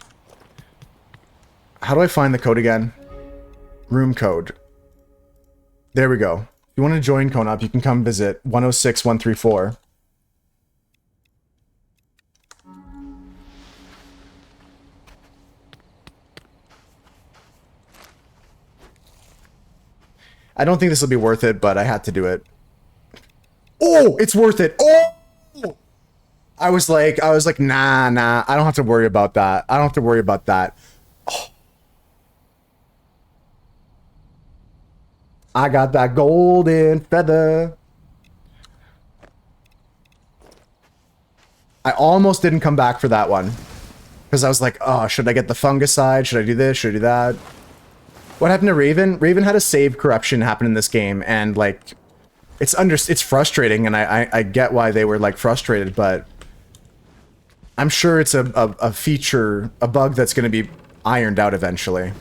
Speaker 1: How do I find the code again? Room code. There we go. If you want to join Konop, you can come visit 106134. I don't think this will be worth it, but I had to do it. Oh, it's worth it. Oh! I was like, nah, I don't have to worry about that. I don't have to worry about that. Oh. I got that golden feather. I almost didn't come back for that one. Because I was like, oh, should I get the fungicide? Should I do this? Should I do that? What happened to Raven? Raven had a save corruption happen in this game, and like, it's frustrating, and I get why they were like frustrated, but I'm sure it's a feature, a bug that's going to be ironed out eventually.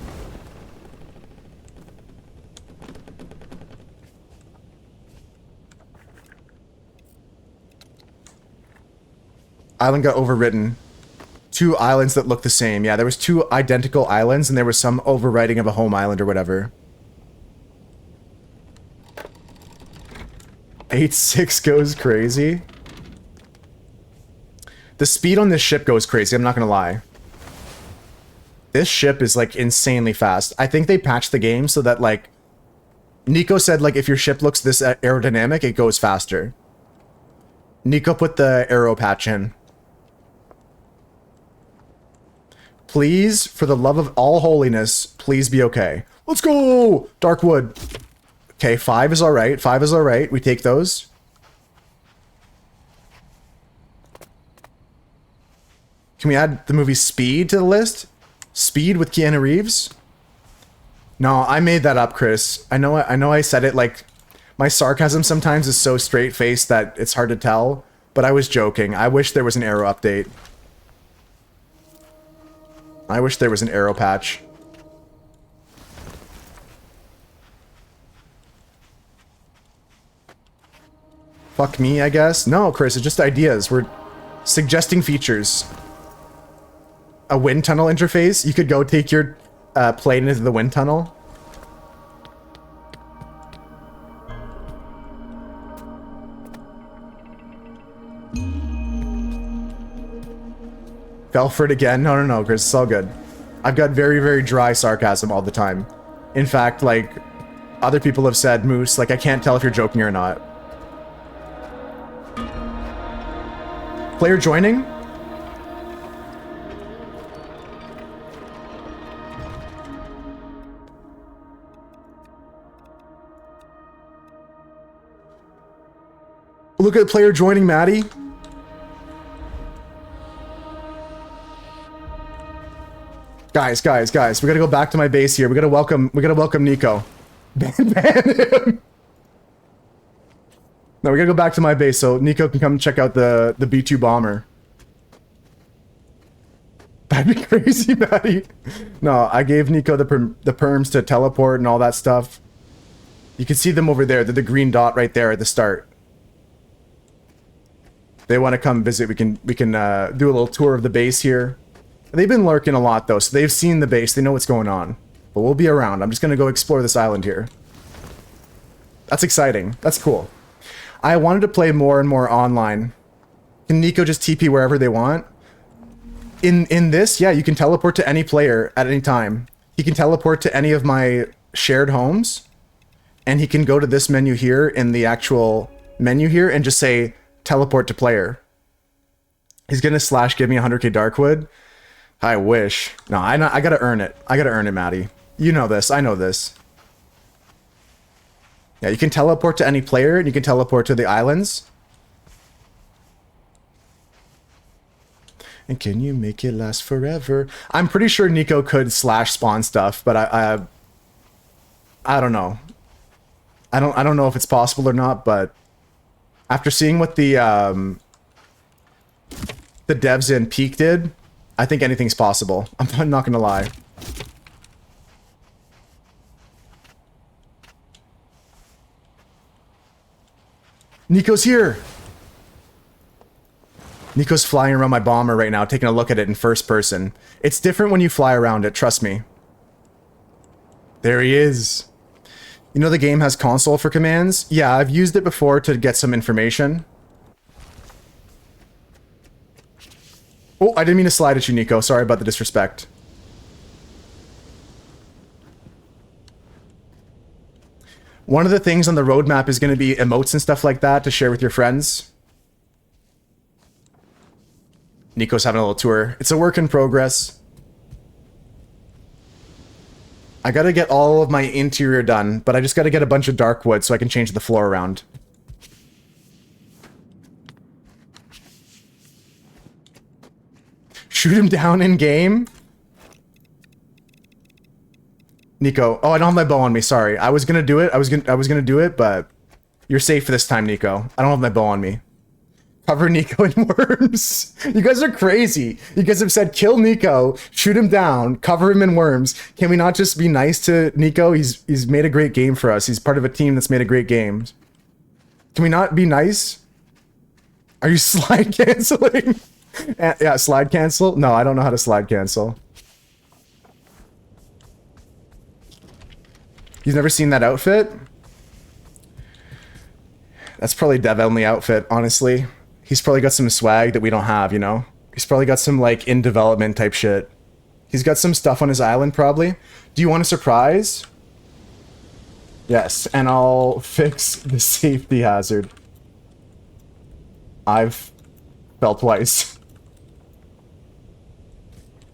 Speaker 1: Island got overwritten. 2 islands that look the same. Yeah, there was 2 identical islands, and there was some overwriting of a home island or whatever. 8-6 goes crazy. The speed on this ship goes crazy, I'm not gonna lie. This ship is, like, insanely fast. I think they patched the game so that, like... Nico said, like, if your ship looks this aerodynamic, it goes faster. Nico put the aero patch in. Please, for the love of all holiness, please be okay. Let's go! Darkwood. Okay, 5 is alright. 5 is alright. We take those. Can we add the movie Speed to the list? Speed with Keanu Reeves? No, I made that up, Chris. I know I said it like... My sarcasm sometimes is so straight-faced that it's hard to tell, but I was joking. I wish there was an arrow update. I wish there was an arrow patch. Fuck me, I guess? No, Chris, it's just ideas. We're suggesting features. A wind tunnel interface? You could go take your plane into the wind tunnel. Fell for it again? No, Chris, it's all good. I've got very, very dry sarcasm all the time. In fact, like, other people have said, Moose, like, I can't tell if you're joking or not. Player joining? Look at player joining, Maddie. Guys, we gotta go back to my base here. We gotta welcome Nico. Ban him. No, we gotta go back to my base so Nico can come check out the B2 bomber. That'd be crazy, Maddie. No, I gave Nico the perms to teleport and all that stuff. You can see them over there. They're the green dot right there at the start. They want to come visit. We can do a little tour of the base here. They've been lurking a lot, though, so they've seen the base. They know what's going on. But we'll be around. I'm just going to go explore this island here. That's exciting. That's cool. I wanted to play more and more online. Can Nico just TP wherever they want? In this, yeah, you can teleport to any player at any time. He can teleport to any of my shared homes. And he can go to this menu here in the actual menu here and just say, teleport to player. He's going to / give me 100k Darkwood. I wish. No, I gotta earn it. I gotta earn it, Maddie. You know this. I know this. Yeah, you can teleport to any player, and you can teleport to the islands. And can you make it last forever? I'm pretty sure Nico could / spawn stuff, but I don't know. I don't know if it's possible or not, but after seeing what the devs in Peak did, I think anything's possible. I'm not gonna lie. Nico's here! Nico's flying around my bomber right now, taking a look at it in first person. It's different when you fly around it, trust me. There he is. You know the game has console for commands? Yeah, I've used it before to get some information. Oh, I didn't mean to slide at you, Nico. Sorry about the disrespect. One of the things on the roadmap is going to be emotes and stuff like that to share with your friends. Nico's having a little tour. It's a work in progress. I gotta get all of my interior done, but I just gotta get a bunch of dark wood so I can change the floor around. Shoot him down in game. Nico. Oh, I don't have my bow on me. Sorry. I was gonna do it. I was gonna do it, but you're safe for this time, Nico. I don't have my bow on me. Cover Nico in worms. You guys are crazy. You guys have said kill Nico, shoot him down, cover him in worms. Can we not just be nice to Nico? He's made a great game for us. He's part of a team that's made a great game. Can we not be nice? Are you slide canceling? Yeah, slide cancel? No, I don't know how to slide cancel. You've never seen that outfit? That's probably dev-only outfit, honestly. He's probably got some swag that we don't have, you know? He's probably got some, like, in development type shit. He's got some stuff on his island, probably. Do you want a surprise? Yes, and I'll fix the safety hazard. I've fell twice.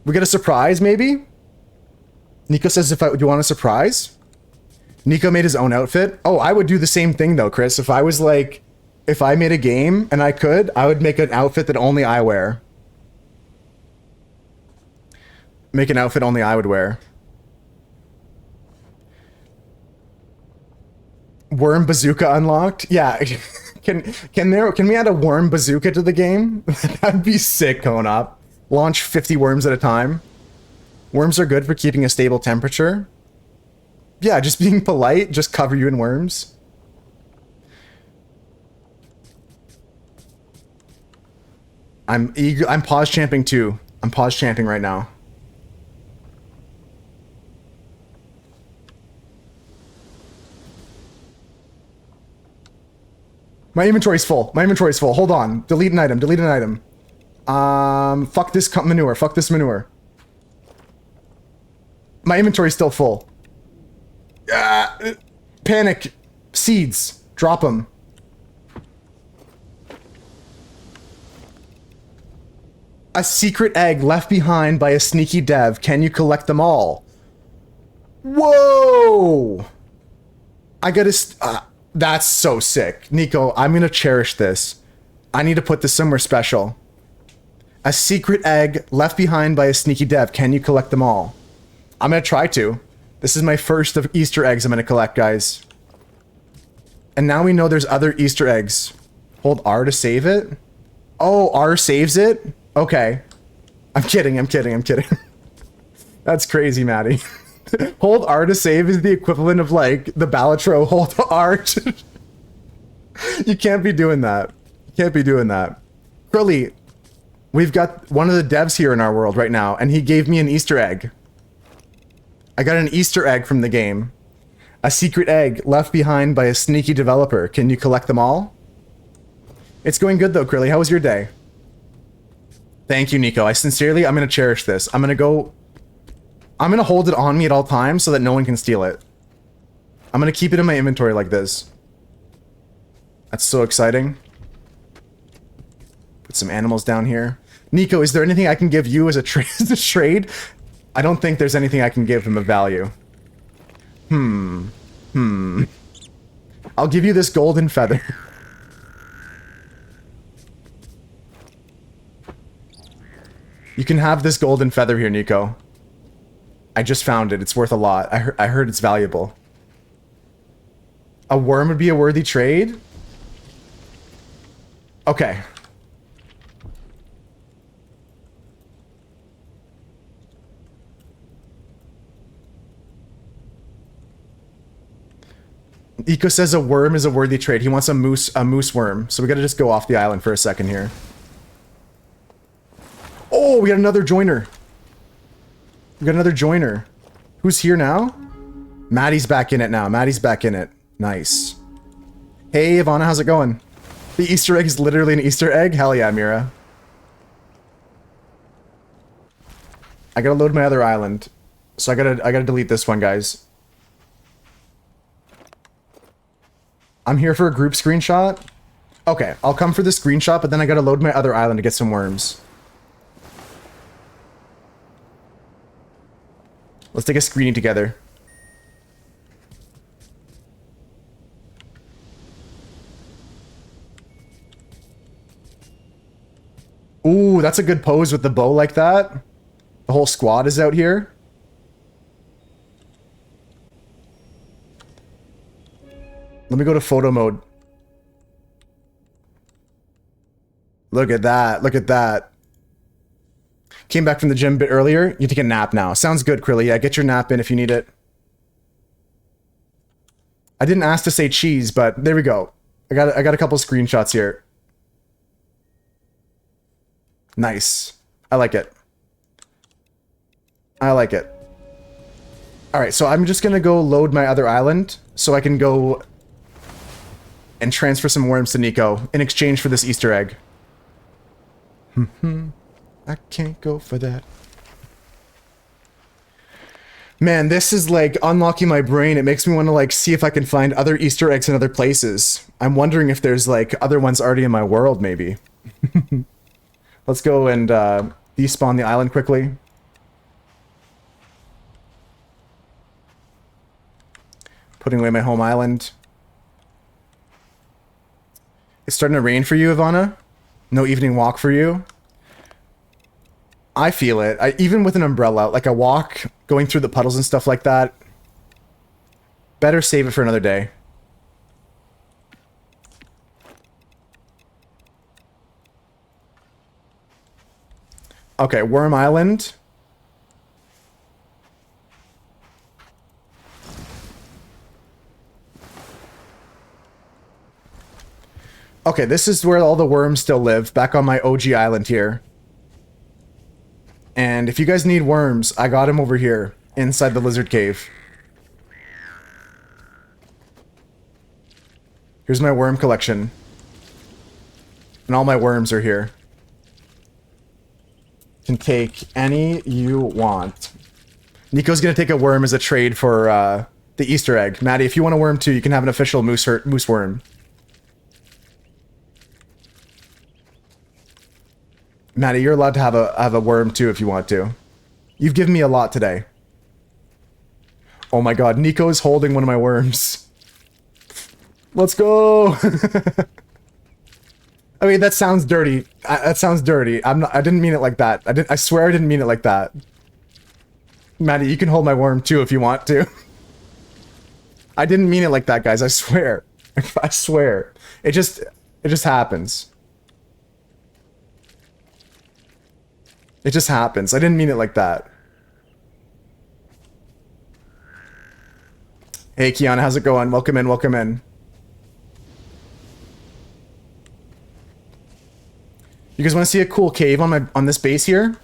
Speaker 1: We get a surprise, maybe? Nico says, do you want a surprise? Nico made his own outfit. Oh, I would do the same thing though, Chris. If I was like, if I made a game and I would make an outfit that only I wear. Make an outfit only I would wear. Worm bazooka unlocked? Yeah. Can we add a worm bazooka to the game? That'd be sick, Konop. Launch 50 worms at a time. Worms are good for keeping a stable temperature. Yeah, just being polite, just cover you in worms. I'm eager. I'm pause champing too. I'm pause champing right now. My inventory's full. My inventory's full. Hold on. Delete an item. Delete an item. Fuck this manure. Fuck this manure. My inventory's still full. Panic. Seeds. Drop them. A secret egg left behind by a sneaky dev. Can you collect them all? Whoa! I gotta... that's so sick. Nico, I'm gonna cherish this. I need to put this somewhere special. A secret egg left behind by a sneaky dev. Can you collect them all? I'm gonna try to. This is my first of Easter eggs I'm gonna collect, guys. And now we know there's other Easter eggs. Hold R to save it? Oh, R saves it? Okay. I'm kidding, I'm kidding, I'm kidding. That's crazy, Maddie. Hold R to save is the equivalent of, like, the Balatro hold R to... You can't be doing that. You can't be doing that. Curly, we've got one of the devs here in our world right now, and he gave me an Easter egg. I got an Easter egg from the game. A secret egg left behind by a sneaky developer. Can you collect them all? It's going good though, Curly. How was your day? Thank you, Nico. I'm gonna cherish this. I'm gonna hold it on me at all times so that no one can steal it. I'm gonna keep it in my inventory like this. That's so exciting. Put some animals down here. Nico, is there anything I can give you as a trade? I don't think there's anything I can give him of value. I'll give you this golden feather. You can have this golden feather here, Nico. I just found it. It's worth a lot. I heard it's valuable. A worm would be a worthy trade? Okay. Eco says a worm is a worthy trade. He wants a moose worm. So we gotta just go off the island for a second here. Oh, we got another joiner. We got another joiner. Who's here now? Maddie's back in it now. Maddie's back in it. Nice. Hey, Ivana, how's it going? The Easter egg is literally an Easter egg? Hell yeah, Mira. I gotta load my other island. So I gotta delete this one, guys. I'm here for a group screenshot. Okay, I'll come for the screenshot, but then I gotta load my other island to get some worms. Let's take a screening together. Ooh, that's a good pose with the bow like that. The whole squad is out here. Let me go to photo mode. Look at that. Look at that. Came back from the gym a bit earlier. You take a nap now. Sounds good, Krilly. Yeah, get your nap in if you need it. I didn't ask to say cheese, but there we go. I got a couple screenshots here. Nice. I like it. I like it. Alright, so I'm just gonna go load my other island so I can go and transfer some worms to Nico in exchange for this Easter egg. I can't go for that. Man, this is like unlocking my brain. It makes me want to like see if I can find other Easter eggs in other places. I'm wondering if there's like other ones already in my world, maybe. Let's go and despawn the island quickly. Putting away my home island. It's starting to rain for you, Ivana? No evening walk for you? I feel it. Even with an umbrella, like a walk, going through the puddles and stuff like that. Better save it for another day. Okay, Worm Island. Okay, this is where all the worms still live, back on my OG island here. And if you guys need worms, I got him over here, inside the lizard cave. Here's my worm collection. And all my worms are here. Can take any you want. Nico's gonna take a worm as a trade for the Easter egg. Maddie, if you want a worm too, you can have an official moose worm. Maddie, you're allowed to have a worm too if you want to. You've given me a lot today. Oh my god, Nico is holding one of my worms. Let's go! I mean, that sounds dirty. That sounds dirty. I didn't mean it like that. I swear I didn't mean it like that. Maddie, you can hold my worm too if you want to. I didn't mean it like that, guys. I swear. I swear. It just happens. It just happens. I didn't mean it like that. Hey, Kiana, how's it going? Welcome in, welcome in. You guys want to see a cool cave on this base here?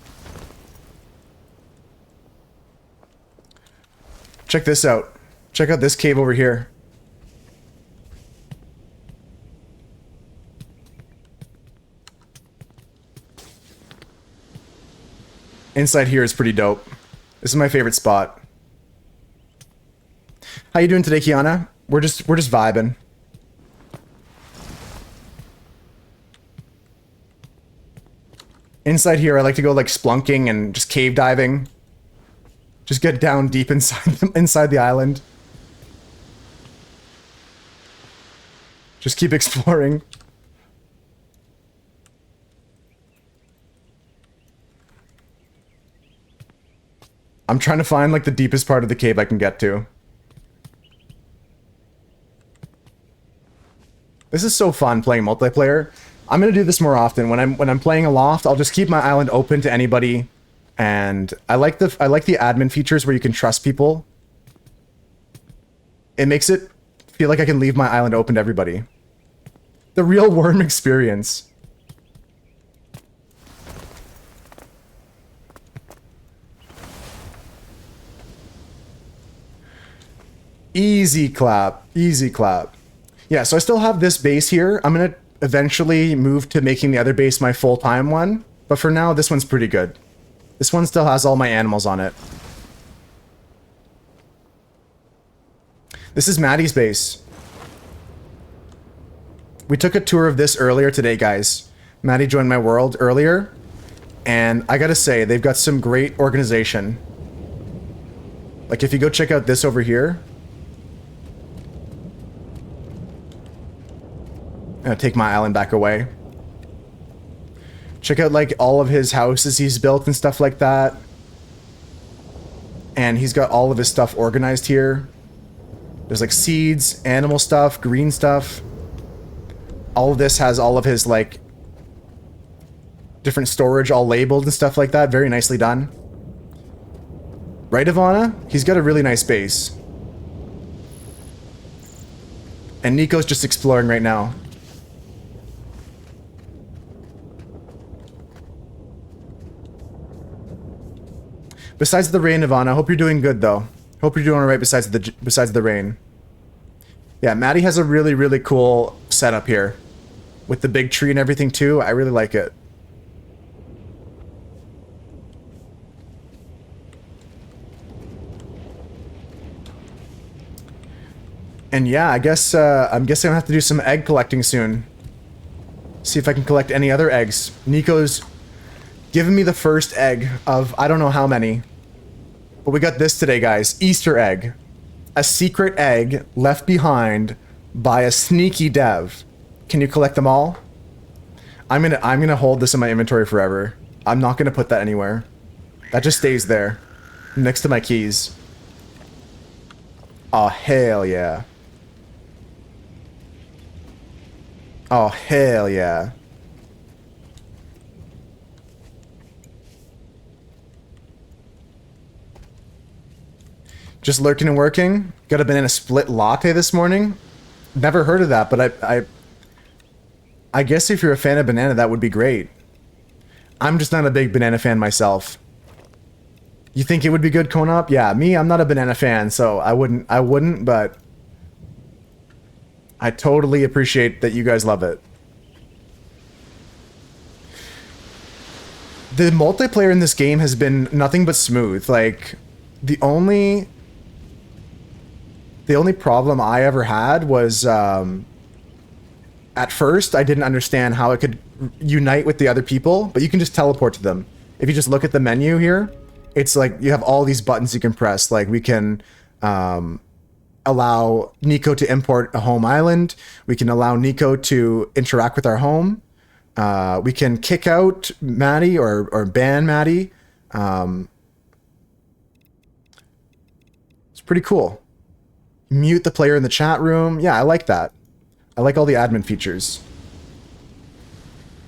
Speaker 1: Check this out. Check out this cave over here. Inside here is pretty dope. This is my favorite spot. How you doing today, Kiana? We're just vibing. Inside here, I like to go like splunking and just cave diving. Just get down deep inside the island. Just keep exploring. I'm trying to find like the deepest part of the cave I can get to. This is so fun playing multiplayer. I'm gonna do this more often. When I'm playing ALOFT, I'll just keep my island open to anybody, and I like the admin features where you can trust people. It makes it feel like I can leave my island open to everybody. The real worm experience. Easy clap. Easy clap. Yeah, so I still have this base here. I'm gonna eventually move to making the other base my full-time one. But for now, this one's pretty good. This one still has all my animals on it. This is Maddie's base. We took a tour of this earlier today, guys. Maddie joined my world earlier. And I gotta say, they've got some great organization. Like, if you go check out this over here. I'm gonna take my island back away. Check out like all of his houses he's built and stuff like that. And he's got all of his stuff organized here. There's like seeds, animal stuff, green stuff. All of this has all of his like different storage all labeled and stuff like that. Very nicely done. Right, Ivana? He's got a really nice base. And Nico's just exploring right now. Besides the rain, Ivana, hope you're doing good though. Hope you're doing alright besides the rain. Yeah, Maddie has a really, really cool setup here. With the big tree and everything too. I really like it. And yeah, I guess I'm guessing I'll have to do some egg collecting soon. See if I can collect any other eggs. Nico's given me the first egg of I don't know how many. But we got this today, guys. Easter egg. A secret egg left behind by a sneaky dev. Can you collect them all? I'm gonna hold this in my inventory forever. I'm not gonna put that anywhere. That just stays there. Next to my keys. Oh hell yeah. Oh hell yeah. Just lurking and working. Got a banana split latte this morning. Never heard of that, but I guess if you're a fan of banana, that would be great. I'm just not a big banana fan myself. You think it would be good going up? Yeah, me, I'm not a banana fan, so I wouldn't, but I totally appreciate that you guys love it. The multiplayer in this game has been nothing but smooth. Like, the only problem I ever had was, at first, I didn't understand how it could unite with the other people, but you can just teleport to them. If you just look at the menu here, it's like you have all these buttons you can press. Like we can allow Nico to import a home island. We can allow Nico to interact with our home. We can kick out Maddie or ban Maddie. It's pretty cool. Mute the player in the chat room. Yeah, I like that. I like all the admin features.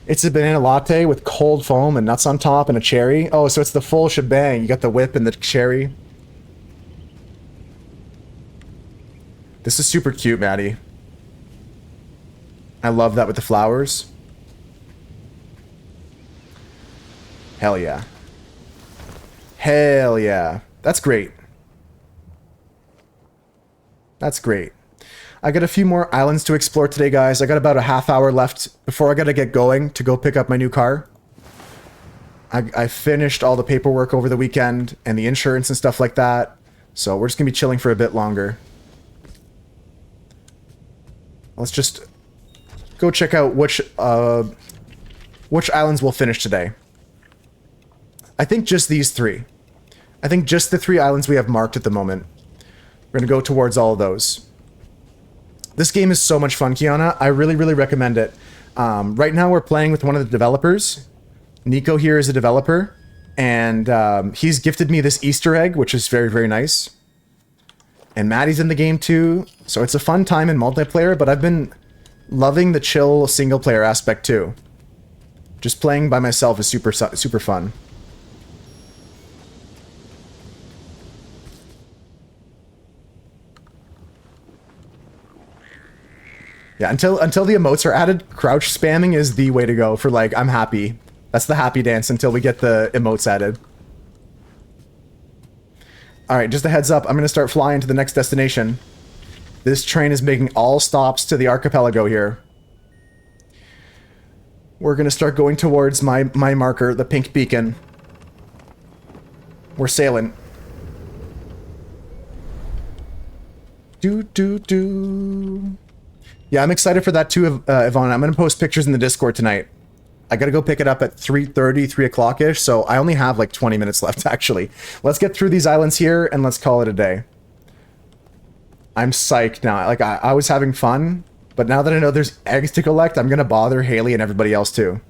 Speaker 1: It's a banana latte with cold foam and nuts on top and a cherry. Oh, so it's the full shebang. You got the whip and the cherry. This is super cute, Maddie. I love that with the flowers. Hell yeah. Hell yeah. That's great. That's great. I got a few more islands to explore today, guys. I got about a half hour left before I gotta get going to go pick up my new car. I finished all the paperwork over the weekend and the insurance and stuff like that. So we're just gonna be chilling for a bit longer. Let's just go check out which islands we'll finish today. I think just these three. I think just the 3 islands we have marked at the moment. We're gonna go towards all of those. This game is so much fun, Kiana. I really, really recommend it. Right now we're playing with one of the developers. Nico here is a developer. And he's gifted me this Easter egg, which is very, very nice. And Maddie's in the game too. So it's a fun time in multiplayer, but I've been loving the chill single player aspect too. Just playing by myself is super fun. Yeah, until the emotes are added, crouch spamming is the way to go for like, I'm happy. That's the happy dance until we get the emotes added. Alright, just a heads up, I'm going to start flying to the next destination. This train is making all stops to the archipelago here. We're going to start going towards my marker, the pink beacon. We're sailing. Do. Yeah, I'm excited for that too, Yvonne. I'm going to post pictures in the Discord tonight. I got to go pick it up at 3:30, 3 o'clock-ish, so I only have like 20 minutes left, actually. Let's get through these islands here, and let's call it a day. I'm psyched now. Like, I was having fun, but now that I know there's eggs to collect, I'm going to bother Haley and everybody else too.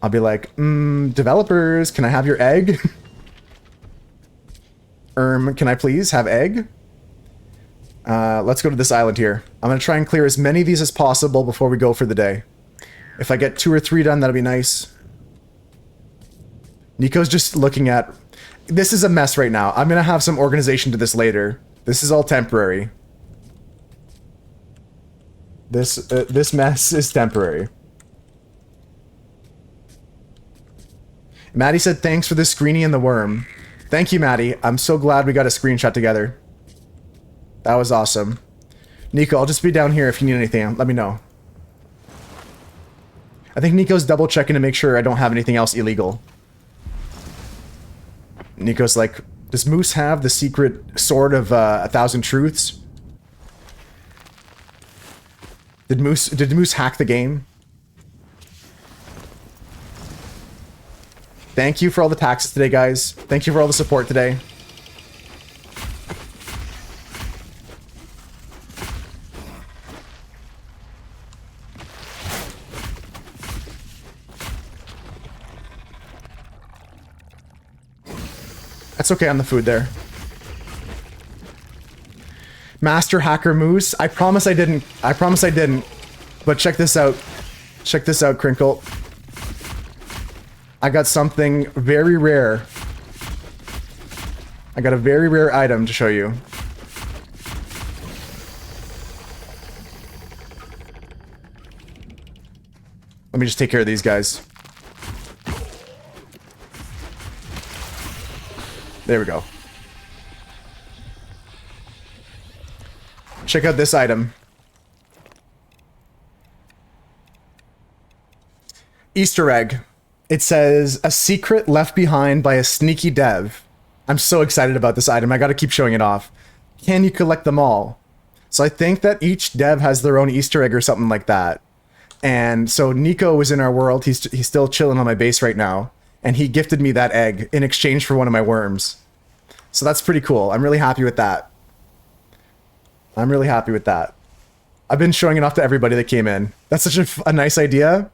Speaker 1: I'll be like, developers, can I have your egg? Can I please have egg? Let's go to this island here. I'm gonna try and clear as many of these as possible before we go for the day. If I get 2 or 3 done, that'll be nice. Nico's just looking at... This is a mess right now. I'm gonna have some organization to this later. This is all temporary. This mess is temporary. Maddie said thanks for the screenie and the worm. Thank you, Maddie. I'm so glad we got a screenshot together. That was awesome. Nico, I'll just be down here if you need anything. Let me know. I think Nico's double checking to make sure I don't have anything else illegal. Nico's like, does Moose have the secret sword of 1,000 truths? Did Moose hack the game? Thank you for all the taxes today, guys. Thank you for all the support today. That's okay on the food there. Master Hacker Moose. I promise I didn't. I promise I didn't. But check this out. Check this out, Crinkle. I got something very rare. I got a very rare item to show you. Let me just take care of these guys. There we go. Check out this item. Easter egg. It says, a secret left behind by a sneaky dev. I'm so excited about this item. I gotta keep showing it off. Can you collect them all? So I think that each dev has their own Easter egg or something like that. And so Nico was in our world. He's still chilling on my base right now. And he gifted me that egg in exchange for one of my worms. So that's pretty cool. I'm really happy with that. I'm really happy with that. I've been showing it off to everybody that came in. That's such a nice idea.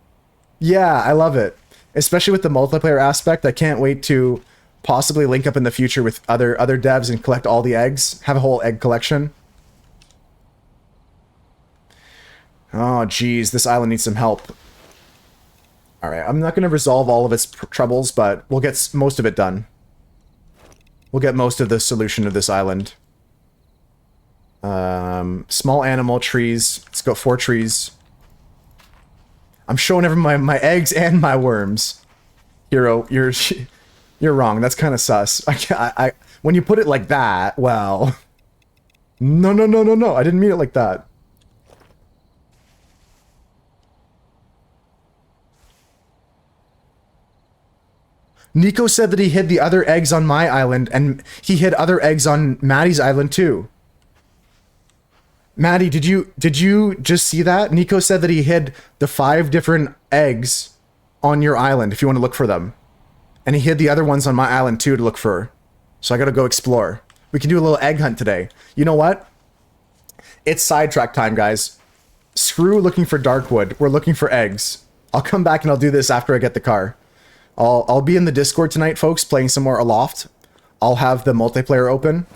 Speaker 1: Yeah, I love it. Especially with the multiplayer aspect. I can't wait to possibly link up in the future with other devs and collect all the eggs. Have a whole egg collection. Oh, geez. This island needs some help. Alright, I'm not going to resolve all of its troubles, but we'll get most of it done. We'll get most of the solution of this island. Small animal, trees. Let's go 4 trees. I'm showing everyone my eggs and my worms. Hero, you're wrong. That's kind of sus. I when you put it like that, well... No. I didn't mean it like that. Nico said that he hid the other eggs on my island, and he hid other eggs on Maddie's island too. Maddie, did you just see that? Nico said that he hid the 5 different eggs on your island if you want to look for them. And he hid the other ones on my island too to look for. So I gotta go explore. We can do a little egg hunt today. You know what? It's sidetrack time, guys. Screw looking for Darkwood. We're looking for eggs. I'll come back and I'll do this after I get the car. I'll be in the Discord tonight, folks, playing some more ALOFT. I'll have the multiplayer open.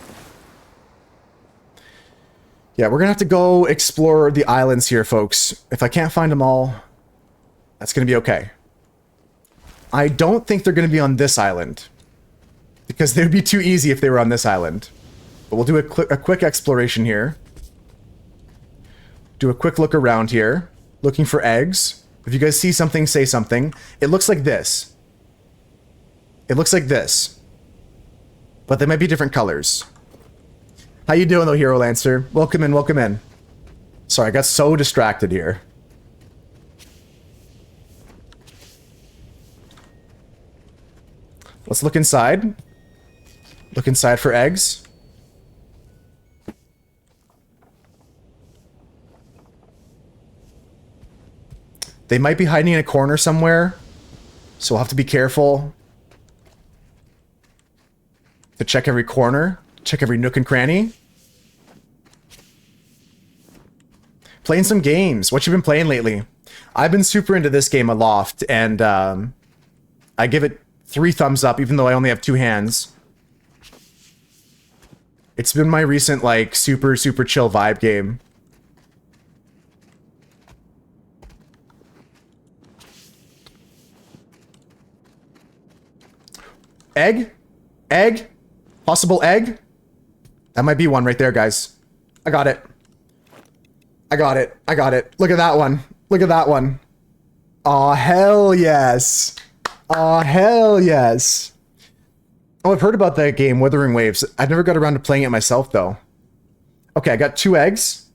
Speaker 1: Yeah, we're gonna have to go explore the islands here, folks. If I can't find them all, that's gonna be okay. I don't think they're gonna be on this island, because they would be too easy if they were on this island. But we'll do a quick exploration here. Do a quick look around here, looking for eggs. If you guys see something, say something. It looks like this. It looks like this. But they might be different colors. How you doing though, Hero Lancer? Welcome in, welcome in. Sorry, I got so distracted here. Let's look inside. Look inside for eggs. They might be hiding in a corner somewhere, so we'll have to be careful to check every corner, check every nook and cranny. Playing some games. What you been playing lately? I've been super into this game, ALOFT, and I give it 3 thumbs up, even though I only have 2 hands. It's been my recent, like, super chill vibe game. Egg? Egg? Possible egg? That might be one right there, guys. I got it. I got it. I got it. Look at that one. Look at that one. Aw, hell yes. Aw, hell yes. Oh, I've heard about that game, Wuthering Waves. I've never got around to playing it myself, though. Okay, I got 2 eggs.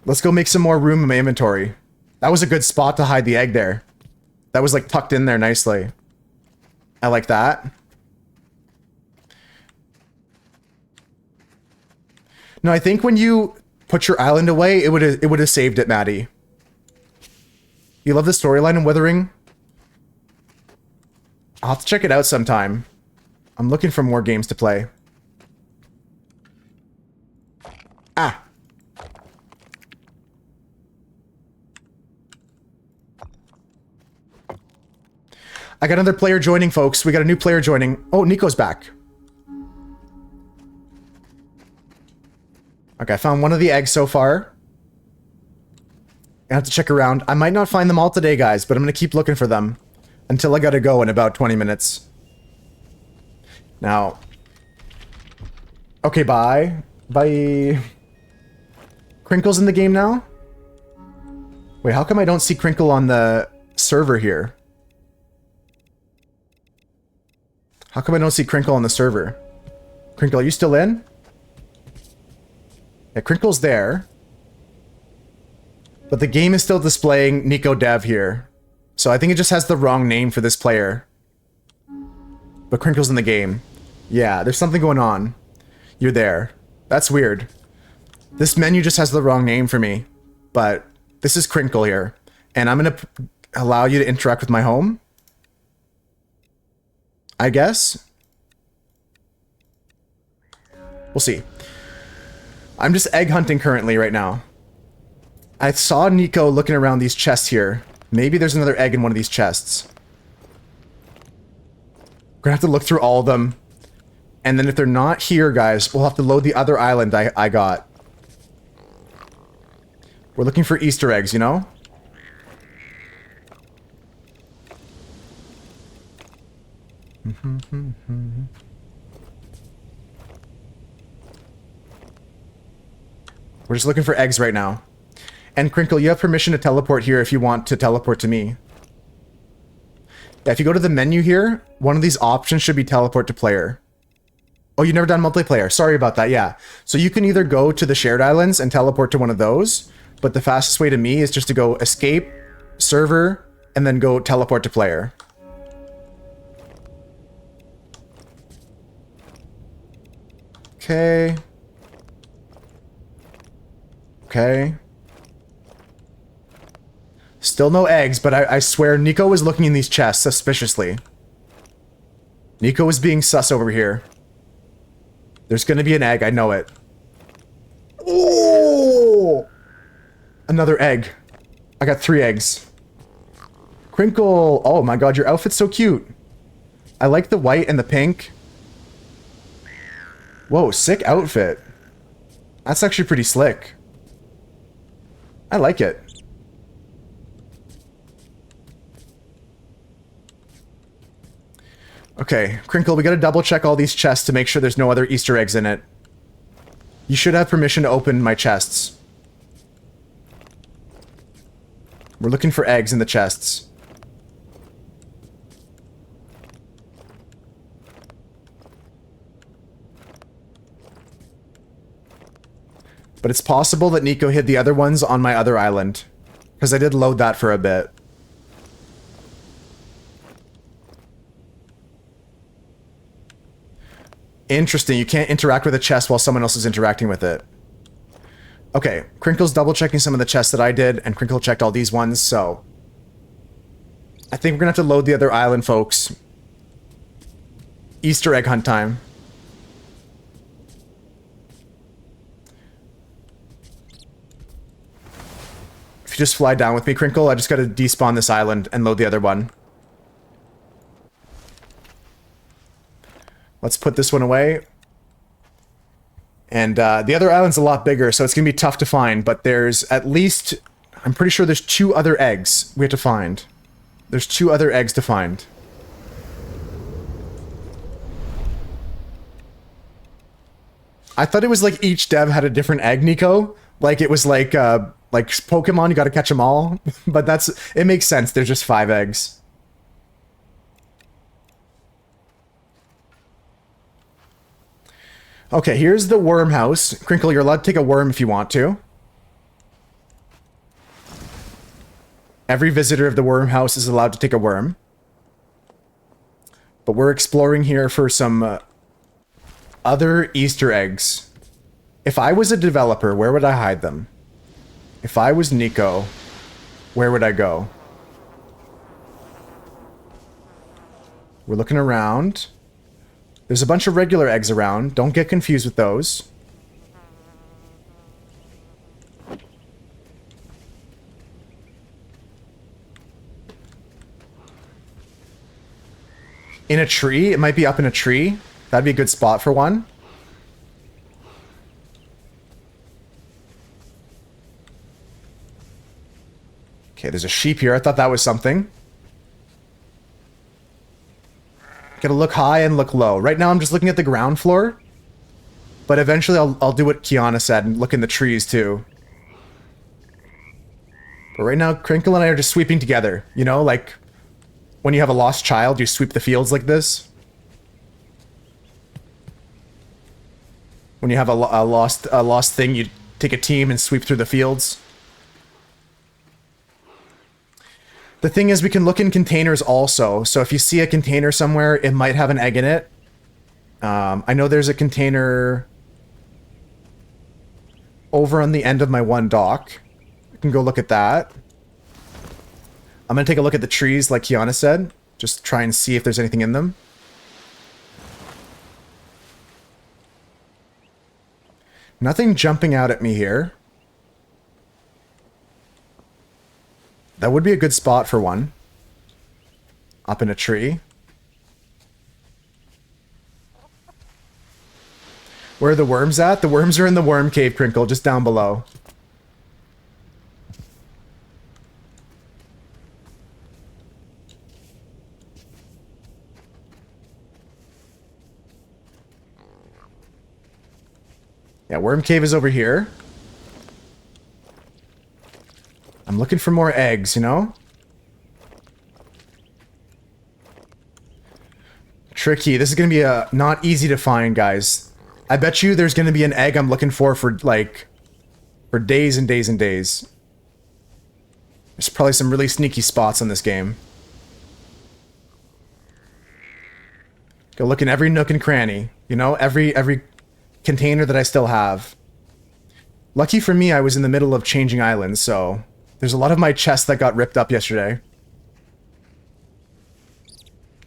Speaker 1: Let's go make some more room in my inventory. That was a good spot to hide the egg there. That was, like, tucked in there nicely. I like that. No, I think when you put your island away, it would have saved it, Maddie. You love the storyline in Wuthering? I'll have to check it out sometime. I'm looking for more games to play. Ah. I got another player joining, folks. We got a new player joining. Oh, Nico's back. Okay, I found one of the eggs so far. I have to check around. I might not find them all today, guys, but I'm going to keep looking for them until I got to go in about 20 minutes. Now. Okay, bye. Bye. Crinkle's in the game now? Wait, how come I don't see Crinkle on the server here? How come I don't see Crinkle on the server? Crinkle, are you still in? Yeah, Crinkle's there. But the game is still displaying Nico Dev here. So I think it just has the wrong name for this player. But Crinkle's in the game. Yeah, there's something going on. You're there. That's weird. This menu just has the wrong name for me. But this is Crinkle here. And I'm going to allow you to interact with my home. I guess. We'll see. I'm just egg hunting currently right now. I saw Nico looking around these chests here. Maybe there's another egg in one of these chests. We're gonna have to look through all of them. And then if they're not here, guys, we'll have to load the other island I got. We're looking for Easter eggs, you know? We're just looking for eggs right now. And Crinkle, you have permission to teleport here if you want to teleport to me. Yeah, if you go to the menu here, one of these options should be teleport to player. Oh, you've never done multiplayer. Sorry about that, yeah. So you can either go to the shared islands and teleport to one of those, but the fastest way to me is just to go escape, server, and then go teleport to player. Okay. Okay. Still no eggs, but I swear Nico was looking in these chests suspiciously. Nico was being sus over here. There's gonna be an egg, I know it. Oh! Another egg. I got 3 eggs. Crinkle. Oh my god, your outfit's so cute. I like the white and the pink. Whoa, sick outfit. That's actually pretty slick. I like it. Okay, Crinkle, we gotta double check all these chests to make sure there's no other Easter eggs in it. You should have permission to open my chests. We're looking for eggs in the chests. But it's possible that Nico hid the other ones on my other island. Because I did load that for a bit. Interesting, you can't interact with a chest while someone else is interacting with it. Okay, Crinkle's double checking some of the chests that I did, and Crinkle checked all these ones, so... I think we're gonna have to load the other island, folks. Easter egg hunt time. If you just fly down with me, Crinkle, I just gotta despawn this island and load the other one. Let's put this one away. And the other island's a lot bigger, so it's going to be tough to find. But there's at least... I'm pretty sure there's 2 other eggs we have to find. There's 2 other eggs to find. I thought it was like each dev had a different egg, Nico. Like it was like Pokemon, you gotta catch them all. But it makes sense, there's just 5 eggs. Okay, here's the worm house. Crinkle, you're allowed to take a worm if you want to. Every visitor of the worm house is allowed to take a worm. But we're exploring here for some other Easter eggs. If I was a developer, where would I hide them? If I was Nico, where would I go? We're looking around. There's a bunch of regular eggs around. Don't get confused with those. In a tree? It might be up in a tree. That'd be a good spot for one. Okay, there's a sheep here. I thought that was something. Gotta look high and look low. Right now I'm just looking at the ground floor. But eventually I'll do what Kiana said and look in the trees too. But right now Crinkle and I are just sweeping together. You know, like when you have a lost child, you sweep the fields like this. When you have a lost thing, you take a team and sweep through the fields. The thing is, we can look in containers also. So if you see a container somewhere, it might have an egg in it. I know there's a container over on the end of my one dock. I can go look at that. I'm going to take a look at the trees like Kiana said. Just try and see if there's anything in them. Nothing jumping out at me here. That would be a good spot for one. Up in a tree. Where are the worms at? The worms are in the worm cave, Crinkle, just down below. Yeah, worm cave is over here. I'm looking for more eggs, you know? Tricky. This is going to be not easy to find, guys. I bet you there's going to be an egg I'm looking for like, for days and days and days. There's probably some really sneaky spots on this game. Go look in every nook and cranny. You know, every container that I still have. Lucky for me, I was in the middle of changing islands, so... There's a lot of my chests that got ripped up yesterday.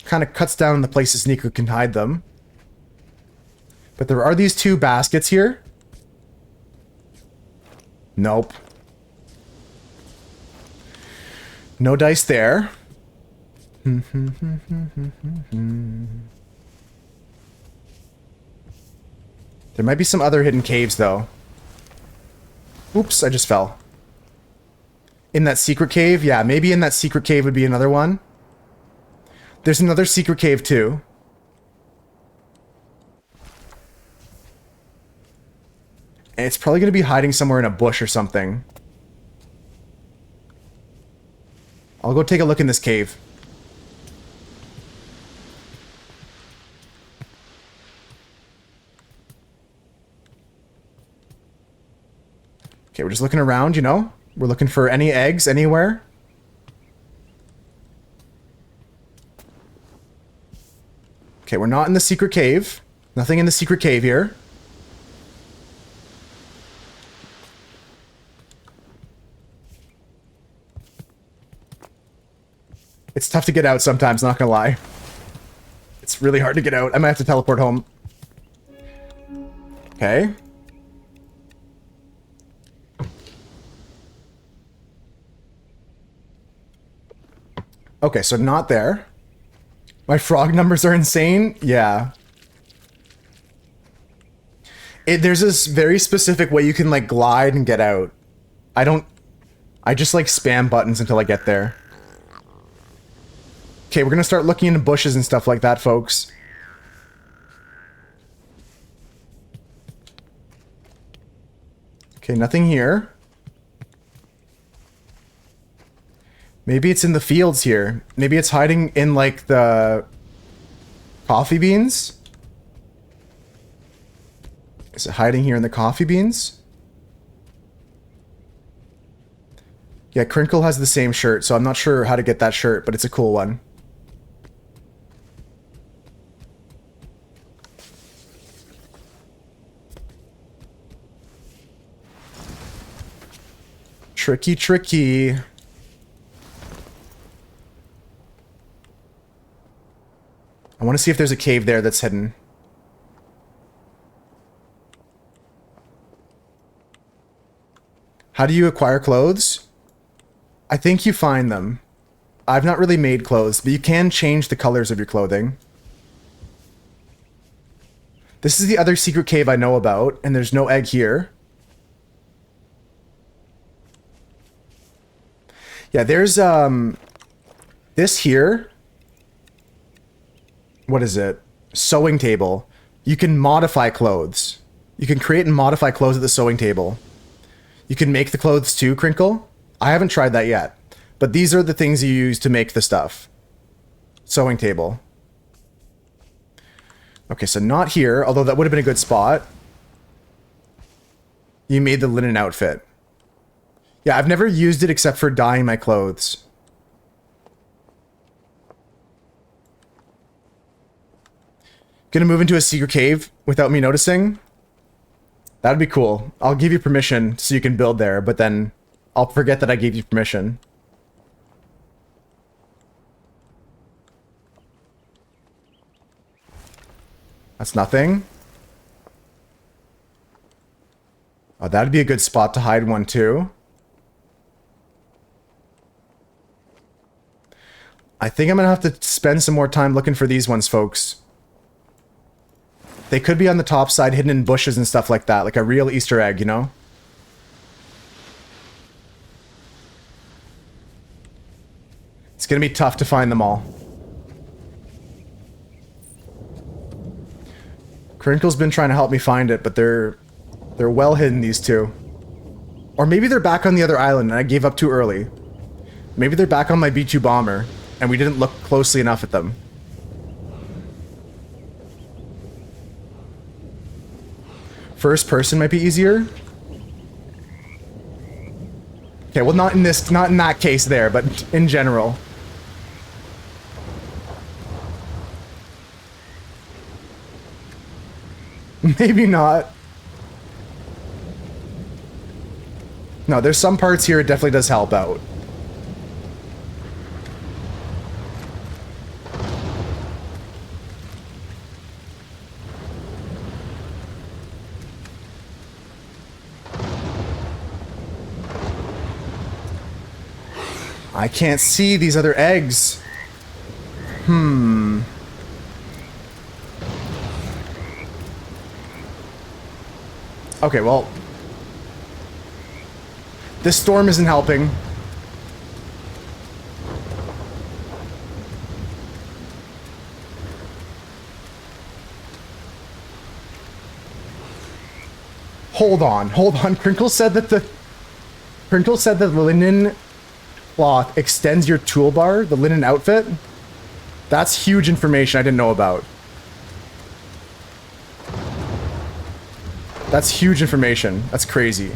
Speaker 1: Kind of cuts down the places Nico can hide them. But there are these 2 baskets here. Nope. No dice there. There might be some other hidden caves, though. Oops, I just fell. In that secret cave? Yeah, maybe in that secret cave would be another one. There's another secret cave, too. And it's probably going to be hiding somewhere in a bush or something. I'll go take a look in this cave. Okay, we're just looking around, you know? We're looking for any eggs anywhere. Okay, we're not in the secret cave. Nothing in the secret cave here. It's tough to get out sometimes, not gonna lie. It's really hard to get out. I might have to teleport home. Okay. Okay, so not there. My frog numbers are insane? Yeah. There's this very specific way you can like glide and get out. I just like spam buttons until I get there. Okay, we're gonna start looking into bushes and stuff like that, folks. Okay, nothing here. Maybe it's in the fields here. Maybe it's hiding in like the coffee beans. Is it hiding here in the coffee beans? Yeah, Crinkle has the same shirt, so I'm not sure how to get that shirt, but it's a cool one. Tricky, tricky. I want to see if there's a cave there that's hidden. How do you acquire clothes? I think you find them. I've not really made clothes, but you can change the colors of your clothing. This is the other secret cave I know about, and there's no egg here. Yeah, there's, this here. What is it? Sewing table. You can modify clothes. You can create and modify clothes at the sewing table. You can make the clothes too, Crinkle. I haven't tried that yet. But these are the things you use to make the stuff. Sewing table. Okay, so not here, although that would have been a good spot. You made the linen outfit. Yeah, I've never used it except for dyeing my clothes. Gonna move into a secret cave without me noticing? That'd be cool. I'll give you permission so you can build there, but then I'll forget that I gave you permission. That's nothing. Oh, that'd be a good spot to hide one too. I think I'm gonna have to spend some more time looking for these ones, folks. They could be on the top side, hidden in bushes and stuff like that, like a real Easter egg, you know? It's gonna be tough to find them all. Crinkle's been trying to help me find it, but they're well hidden, these two. Or maybe they're back on the other island and I gave up too early. Maybe they're back on my B2 bomber and we didn't look closely enough at them. First person might be easier. Okay, well not in that case there, but in general. Maybe not. No, there's some parts here it definitely does help out. I can't see these other eggs. Okay, well. This storm isn't helping. Hold on. Crinkle said that the linen cloth extends your toolbar, the linen outfit. That's huge information I didn't know about. That's huge information. That's crazy.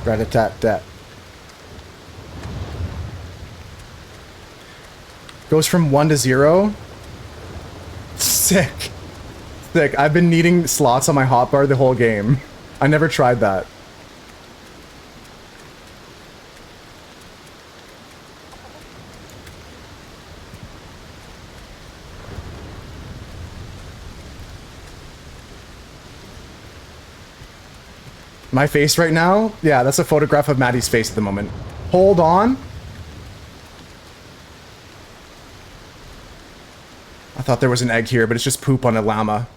Speaker 1: Rat-a-tat-tat. Goes from 1 to 0. Sick. Sick. I've been needing slots on my hotbar the whole game. I never tried that. My face right now? Yeah, that's a photograph of Maddie's face at the moment. Hold on. I thought there was an egg here, but it's just poop on a llama.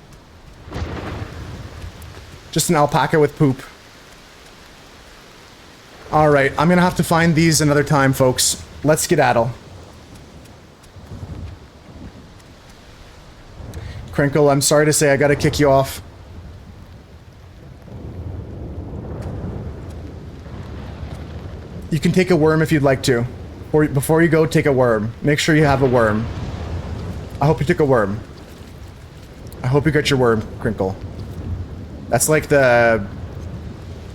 Speaker 1: Just an alpaca with poop. Alright, I'm gonna have to find these another time, folks. Let's skedaddle. Crinkle, I'm sorry to say I gotta kick you off. You can take a worm if you'd like to. Or before you go, take a worm. Make sure you have a worm. I hope you took a worm. I hope you got your worm, Crinkle. That's like the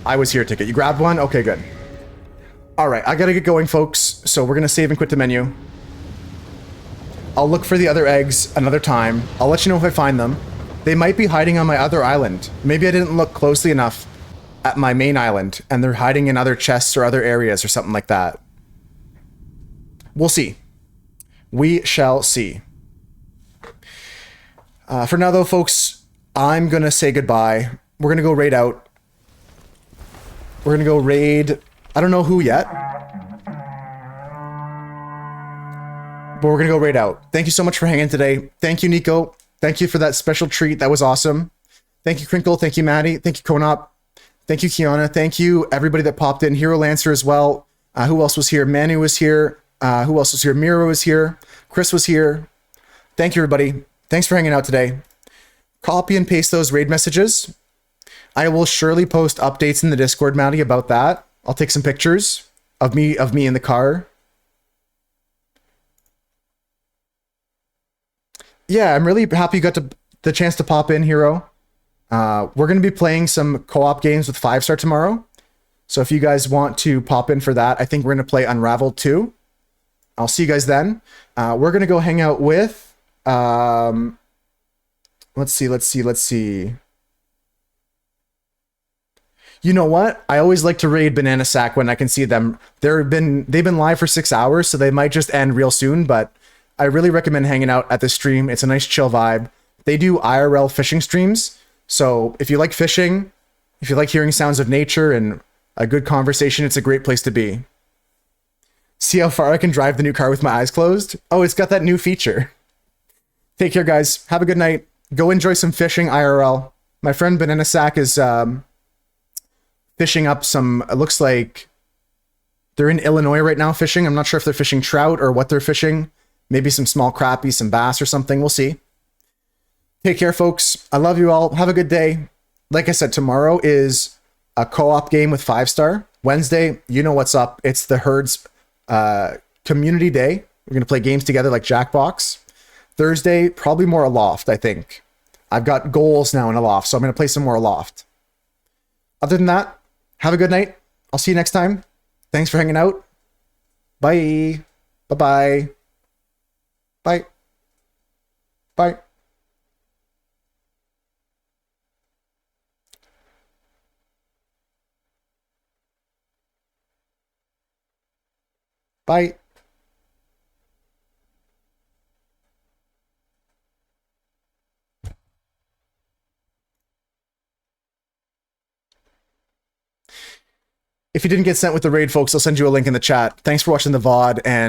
Speaker 1: I was here ticket. You grabbed one? Okay, good. Alright, I gotta get going, folks. So we're gonna save and quit the menu. I'll look for the other eggs another time. I'll let you know if I find them. They might be hiding on my other island. Maybe I didn't look closely enough at my main island, and they're hiding in other chests or other areas or something like that. We'll see. We shall see. For now, though, folks, I'm gonna say goodbye. We're gonna go raid out. We're gonna go raid... I don't know who yet. But we're gonna go raid out. Thank you so much for hanging today. Thank you, Nico. Thank you for that special treat. That was awesome. Thank you, Crinkle. Thank you, Maddie. Thank you, Konop. Thank you, Kiana. Thank you, everybody that popped in. Hero Lancer as well. Who else was here? Manu was here. Who else was here? Mira was here. Chris was here. Thank you, everybody. Thanks for hanging out today. Copy and paste those raid messages. I will surely post updates in the Discord, Maddie, about that. I'll take some pictures of me in the car. Yeah, I'm really happy you got the chance to pop in, Hero. We're going to be playing some co-op games with 5-star tomorrow. So if you guys want to pop in for that, I think we're going to play Unraveled 2. I'll see you guys then. We're going to go hang out with... let's see. You know what? I always like to raid Banana Sack when I can see them. They've been live for 6 hours, so they might just end real soon, but I really recommend hanging out at the stream. It's a nice chill vibe. They do IRL fishing streams, so if you like fishing, if you like hearing sounds of nature and a good conversation, it's a great place to be. See how far I can drive the new car with my eyes closed? Oh, it's got that new feature. Take care, guys. Have a good night. Go enjoy some fishing IRL. My friend Banana Sack is fishing up some, it looks like they're in Illinois right now fishing. I'm not sure if they're fishing trout or what they're fishing. Maybe some small crappie, some bass or something. We'll see. Take care, folks. I love you all. Have a good day. Like I said, tomorrow is a co-op game with 5-star. Wednesday, you know what's up. It's the Herds Community Day. We're going to play games together like Jackbox. Thursday, probably more ALOFT, I think. I've got goals now in ALOFT, so I'm going to play some more ALOFT. Other than that, have a good night. I'll see you next time. Thanks for hanging out. Bye. Bye-bye. Bye. Bye. Bye. If you didn't get sent with the raid, folks, I'll send you a link in the chat. Thanks for watching the VOD, and